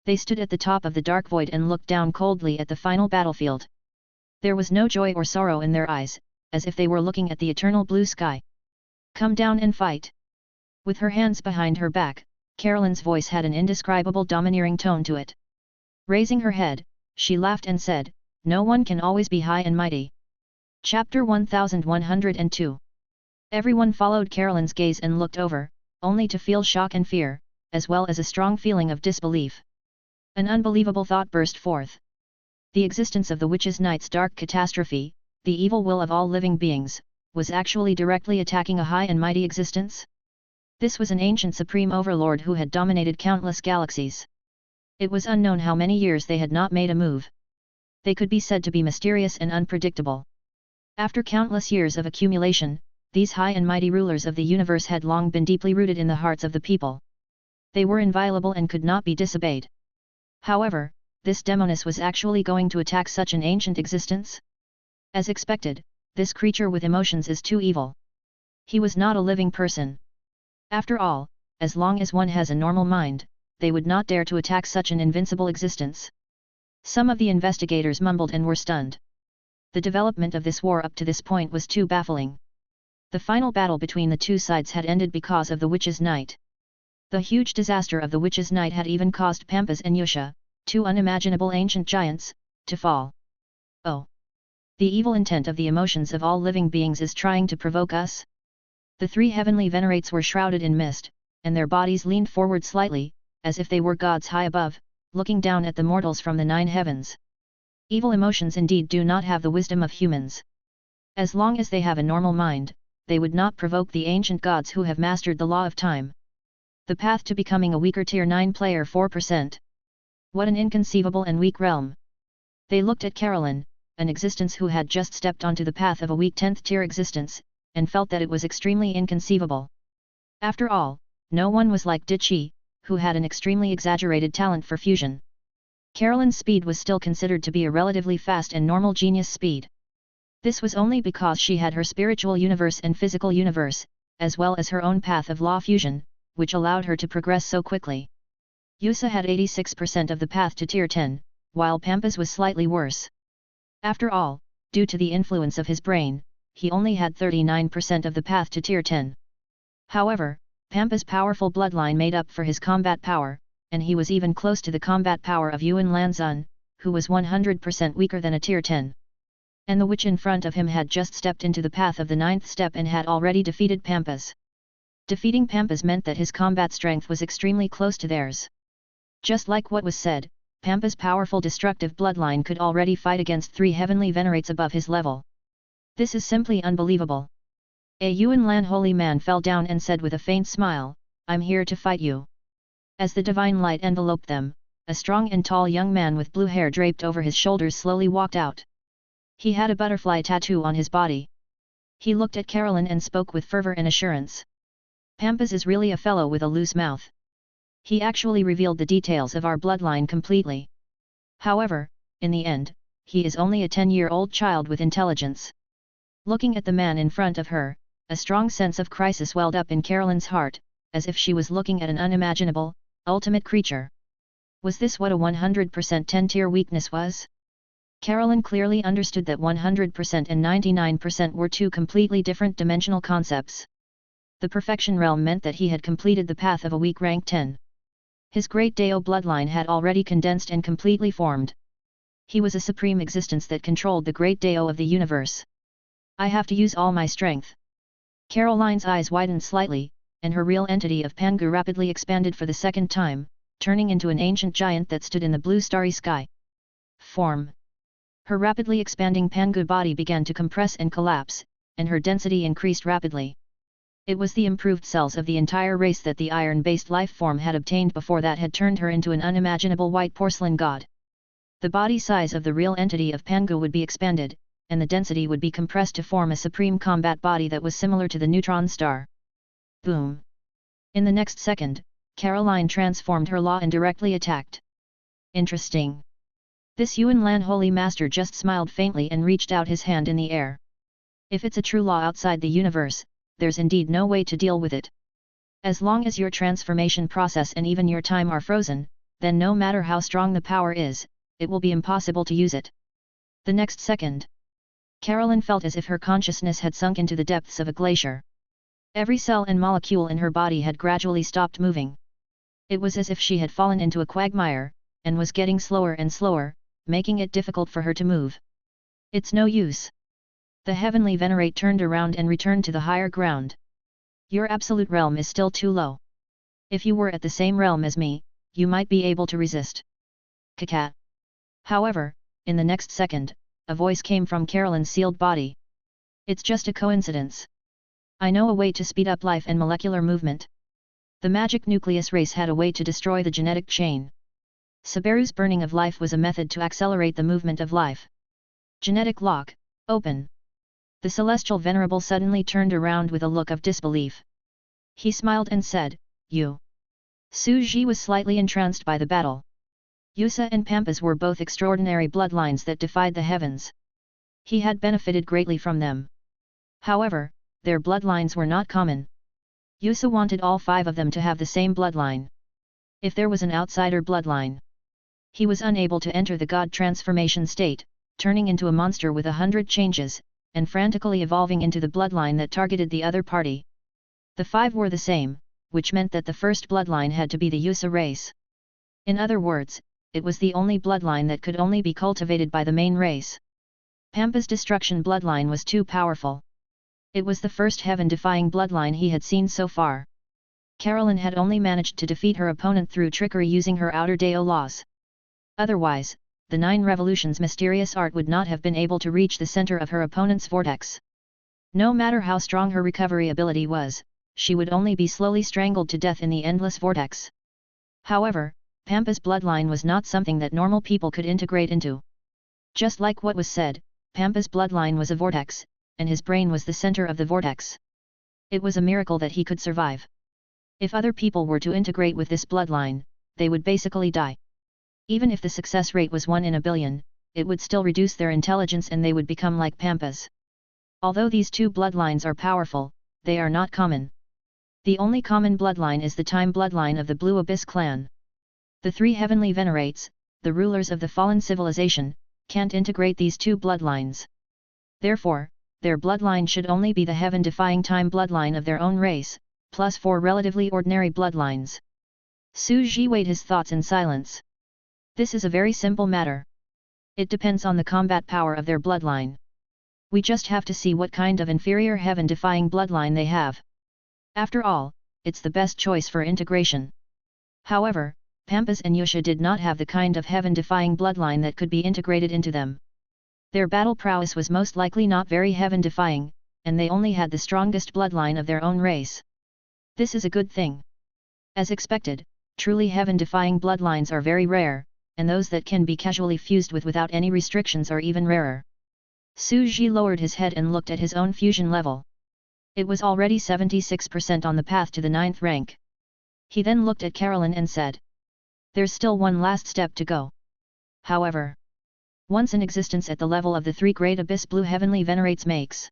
They stood at the top of the dark void and looked down coldly at the final battlefield. There was no joy or sorrow in their eyes, as if they were looking at the eternal blue sky. Come down and fight. With her hands behind her back, Caroline's voice had an indescribable domineering tone to it. Raising her head, she laughed and said, "No one can always be high and mighty." Chapter 1102. Everyone followed Caroline's gaze and looked over, only to feel shock and fear, as well as a strong feeling of disbelief. An unbelievable thought burst forth. The existence of the Witches' Night's dark catastrophe, the evil will of all living beings, was actually directly attacking a high and mighty existence? This was an ancient supreme overlord who had dominated countless galaxies. It was unknown how many years they had not made a move. They could be said to be mysterious and unpredictable. After countless years of accumulation, these high and mighty rulers of the universe had long been deeply rooted in the hearts of the people. They were inviolable and could not be disobeyed. However, this demoness was actually going to attack such an ancient existence? As expected, this creature with emotions is too evil. He was not a living person. After all, as long as one has a normal mind, they would not dare to attack such an invincible existence. Some of the investigators mumbled and were stunned. The development of this war up to this point was too baffling. The final battle between the two sides had ended because of the Witches' Night. The huge disaster of the Witches' Night had even caused Pampas and Yusha, two unimaginable ancient giants, to fall. Oh! The evil intent of the emotions of all living beings is trying to provoke us? The three heavenly venerates were shrouded in mist, and their bodies leaned forward slightly, as if they were gods high above, looking down at the mortals from the 9 heavens. Evil emotions indeed do not have the wisdom of humans. As long as they have a normal mind, they would not provoke the ancient gods who have mastered the law of time. The path to becoming a weaker tier 9 player 4%. What an inconceivable and weak realm. They looked at Caroline, an existence who had just stepped onto the path of a weak 10th tier existence, and felt that it was extremely inconceivable. After all, no one was like Ditchi, who had an extremely exaggerated talent for fusion. Caroline's speed was still considered to be a relatively fast and normal genius speed. This was only because she had her spiritual universe and physical universe, as well as her own path of law fusion, which allowed her to progress so quickly. Yusa had 86% of the path to tier 10, while Pampas was slightly worse. After all, due to the influence of his brain, he only had 39% of the path to tier 10. However, Pampas' powerful bloodline made up for his combat power, and he was even close to the combat power of Yuan Lanzun, who was 100% weaker than a tier 10. And the witch in front of him had just stepped into the path of the 9th step and had already defeated Pampas. Defeating Pampas meant that his combat strength was extremely close to theirs. Just like what was said, Pampas' powerful destructive bloodline could already fight against 3 heavenly venerates above his level. This is simply unbelievable. A Yuan Lan holy man fell down and said with a faint smile, "I'm here to fight you." As the divine light enveloped them, a strong and tall young man with blue hair draped over his shoulders slowly walked out. He had a butterfly tattoo on his body. He looked at Caroline and spoke with fervor and assurance. Pampas is really a fellow with a loose mouth. He actually revealed the details of our bloodline completely. However, in the end, he is only a 10-year-old child with intelligence. Looking at the man in front of her, a strong sense of crisis welled up in Caroline's heart, as if she was looking at an unimaginable, ultimate creature. Was this what a 100% 10-tier weakness was? Caroline clearly understood that 100% and 99% were two completely different dimensional concepts. The perfection realm meant that he had completed the path of a weak rank 10. His great Deo bloodline had already condensed and completely formed. He was a supreme existence that controlled the great Deo of the universe. I have to use all my strength. Caroline's eyes widened slightly, and her real entity of Pangu rapidly expanded for the second time, turning into an ancient giant that stood in the blue starry sky. Form. Her rapidly expanding Pangu body began to compress and collapse, and her density increased rapidly. It was the improved cells of the entire race that the iron-based life form had obtained before that had turned her into an unimaginable white porcelain god. The body size of the real entity of Pangu would be expanded, and the density would be compressed to form a supreme combat body that was similar to the neutron star. Boom! In the next second, Caroline transformed her law and directly attacked. Interesting. This Yuan Lan Holy Master just smiled faintly and reached out his hand in the air. If it's a true law outside the universe, there's indeed no way to deal with it. As long as your transformation process and even your time are frozen, then no matter how strong the power is, it will be impossible to use it. The next second, Caroline felt as if her consciousness had sunk into the depths of a glacier. Every cell and molecule in her body had gradually stopped moving. It was as if she had fallen into a quagmire, and was getting slower and slower, making it difficult for her to move. It's no use. The heavenly venerate turned around and returned to the higher ground. Your absolute realm is still too low. If you were at the same realm as me, you might be able to resist. Kakat. However, in the next second, a voice came from Caroline's sealed body. It's just a coincidence. I know a way to speed up life and molecular movement. The magic nucleus race had a way to destroy the genetic chain. Subaru's burning of life was a method to accelerate the movement of life. Genetic lock, open. The celestial venerable suddenly turned around with a look of disbelief. He smiled and said, "You." Su Ji was slightly entranced by the battle. Yusa and Pampas were both extraordinary bloodlines that defied the heavens. He had benefited greatly from them. However, their bloodlines were not common. Yusa wanted all 5 of them to have the same bloodline. If there was an outsider bloodline, he was unable to enter the god transformation state, turning into a monster with 100 changes, and frantically evolving into the bloodline that targeted the other party. The 5 were the same, which meant that the first bloodline had to be the Yusa race. In other words, it was the only bloodline that could only be cultivated by the main race. Pampa's destruction bloodline was too powerful. It was the first heaven-defying bloodline he had seen so far. Caroline had only managed to defeat her opponent through trickery using her outer Dao laws. Otherwise, the 9 revolutions mysterious art would not have been able to reach the center of her opponent's vortex. No matter how strong her recovery ability was, she would only be slowly strangled to death in the endless vortex. However, Pampa's bloodline was not something that normal people could integrate into. Just like what was said, Pampa's bloodline was a vortex, and his brain was the center of the vortex. It was a miracle that he could survive. If other people were to integrate with this bloodline, they would basically die. Even if the success rate was 1 in a billion, it would still reduce their intelligence and they would become like Pampa's. Although these 2 bloodlines are powerful, they are not common. The only common bloodline is the time bloodline of the Blue Abyss clan. The 3 heavenly venerates, the rulers of the fallen civilization, can't integrate these 2 bloodlines. Therefore, their bloodline should only be the heaven-defying time bloodline of their own race, plus 4 relatively ordinary bloodlines. Su Ji weighed his thoughts in silence. This is a very simple matter. It depends on the combat power of their bloodline. We just have to see what kind of inferior heaven-defying bloodline they have. After all, it's the best choice for integration. However, Pampas and Yusha did not have the kind of heaven-defying bloodline that could be integrated into them. Their battle prowess was most likely not very heaven-defying, and they only had the strongest bloodline of their own race. This is a good thing. As expected, truly heaven-defying bloodlines are very rare, and those that can be casually fused with without any restrictions are even rarer. Su Ji lowered his head and looked at his own fusion level. It was already 76% on the path to the 9th rank. He then looked at Caroline and said, "There's still one last step to go. However, once in existence at the level of the 3 great abyss blue heavenly venerates makes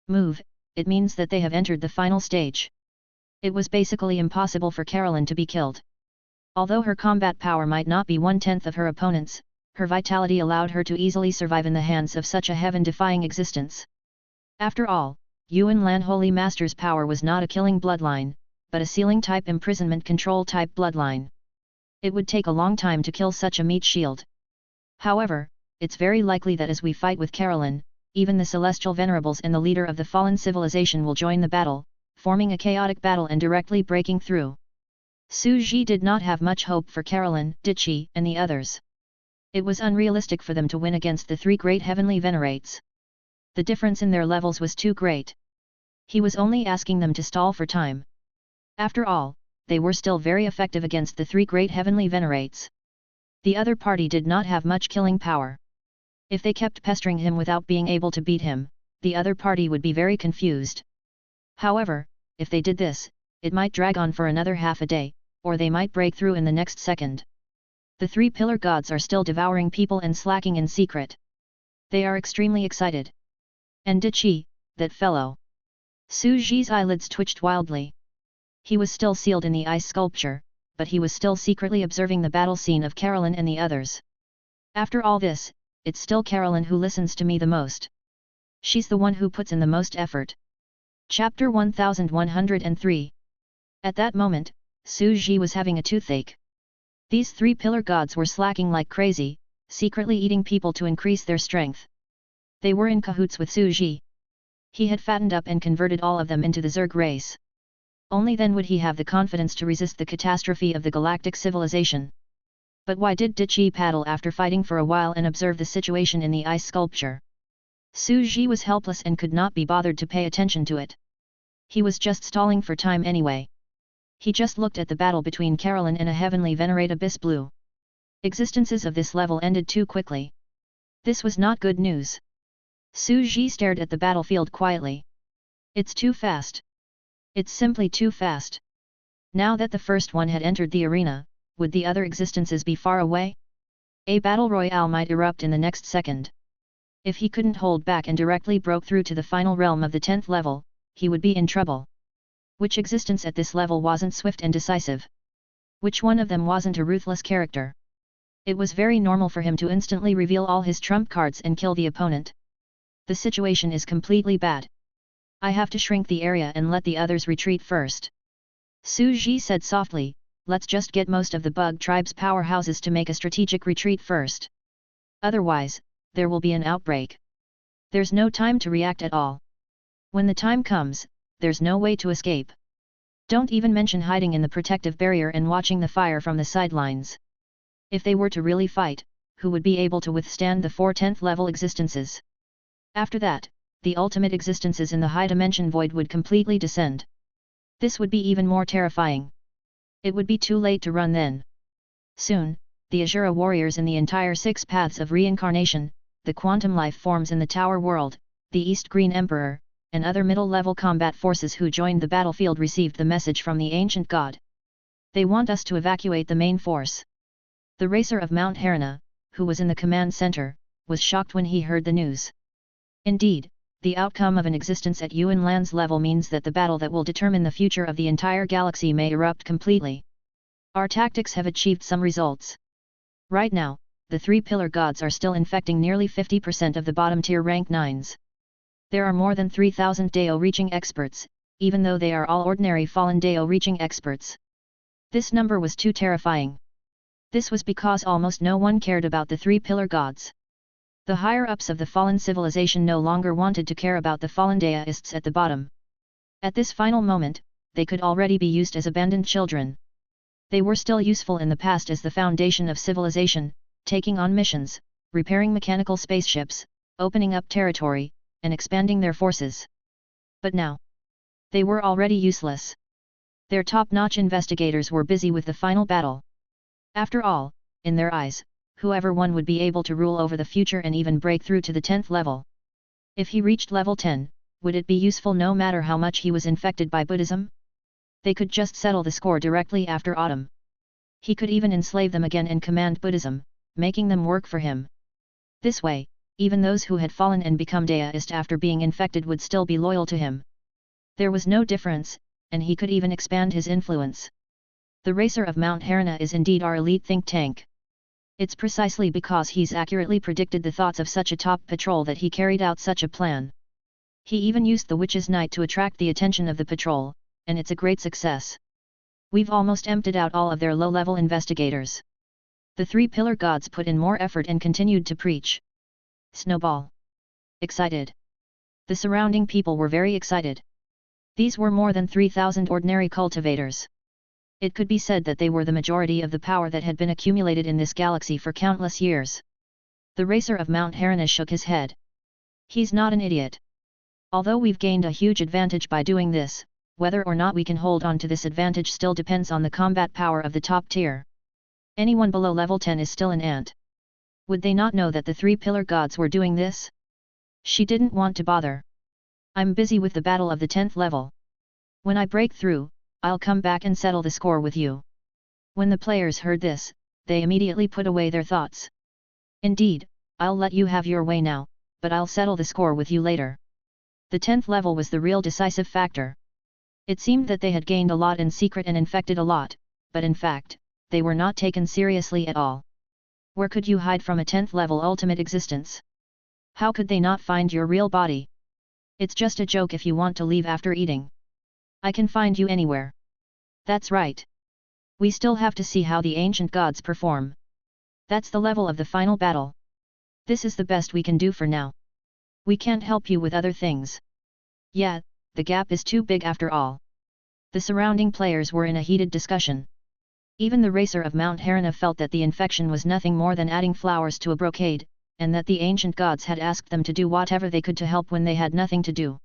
move, it means that they have entered the final stage." It was basically impossible for Caroline to be killed. Although her combat power might not be 1/10 of her opponent's, her vitality allowed her to easily survive in the hands of such a heaven-defying existence. After all, Yuan Lan Holy Master's power was not a killing bloodline, but a sealing-type imprisonment control-type bloodline. It would take a long time to kill such a meat shield. However, it's very likely that as we fight with Caroline, even the celestial venerables and the leader of the fallen civilization will join the battle, forming a chaotic battle and directly breaking through. Su Ji did not have much hope for Carolyn, did she, and the others. It was unrealistic for them to win against the three great heavenly venerates. The difference in their levels was too great. He was only asking them to stall for time. After all, they were still very effective against the three great heavenly venerates. The other party did not have much killing power. If they kept pestering him without being able to beat him, the other party would be very confused. However, if they did this, it might drag on for another half a day, or they might break through in the next second. The three pillar gods are still devouring people and slacking in secret. They are extremely excited. And did she, that fellow? Su Ji's eyelids twitched wildly. He was still sealed in the ice sculpture, but he was still secretly observing the battle scene of Carolyn and the others. After all this, it's still Carolyn who listens to me the most. She's the one who puts in the most effort. Chapter 1103. At that moment, Su Ji was having a toothache. These three pillar gods were slacking like crazy, secretly eating people to increase their strength. They were in cahoots with Su Ji. He had fattened up and converted all of them into the Zerg race. Only then would he have the confidence to resist the catastrophe of the galactic civilization. But why did Dichi paddle after fighting for a while and observe the situation in the ice sculpture? Su Ji was helpless and could not be bothered to pay attention to it. He was just stalling for time anyway. He just looked at the battle between Carolyn and a heavenly venerate Abyss Blue. Existences of this level ended too quickly. This was not good news. Su Ji stared at the battlefield quietly. It's too fast. It's simply too fast. Now that the first one had entered the arena, would the other existences be far away? A battle royale might erupt in the next second. If he couldn't hold back and directly broke through to the final realm of the 10th level, he would be in trouble. Which existence at this level wasn't swift and decisive? Which one of them wasn't a ruthless character? It was very normal for him to instantly reveal all his trump cards and kill the opponent. The situation is completely bad. I have to shrink the area and let the others retreat first. Su Ji said softly, let's just get most of the bug tribe's powerhouses to make a strategic retreat first. Otherwise, there will be an outbreak. There's no time to react at all. When the time comes, there's no way to escape. Don't even mention hiding in the protective barrier and watching the fire from the sidelines. If they were to really fight, who would be able to withstand the 4 10th level existences? After that, the ultimate existences in the high dimension void would completely descend. This would be even more terrifying. It would be too late to run then. Soon, the Azura warriors in the entire 6 paths of reincarnation, the quantum life forms in the Tower World, the East Green Emperor, and other middle-level combat forces who joined the battlefield received the message from the ancient god. They want us to evacuate the main force. The racer of Mount Harana, who was in the command center, was shocked when he heard the news. Indeed, the outcome of an existence at Yuan Land's level means that the battle that will determine the future of the entire galaxy may erupt completely. Our tactics have achieved some results. Right now, the 3 pillar gods are still infecting nearly 50% of the bottom-tier rank 9s. There are more than 3,000 Dao-reaching experts, even though they are all ordinary fallen Dao-reaching experts. This number was too terrifying. This was because almost no one cared about the 3 pillar gods. The higher-ups of the fallen civilization no longer wanted to care about the fallen Daoists at the bottom. At this final moment, they could already be used as abandoned children. They were still useful in the past as the foundation of civilization, taking on missions, repairing mechanical spaceships, opening up territory, and expanding their forces. But now, they were already useless. Their top-notch investigators were busy with the final battle. After all, in their eyes, whoever won would be able to rule over the future and even break through to the 10th level. If he reached level 10, would it be useful no matter how much he was infected by Buddhism? They could just settle the score directly after autumn. He could even enslave them again and command Buddhism, making them work for him. This way, even those who had fallen and become Daoist after being infected would still be loyal to him. There was no difference, and he could even expand his influence. The racer of Mount Harana is indeed our elite think tank. It's precisely because he's accurately predicted the thoughts of such a top patrol that he carried out such a plan. He even used the Witch's Night to attract the attention of the patrol, and it's a great success. We've almost emptied out all of their low-level investigators. The 3 pillar gods put in more effort and continued to preach. Snowball. Excited. The surrounding people were very excited. These were more than 3,000 ordinary cultivators. It could be said that they were the majority of the power that had been accumulated in this galaxy for countless years. The racer of Mount Harana shook his head. He's not an idiot. Although we've gained a huge advantage by doing this, whether or not we can hold on to this advantage still depends on the combat power of the top tier. Anyone below level 10 is still an ant. Would they not know that the three pillar gods were doing this? She didn't want to bother. I'm busy with the battle of the 10th level. When I break through, I'll come back and settle the score with you. When the players heard this, they immediately put away their thoughts. Indeed, I'll let you have your way now, but I'll settle the score with you later. The 10th level was the real decisive factor. It seemed that they had gained a lot in secret and infected a lot, but in fact, they were not taken seriously at all. Where could you hide from a 10th level ultimate existence? How could they not find your real body? It's just a joke if you want to leave after eating. I can find you anywhere. That's right. We still have to see how the ancient gods perform. That's the level of the final battle. This is the best we can do for now. We can't help you with other things. Yeah, the gap is too big after all. The surrounding players were in a heated discussion. Even the racer of Mount Harana felt that the infection was nothing more than adding flowers to a brocade, and that the ancient gods had asked them to do whatever they could to help when they had nothing to do.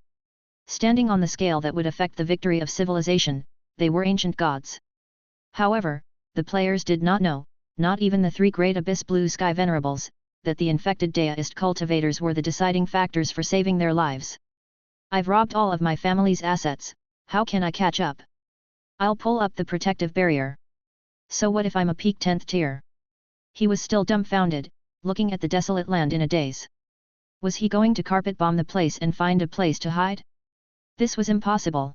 Standing on the scale that would affect the victory of civilization, they were ancient gods. However, the players did not know, not even the three great Abyss Blue Sky Venerables, that the infected deist cultivators were the deciding factors for saving their lives. I've robbed all of my family's assets, how can I catch up? I'll pull up the protective barrier. So what if I'm a peak 10th tier? He was still dumbfounded, looking at the desolate land in a daze. Was he going to carpet bomb the place and find a place to hide? This was impossible.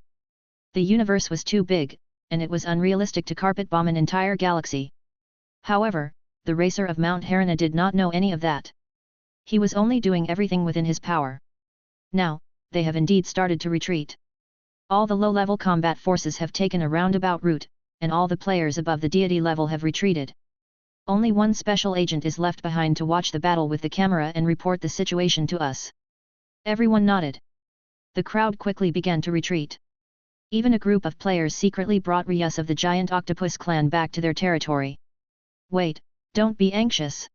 The universe was too big, and it was unrealistic to carpet bomb an entire galaxy. However, the racer of Mount Harana did not know any of that. He was only doing everything within his power. Now, they have indeed started to retreat. All the low-level combat forces have taken a roundabout route, and all the players above the deity level have retreated. Only one special agent is left behind to watch the battle with the camera and report the situation to us. Everyone nodded. The crowd quickly began to retreat. Even a group of players secretly brought Ryus of the giant octopus clan back to their territory. Wait, don't be anxious.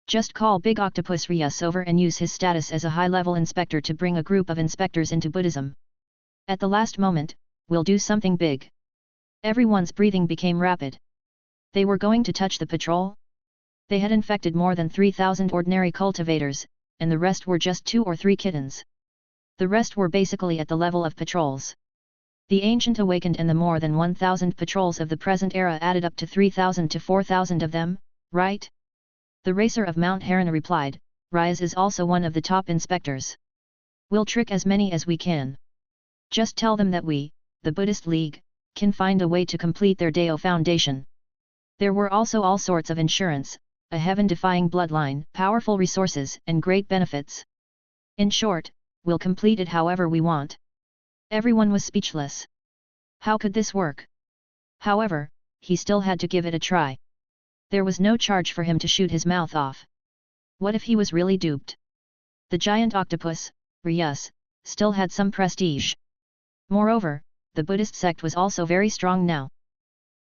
Just call Big Octopus Ryus over and use his status as a high-level inspector to bring a group of inspectors into Buddhism. At the last moment, we'll do something big. Everyone's breathing became rapid. They were going to touch the patrol? They had infected more than 3,000 ordinary cultivators, and the rest were just 2 or 3 kittens. The rest were basically at the level of patrols. The ancient awakened and the more than 1,000 patrols of the present era added up to 3,000 to 4,000 of them, right? The racer of Mount Harana replied, Ryus is also one of the top inspectors. We'll trick as many as we can. Just tell them that we, the Buddhist League, can find a way to complete their Dao foundation. There were also all sorts of insurance, a heaven-defying bloodline, powerful resources and great benefits. In short, we'll complete it however we want. Everyone was speechless. How could this work? However, he still had to give it a try. There was no charge for him to shoot his mouth off. What if he was really duped? The giant octopus, Ryus, still had some prestige. Moreover, the Buddhist sect was also very strong now.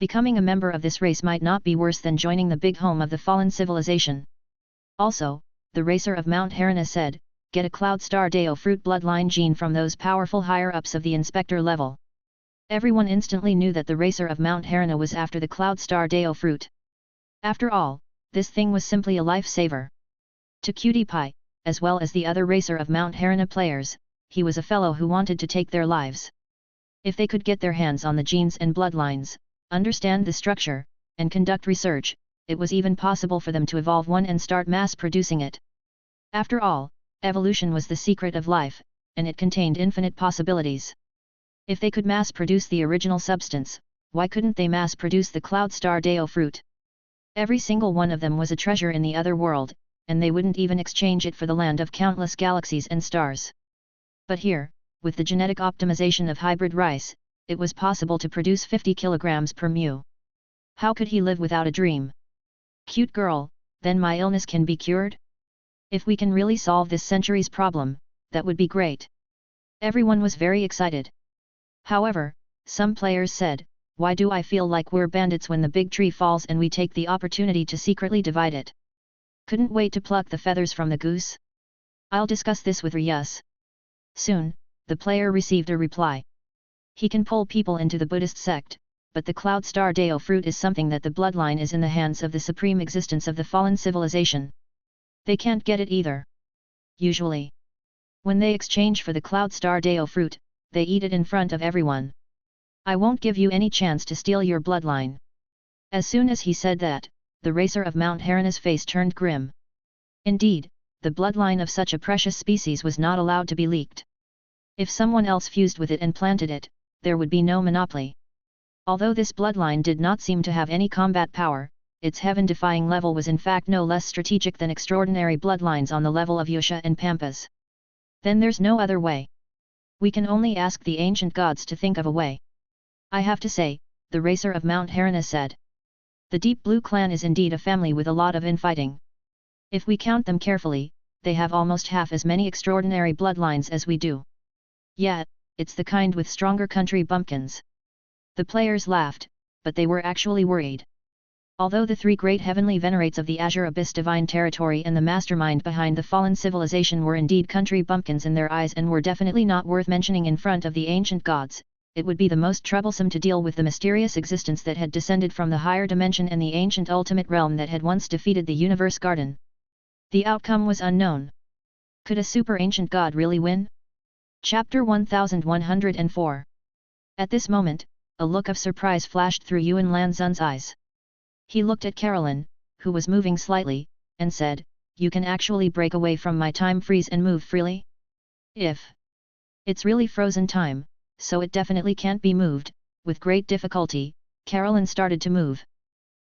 Becoming a member of this race might not be worse than joining the big home of the fallen civilization. Also, the racer of Mount Harana said, get a Cloud Star Dao fruit bloodline gene from those powerful higher-ups of the inspector level. Everyone instantly knew that the racer of Mount Harana was after the Cloud Star Dao fruit. After all, this thing was simply a lifesaver. To Cutie Pie, as well as the other racer of Mount Harana players, he was a fellow who wanted to take their lives. If they could get their hands on the genes and bloodlines, understand the structure, and conduct research, it was even possible for them to evolve one and start mass-producing it. After all, evolution was the secret of life, and it contained infinite possibilities. If they could mass-produce the original substance, why couldn't they mass-produce the Cloud Star Dao fruit? Every single one of them was a treasure in the other world, and they wouldn't even exchange it for the land of countless galaxies and stars. But here, with the genetic optimization of hybrid rice, it was possible to produce 50 kilograms per mu. How could he live without a dream? Cute girl, then my illness can be cured? If we can really solve this century's problem, that would be great. Everyone was very excited. However, some players said, why do I feel like we're bandits when the big tree falls and we take the opportunity to secretly divide it? Couldn't wait to pluck the feathers from the goose? I'll discuss this with Ryus. Soon, the player received a reply. He can pull people into the Buddhist sect, but the Cloud Star Deo fruit is something that the bloodline is in the hands of the supreme existence of the fallen civilization. They can't get it either. Usually, when they exchange for the Cloud Star Deo fruit, they eat it in front of everyone. I won't give you any chance to steal your bloodline. As soon as he said that, the racer of Mount Harana's face turned grim. Indeed, the bloodline of such a precious species was not allowed to be leaked. If someone else fused with it and planted it, there would be no monopoly. Although this bloodline did not seem to have any combat power, its heaven-defying level was in fact no less strategic than extraordinary bloodlines on the level of Yusha and Pampas. Then there's no other way. We can only ask the ancient gods to think of a way. I have to say, the racer of Mount Harana said. The Deep Blue clan is indeed a family with a lot of infighting. If we count them carefully, they have almost half as many extraordinary bloodlines as we do. Yet, it's the kind with stronger country bumpkins. The players laughed, but they were actually worried. Although the three great heavenly venerates of the Azure Abyss Divine Territory and the mastermind behind the fallen civilization were indeed country bumpkins in their eyes and were definitely not worth mentioning in front of the ancient gods, it would be the most troublesome to deal with the mysterious existence that had descended from the higher dimension and the ancient ultimate realm that had once defeated the universe garden. The outcome was unknown. Could a super ancient god really win? Chapter 1104. At this moment, a look of surprise flashed through Yuan Lanzun's eyes. He looked at Carolyn, who was moving slightly, and said, "You can actually break away from my time freeze and move freely? If it's really frozen time, so it definitely can't be moved." With great difficulty, Carolyn started to move.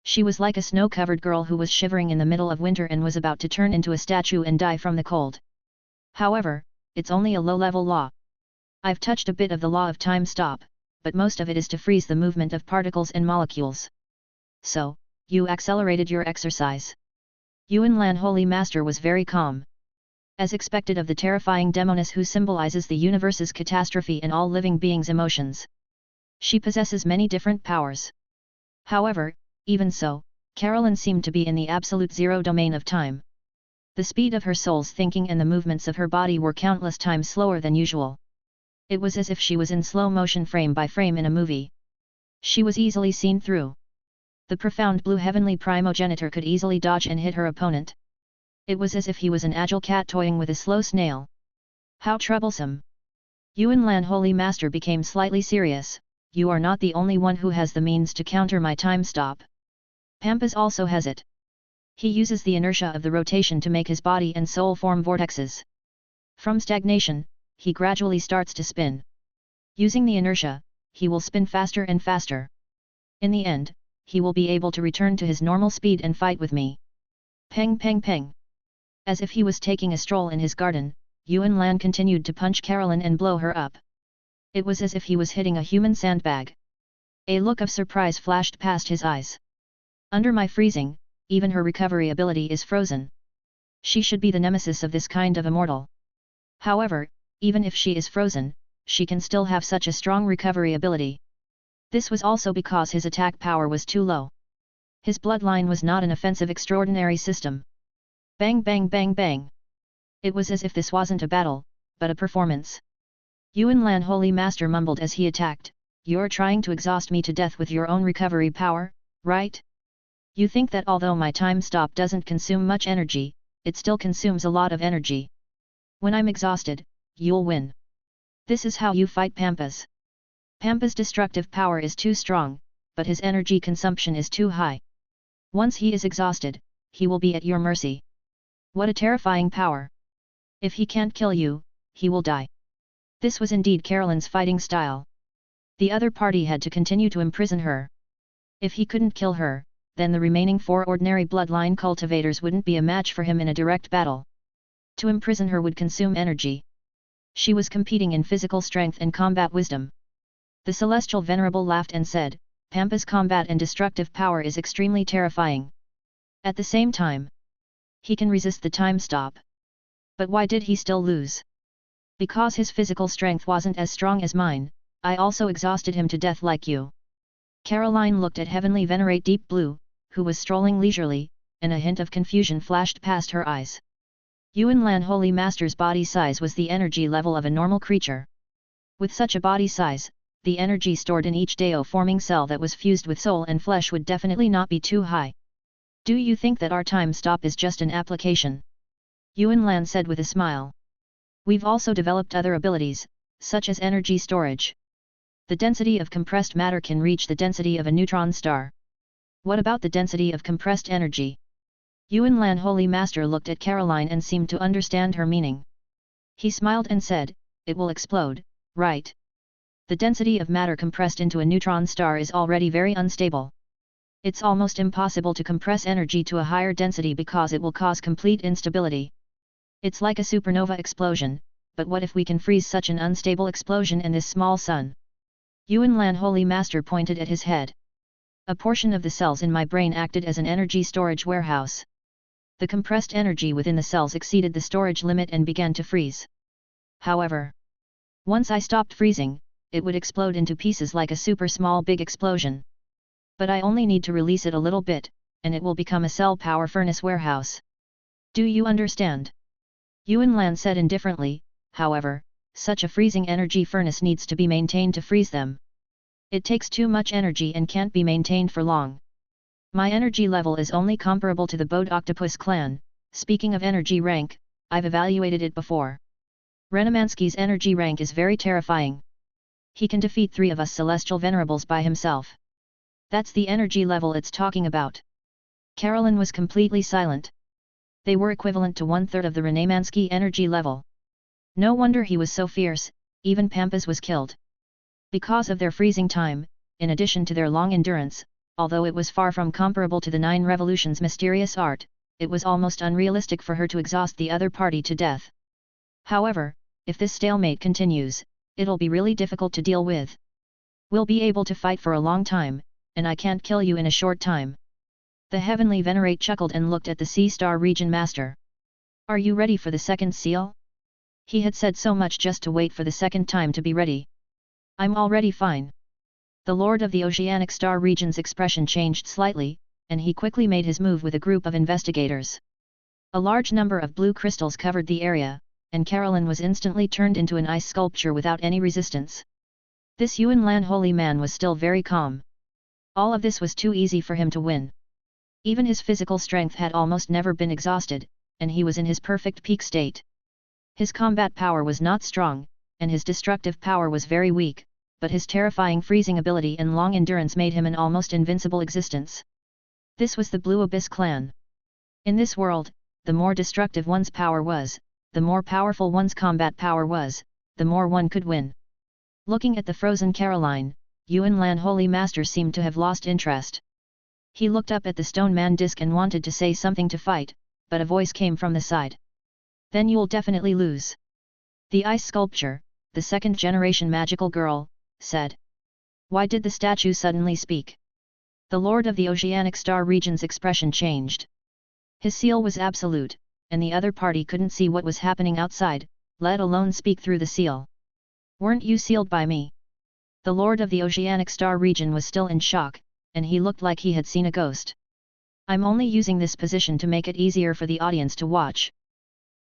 She was like a snow-covered girl who was shivering in the middle of winter and was about to turn into a statue and die from the cold. However, it's only a low-level law. I've touched a bit of the law of time stop, but most of it is to freeze the movement of particles and molecules. So, you accelerated your exercise. Yuan Lan Holy Master was very calm. As expected of the terrifying demoness who symbolizes the universe's catastrophe and all living beings' emotions. She possesses many different powers. However, even so, Carolyn seemed to be in the absolute zero domain of time. The speed of her soul's thinking and the movements of her body were countless times slower than usual. It was as if she was in slow motion frame by frame in a movie. She was easily seen through. The profound blue heavenly primogenitor could easily dodge and hit her opponent. It was as if he was an agile cat toying with a slow snail. How troublesome! Yuan Lan Holy Master became slightly serious. You are not the only one who has the means to counter my time stop. Pampas also has it. He uses the inertia of the rotation to make his body and soul form vortexes. From stagnation, he gradually starts to spin. Using the inertia, he will spin faster and faster. In the end, he will be able to return to his normal speed and fight with me. Peng peng peng. As if he was taking a stroll in his garden, Yuan Lan continued to punch Carolyn and blow her up. It was as if he was hitting a human sandbag. A look of surprise flashed past his eyes. Under my freezing, even her recovery ability is frozen. She should be the nemesis of this kind of immortal. However, even if she is frozen, she can still have such a strong recovery ability. This was also because his attack power was too low. His bloodline was not an offensive extraordinary system. Bang bang bang bang. It was as if this wasn't a battle, but a performance. Yuan Lan Holy Master mumbled as he attacked, "You're trying to exhaust me to death with your own recovery power, right? You think that although my time stop doesn't consume much energy, it still consumes a lot of energy. When I'm exhausted, you'll win. This is how you fight Pampas. Pampas' destructive power is too strong, but his energy consumption is too high. Once he is exhausted, he will be at your mercy. What a terrifying power! If he can't kill you, he will die." This was indeed Carolyn's fighting style. The other party had to continue to imprison her. If he couldn't kill her, then the remaining 4 ordinary bloodline cultivators wouldn't be a match for him in a direct battle. To imprison her would consume energy. She was competing in physical strength and combat wisdom. The Celestial Venerable laughed and said, "Pampas' combat and destructive power is extremely terrifying. At the same time, he can resist the time stop. But why did he still lose? Because his physical strength wasn't as strong as mine, I also exhausted him to death like you. Caroline looked at Heavenly Venerate Deep Blue, who was strolling leisurely, and a hint of confusion flashed past her eyes. Yuan Holy Master's body size was the energy level of a normal creature. With such a body size, the energy stored in each Dao-forming cell that was fused with soul and flesh would definitely not be too high. Do you think that our time stop is just an application? Yuan said with a smile. We've also developed other abilities, such as energy storage. The density of compressed matter can reach the density of a neutron star. What about the density of compressed energy? Yuan Holy Master looked at Caroline and seemed to understand her meaning. He smiled and said, it will explode, right? The density of matter compressed into a neutron star is already very unstable. It's almost impossible to compress energy to a higher density because it will cause complete instability. It's like a supernova explosion, but what if we can freeze such an unstable explosion in this small sun? Yuan Holy Master pointed at his head. A portion of the cells in my brain acted as an energy storage warehouse. The compressed energy within the cells exceeded the storage limit and began to freeze. However, once I stopped freezing, it would explode into pieces like a super small big explosion. But I only need to release it a little bit, and it will become a cell power furnace warehouse. Do you understand? Yuan said indifferently, however, such a freezing energy furnace needs to be maintained to freeze them. It takes too much energy and can't be maintained for long. My energy level is only comparable to the Bode Octopus clan. Speaking of energy rank, I've evaluated it before. Renamansky's energy rank is very terrifying. He can defeat 3 of us celestial venerables by himself. That's the energy level it's talking about. Caroline was completely silent. They were equivalent to 1/3 of the Renamansky energy level. No wonder he was so fierce, even Pampas was killed. Because of their freezing time, in addition to their long endurance, although it was far from comparable to the 9 Revolutions' mysterious art, it was almost unrealistic for her to exhaust the other party to death. However, if this stalemate continues, it'll be really difficult to deal with. We'll be able to fight for a long time, and I can't kill you in a short time. The Heavenly Venerate chuckled and looked at the Sea Star Region Master. Are you ready for the second seal? He had said so much just to wait for the second time to be ready. I'm already fine. The Lord of the Oceanic Star Region's expression changed slightly, and he quickly made his move with a group of investigators. A large number of blue crystals covered the area, and Caroline was instantly turned into an ice sculpture without any resistance. This Yuan holy man was still very calm. All of this was too easy for him to win. Even his physical strength had almost never been exhausted, and he was in his perfect peak state. His combat power was not strong, and his destructive power was very weak, but his terrifying freezing ability and long endurance made him an almost invincible existence. This was the Blue Abyss clan. In this world, the more destructive one's power was, the more powerful one's combat power was, the more one could win. Looking at the frozen Caroline, Yuan Holy Master seemed to have lost interest. He looked up at the stone man disc and wanted to say something to fight, but a voice came from the side. Then you'll definitely lose. The ice sculpture, the second-generation magical girl, said. Why did the statue suddenly speak? The Lord of the Oceanic Star Region's expression changed. His seal was absolute, and the other party couldn't see what was happening outside, let alone speak through the seal. Weren't you sealed by me? The Lord of the Oceanic Star Region was still in shock, and he looked like he had seen a ghost. I'm only using this position to make it easier for the audience to watch.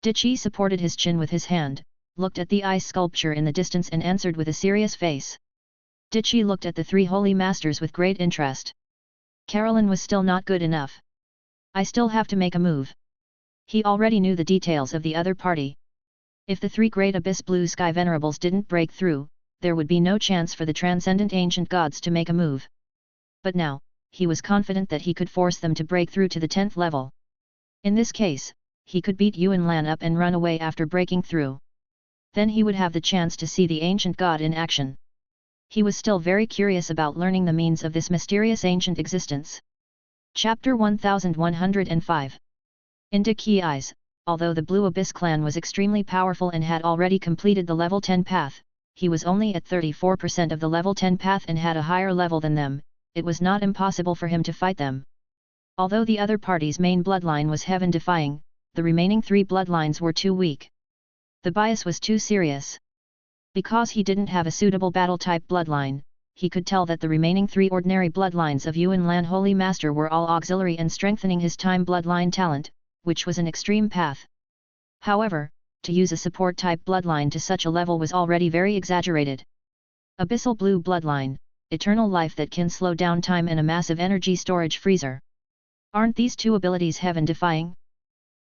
Dichi supported his chin with his hand, looked at the ice sculpture in the distance and answered with a serious face. Dichi looked at the 3 holy masters with great interest. Caroline was still not good enough. I still have to make a move. He already knew the details of the other party. If the 3 great Abyss Blue Sky Venerables didn't break through, there would be no chance for the transcendent ancient gods to make a move. But now, he was confident that he could force them to break through to the 10th level. In this case, he could beat Yuan up and run away after breaking through. Then he would have the chance to see the ancient god in action. He was still very curious about learning the means of this mysterious ancient existence. Chapter 1105. Into Key Eyes. Although the Blue Abyss clan was extremely powerful and had already completed the level 10 path, he was only at 34% of the level 10 path and had a higher level than them. It was not impossible for him to fight them. Although the other party's main bloodline was heaven-defying, the remaining 3 bloodlines were too weak. The bias was too serious. Because he didn't have a suitable battle-type bloodline, he could tell that the remaining 3 ordinary bloodlines of Yuan Lan Holy Master were all auxiliary and strengthening his time bloodline talent, which was an extreme path. However, to use a support-type bloodline to such a level was already very exaggerated. Abyssal Blue Bloodline, eternal life that can slow down time and a massive energy storage freezer. Aren't these 2 abilities heaven-defying?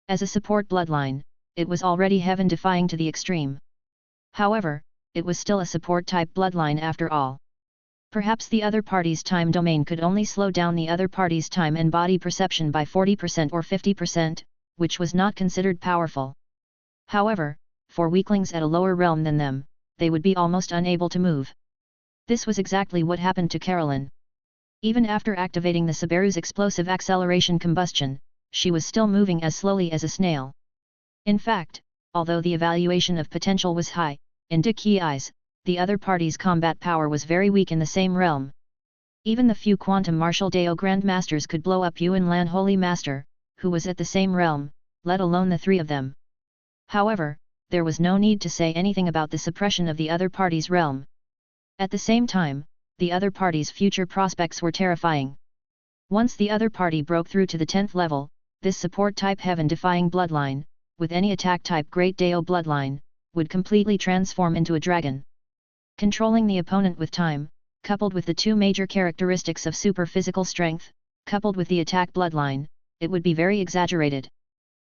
As a support bloodline, it was already heaven-defying to the extreme. However, it was still a support-type bloodline after all. Perhaps the other party's time domain could only slow down the other party's time and body perception by 40% or 50%, which was not considered powerful. However, for weaklings at a lower realm than them, they would be almost unable to move. This was exactly what happened to Carolyn. Even after activating the Subaru's explosive acceleration combustion, she was still moving as slowly as a snail. In fact, although the evaluation of potential was high, in Dickie's eyes, the other party's combat power was very weak in the same realm. Even the few quantum martial Dao Grandmasters could blow up Yuan Lan Holy Master, who was at the same realm, let alone the 3 of them. However, there was no need to say anything about the suppression of the other party's realm. At the same time, the other party's future prospects were terrifying. Once the other party broke through to the 10th level, this support-type heaven-defying bloodline, with any attack-type Great Dao bloodline, would completely transform into a dragon. Controlling the opponent with time, coupled with the 2 major characteristics of super-physical strength, coupled with the attack bloodline, it would be very exaggerated.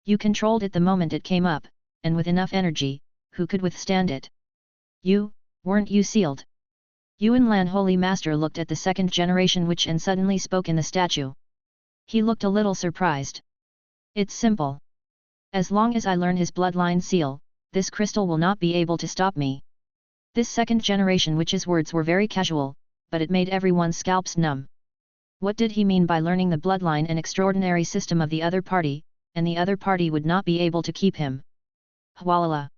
You controlled it the moment it came up, and with enough energy, who could withstand it? Weren't you sealed? Yuan Lan Holy Master looked at the 2nd generation witch and suddenly spoke in the statue. He looked a little surprised. It's simple. As long as I learn his bloodline seal, this crystal will not be able to stop me. This 2nd generation witch's words were very casual, but it made everyone's scalps numb. What did he mean by learning the bloodline and extraordinary system of the other party, and the other party would not be able to keep him? Hwalala!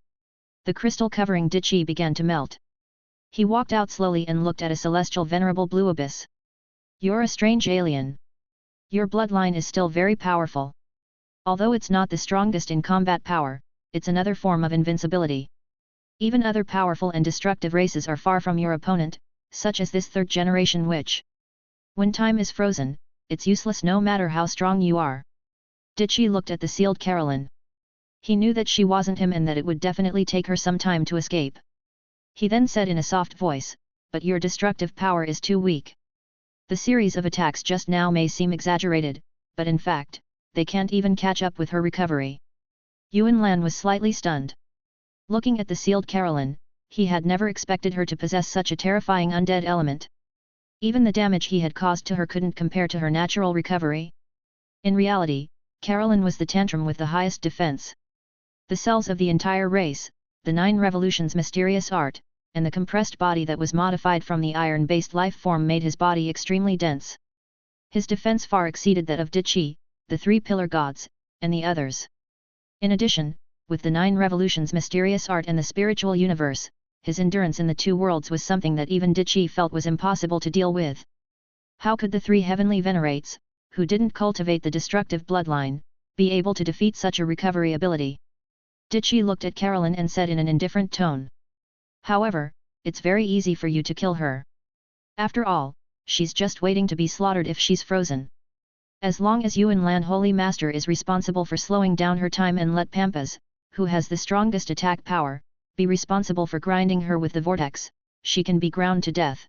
The crystal covering Dichi began to melt. He walked out slowly and looked at a celestial venerable blue abyss. You're a strange alien. Your bloodline is still very powerful. Although it's not the strongest in combat power, it's another form of invincibility. Even other powerful and destructive races are far from your opponent, such as this 3rd generation witch. When time is frozen, it's useless no matter how strong you are. Dichi looked at the sealed Carolyn. He knew that she wasn't him and that it would definitely take her some time to escape. He then said in a soft voice, but your destructive power is too weak. The series of attacks just now may seem exaggerated, but in fact, they can't even catch up with her recovery. Yuan Lan was slightly stunned. Looking at the sealed Carolyn, he had never expected her to possess such a terrifying undead element. Even the damage he had caused to her couldn't compare to her natural recovery. In reality, Carolyn was the tantrum with the highest defense. The cells of the entire race, the 9 revolutions mysterious art, and the compressed body that was modified from the iron-based life form made his body extremely dense. His defense far exceeded that of Dichi, the 3 pillar gods, and the others. In addition, with the 9 revolutions mysterious art and the spiritual universe, his endurance in the 2 worlds was something that even Dichi felt was impossible to deal with. How could the 3 heavenly venerates, who didn't cultivate the destructive bloodline, be able to defeat such a recovery ability? Dichi looked at Carolyn and said in an indifferent tone. However, it's very easy for you to kill her. After all, she's just waiting to be slaughtered if she's frozen. As long as Yuan Lan Holy Master is responsible for slowing down her time and let Pampas, who has the strongest attack power, be responsible for grinding her with the vortex, she can be ground to death.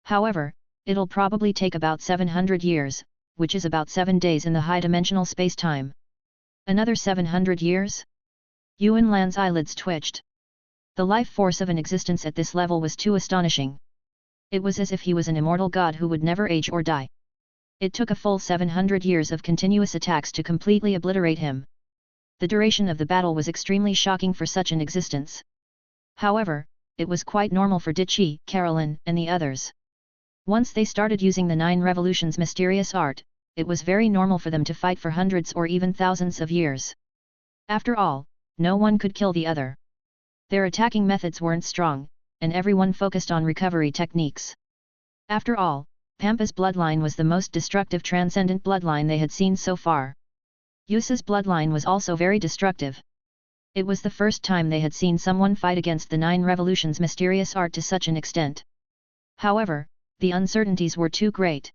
However, it'll probably take about 700 years, which is about 7 days in the high-dimensional space-time. Another 700 years? Yuan Lan's eyelids twitched. The life force of an existence at this level was too astonishing. It was as if he was an immortal god who would never age or die. It took a full 700 years of continuous attacks to completely obliterate him. The duration of the battle was extremely shocking for such an existence. However, it was quite normal for Dichi, Carolyn, and the others. Once they started using the 9 revolutions mysterious art, it was very normal for them to fight for hundreds or even thousands of years. After all, no one could kill the other. Their attacking methods weren't strong, and everyone focused on recovery techniques. After all, Pampa's bloodline was the most destructive transcendent bloodline they had seen so far. Yusa's bloodline was also very destructive. It was the first time they had seen someone fight against the 9 revolutions' mysterious art to such an extent. However, the uncertainties were too great.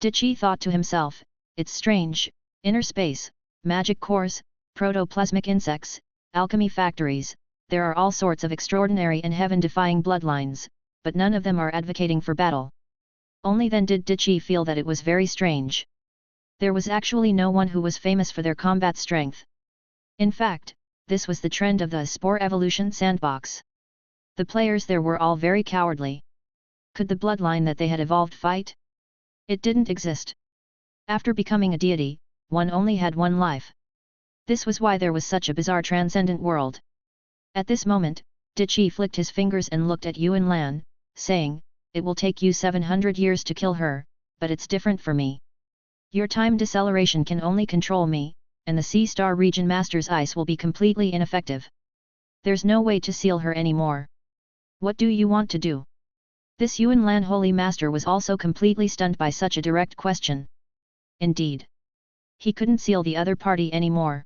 Dichi thought to himself, it's strange, inner space, magic cores, protoplasmic insects, alchemy factories, there are all sorts of extraordinary and heaven-defying bloodlines, but none of them are advocating for battle. Only then did Dichi feel that it was very strange. There was actually no one who was famous for their combat strength. In fact, this was the trend of the Spore Evolution sandbox. The players there were all very cowardly. Could the bloodline that they had evolved fight? It didn't exist. After becoming a deity, one only had one life. This was why there was such a bizarre transcendent world. At this moment, Dichi flicked his fingers and looked at Yuan Lan, saying, it will take you 700 years to kill her, but it's different for me. Your time deceleration can only control me, and the Sea Star region master's ice will be completely ineffective. There's no way to seal her anymore. What do you want to do? This Yuan Lan Holy Master was also completely stunned by such a direct question. Indeed. He couldn't seal the other party anymore.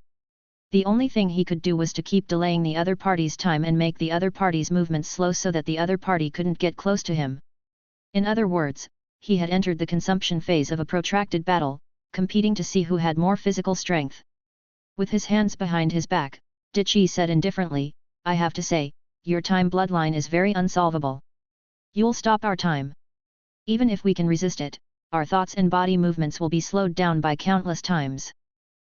The only thing he could do was to keep delaying the other party's time and make the other party's movements slow so that the other party couldn't get close to him. In other words, he had entered the consumption phase of a protracted battle, competing to see who had more physical strength. With his hands behind his back, Dichi said indifferently, I have to say, your time bloodline is very unsolvable. You'll stop our time. Even if we can resist it, our thoughts and body movements will be slowed down by countless times.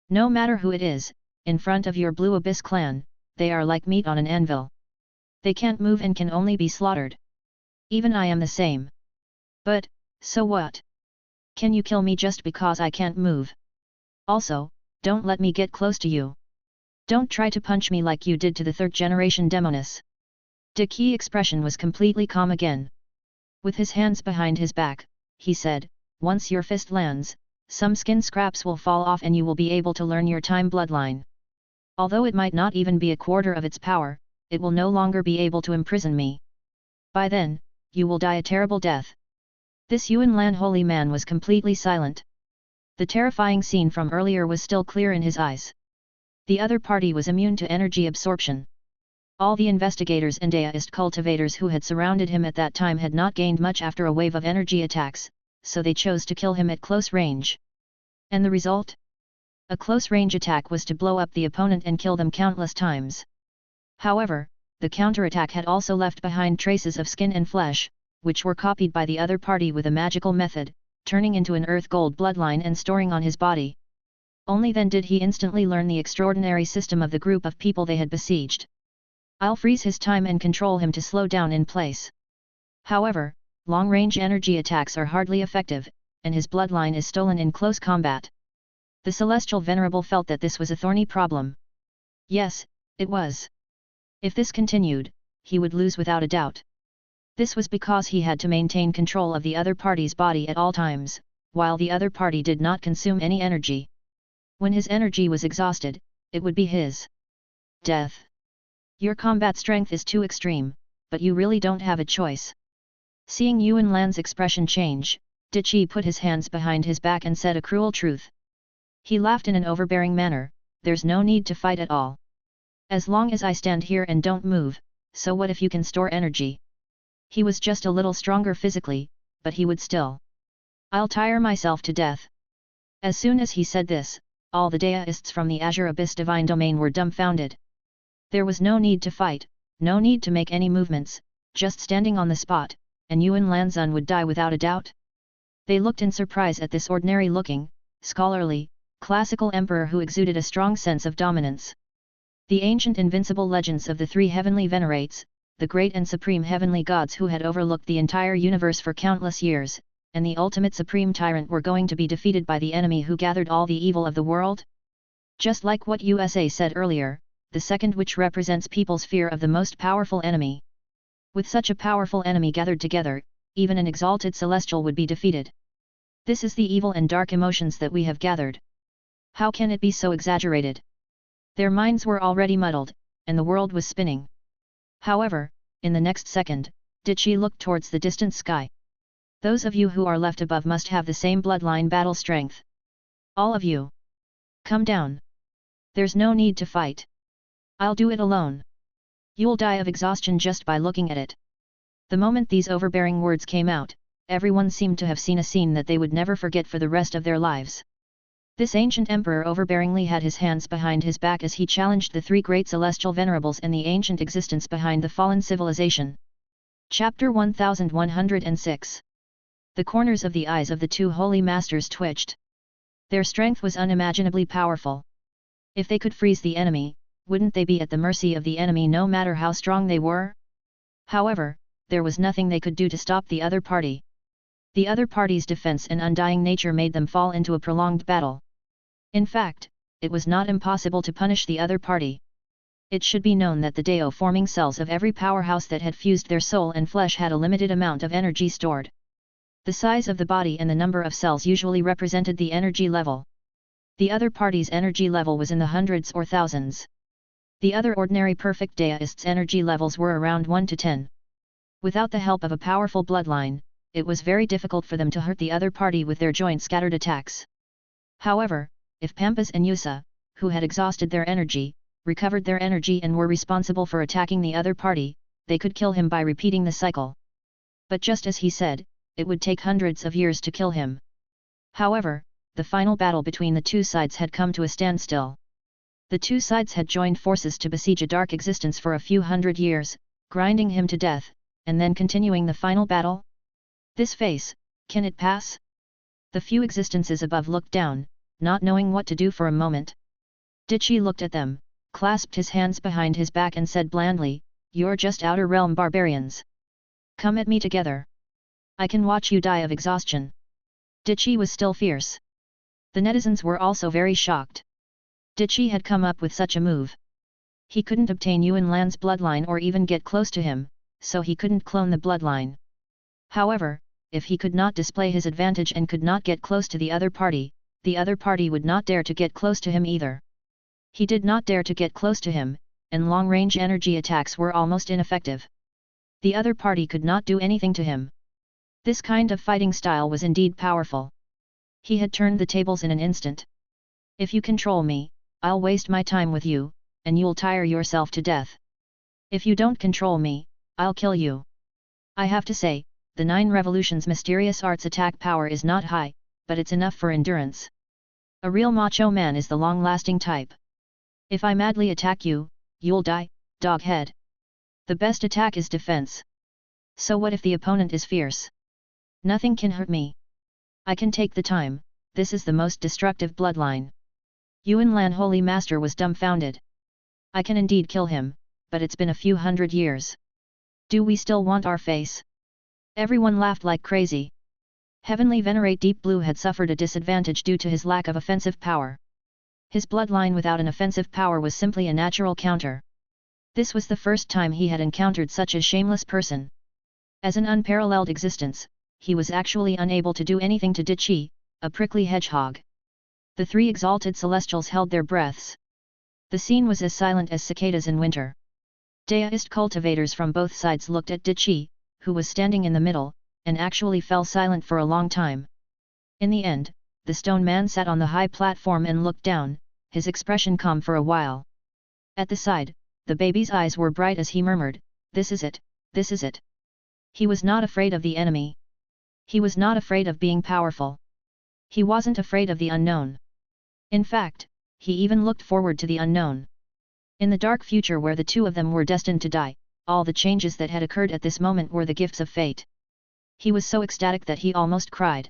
No matter who it is, in front of your Blue Abyss clan, they are like meat on an anvil. They can't move and can only be slaughtered. Even I am the same. But, so what? Can you kill me just because I can't move? Also, don't let me get close to you. Don't try to punch me like you did to the 3rd generation Demoness. Dichi's expression was completely calm again. With his hands behind his back, he said, once your fist lands, some skin scraps will fall off and you will be able to learn your time bloodline. Although it might not even be a quarter of its power, it will no longer be able to imprison me. By then, you will die a terrible death. This Yuan Lan holy man was completely silent. The terrifying scene from earlier was still clear in his eyes. The other party was immune to energy absorption. All the investigators and deist cultivators who had surrounded him at that time had not gained much after a wave of energy attacks, so they chose to kill him at close range. And the result? A close-range attack was to blow up the opponent and kill them countless times. However, the counterattack had also left behind traces of skin and flesh, which were copied by the other party with a magical method, turning into an earth gold bloodline and storing on his body. Only then did he instantly learn the extraordinary system of the group of people they had besieged. I'll freeze his time and control him to slow down in place. However, long-range energy attacks are hardly effective, and his bloodline is stolen in close combat. The Celestial Venerable felt that this was a thorny problem. Yes, it was. If this continued, he would lose without a doubt. This was because he had to maintain control of the other party's body at all times, while the other party did not consume any energy. When his energy was exhausted, it would be his death. Your combat strength is too extreme, but you really don't have a choice. Seeing Yuan Lan's expression change, Dichi put his hands behind his back and said a cruel truth. He laughed in an overbearing manner, there's no need to fight at all. As long as I stand here and don't move, so what if you can store energy? He was just a little stronger physically, but he would still. I'll tire myself to death. As soon as he said this, all the deists from the Azure Abyss Divine Domain were dumbfounded. There was no need to fight, no need to make any movements, just standing on the spot, and Yuan Lanzun would die without a doubt. They looked in surprise at this ordinary-looking, scholarly, classical emperor who exuded a strong sense of dominance. The ancient invincible legends of the 3 heavenly venerates, the great and supreme heavenly gods who had overlooked the entire universe for countless years, and the ultimate supreme tyrant were going to be defeated by the enemy who gathered all the evil of the world? Just like what USA said earlier, the second which represents people's fear of the most powerful enemy. With such a powerful enemy gathered together, even an exalted celestial would be defeated. This is the evil and dark emotions that we have gathered. How can it be so exaggerated? Their minds were already muddled, and the world was spinning. However, in the next second, Dichi looked towards the distant sky. Those of you who are left above must have the same bloodline battle strength. All of you. Come down. There's no need to fight. I'll do it alone. You'll die of exhaustion just by looking at it. The moment these overbearing words came out, everyone seemed to have seen a scene that they would never forget for the rest of their lives. This ancient emperor overbearingly had his hands behind his back as he challenged the three great celestial venerables and the ancient existence behind the fallen civilization. Chapter 1106. The corners of the eyes of the two holy masters twitched. Their strength was unimaginably powerful. If they could freeze the enemy, wouldn't they be at the mercy of the enemy no matter how strong they were? However, there was nothing they could do to stop the other party. The other party's defense and undying nature made them fall into a prolonged battle. In fact, it was not impossible to punish the other party. It should be known that the Deo-forming cells of every powerhouse that had fused their soul and flesh had a limited amount of energy stored. The size of the body and the number of cells usually represented the energy level. The other party's energy level was in the hundreds or thousands. The other ordinary perfect deists' energy levels were around 1 to 10. Without the help of a powerful bloodline, it was very difficult for them to hurt the other party with their joint-scattered attacks. However, if Pampas and Yusa, who had exhausted their energy, recovered their energy and were responsible for attacking the other party, they could kill him by repeating the cycle. But just as he said, it would take hundreds of years to kill him. However, the final battle between the two sides had come to a standstill. The two sides had joined forces to besiege a dark existence for a few hundred years, grinding him to death, and then continuing the final battle? This face, can it pass? The few existences above looked down, not knowing what to do for a moment. Dichi looked at them, clasped his hands behind his back and said blandly, "You're just outer realm barbarians. Come at me together. I can watch you die of exhaustion." Dichi was still fierce. The netizens were also very shocked. Dichi had come up with such a move. He couldn't obtain Yuan Lan's bloodline or even get close to him, so he couldn't clone the bloodline. However, if he could not display his advantage and could not get close to the other party would not dare to get close to him either. He did not dare to get close to him, and long-range energy attacks were almost ineffective. The other party could not do anything to him. This kind of fighting style was indeed powerful. He had turned the tables in an instant. If you control me, I'll waste my time with you, and you'll tire yourself to death. If you don't control me, I'll kill you. I have to say, the 9 Revolutions' mysterious arts attack power is not high, but it's enough for endurance. A real macho man is the long-lasting type. If I madly attack you, you'll die, doghead. The best attack is defense. So what if the opponent is fierce? Nothing can hurt me. I can take the time, this is the most destructive bloodline. Yuan Lan Holy Master was dumbfounded. I can indeed kill him, but it's been a few hundred years. Do we still want our face? Everyone laughed like crazy. Heavenly Venerate Deep Blue had suffered a disadvantage due to his lack of offensive power. His bloodline without an offensive power was simply a natural counter. This was the first time he had encountered such a shameless person. As an unparalleled existence, he was actually unable to do anything to Dichi, a prickly hedgehog. The 3 exalted celestials held their breaths. The scene was as silent as cicadas in winter. Deist cultivators from both sides looked at Dichi, who was standing in the middle, and actually fell silent for a long time. In the end, the stone man sat on the high platform and looked down, his expression calm for a while. At the side, the baby's eyes were bright as he murmured, "This is it, this is it." He was not afraid of the enemy. He was not afraid of being powerful. He wasn't afraid of the unknown. In fact, he even looked forward to the unknown. In the dark future where the two of them were destined to die, all the changes that had occurred at this moment were the gifts of fate. He was so ecstatic that he almost cried.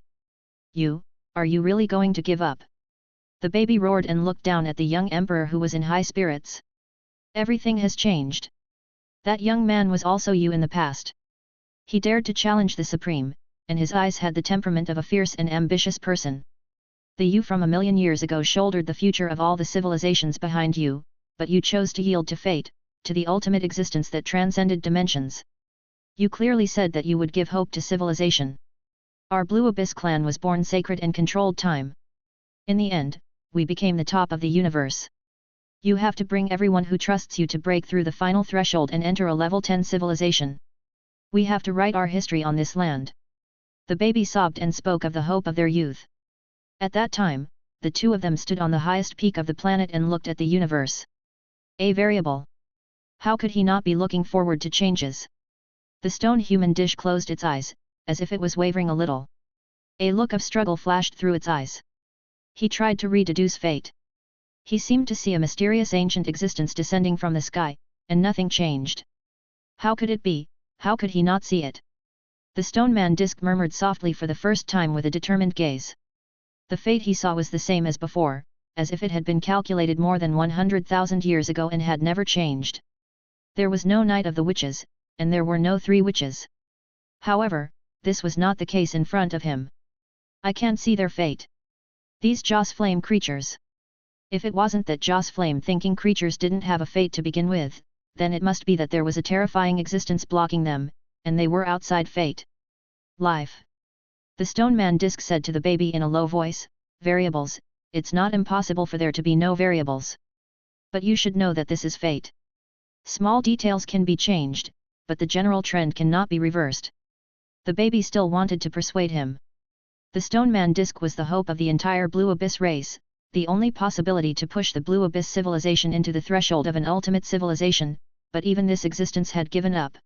Are you really going to give up?" The baby roared and looked down at the young emperor who was in high spirits. "Everything has changed. That young man was also you in the past." He dared to challenge the supreme, and his eyes had the temperament of a fierce and ambitious person. The you from a million years ago shouldered the future of all the civilizations behind you, but you chose to yield to fate, to the ultimate existence that transcended dimensions. You clearly said that you would give hope to civilization. Our Blue Abyss clan was born sacred and controlled time. In the end, we became the top of the universe. You have to bring everyone who trusts you to break through the final threshold and enter a level 10 civilization. We have to write our history on this land. The baby sobbed and spoke of the hope of their youth. At that time, the two of them stood on the highest peak of the planet and looked at the universe. A variable. How could he not be looking forward to changes? The stone human dish closed its eyes, as if it was wavering a little. A look of struggle flashed through its eyes. He tried to rededuce fate. He seemed to see a mysterious ancient existence descending from the sky, and nothing changed. How could it be? How could he not see it? The stone man disc murmured softly for the first time with a determined gaze. The fate he saw was the same as before, as if it had been calculated more than 100,000 years ago and had never changed. There was no Night of the Witches, and there were no 3 witches. However, this was not the case in front of him. I can't see their fate. These Joss Flame creatures. If it wasn't that Joss Flame thinking creatures didn't have a fate to begin with, then it must be that there was a terrifying existence blocking them, and they were outside fate. Life. The stone man disc said to the baby in a low voice, variables, it's not impossible for there to be no variables. But you should know that this is fate. Small details can be changed, but the general trend cannot be reversed. The baby still wanted to persuade him. The stone man disc was the hope of the entire Blue Abyss race, the only possibility to push the Blue Abyss civilization into the threshold of an ultimate civilization, but even this existence had given up.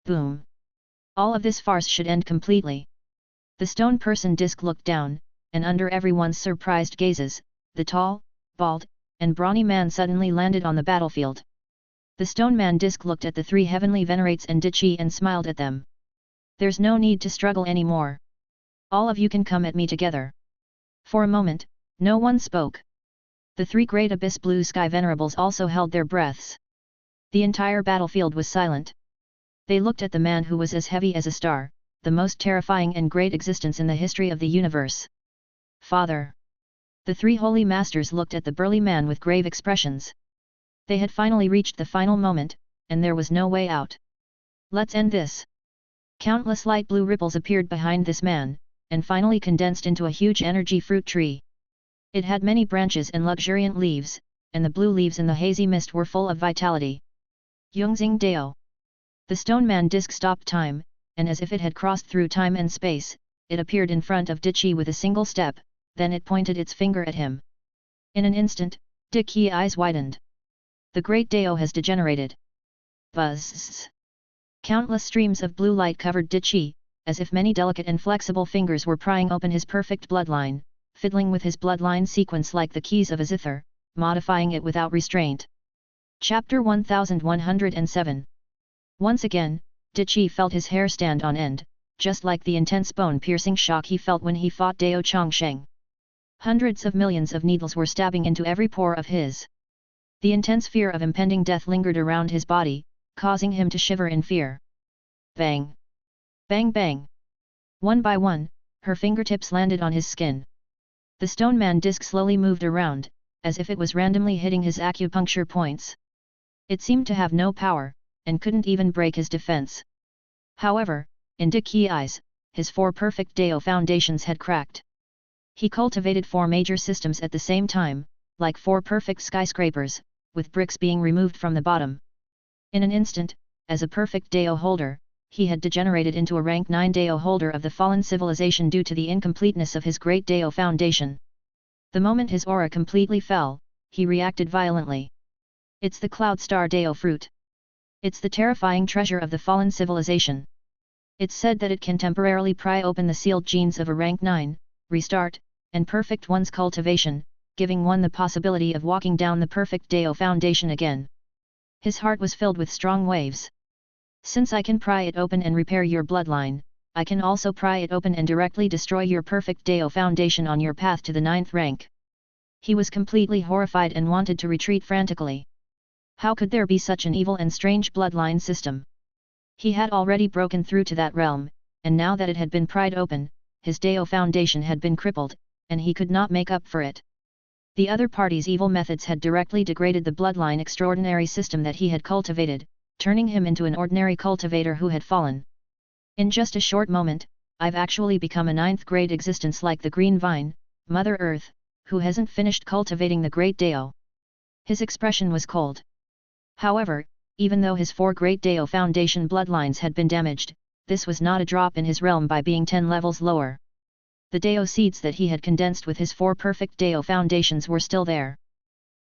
Boom. All of this farce should end completely. The stone person disc looked down, and under everyone's surprised gazes, the tall, bald, and brawny man suddenly landed on the battlefield. The stone man disc looked at the 3 heavenly venerates and Dichi and smiled at them. There's no need to struggle anymore. All of you can come at me together. For a moment, no one spoke. The 3 great Abyss Blue Sky Venerables also held their breaths. The entire battlefield was silent. They looked at the man who was as heavy as a star, the most terrifying and great existence in the history of the universe. Father. The 3 holy masters looked at the burly man with grave expressions. They had finally reached the final moment, and there was no way out. Let's end this. Countless light blue ripples appeared behind this man, and finally condensed into a huge energy fruit tree. It had many branches and luxuriant leaves, and the blue leaves in the hazy mist were full of vitality. Yungzing Dao. The stone man disc stopped time, and as if it had crossed through time and space, it appeared in front of Dichi with a single step, then it pointed its finger at him. In an instant, Dichi's eyes widened. The great Dao has degenerated. Buzz. Countless streams of blue light covered Dichi, as if many delicate and flexible fingers were prying open his perfect bloodline, fiddling with his bloodline sequence like the keys of a zither, modifying it without restraint. Chapter 1107. Once again, Dichi felt his hair stand on end, just like the intense bone-piercing shock he felt when he fought Dao Chongsheng. Hundreds of millions of needles were stabbing into every pore of his. The intense fear of impending death lingered around his body, causing him to shiver in fear. Bang! Bang bang! One by one, her fingertips landed on his skin. The stone man disc slowly moved around, as if it was randomly hitting his acupuncture points. It seemed to have no power, and couldn't even break his defense. However, in Dichi's eyes, his 4 perfect Dao foundations had cracked. He cultivated 4 major systems at the same time, like 4 perfect skyscrapers, with bricks being removed from the bottom. In an instant, as a perfect Dao holder, he had degenerated into a rank 9 Dao holder of the fallen civilization due to the incompleteness of his great Dao foundation. The moment his aura completely fell, he reacted violently. It's the Cloud Star Dao fruit. It's the terrifying treasure of the fallen civilization. It's said that it can temporarily pry open the sealed genes of a rank 9, restart, and perfect one's cultivation, giving one the possibility of walking down the perfect Dao foundation again. His heart was filled with strong waves. Since I can pry it open and repair your bloodline, I can also pry it open and directly destroy your perfect Dao foundation on your path to the 9th rank. He was completely horrified and wanted to retreat frantically. How could there be such an evil and strange bloodline system? He had already broken through to that realm, and now that it had been pried open, his Dao foundation had been crippled, and he could not make up for it. The other party's evil methods had directly degraded the bloodline extraordinary system that he had cultivated, turning him into an ordinary cultivator who had fallen. In just a short moment, I've actually become a 9th grade existence like the green vine, Mother Earth, who hasn't finished cultivating the great Dao. His expression was cold. However, even though his 4 great Dao foundation bloodlines had been damaged, this was not a drop in his realm by being 10 levels lower. The Dao seeds that he had condensed with his 4 perfect Dao foundations were still there.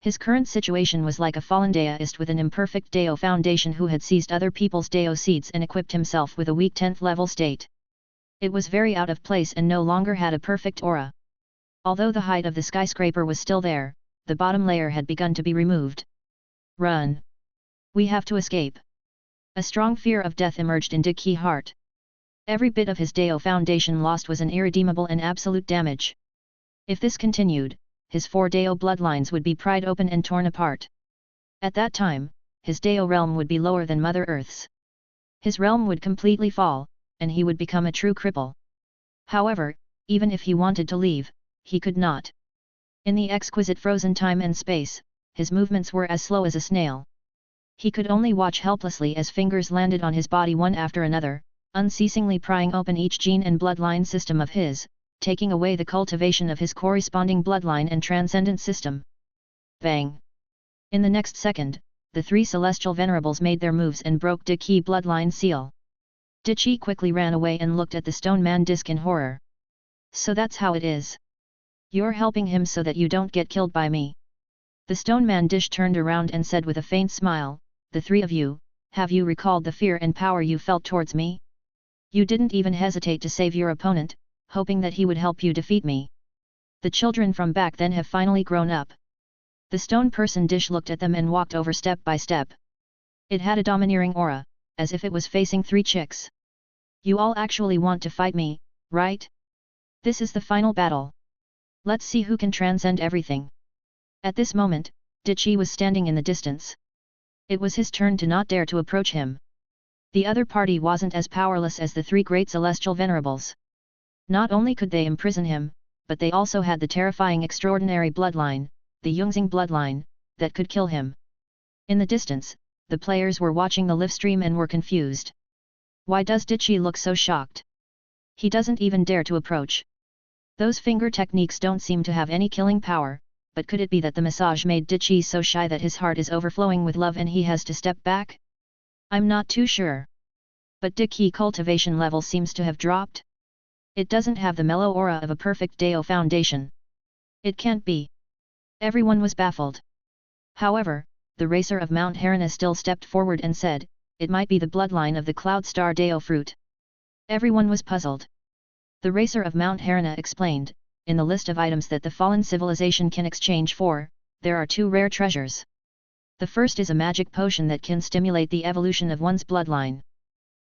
His current situation was like a fallen deist with an imperfect Deo foundation who had seized other people's Deo seeds and equipped himself with a weak 10th level state. It was very out of place and no longer had a perfect aura. Although the height of the skyscraper was still there, the bottom layer had begun to be removed. Run! We have to escape! A strong fear of death emerged in Dickey's heart. Every bit of his Deo foundation lost was an irredeemable and absolute damage. If this continued, his 4 Deo bloodlines would be pried open and torn apart. At that time, his Deo realm would be lower than Mother Earth's. His realm would completely fall, and he would become a true cripple. However, even if he wanted to leave, he could not. In the exquisite frozen time and space, his movements were as slow as a snail. He could only watch helplessly as fingers landed on his body one after another, unceasingly prying open each gene and bloodline system of his, taking away the cultivation of his corresponding bloodline and transcendent system. Bang! In the next second, the 3 celestial venerables made their moves and broke Dickey's bloodline seal. Dickey quickly ran away and looked at the stone man disc in horror. So that's how it is. You're helping him so that you don't get killed by me. The stone man dish turned around and said with a faint smile, the 3 of you, have you recalled the fear and power you felt towards me? You didn't even hesitate to save your opponent, hoping that he would help you defeat me. The children from back then have finally grown up. The stone person dish looked at them and walked over step by step. It had a domineering aura, as if it was facing 3 chicks. You all actually want to fight me, right? This is the final battle. Let's see who can transcend everything. At this moment, Dickey was standing in the distance. It was his turn to not dare to approach him. The other party wasn't as powerless as the 3 great celestial venerables. Not only could they imprison him, but they also had the terrifying extraordinary bloodline, the Yungzing bloodline, that could kill him. In the distance, the players were watching the live stream and were confused. Why does Dickey look so shocked? He doesn't even dare to approach. Those finger techniques don't seem to have any killing power, but could it be that the massage made Dickey so shy that his heart is overflowing with love and he has to step back? I'm not too sure. But Dickey's cultivation level seems to have dropped. It doesn't have the mellow aura of a perfect Deo foundation. It can't be. Everyone was baffled. However, the racer of Mount Harana still stepped forward and said, it might be the bloodline of the Cloud Star Deo fruit. Everyone was puzzled. The racer of Mount Harana explained, in the list of items that the fallen civilization can exchange for, there are 2 rare treasures. The first is a magic potion that can stimulate the evolution of one's bloodline.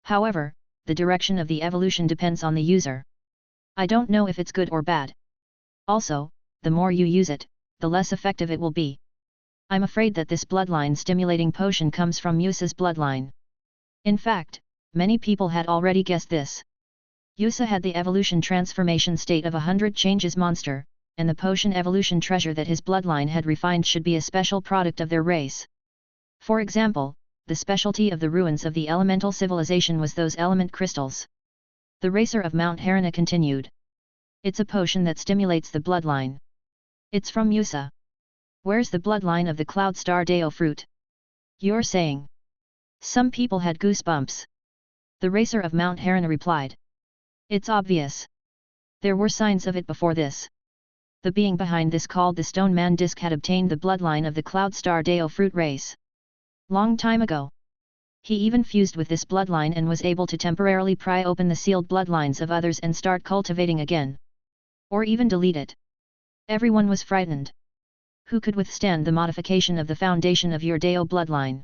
However, the direction of the evolution depends on the user. I don't know if it's good or bad. Also, the more you use it, the less effective it will be. I'm afraid that this bloodline stimulating potion comes from Yusa's bloodline. In fact, many people had already guessed this. Yusa had the evolution transformation state of 100 changes monster, and the potion evolution treasure that his bloodline had refined should be a special product of their race. For example, the specialty of the ruins of the elemental civilization was those element crystals. The racer of Mount Harana continued. It's a potion that stimulates the bloodline. It's from Yusa. Where's the bloodline of the Cloud Star Deo fruit? You're saying? Some people had goosebumps. The racer of Mount Harana replied. It's obvious. There were signs of it before this. The being behind this called the Stone Man Disc had obtained the bloodline of the Cloud Star Deo fruit race. Long time ago. He even fused with this bloodline and was able to temporarily pry open the sealed bloodlines of others and start cultivating again. Or even delete it. Everyone was frightened. Who could withstand the modification of the foundation of your Deo bloodline?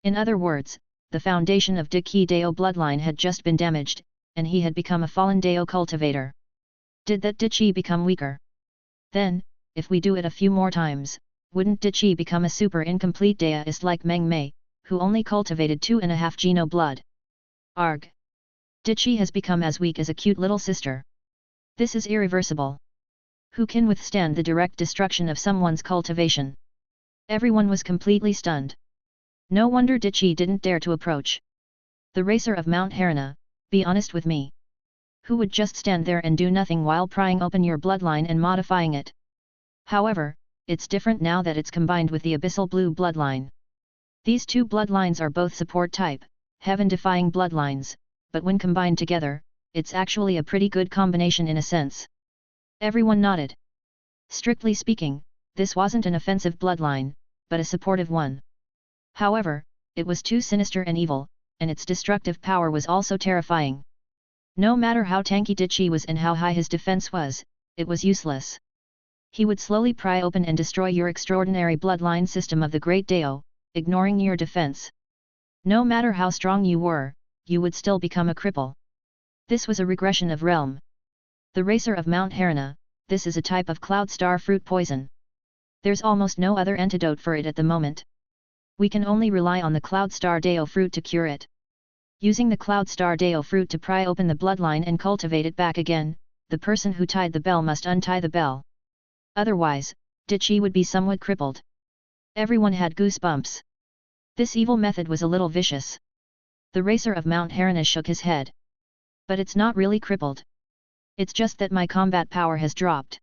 In other words, the foundation of Dickey Deo bloodline had just been damaged, and he had become a fallen Deo cultivator. Did that Dickey become weaker? Then, if we do it a few more times, wouldn't Dickey become a super incomplete Deist like Meng Mei, who only cultivated 2.5 Geno blood? Arg! Dickey has become as weak as a cute little sister. This is irreversible. Who can withstand the direct destruction of someone's cultivation? Everyone was completely stunned. No wonder Dickey didn't dare to approach. The racer of Mount Harana, be honest with me. Who would just stand there and do nothing while prying open your bloodline and modifying it? However, it's different now that it's combined with the abyssal blue bloodline. These 2 bloodlines are both support type, heaven-defying bloodlines, but when combined together, it's actually a pretty good combination in a sense. Everyone nodded. Strictly speaking, this wasn't an offensive bloodline, but a supportive one. However, it was too sinister and evil, and its destructive power was also terrifying. No matter how tanky Dichi was and how high his defense was, it was useless. He would slowly pry open and destroy your extraordinary bloodline system of the Great Dao, ignoring your defense. No matter how strong you were, you would still become a cripple. This was a regression of realm. The racer of Mount Harana, this is a type of cloud star fruit poison. There's almost no other antidote for it at the moment. We can only rely on the cloud star Dao fruit to cure it. Using the cloud star Dao fruit to pry open the bloodline and cultivate it back again, the person who tied the bell must untie the bell. Otherwise, Dichi would be somewhat crippled. Everyone had goosebumps. This evil method was a little vicious. The racer of Mount Harana shook his head. But it's not really crippled. It's just that my combat power has dropped.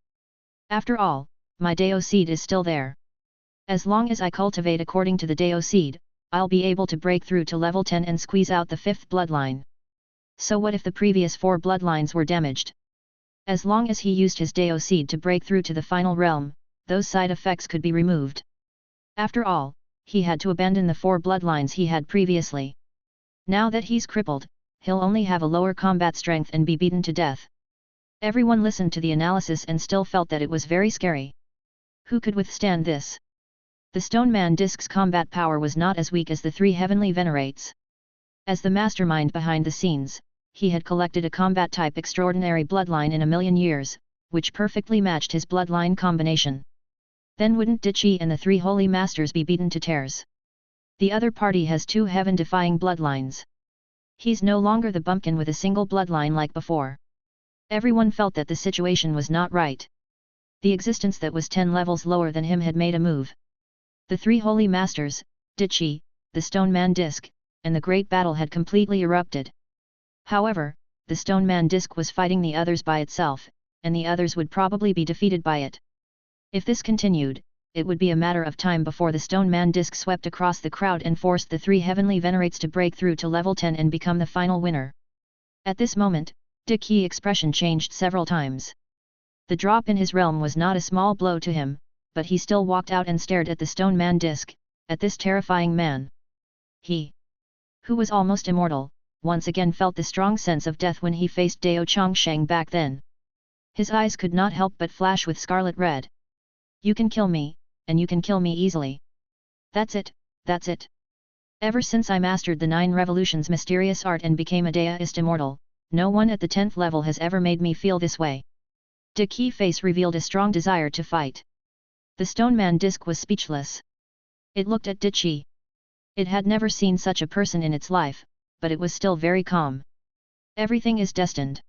After all, my Dao seed is still there. As long as I cultivate according to the Dao seed, I'll be able to break through to level 10 and squeeze out the 5th bloodline. So what if the previous 4 bloodlines were damaged? As long as he used his Dao seed to break through to the final realm, those side effects could be removed. After all, he had to abandon the 4 bloodlines he had previously. Now that he's crippled, he'll only have a lower combat strength and be beaten to death. Everyone listened to the analysis and still felt that it was very scary. Who could withstand this? The Stone Man Disc's combat power was not as weak as the 3 heavenly venerates. As the mastermind behind the scenes, he had collected a combat-type extraordinary bloodline in a million years, which perfectly matched his bloodline combination. Then wouldn't Dichi and the 3 holy masters be beaten to tears? The other party has 2 heaven-defying bloodlines. He's no longer the bumpkin with a single bloodline like before. Everyone felt that the situation was not right. The existence that was 10 levels lower than him had made a move. The 3 holy masters, Dichi, the Stone Man Disc, and the great battle had completely erupted. However, the Stone Man Disc was fighting the others by itself, and the others would probably be defeated by it. If this continued, it would be a matter of time before the Stone Man Disc swept across the crowd and forced the 3 heavenly venerates to break through to level 10 and become the final winner. At this moment, Dichi's expression changed several times. The drop in his realm was not a small blow to him, but he still walked out and stared at the Stone Man Disc, at this terrifying man. He, who was almost immortal, once again felt the strong sense of death when he faced Dao Chongsheng back then. His eyes could not help but flash with scarlet red. You can kill me, and you can kill me easily. That's it, that's it. Ever since I mastered the 9 revolutions mysterious art and became a Daoist immortal, no one at the 10th level has ever made me feel this way. Dichi's face revealed a strong desire to fight. The Stone Man Disc was speechless. It looked at Dichi. It had never seen such a person in its life, but it was still very calm. Everything is destined.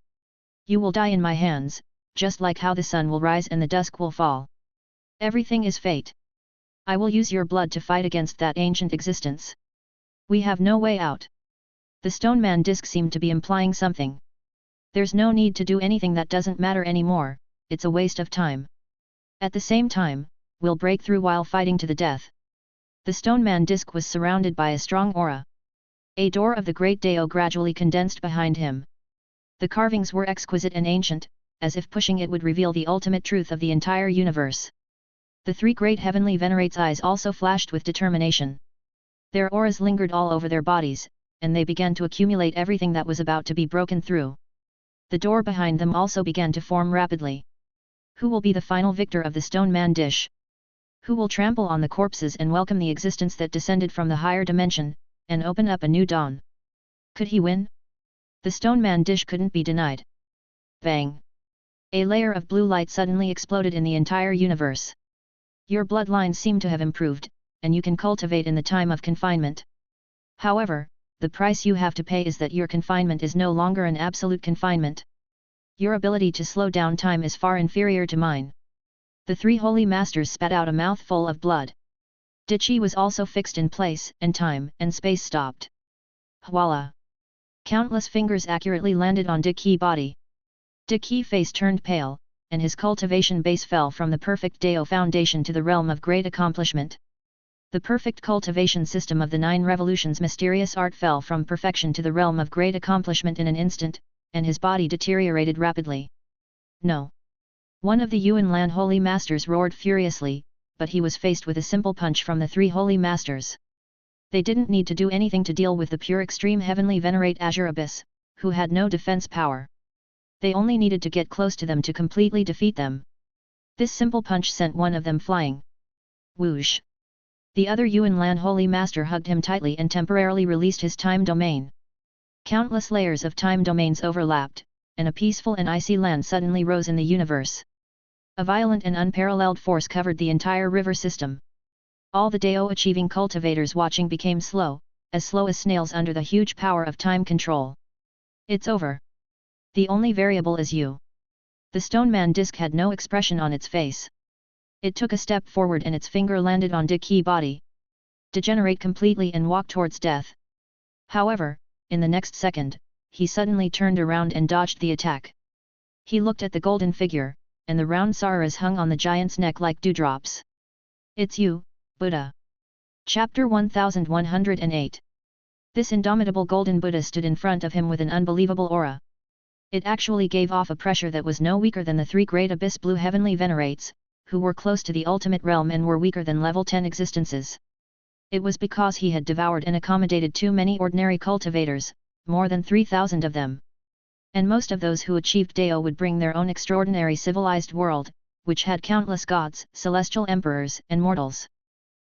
You will die in my hands, just like how the sun will rise and the dusk will fall. Everything is fate. I will use your blood to fight against that ancient existence. We have no way out. The Stone Man Disc seemed to be implying something. There's no need to do anything that doesn't matter anymore, it's a waste of time. At the same time, we'll break through while fighting to the death. The Stone Man Disc was surrounded by a strong aura. A door of the Great Dao gradually condensed behind him. The carvings were exquisite and ancient, as if pushing it would reveal the ultimate truth of the entire universe. The 3 great heavenly venerates' eyes also flashed with determination. Their auras lingered all over their bodies, and they began to accumulate everything that was about to be broken through. The door behind them also began to form rapidly. Who will be the final victor of the Stone Man Dish? Who will trample on the corpses and welcome the existence that descended from the higher dimension, and open up a new dawn? Could he win? The Stone Man Dish couldn't be denied. Bang! A layer of blue light suddenly exploded in the entire universe. Your bloodlines seem to have improved, and you can cultivate in the time of confinement. However, the price you have to pay is that your confinement is no longer an absolute confinement. Your ability to slow down time is far inferior to mine. The 3 holy masters spat out a mouthful of blood. Dichi was also fixed in place, and time and space stopped. Voila! Countless fingers accurately landed on Dichi's body. Dichi's face turned pale, and his cultivation base fell from the perfect Dao foundation to the realm of great accomplishment. The perfect cultivation system of the 9 revolutions mysterious art fell from perfection to the realm of great accomplishment in an instant, and his body deteriorated rapidly. No! One of the Yuan Lan holy masters roared furiously, but he was faced with a simple punch from the three holy masters. They didn't need to do anything to deal with the pure extreme heavenly venerate Azure Abyss, who had no defense power. They only needed to get close to them to completely defeat them. This simple punch sent one of them flying. Whoosh! The other Yuan Lan Holy Master hugged him tightly and temporarily released his time domain. Countless layers of time domains overlapped, and a peaceful and icy land suddenly rose in the universe. A violent and unparalleled force covered the entire river system. All the Dao-achieving cultivators watching became slow as snails under the huge power of time control. It's over. The only variable is you. The stone man disc had no expression on its face. It took a step forward and its finger landed on De Qi body. Degenerate completely and walk towards death. However, in the next second, he suddenly turned around and dodged the attack. He looked at the golden figure, and the round saras hung on the giant's neck like dewdrops. It's you, Buddha. Chapter 1108. This indomitable golden Buddha stood in front of him with an unbelievable aura. It actually gave off a pressure that was no weaker than the three great abyss blue heavenly venerates, who were close to the ultimate realm and were weaker than level 10 existences. It was because he had devoured and accommodated too many ordinary cultivators, more than 3,000 of them. And most of those who achieved Dao would bring their own extraordinary civilized world, which had countless gods, celestial emperors, and mortals.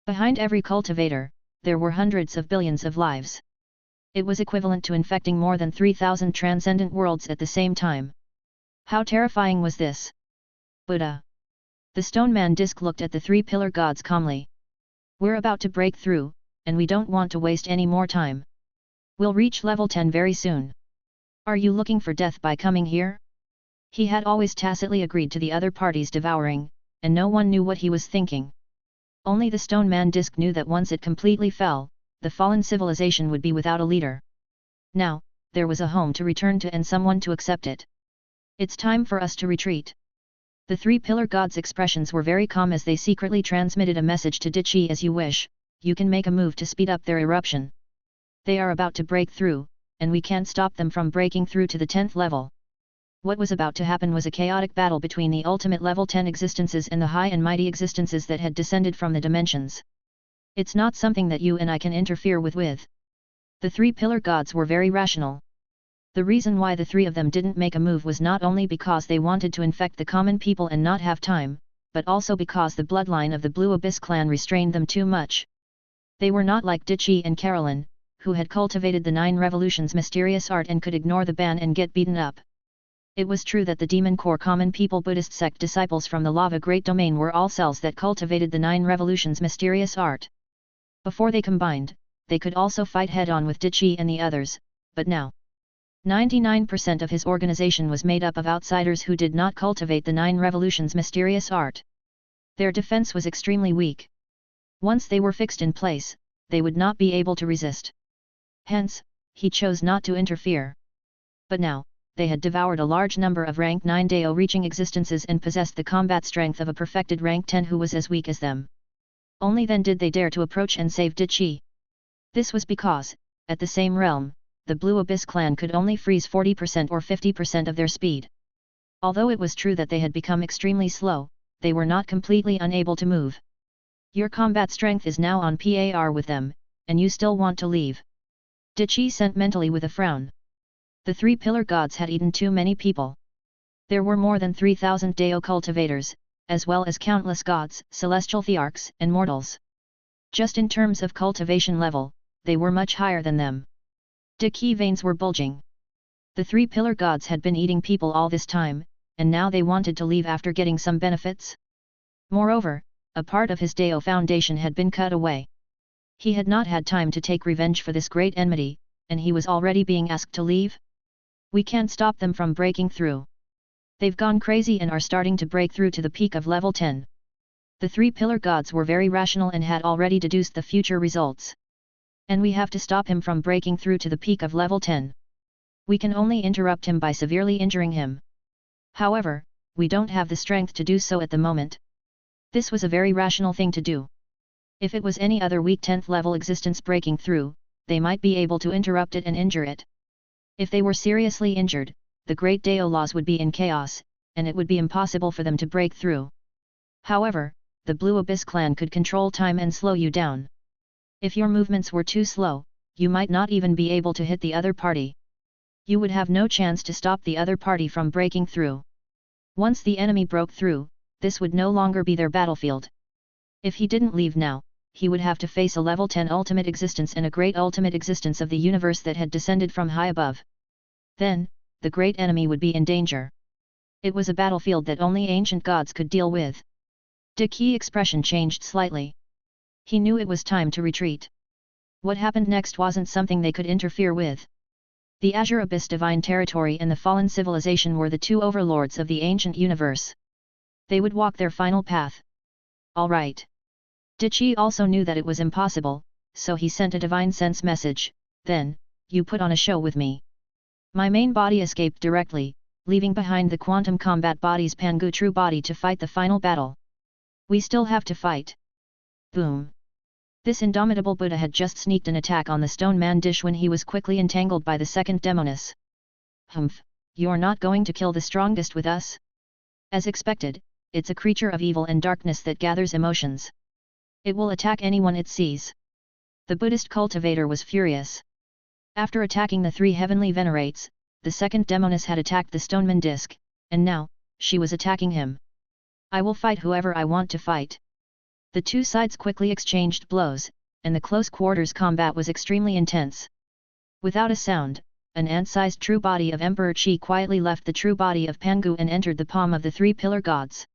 Behind every cultivator, there were hundreds of billions of lives. It was equivalent to infecting more than 3,000 transcendent worlds at the same time. How terrifying was this? Buddha. The stone man disc looked at the three pillar gods calmly. We're about to break through, and we don't want to waste any more time. We'll reach level 10 very soon. Are you looking for death by coming here? He had always tacitly agreed to the other party's devouring, and no one knew what he was thinking. Only the stone man disc knew that once it completely fell, the fallen civilization would be without a leader. Now, there was a home to return to and someone to accept it. It's time for us to retreat. The three pillar gods' expressions were very calm as they secretly transmitted a message to De Qi. As you wish, you can make a move to speed up their eruption. They are about to break through, and we can't stop them from breaking through to the 10th level. What was about to happen was a chaotic battle between the ultimate level 10 existences and the high and mighty existences that had descended from the dimensions. It's not something that you and I can interfere with. The three pillar gods were very rational. The reason why the three of them didn't make a move was not only because they wanted to infect the common people and not have time, but also because the bloodline of the Blue Abyss clan restrained them too much. They were not like De Qi and Carolyn, who had cultivated the 9 revolutions mysterious art and could ignore the ban and get beaten up. It was true that the Demon Core Common People Buddhist sect disciples from the Lava Great Domain were all cells that cultivated the 9 revolutions mysterious art. Before they combined, they could also fight head-on with De Qi and the others, but now 99% of his organization was made up of outsiders who did not cultivate the 9 revolutions mysterious art. Their defense was extremely weak. Once they were fixed in place, they would not be able to resist. Hence, he chose not to interfere. But now, they had devoured a large number of rank 9 Dao-reaching existences and possessed the combat strength of a perfected rank 10 who was as weak as them. Only then did they dare to approach and save De Qi. This was because, at the same realm, the Blue Abyss clan could only freeze 40% or 50% of their speed. Although it was true that they had become extremely slow, they were not completely unable to move. Your combat strength is now on par with them, and you still want to leave? De Qi sent mentally with a frown. The three pillar gods had eaten too many people. There were more than 3,000 Dao cultivators, as well as countless gods, celestial thearchs, and mortals. Just in terms of cultivation level, they were much higher than them. De Qi veins were bulging. The three pillar gods had been eating people all this time, and now they wanted to leave after getting some benefits. Moreover, a part of his Dao foundation had been cut away. He had not had time to take revenge for this great enmity, and he was already being asked to leave? We can't stop them from breaking through. They've gone crazy and are starting to break through to the peak of level 10. The three pillar gods were very rational and had already deduced the future results. And we have to stop him from breaking through to the peak of level 10. We can only interrupt him by severely injuring him. However, we don't have the strength to do so at the moment. This was a very rational thing to do. If it was any other weak 10th level existence breaking through, they might be able to interrupt it and injure it. If they were seriously injured, the great Dao laws would be in chaos, and it would be impossible for them to break through. However, the Blue Abyss clan could control time and slow you down. If your movements were too slow, you might not even be able to hit the other party. You would have no chance to stop the other party from breaking through. Once the enemy broke through, this would no longer be their battlefield. If he didn't leave now, he would have to face a level 10 ultimate existence and a great ultimate existence of the universe that had descended from high above. Then, the great enemy would be in danger. It was a battlefield that only ancient gods could deal with. Dickey's expression changed slightly. He knew it was time to retreat. What happened next wasn't something they could interfere with. The Azure Abyss Divine Territory and the Fallen Civilization were the two overlords of the ancient universe. They would walk their final path. All right. Dickey also knew that it was impossible, so he sent a divine sense message, then, you put on a show with me. My main body escaped directly, leaving behind the quantum combat body's Pangu true body to fight the final battle. We still have to fight. Boom. This indomitable Buddha had just sneaked an attack on the stone man dish when he was quickly entangled by the second demoness. Humph, you're not going to kill the strongest with us? As expected, it's a creature of evil and darkness that gathers emotions. It will attack anyone it sees. The Buddhist cultivator was furious. After attacking the three heavenly venerates, the second demoness had attacked the stoneman disc, and now, she was attacking him. I will fight whoever I want to fight. The two sides quickly exchanged blows, and the close quarters combat was extremely intense. Without a sound, an ant-sized true body of Emperor Qi quietly left the true body of Pangu and entered the palm of the three pillar gods.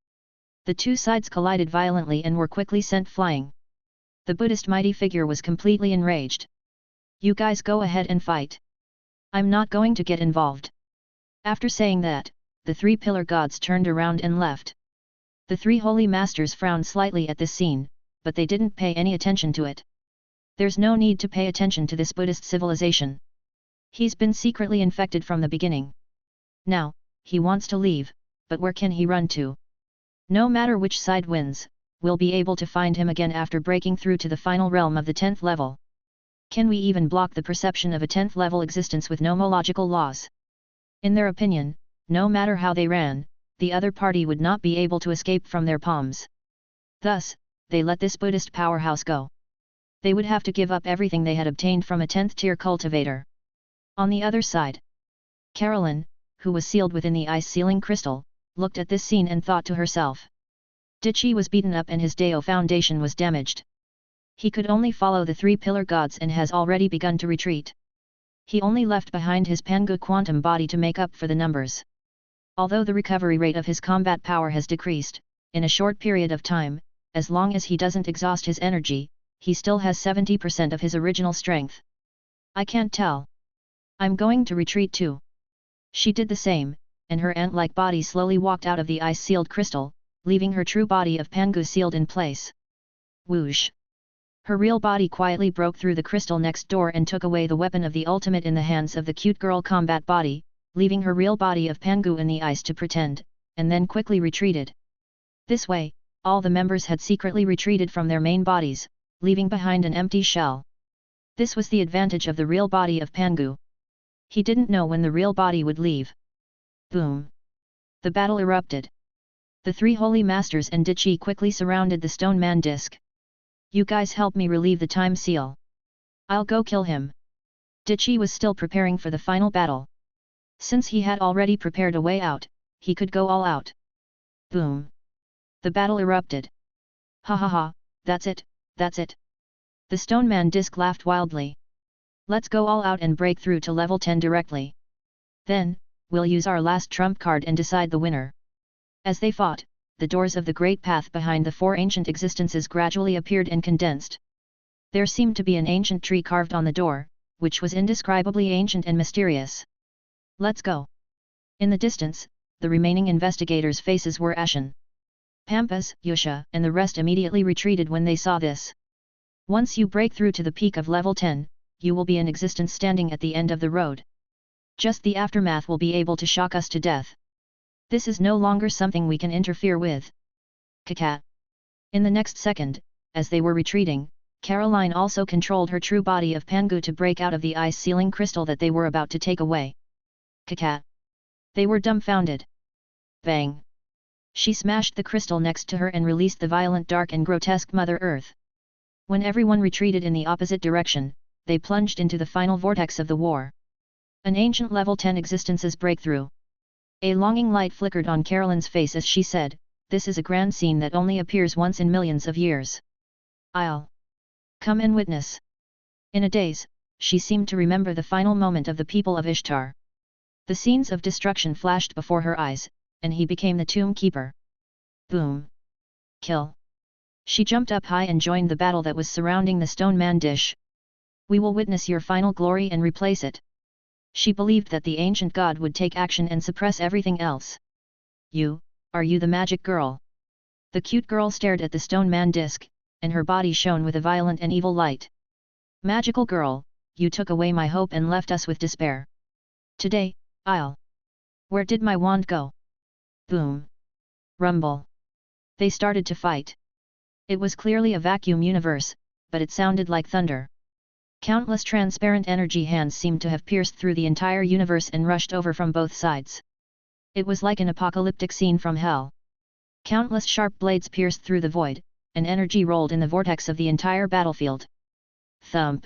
The two sides collided violently and were quickly sent flying. The Buddhist mighty figure was completely enraged. You guys go ahead and fight. I'm not going to get involved. After saying that, the three pillar gods turned around and left. The three holy masters frowned slightly at this scene, but they didn't pay any attention to it. There's no need to pay attention to this Buddhist civilization. He's been secretly infected from the beginning. Now, he wants to leave, but where can he run to? No matter which side wins, we'll be able to find him again after breaking through to the final realm of the 10th level. Can we even block the perception of a 10th level existence with nomological laws? In their opinion, no matter how they ran, the other party would not be able to escape from their palms. Thus, they let this Buddhist powerhouse go. They would have to give up everything they had obtained from a 10th tier cultivator. On the other side, Carolyn, who was sealed within the ice sealing crystal, looked at this scene and thought to herself. Dickey was beaten up and his Deo foundation was damaged. He could only follow the three pillar gods and has already begun to retreat. He only left behind his Pangu quantum body to make up for the numbers. Although the recovery rate of his combat power has decreased, in a short period of time, as long as he doesn't exhaust his energy, he still has 70% of his original strength. I can't tell. I'm going to retreat too. She did the same, and her ant-like body slowly walked out of the ice-sealed crystal, leaving her true body of Pangu sealed in place. Whoosh! Her real body quietly broke through the crystal next door and took away the weapon of the ultimate in the hands of the cute girl combat body, leaving her real body of Pangu in the ice to pretend, and then quickly retreated. This way, all the members had secretly retreated from their main bodies, leaving behind an empty shell. This was the advantage of the real body of Pangu. He didn't know when the real body would leave. Boom! The battle erupted. The three holy masters and Dickey quickly surrounded the stone man disc. You guys help me relieve the time seal. I'll go kill him. Dickey was still preparing for the final battle. Since he had already prepared a way out, he could go all out. Boom! The battle erupted. Ha ha ha, that's it, that's it. The stone man disc laughed wildly. Let's go all out and break through to level 10 directly. Then, we'll use our last trump card and decide the winner. As they fought, the doors of the great path behind the four ancient existences gradually appeared and condensed. There seemed to be an ancient tree carved on the door, which was indescribably ancient and mysterious. Let's go. In the distance, the remaining investigators' faces were ashen. Pampas, Yusha, and the rest immediately retreated when they saw this. Once you break through to the peak of level 10, you will be an existence standing at the end of the road. Just the aftermath will be able to shock us to death. This is no longer something we can interfere with. Kakat. In the next second, as they were retreating, Caroline also controlled her true body of Pangu to break out of the ice sealing crystal that they were about to take away. Kakat. They were dumbfounded. Bang! She smashed the crystal next to her and released the violent, dark and grotesque Mother Earth. When everyone retreated in the opposite direction, they plunged into the final vortex of the war. An ancient level 10 existence's breakthrough. A longing light flickered on Carolyn's face as she said, "This is a grand scene that only appears once in millions of years. I'll come and witness." In a daze, she seemed to remember the final moment of the people of Ishtar. The scenes of destruction flashed before her eyes, and he became the tomb keeper. Boom! Kill! She jumped up high and joined the battle that was surrounding the stone man dish. "We will witness your final glory and replace it." She believed that the ancient god would take action and suppress everything else. Are you the magic girl?" The cute girl stared at the stone man disc, and her body shone with a violent and evil light. "Magical girl, you took away my hope and left us with despair. Today, Where did my wand go?" Boom! Rumble! They started to fight. It was clearly a vacuum universe, but it sounded like thunder. Countless transparent energy hands seemed to have pierced through the entire universe and rushed over from both sides. It was like an apocalyptic scene from hell. Countless sharp blades pierced through the void, and energy rolled in the vortex of the entire battlefield. Thump!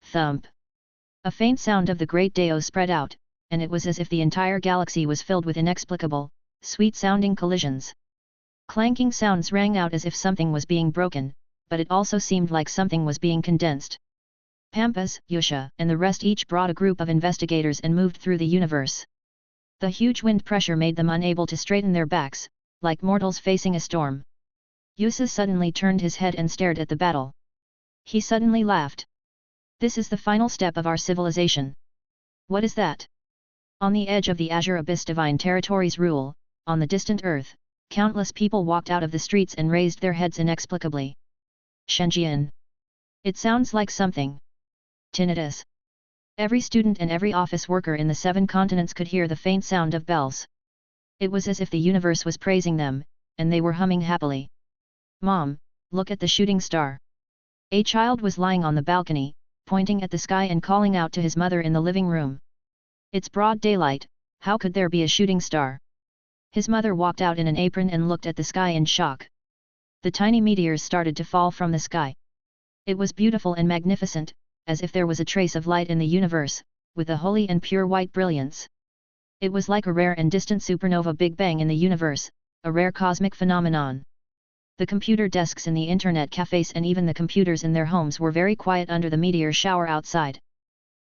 Thump! A faint sound of the great Dao spread out, and it was as if the entire galaxy was filled with inexplicable, sweet-sounding collisions. Clanking sounds rang out as if something was being broken, but it also seemed like something was being condensed. Pampas, Yusha, and the rest each brought a group of investigators and moved through the universe. The huge wind pressure made them unable to straighten their backs, like mortals facing a storm. Yusa suddenly turned his head and stared at the battle. He suddenly laughed. "This is the final step of our civilization." "What is that?" On the edge of the azure abyss divine territories rule, on the distant earth, countless people walked out of the streets and raised their heads inexplicably. Shenjian. It sounds like something. Tinnitus. Every student and every office worker in the 7 continents could hear the faint sound of bells. It was as if the universe was praising them, and they were humming happily. "Mom, look at the shooting star." A child was lying on the balcony, pointing at the sky and calling out to his mother in the living room. "It's broad daylight, how could there be a shooting star?" His mother walked out in an apron and looked at the sky in shock. The tiny meteors started to fall from the sky. It was beautiful and magnificent, as if there was a trace of light in the universe, with a holy and pure white brilliance. It was like a rare and distant supernova Big Bang in the universe, a rare cosmic phenomenon. The computer desks in the internet cafes and even the computers in their homes were very quiet under the meteor shower outside.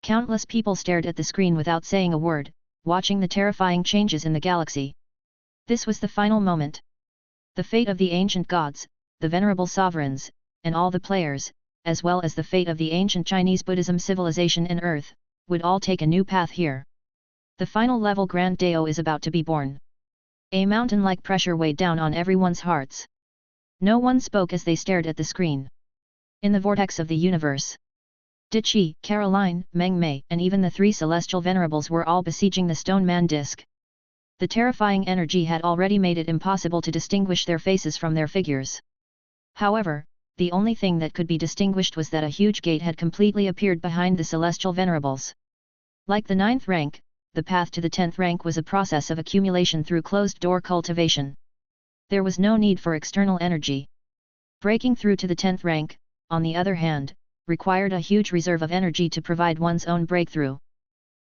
Countless people stared at the screen without saying a word, watching the terrifying changes in the galaxy. This was the final moment. The fate of the ancient gods, the venerable sovereigns, and all the players, as well as the fate of the ancient Chinese Buddhism civilization and Earth, would all take a new path here. The final level Grand Dao is about to be born. A mountain-like pressure weighed down on everyone's hearts. No one spoke as they stared at the screen. In the vortex of the universe, Dichi, Caroline, Meng Mei, and even the 3 celestial venerables were all besieging the stone man disc. The terrifying energy had already made it impossible to distinguish their faces from their figures. However, the only thing that could be distinguished was that a huge gate had completely appeared behind the celestial venerables. Like the 9th rank, the path to the 10th rank was a process of accumulation through closed-door cultivation. There was no need for external energy. Breaking through to the 10th rank, on the other hand, required a huge reserve of energy to provide one's own breakthrough.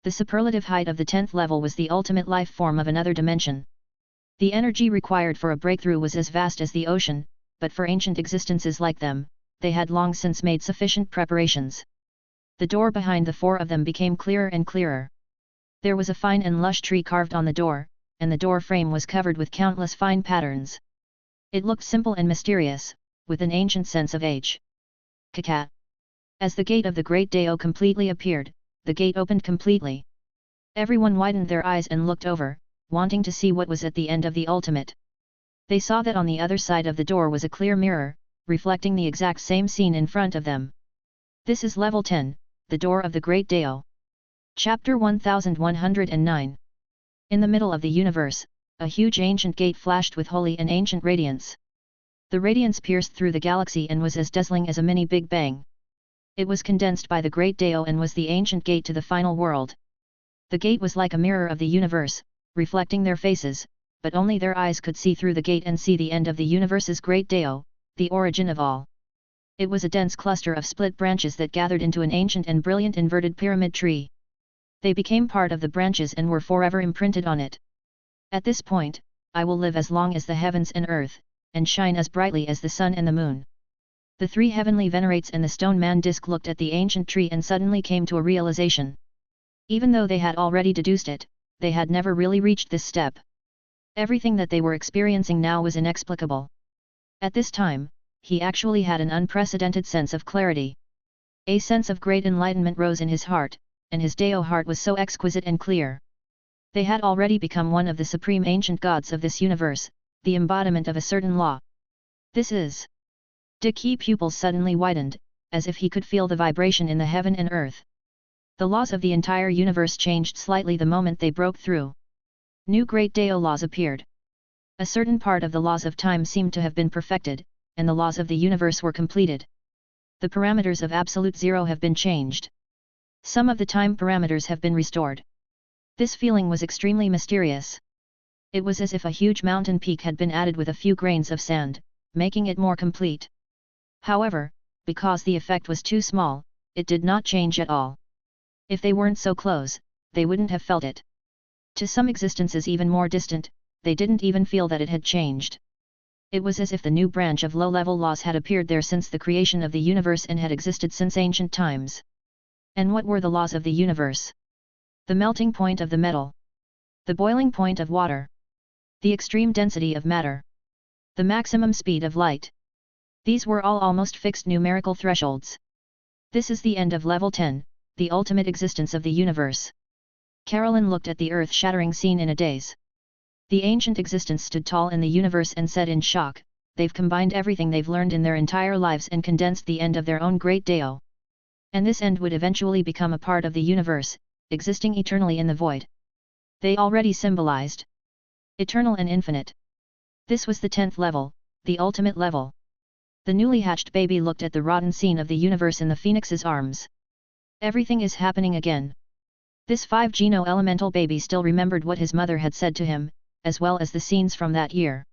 The superlative height of the 10th level was the ultimate life form of another dimension. The energy required for a breakthrough was as vast as the ocean, but for ancient existences like them, they had long since made sufficient preparations. The door behind the 4 of them became clearer and clearer. There was a fine and lush tree carved on the door, and the door frame was covered with countless fine patterns. It looked simple and mysterious, with an ancient sense of age. Kakat. As the gate of the Great Dao completely appeared, the gate opened completely. Everyone widened their eyes and looked over, wanting to see what was at the end of the ultimate. They saw that on the other side of the door was a clear mirror, reflecting the exact same scene in front of them. This is level 10, the door of the Great Dao. Chapter 1109. In the middle of the universe, a huge ancient gate flashed with holy and ancient radiance. The radiance pierced through the galaxy and was as dazzling as a mini Big Bang. It was condensed by the Great Dao and was the ancient gate to the final world. The gate was like a mirror of the universe, reflecting their faces, but only their eyes could see through the gate and see the end of the universe's great Dao, the origin of all. It was a dense cluster of split branches that gathered into an ancient and brilliant inverted pyramid tree. They became part of the branches and were forever imprinted on it. At this point, I will live as long as the heavens and earth, and shine as brightly as the sun and the moon. The three heavenly venerates and the stone man disc looked at the ancient tree and suddenly came to a realization. Even though they had already deduced it, they had never really reached this step. Everything that they were experiencing now was inexplicable. At this time, he actually had an unprecedented sense of clarity. A sense of great enlightenment rose in his heart, and his Dao heart was so exquisite and clear. They had already become one of the supreme ancient gods of this universe, the embodiment of a certain law. This is. De Key's pupils suddenly widened, as if he could feel the vibration in the heaven and earth. The laws of the entire universe changed slightly the moment they broke through. New great Dao laws appeared. A certain part of the laws of time seemed to have been perfected, and the laws of the universe were completed. The parameters of absolute zero have been changed. Some of the time parameters have been restored. This feeling was extremely mysterious. It was as if a huge mountain peak had been added with a few grains of sand, making it more complete. However, because the effect was too small, it did not change at all. If they weren't so close, they wouldn't have felt it. To some existences even more distant, they didn't even feel that it had changed. It was as if the new branch of low-level laws had appeared there since the creation of the universe and had existed since ancient times. And what were the laws of the universe? The melting point of the metal. The boiling point of water. The extreme density of matter. The maximum speed of light. These were all almost fixed numerical thresholds. This is the end of level 10, the ultimate existence of the universe. Carolyn looked at the earth-shattering scene in a daze. The ancient existence stood tall in the universe and said in shock, they've combined everything they've learned in their entire lives and condensed the end of their own great Dao. And this end would eventually become a part of the universe, existing eternally in the void. They already symbolized eternal and infinite. This was the 10th level, the ultimate level. The newly hatched baby looked at the rotten scene of the universe in the phoenix's arms. Everything is happening again. This 5Geno elemental baby still remembered what his mother had said to him, as well as the scenes from that year.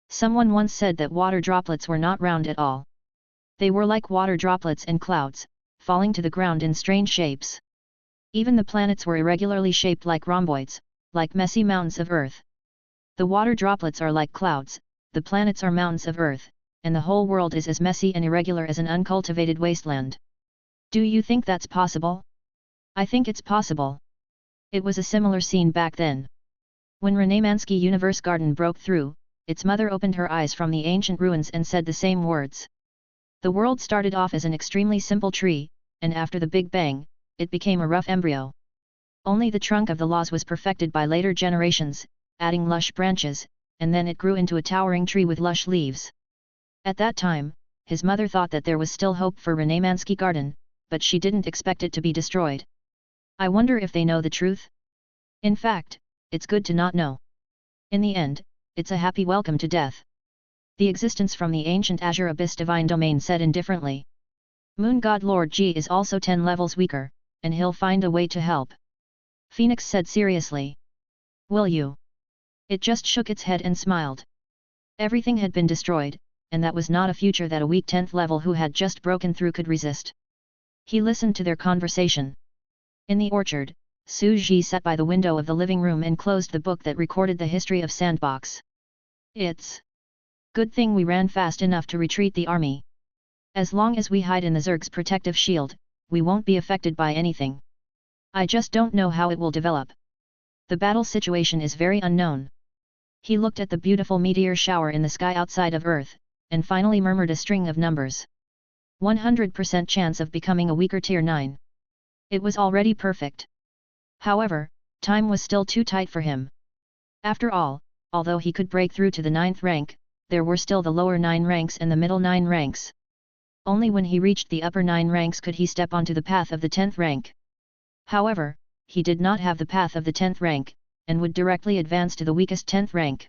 Someone once said that water droplets were not round at all. They were like water droplets and clouds, falling to the ground in strange shapes. Even the planets were irregularly shaped like rhomboids, like messy mountains of Earth. The water droplets are like clouds, the planets are mountains of Earth, and the whole world is as messy and irregular as an uncultivated wasteland. Do you think that's possible? I think it's possible. It was a similar scene back then. When Renemansky Universe Garden broke through, its mother opened her eyes from the ancient ruins and said the same words. The world started off as an extremely simple tree, and after the Big Bang, it became a rough embryo. Only the trunk of the laws was perfected by later generations, adding lush branches, and then it grew into a towering tree with lush leaves. At that time, his mother thought that there was still hope for Renemansky Garden, but she didn't expect it to be destroyed. I wonder if they know the truth? In fact, it's good to not know. In the end, it's a happy welcome to death. The existence from the ancient Azure Abyss divine domain said indifferently. Moon God Lord G is also 10 levels weaker, and he'll find a way to help. Phoenix said seriously. Will you? It just shook its head and smiled. Everything had been destroyed, and that was not a future that a weak 10th level who had just broken through could resist. He listened to their conversation. In the orchard, Su Ji sat by the window of the living room and closed the book that recorded the history of Sandbox. It's good thing we ran fast enough to retreat the army. As long as we hide in the Zerg's protective shield, we won't be affected by anything. I just don't know how it will develop. The battle situation is very unknown. He looked at the beautiful meteor shower in the sky outside of Earth, and finally murmured a string of numbers. 100% chance of becoming a weaker tier 9. It was already perfect. However, time was still too tight for him. After all, although he could break through to the 9th rank, there were still the lower 9 ranks and the middle 9 ranks. Only when he reached the upper 9 ranks could he step onto the path of the 10th rank. However, he did not have the path of the 10th rank, and would directly advance to the weakest 10th rank.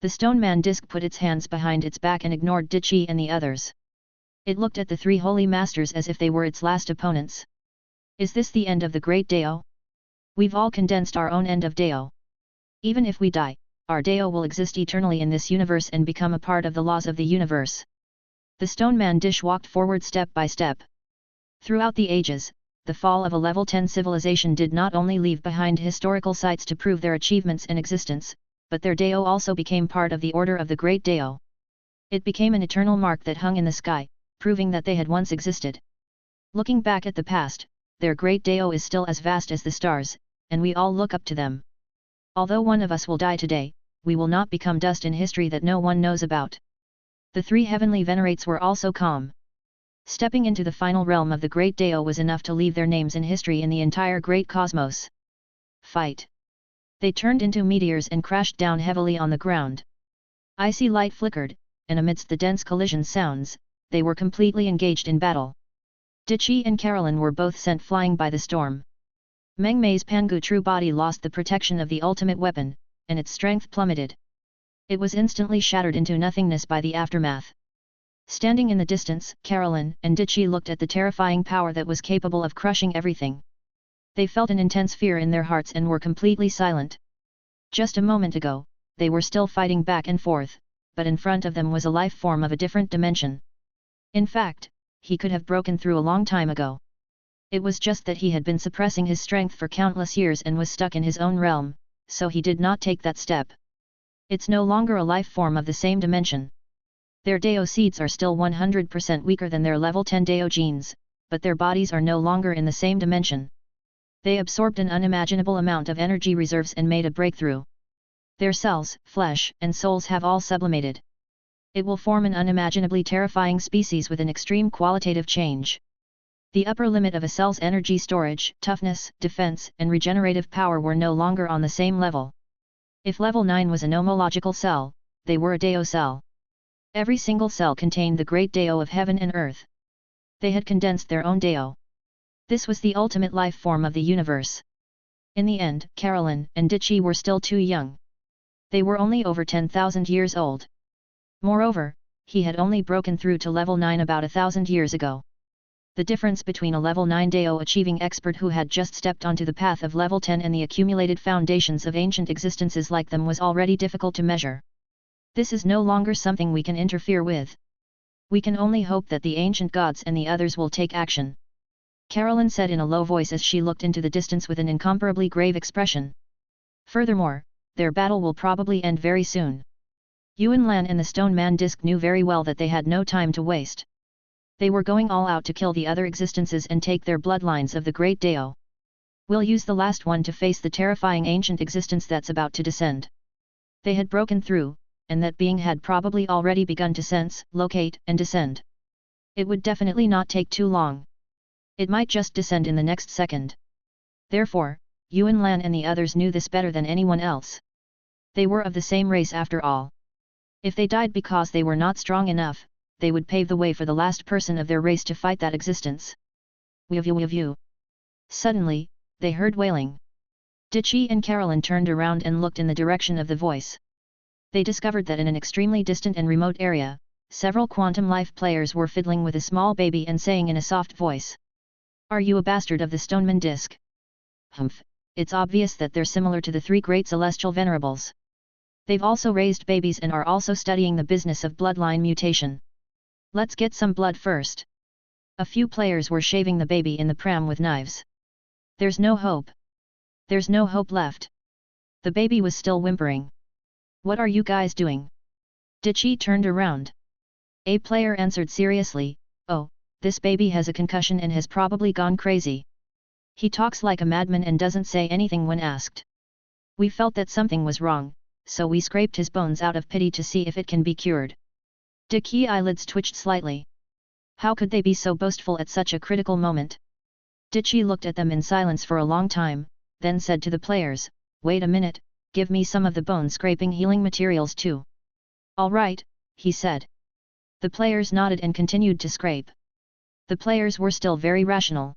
The stone man disc put its hands behind its back and ignored Dichi and the others. It looked at the 3 holy masters as if they were its last opponents. Is this the end of the great Dao? We've all condensed our own end of Dao. Even if we die, our Dao will exist eternally in this universe and become a part of the laws of the universe. The stone man dish walked forward step by step. Throughout the ages, the fall of a level 10 civilization did not only leave behind historical sites to prove their achievements and existence, but their Dao also became part of the order of the Great Dao. It became an eternal mark that hung in the sky, proving that they had once existed. Looking back at the past, their Great Dao is still as vast as the stars, and we all look up to them. Although one of us will die today, we will not become dust in history that no one knows about. The three heavenly venerates were also calm. Stepping into the final realm of the Great Dao was enough to leave their names in history in the entire great cosmos. Fight! They turned into meteors and crashed down heavily on the ground. Icy light flickered, and amidst the dense collision sounds, they were completely engaged in battle. Dichi and Carolyn were both sent flying by the storm. Meng Mei's Pangu true body lost the protection of the ultimate weapon, and its strength plummeted. It was instantly shattered into nothingness by the aftermath. Standing in the distance, Carolyn and Dichi looked at the terrifying power that was capable of crushing everything. They felt an intense fear in their hearts and were completely silent. Just a moment ago, they were still fighting back and forth, but in front of them was a life form of a different dimension. In fact, he could have broken through a long time ago. It was just that he had been suppressing his strength for countless years and was stuck in his own realm, so he did not take that step. It's no longer a life form of the same dimension. Their Dao seeds are still 100% weaker than their level 10 Dao genes, but their bodies are no longer in the same dimension. They absorbed an unimaginable amount of energy reserves and made a breakthrough. Their cells, flesh, and souls have all sublimated. It will form an unimaginably terrifying species with an extreme qualitative change. The upper limit of a cell's energy storage, toughness, defense, and regenerative power were no longer on the same level. If level 9 was a nomological cell, they were a Dao cell. Every single cell contained the great Dao of heaven and earth. They had condensed their own Dao. This was the ultimate life form of the universe. In the end, Carolyn and Dichi were still too young. They were only over 10,000 years old. Moreover, he had only broken through to level 9 about 1,000 years ago. The difference between a level 9 Dao achieving expert who had just stepped onto the path of level 10 and the accumulated foundations of ancient existences like them was already difficult to measure. This is no longer something we can interfere with. We can only hope that the ancient gods and the others will take action. Carolyn said in a low voice as she looked into the distance with an incomparably grave expression. Furthermore, their battle will probably end very soon. Yuan Lan and the Stone Man Disc knew very well that they had no time to waste. They were going all out to kill the other existences and take their bloodlines of the Great Dao. We'll use the last one to face the terrifying ancient existence that's about to descend. They had broken through, and that being had probably already begun to sense, locate, and descend. It would definitely not take too long. It might just descend in the next second. Therefore, Yuan Lan and the others knew this better than anyone else. They were of the same race after all. If they died because they were not strong enough, they would pave the way for the last person of their race to fight that existence. Weave. Suddenly, they heard wailing. Dichi and Carolyn turned around and looked in the direction of the voice. They discovered that in an extremely distant and remote area, several Quantum Life players were fiddling with a small baby and saying in a soft voice, "Are you a bastard of the Stoneman Disc?" Humph, it's obvious that they're similar to the three great celestial venerables. They've also raised babies and are also studying the business of bloodline mutation. Let's get some blood first. A few players were shaving the baby in the pram with knives. There's no hope. There's no hope left. The baby was still whimpering. What are you guys doing? Dichi turned around. A player answered seriously, "Oh, this baby has a concussion and has probably gone crazy. He talks like a madman and doesn't say anything when asked. We felt that something was wrong, so we scraped his bones out of pity to see if it can be cured." Dichi's eyelids twitched slightly. How could they be so boastful at such a critical moment? Dichi looked at them in silence for a long time, then said to the players, "Wait a minute, give me some of the bone scraping healing materials too." "All right," he said. The players nodded and continued to scrape. The players were still very rational.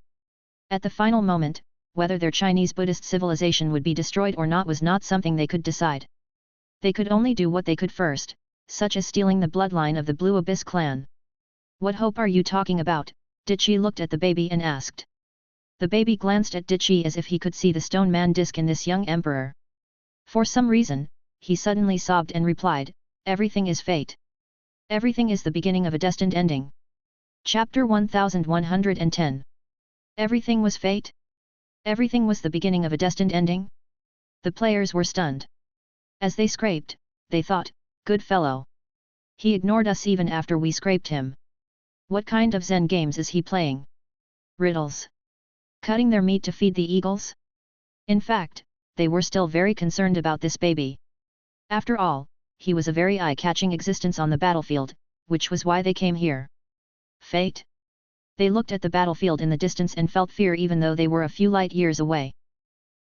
At the final moment, whether their Chinese Buddhist civilization would be destroyed or not was not something they could decide. They could only do what they could first, such as stealing the bloodline of the Blue Abyss clan. "What hope are you talking about?" Dichi looked at the baby and asked. The baby glanced at Dichi as if he could see the Stone Man Disc in this young emperor. For some reason, he suddenly sobbed and replied, "Everything is fate. Everything is the beginning of a destined ending." Chapter 1110. Everything was fate? Everything was the beginning of a destined ending? The players were stunned. As they scraped, they thought, "Good fellow. He ignored us even after we scraped him. What kind of Zen games is he playing? Riddles? Cutting their meat to feed the eagles?" In fact, they were still very concerned about this baby. After all, he was a very eye-catching existence on the battlefield, which was why they came here. Fate? They looked at the battlefield in the distance and felt fear even though they were a few light years away.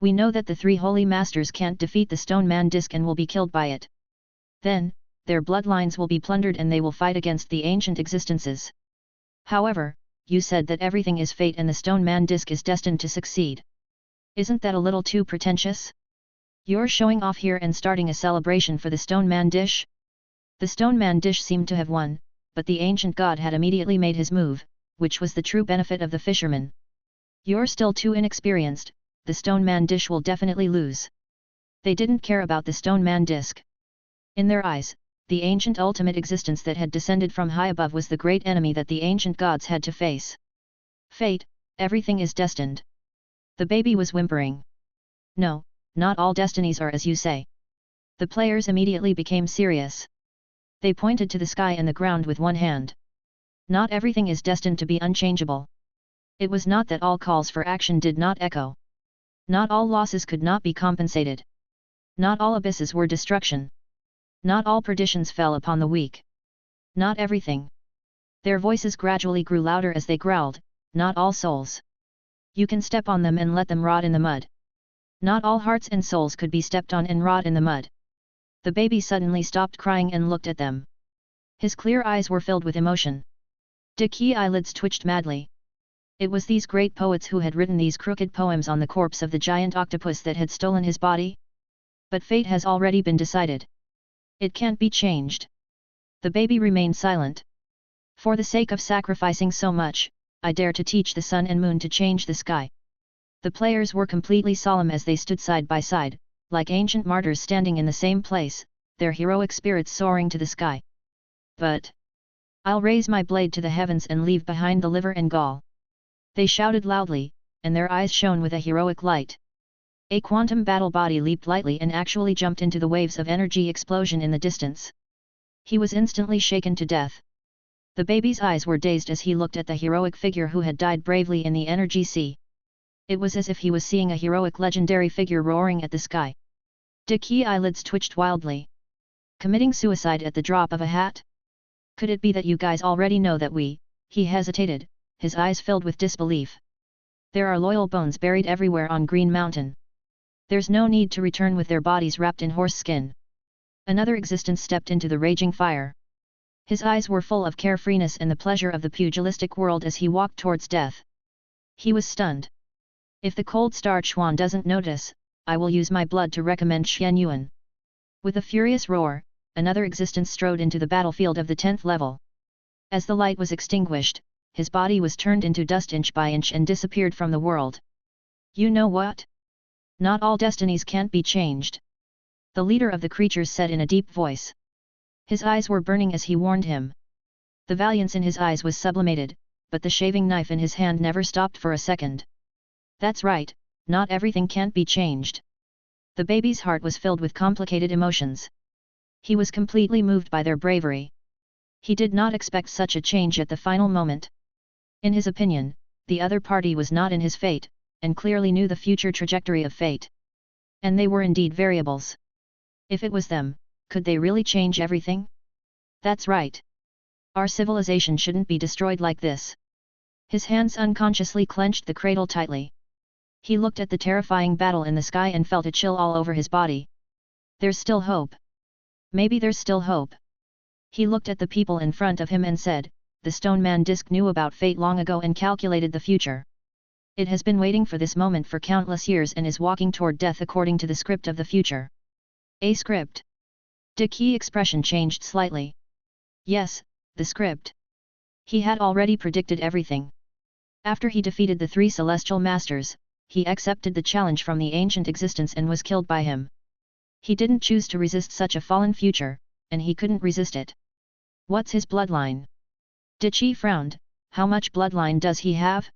"We know that the three holy masters can't defeat the stone man disc and will be killed by it. Then, their bloodlines will be plundered and they will fight against the ancient existences. However, you said that everything is fate and the stone man disc is destined to succeed. Isn't that a little too pretentious? You're showing off here and starting a celebration for the stone man dish?" The stone man dish seemed to have won, but the ancient god had immediately made his move, which was the true benefit of the fisherman. "You're still too inexperienced, the stone man dish will definitely lose." They didn't care about the stone man disc. In their eyes, the ancient ultimate existence that had descended from high above was the great enemy that the ancient gods had to face. "Fate, everything is destined." The baby was whimpering. "No, not all destinies are as you say." The players immediately became serious. They pointed to the sky and the ground with one hand. Not everything is destined to be unchangeable. It was not that all calls for action did not echo. Not all losses could not be compensated. Not all abysses were destruction. Not all perditions fell upon the weak. Not everything. Their voices gradually grew louder as they growled, "Not all souls. You can step on them and let them rot in the mud. Not all hearts and souls could be stepped on and rot in the mud." The baby suddenly stopped crying and looked at them. His clear eyes were filled with emotion. Dicky eyelids twitched madly. It was these great poets who had written these crooked poems on the corpse of the giant octopus that had stolen his body? But fate has already been decided. It can't be changed. The baby remained silent. "For the sake of sacrificing so much, I dare to teach the sun and moon to change the sky." The players were completely solemn as they stood side by side, like ancient martyrs standing in the same place, their heroic spirits soaring to the sky. "But I'll raise my blade to the heavens and leave behind the liver and gall." They shouted loudly, and their eyes shone with a heroic light. A quantum battle body leaped lightly and actually jumped into the waves of energy explosion in the distance. He was instantly shaken to death. The baby's eyes were dazed as he looked at the heroic figure who had died bravely in the energy sea. It was as if he was seeing a heroic legendary figure roaring at the sky. Dicky eyelids twitched wildly. "Committing suicide at the drop of a hat? Could it be that you guys already know that we—" He hesitated, his eyes filled with disbelief. "There are loyal bones buried everywhere on Green Mountain. There's no need to return with their bodies wrapped in horse skin." Another existence stepped into the raging fire. His eyes were full of carefreeness and the pleasure of the pugilistic world as he walked towards death. He was stunned. "If the cold star Chuan doesn't notice, I will use my blood to recommend Xian Yuan." With a furious roar, another existence strode into the battlefield of the 10th level. As the light was extinguished, his body was turned into dust inch by inch and disappeared from the world. "You know what? Not all destinies can't be changed," the leader of the creatures said in a deep voice. His eyes were burning as he warned him. The valiance in his eyes was sublimated, but the shaving knife in his hand never stopped for a second. "That's right, not everything can't be changed." The baby's heart was filled with complicated emotions. He was completely moved by their bravery. He did not expect such a change at the final moment. In his opinion, the other party was not in his fate, and clearly knew the future trajectory of fate. And they were indeed variables. If it was them, could they really change everything? "That's right. Our civilization shouldn't be destroyed like this." His hands unconsciously clenched the cradle tightly. He looked at the terrifying battle in the sky and felt a chill all over his body. There's still hope. Maybe there's still hope. He looked at the people in front of him and said, "The Stone Man disc knew about fate long ago and calculated the future. It has been waiting for this moment for countless years and is walking toward death according to the script of the future." "A script?" Dickie's expression changed slightly. "Yes, the script." He had already predicted everything. After he defeated the three celestial masters, he accepted the challenge from the ancient existence and was killed by him. He didn't choose to resist such a fallen future, and he couldn't resist it. What's his bloodline? Dichi frowned. How much bloodline does he have?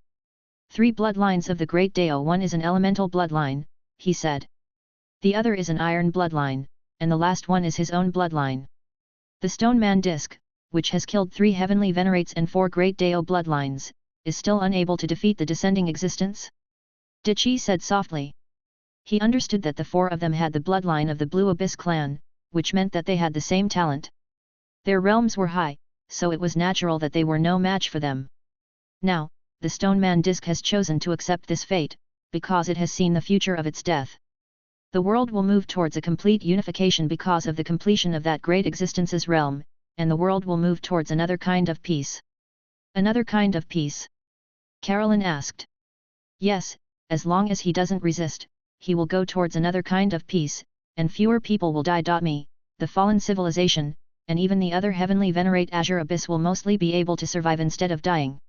3 bloodlines of the Great Dao. One is an elemental bloodline, he said. The other is an iron bloodline, and the last one is his own bloodline. The Stone Man disc, which has killed 3 heavenly venerates and 4 Great Dao bloodlines, is still unable to defeat the descending existence? Dichi said softly. He understood that the 4 of them had the bloodline of the Blue Abyss clan, which meant that they had the same talent. Their realms were high, so it was natural that they were no match for them. Now, the Stone Man disc has chosen to accept this fate, because it has seen the future of its death. The world will move towards a complete unification because of the completion of that great existence's realm, and the world will move towards another kind of peace. Another kind of peace? Carolyn asked. Yes, as long as he doesn't resist, he will go towards another kind of peace, and fewer people will die. Me, the fallen civilization, and even the other heavenly venerate Azure Abyss will mostly be able to survive instead of dying.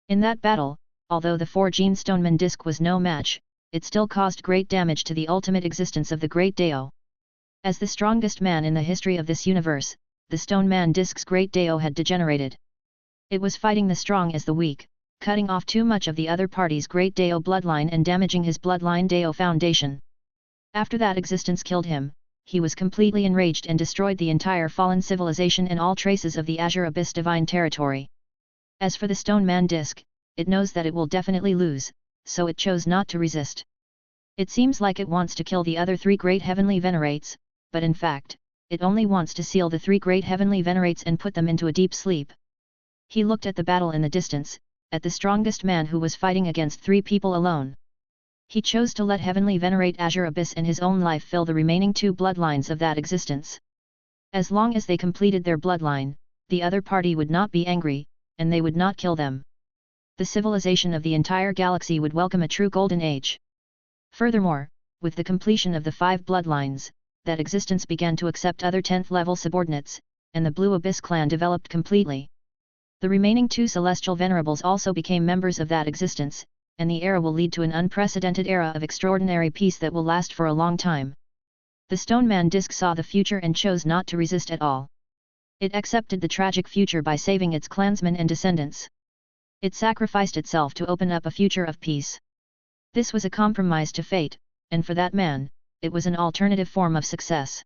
In that battle, although the 4-gene Stoneman disc was no match, it still caused great damage to the ultimate existence of the Great Dao. As the strongest man in the history of this universe, the Stone Man disc's Great Dao had degenerated. It was fighting the strong as the weak, cutting off too much of the other party's Great Dao bloodline and damaging his bloodline Dao foundation. After that existence killed him, he was completely enraged and destroyed the entire fallen civilization and all traces of the Azure Abyss divine territory. As for the Stone Man disc, it knows that it will definitely lose, so it chose not to resist. It seems like it wants to kill the other 3 great heavenly venerates, but in fact, it only wants to seal the 3 great heavenly venerates and put them into a deep sleep. He looked at the battle in the distance, at the strongest man who was fighting against 3 people alone. He chose to let heavenly venerate Azure Abyss and his own life fill the remaining 2 bloodlines of that existence. As long as they completed their bloodline, the other party would not be angry, and they would not kill them. The civilization of the entire galaxy would welcome a true golden age. Furthermore, with the completion of the 5 bloodlines, that existence began to accept other 10th level subordinates, and the Blue Abyss clan developed completely. The remaining 2 celestial venerables also became members of that existence, and the era will lead to an unprecedented era of extraordinary peace that will last for a long time. The Stone Man disc saw the future and chose not to resist at all. It accepted the tragic future by saving its clansmen and descendants. It sacrificed itself to open up a future of peace. This was a compromise to fate, and for that man, it was an alternative form of success.